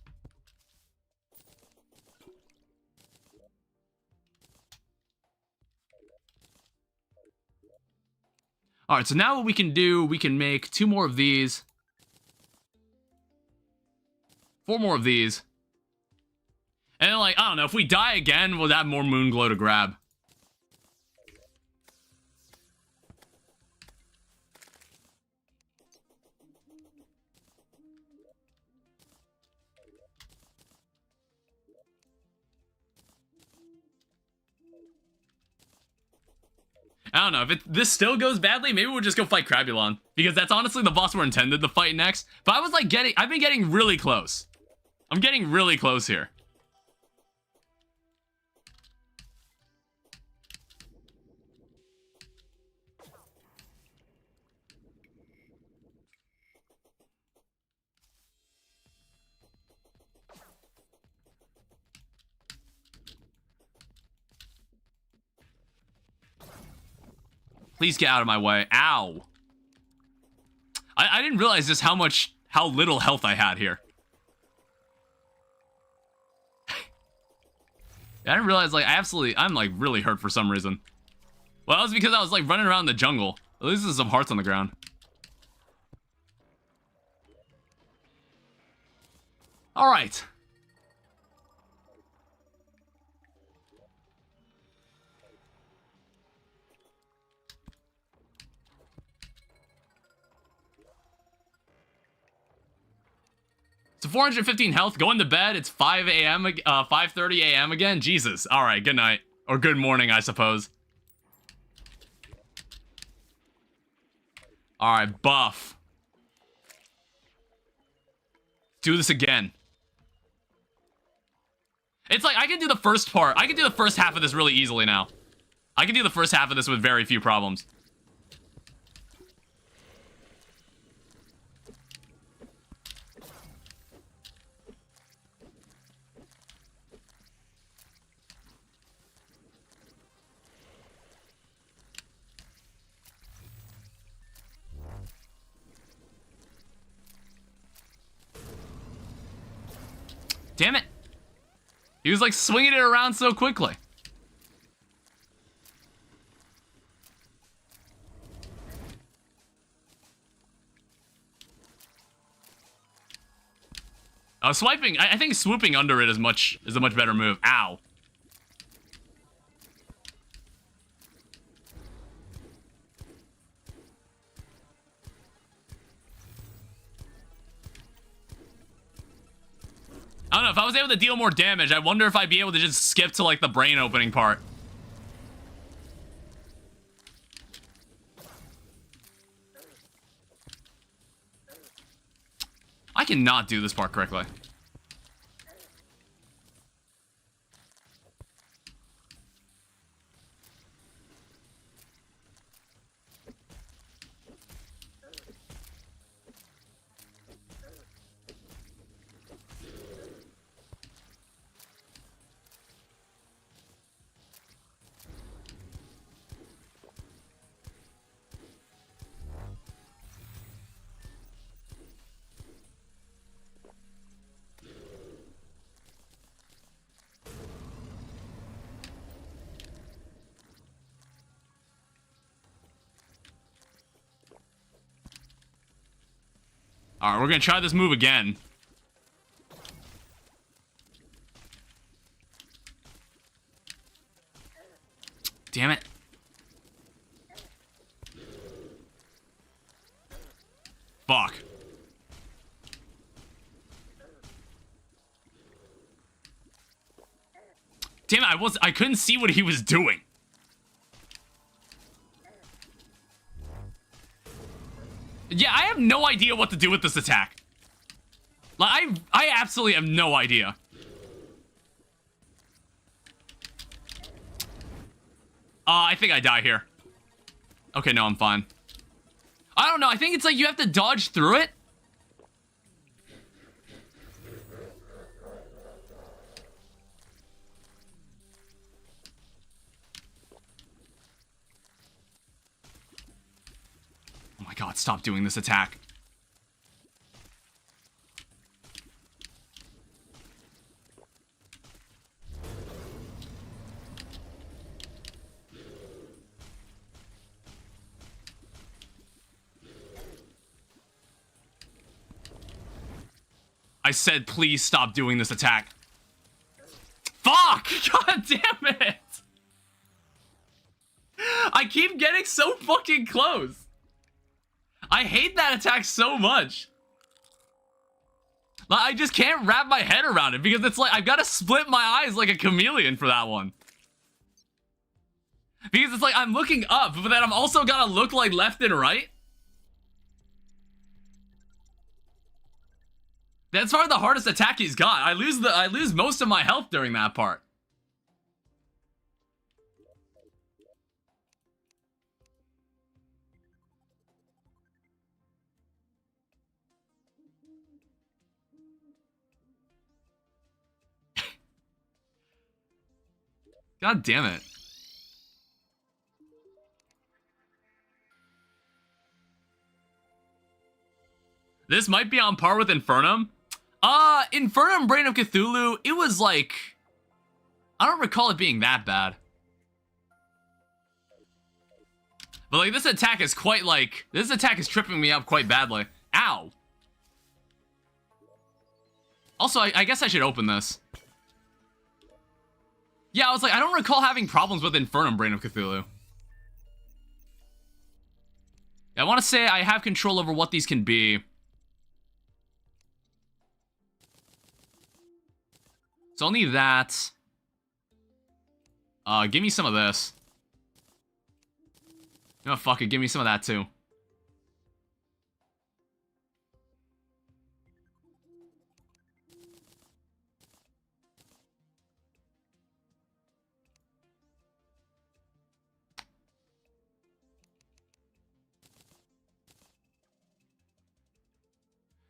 Alright, so now what we can do, we can make 2 more of these. 4 more of these. And then, like, I don't know, if we die again, we'll have more moon glow to grab. I don't know, if this still goes badly, maybe we'll just go fight Crabulon. Because that's honestly the boss we're intended to fight next. But I was like I've been getting really close. I'm getting really close here. Please get out of my way. Ow. I didn't realize just how little health I had here. I didn't realize, like, I'm, like, really hurt for some reason. Well, that was because I was, like, running around the jungle. At least there's some hearts on the ground. Alright. So 415 health, going to bed. It's 5 a.m. 5:30 a.m. again. Jesus. All right, good night. Or good morning, I suppose. All right, buff. Do this again. It's like, I can do the first part. I can do the first half of this really easily now. I can do the first half of this with very few problems. Damn it. He was like swinging it around so quickly. Swiping, I think swooping under it is a much better move. Ow. I don't know, if I was able to deal more damage, I wonder if I'd be able to just skip to, like, the brain opening part. I cannot do this part correctly. Alright, we're gonna try this move again. Damn it. Fuck. Damn it, I couldn't see what he was doing. Yeah, I have no idea what to do with this attack. Like, I absolutely have no idea. I think I die here. Okay, no, I'm fine. I don't know. I think it's like you have to dodge through it. Oh my god, stop doing this attack. I said, please stop doing this attack. Fuck! God damn it! I keep getting so fucking close. I hate that attack so much. Like, I just can't wrap my head around it because it's like, I've got to split my eyes like a chameleon for that one. Because it's like, I'm looking up, but then I'm also gotta look like left and right. That's probably the hardest attack he's got. I lose most of my health during that part. God damn it. This might be on par with Infernum. Infernum Brain of Cthulhu, it was like... I don't recall it being that bad. But like, this attack is quite like... This attack is tripping me up quite badly. Ow. Also, I guess I should open this. Yeah, I was like, I don't recall having problems with Infernum Brain of Cthulhu. I want to say I have control over what these can be. It's only that. Give me some of this. Oh, fuck it. Give me some of that, too.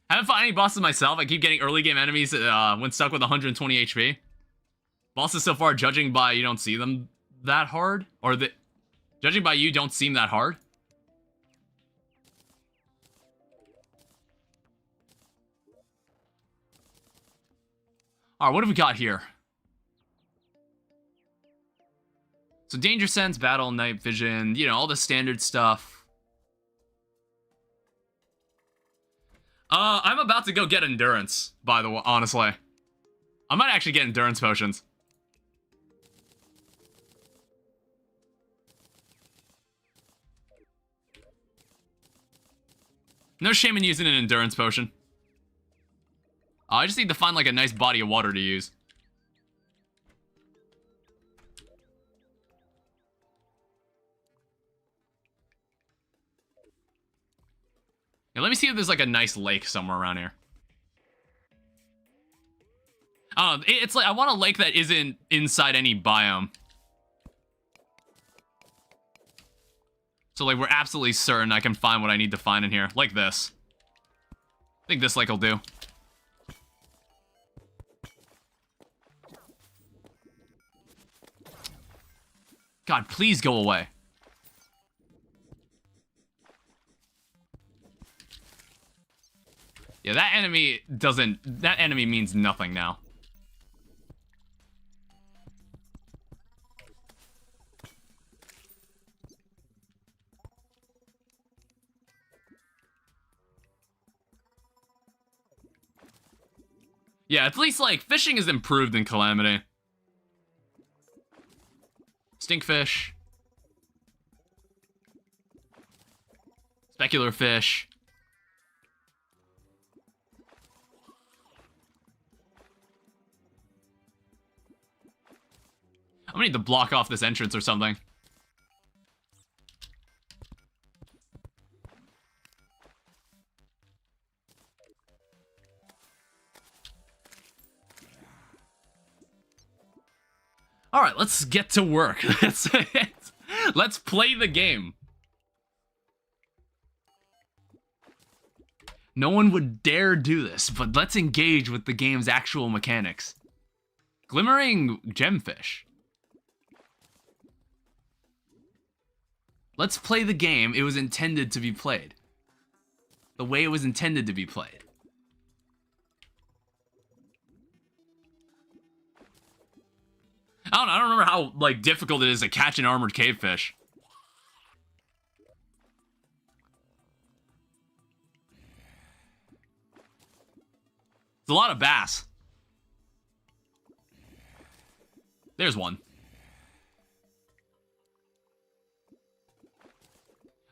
I haven't fought any bosses myself. I keep getting early game enemies when stuck with 120 HP. Bosses so far, judging by you don't see them that hard, or judging by you don't seem that hard. Alright, what have we got here? So danger sense, battle, night vision, you know, all the standard stuff. I'm about to go get endurance, by the way, honestly. I might actually get endurance potions. No shame in using an endurance potion. I just need to find like a nice body of water to use. Yeah, let me see if there's like a nice lake somewhere around here. It's like, I want a lake that isn't inside any biome. So like, we're absolutely certain I can find what I need to find in here. Like this. I think this lake will do. God, please go away. Yeah, that enemy means nothing now. Yeah, at least, like, fishing is improved in Calamity. Stinkfish. Specular fish. I'm gonna need to block off this entrance or something. Alright, let's get to work. Let's play the game. No one would dare do this, but let's engage with the game's actual mechanics. Glimmering gemfish. Let's play the game it was intended to be played. The way it was intended to be played. I don't remember how, like, difficult it is to catch an armored cavefish. It's a lot of bass. There's one.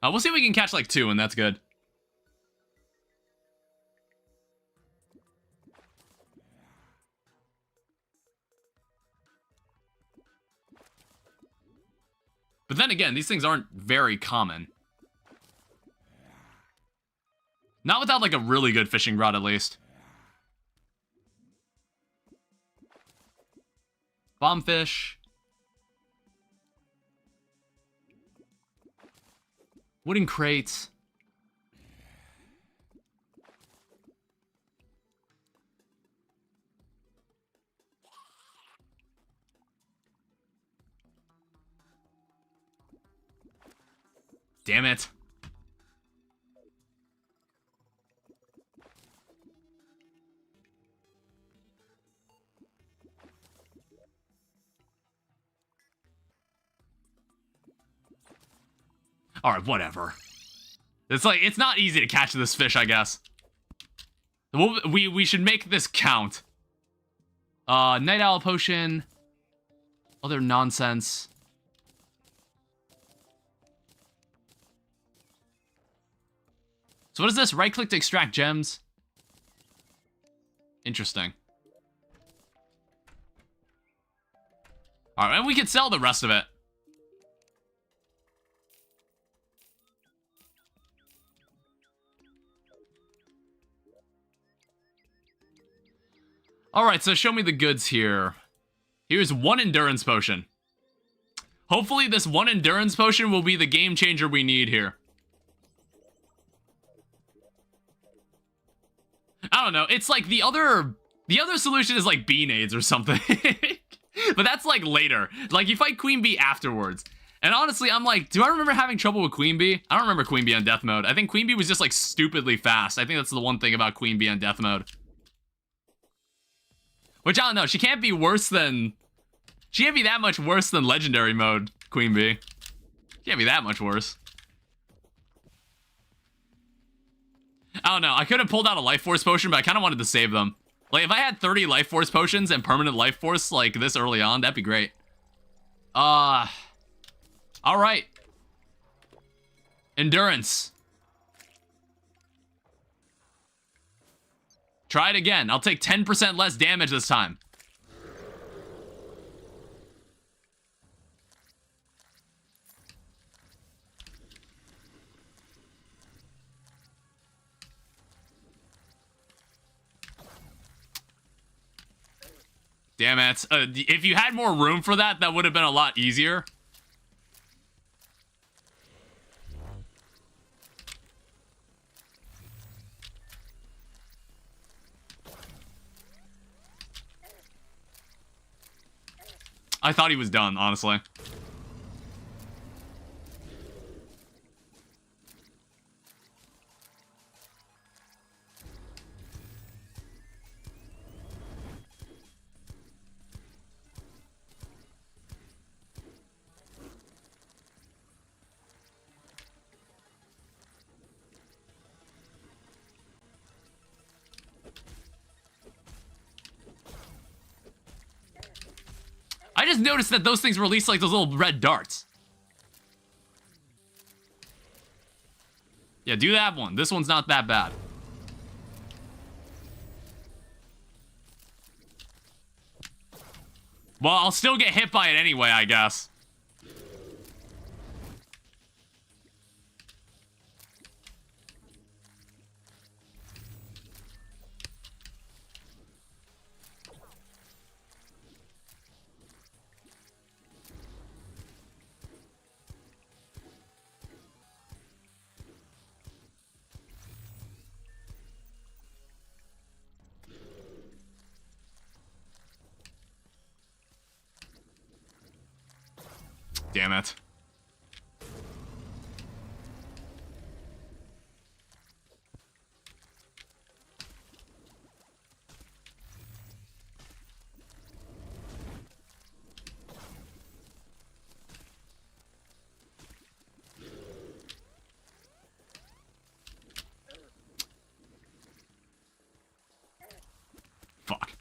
We'll see if we can catch, like, 2, and that's good. But then again, these things aren't very common. Not without, like, a really good fishing rod, at least. Bombfish. Wooden crates. Damn it. Alright, whatever. It's like, it's not easy to catch this fish, I guess. We should make this count. Night Owl Potion. Other nonsense. So what is this? Right-click to extract gems. Interesting. Alright, and we could sell the rest of it. Alright, so show me the goods here. Here's 1 endurance potion. Hopefully this 1 endurance potion will be the game changer we need here. I don't know, it's like the other solution is like bee nades or something. But that's like later. Like you fight Queen Bee afterwards. And honestly, I'm like, do I remember having trouble with Queen Bee? I don't remember Queen Bee on death mode. I think Queen Bee was just like stupidly fast. I think that's the one thing about Queen Bee on death mode. Which, I don't know, she can't be worse than... She can't be that much worse than Legendary mode, Queen Bee. She can't be that much worse. I don't know, I could have pulled out a Life Force potion, but I kind of wanted to save them. Like, if I had 30 Life Force potions and permanent Life Force, like, this early on, that'd be great. Alright. Endurance. Try it again. I'll take 10% less damage this time. Damn it. If you had more room for that, that would have been a lot easier. I thought he was done, honestly. I just noticed that those things release like those little red darts. Yeah, do that one. This one's not that bad. Well, I'll still get hit by it anyway, I guess. Damn it. Fuck.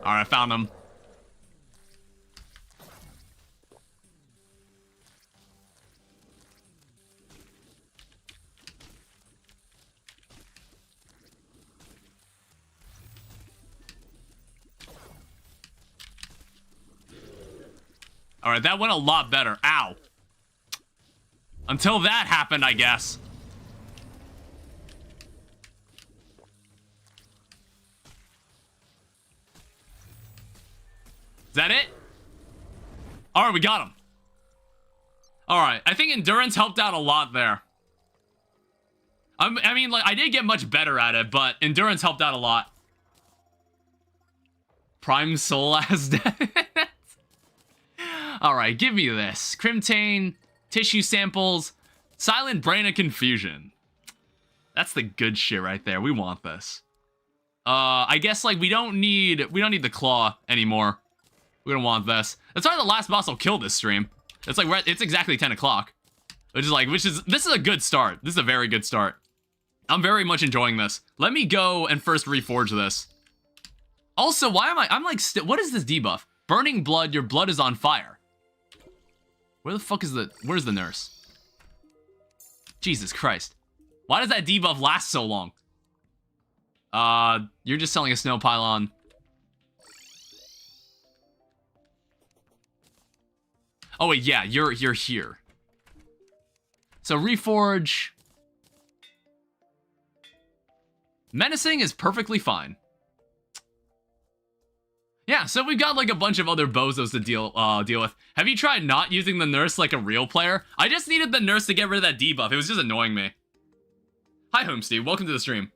Alright, I found him. Alright, that went a lot better. Ow. Until that happened, I guess. Is that it? Alright, we got him. Alright, I think endurance helped out a lot there. I mean, like, I didn't get much better at it, but endurance helped out a lot. Prime Soul as death. Alright, give me this. Crimtane, tissue samples, silent brain and confusion. That's the good shit right there. We want this. I guess, like, we don't need the claw anymore. We don't want this. That's why the last boss will kill this stream. It's like, it's exactly 10 o'clock. This is a good start. This is a very good start. I'm very much enjoying this. Let me go and first reforge this. Also, why am I'm like, what is this debuff? Burning blood, your blood is on fire. Where the fuck is where's the nurse? Jesus Christ. Why does that debuff last so long? You're just selling a snow pylon. Oh wait, yeah, you're here. So reforge. Menacing is perfectly fine. Yeah, so we've got like a bunch of other bozos to deal with. Have you tried not using the nurse like a real player? I just needed the nurse to get rid of that debuff. It was just annoying me. Hi, Homesteve. Welcome to the stream.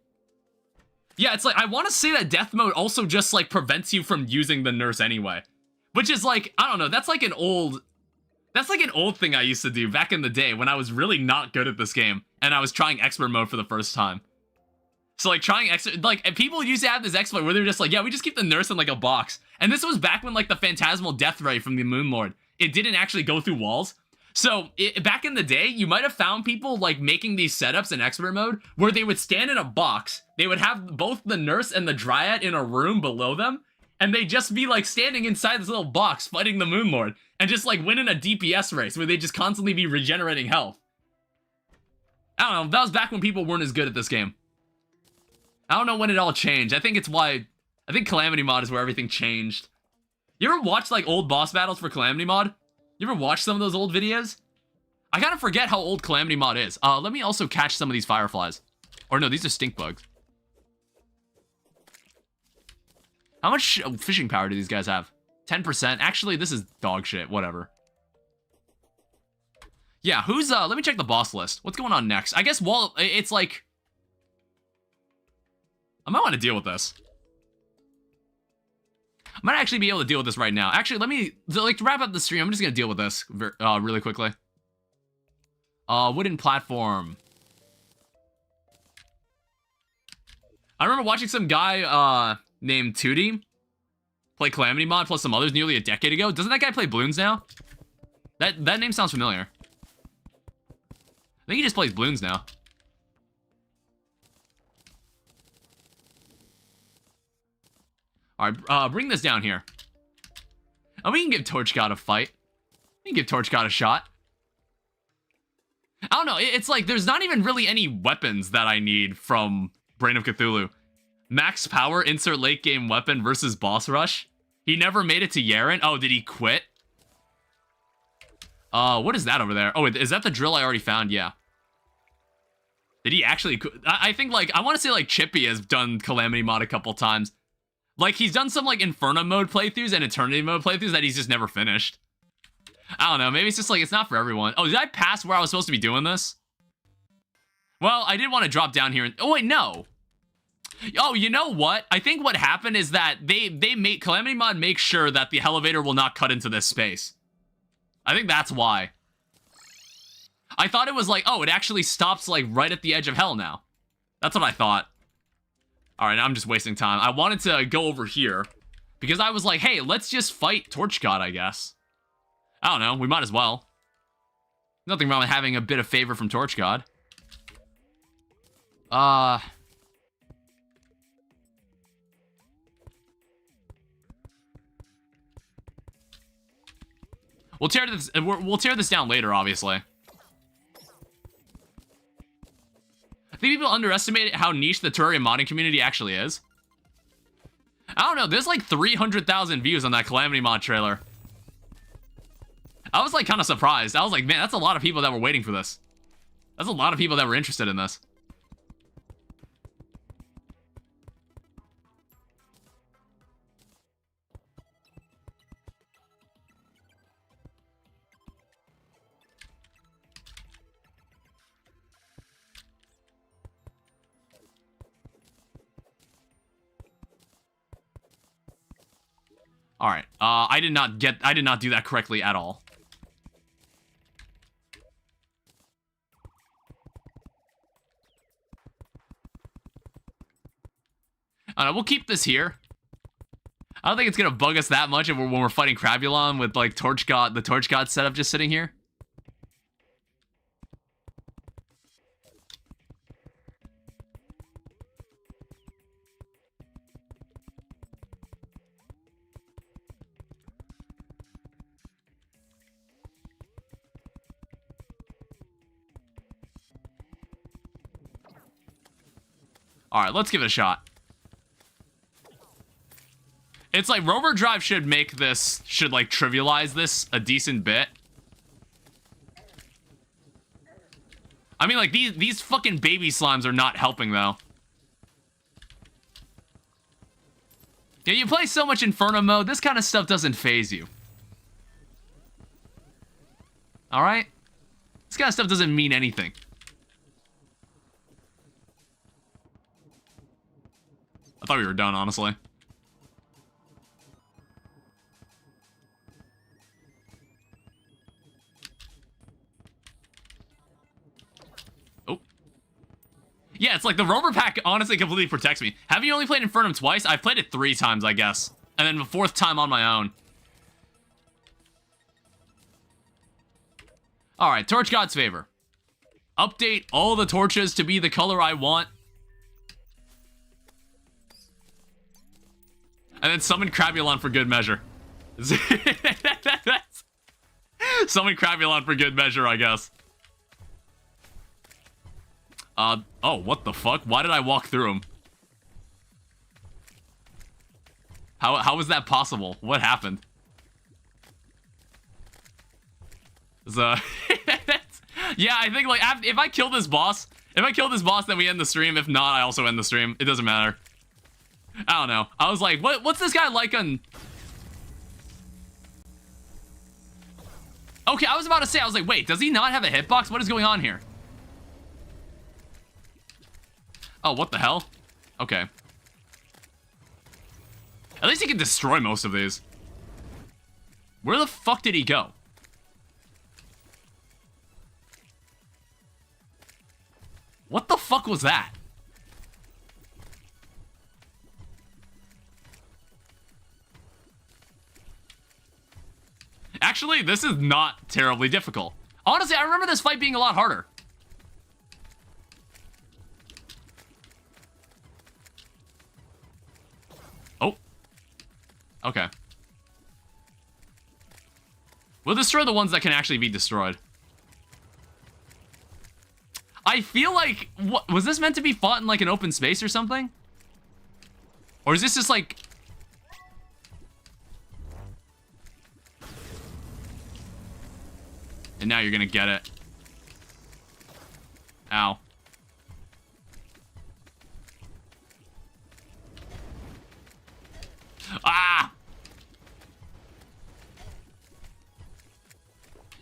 Yeah, it's like, I want to say that death mode also just like prevents you from using the nurse anyway. Which is like, I don't know, that's like an old thing I used to do back in the day when I was really not good at this game and I was trying expert mode for the first time. So like like people used to have this exploit where they're just like, yeah, we just keep the nurse in like a box. And this was back when like the phantasmal death ray from the Moon Lord, it didn't actually go through walls. So back in the day, you might have found people like making these setups in expert mode where they would stand in a box. They would have both the nurse and the dryad in a room below them. And they'd just be like standing inside this little box fighting the Moon Lord and just like winning a DPS race where they'd just constantly be regenerating health. I don't know. That was back when people weren't as good at this game. I don't know when it all changed. I think Calamity Mod is where everything changed. You ever watch like old boss battles for Calamity Mod? You ever watch some of those old videos? I kind of forget how old Calamity Mod is. Let me also catch some of these fireflies. Or no, these are stink bugs. How much fishing power do these guys have? 10%? Actually, this is dog shit. Whatever. Yeah, let me check the boss list. What's going on next? I guess, well, it's like... I might want to deal with this. I might actually be able to deal with this right now. Actually, let me, like, to wrap up the stream, I'm just going to deal with this really quickly. Wooden platform. I remember watching some guy named Tootie play Calamity Mod plus some others nearly a decade ago. Doesn't that guy play Bloons now? That name sounds familiar. I think he just plays Bloons now. Alright, bring this down here. Oh, we can give Torch God a fight. We can give Torch God a shot. I don't know, it's like, there's not even really any weapons that I need from Brain of Cthulhu. Max power, insert late game weapon versus boss rush. He never made it to Yaren. Oh, did he quit? What is that over there? Oh, is that the drill I already found? Yeah. Did he actually? I think, like, I want to say, like, Chippy has done Calamity Mod a couple times. Like, he's done some, like, Infernum mode playthroughs and Eternity mode playthroughs that he's just never finished. I don't know. Maybe it's just, like, it's not for everyone. Oh, did I pass where I was supposed to be doing this? Well, I did want to drop down here. Oh, wait, no. Oh, you know what? I think what happened is that they make Calamity Mod make sure that the elevator will not cut into this space. I think that's why. I thought it was like, oh, it actually stops, like, right at the edge of hell now. That's what I thought. Alright, I'm just wasting time. I wanted to go over here because I was like, hey, let's just fight Torch God, I guess. I don't know. We might as well. Nothing wrong with having a bit of favor from Torch God. We'll tear this down later, obviously. I think people underestimate how niche the Terraria modding community actually is. I don't know, there's like 300,000 views on that Calamity Mod trailer. I was like kind of surprised. I was like, man, that's a lot of people that were waiting for this. That's a lot of people that were interested in this. All right. I did not do that correctly at all. I don't know, we'll keep this here. I don't think it's gonna bug us that much when we're fighting Crabulon with like the Torch God setup just sitting here. All right, let's give it a shot. It's like Rover Drive should like trivialize this a decent bit. I mean, like these fucking baby slimes are not helping though. Yeah, you play so much Inferno mode, this kind of stuff doesn't faze you. All right? This kind of stuff doesn't mean anything. I thought we were done, honestly. Oh. Yeah, it's like the Rover Pack honestly completely protects me. Have you only played Infernum twice? I've played it 3 times, I guess. And then the 4th time on my own. Alright, Torch God's favor. Update all the torches to be the color I want. And then summon Crabulon for good measure. Summon Crabulon for good measure, I guess. Oh, what the fuck? Why did I walk through him? How was that possible? What happened? Yeah, I think, like, if I kill this boss, then we end the stream. If not, I also end the stream. It doesn't matter. I don't know. I was like, what's this guy like on... Okay, I was about to say, I was like, wait, does he not have a hitbox? What is going on here? Oh, what the hell? Okay. At least he can destroy most of these. Where the fuck did he go? What the fuck was that? Actually, this is not terribly difficult. Honestly, I remember this fight being a lot harder. Oh. Okay. We'll destroy the ones that can actually be destroyed. I feel like... What, was this meant to be fought in, like, an open space or something? Or is this just, like... And now you're gonna get it. Ow.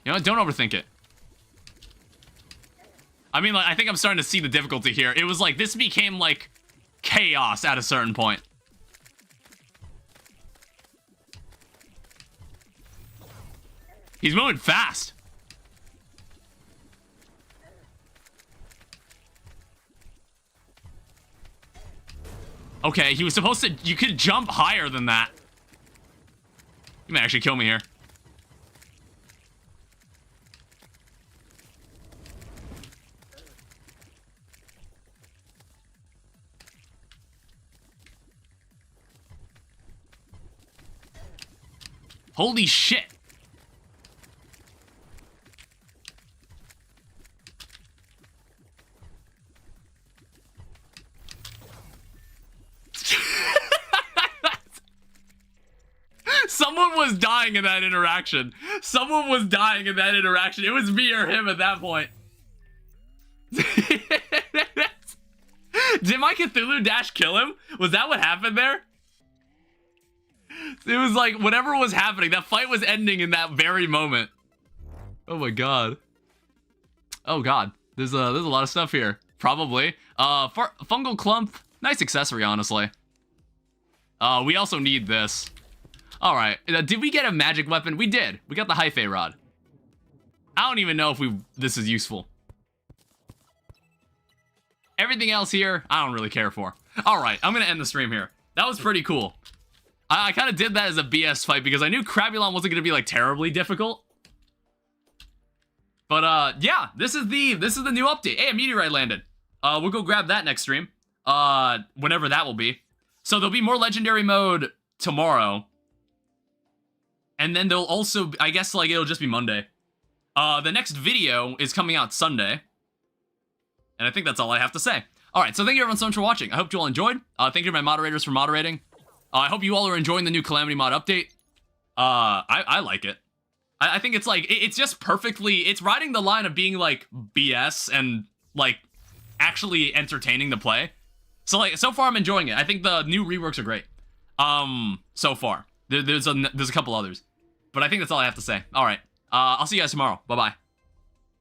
You know, don't overthink it. I mean, like, I think I'm starting to see the difficulty here. It was like, this became, like, chaos at a certain point. He's moving fast. Okay, he was supposed to... You could jump higher than that. You may actually kill me here. Holy shit. Someone was dying in that interaction. Someone was dying in that interaction. It was me or him at that point. Did my Cthulhu Dash kill him? Was that what happened there? It was like whatever was happening. That fight was ending in that very moment. Oh my god. Oh god. There's a lot of stuff here. Probably. Fungal clump. Nice accessory, honestly. We also need this. All right. Did we get a magic weapon? We did. We got the Hyphae rod. I don't even know if this is useful. Everything else here, I don't really care for. All right. I'm gonna end the stream here. That was pretty cool. I kind of did that as a BS fight because I knew Crabulon wasn't gonna be like terribly difficult. But yeah, this is the new update. Hey, a meteorite landed. We'll go grab that next stream. Whenever that will be. So there'll be more legendary mode tomorrow. And then there'll also, I guess, like, it'll just be Monday. The next video is coming out Sunday. And I think that's all I have to say. All right, so thank you everyone so much for watching. I hope you all enjoyed. Thank you to my moderators for moderating. I hope you all are enjoying the new Calamity Mod update. I like it. I think it's like, it's just perfectly, it's riding the line of being like BS and like actually entertaining to play. So like, so far I'm enjoying it. I think the new reworks are great. So far. There's a couple others. But I think that's all I have to say. All right. I'll see you guys tomorrow. Bye-bye.